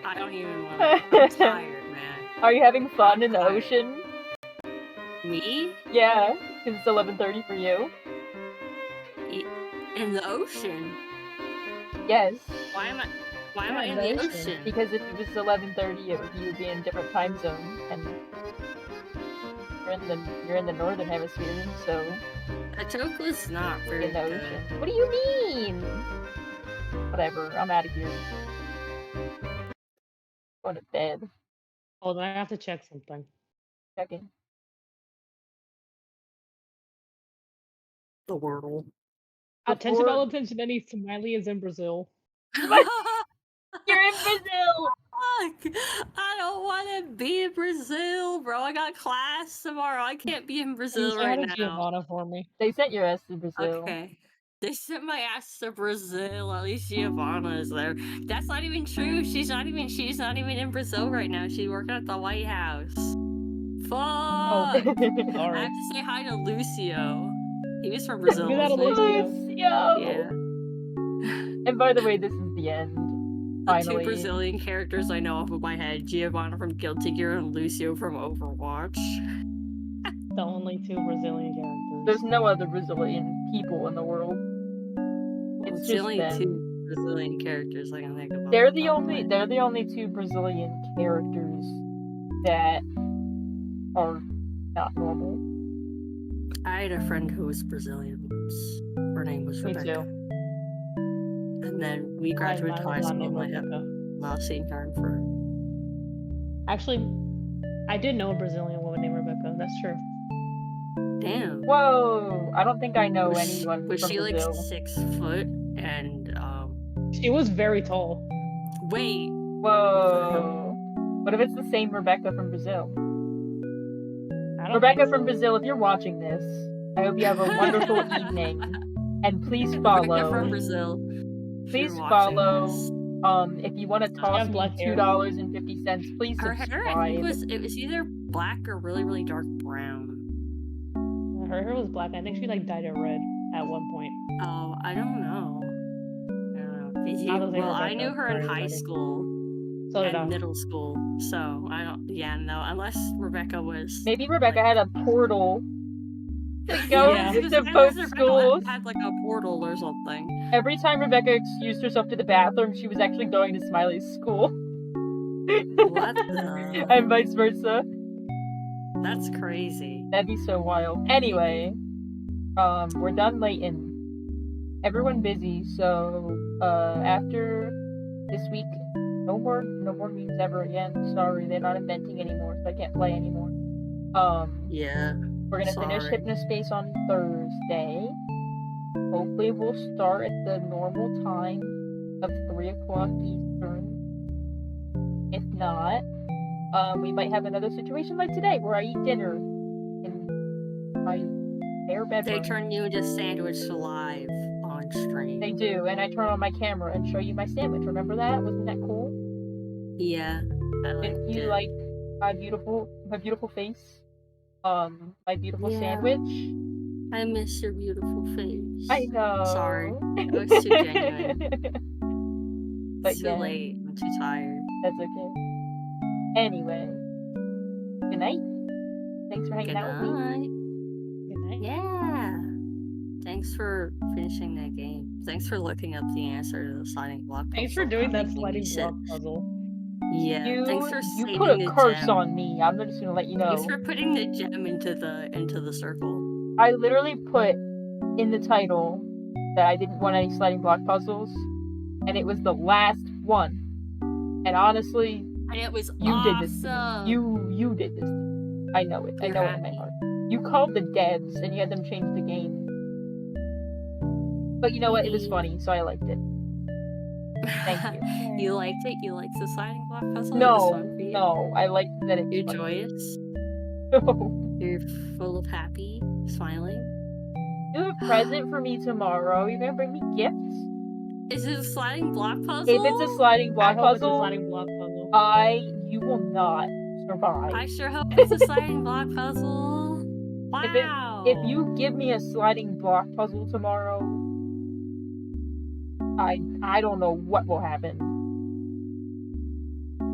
I don't even want to. I'm tired, man. Are you having fun I'm in the tired. ocean? Me? Yeah, because it's 11:30 for you. In the ocean? Yes, Why am I Yeah, in the the ocean. ocean? because if it was 11:30, you would be in a different time zone, and you're in the northern hemisphere, so That joke was not very in the good. ocean. What do you mean? Whatever, I'm out of here. Going to bed. Hold on, I have to check something. Checking. The Wordle. Attention Before- all attention, any Smiley is in Brazil. You're in Brazil! Fuck! I don't want to be in Brazil, bro. I got class tomorrow. I can't be in Can you Brazil say hi right to now. Giovanna for me? They sent your ass to Brazil. Okay. They sent my ass to Brazil. At least Giovanna is there. That's not even true. She's not even in Brazil right now. She's working at the White House. Fuck! Oh. I Sorry. have to say hi to Lucio. He was from Brazil, Give that a wasn't he? Lucio. Yeah. And by the way, this is the end. The Finally. two Brazilian characters I know off of my head, Giovanna from Guilty Gear and Lucio from Overwatch. The only two Brazilian characters. There's no other Brazilian people in the world. It's It's just the only them. two Brazilian characters I can think of. They're the only two Brazilian characters that are not normal. I had a friend who was Brazilian once. Her name was Me Rebecca. too. And then we graduated Mine high was not school named and I have Rebecca. not seen her for. Actually, I did know a Brazilian woman named Rebecca. That's true. Damn. Whoa! I don't think I know Was anyone was from she like Brazil. 6 foot and She was very tall. wait. Whoa! What if it's the same Rebecca from Brazil? I don't Rebecca think from so. Brazil, if you're watching this, I hope you have a wonderful evening. And please Rebecca from follow. Brazil. if Please you're watching follow. this. If you want to toss have me black hair. $2.50, please Her subscribe. hair, I think, was either black or really, really dark brown. Her hair was black. I think she like dyed it red at one point. Oh, I don't know. Not the same Well, I Rebecca knew her in for high everybody. school So did I. and middle school, so I don't. Yeah, no, unless Rebecca was. Maybe Rebecca had a portal to Yeah, go Yeah. to both schools. Had like a portal or something. Every time Rebecca excused herself to the bathroom, she was actually going to Smiley's school. What the? And vice versa. That's crazy. That'd be so wild. Anyway, we're done Layton. Everyone busy, so after this week, no more memes ever again. Sorry, they're not inventing anymore, so I can't play anymore. Yeah. We're gonna finish Sorry. Hypnospace on Thursday. Hopefully we'll start at the normal time of 3 o'clock Eastern. If not, we might have another situation like today where I eat dinner in my bare bedroom. They turn you into sandwich live on stream. They do, and I turn on my camera and show you my sandwich. Remember that? Wasn't that cool? Yeah. Didn't you like my beautiful face? My beautiful sandwich? I miss your beautiful face. I know. Sorry. It was too genuine. But It's too yeah, late. I'm too tired. that's okay. Anyway, good night. Thanks for hanging Good out with me. night. Good night. Yeah. Thanks for finishing that game. Thanks for looking up the answer to the sliding block puzzle. Thanks for doing and that making me sliding sit- block puzzle. Yeah. Thanks for You saving put a the curse gem. on me. I'm just gonna let you know. Thanks for putting the gem into the circle. I literally put in the title that I didn't want any sliding block puzzles, and it was the last one. And honestly, And it was you awesome. did this to me. You did this to me. I know it. I You're know it in my happy. heart. You called the devs and you had them change the game. But you know what? It was funny, so I liked it. Thank you. You liked it? You liked the sliding block puzzle? It was fun for you? No, I liked that it was You're funny. joyous? No. You're full of happy, smiling? You have a present for me tomorrow. You're gonna bring me gifts? Is it a sliding block puzzle? If it's a sliding block I hope it's a puzzle, sliding block puzzle. you will not survive. I sure hope it's a sliding block puzzle. Wow. If you give me a sliding block puzzle tomorrow, I don't know what will happen.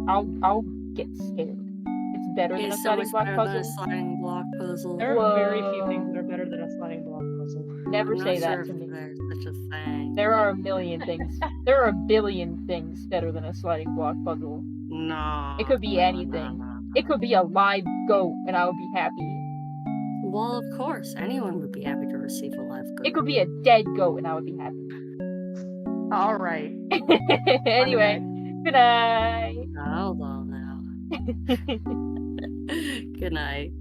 I'll get scared. It's better than a It's so sliding much block better than a puzzle. sliding block puzzle. There are very few Whoa. things that are better than a sliding block puzzle. Never I'm say not that sure to if me. there's such a thing. There are a million things. There are a billion things better than a sliding block puzzle. No. It could be no, anything. no. It could be a live goat and I would be happy. Well, of course, anyone would be happy to receive a live goat. It could be a dead goat and I would be happy. All right. Anyway, good night. Hold on now. Good night.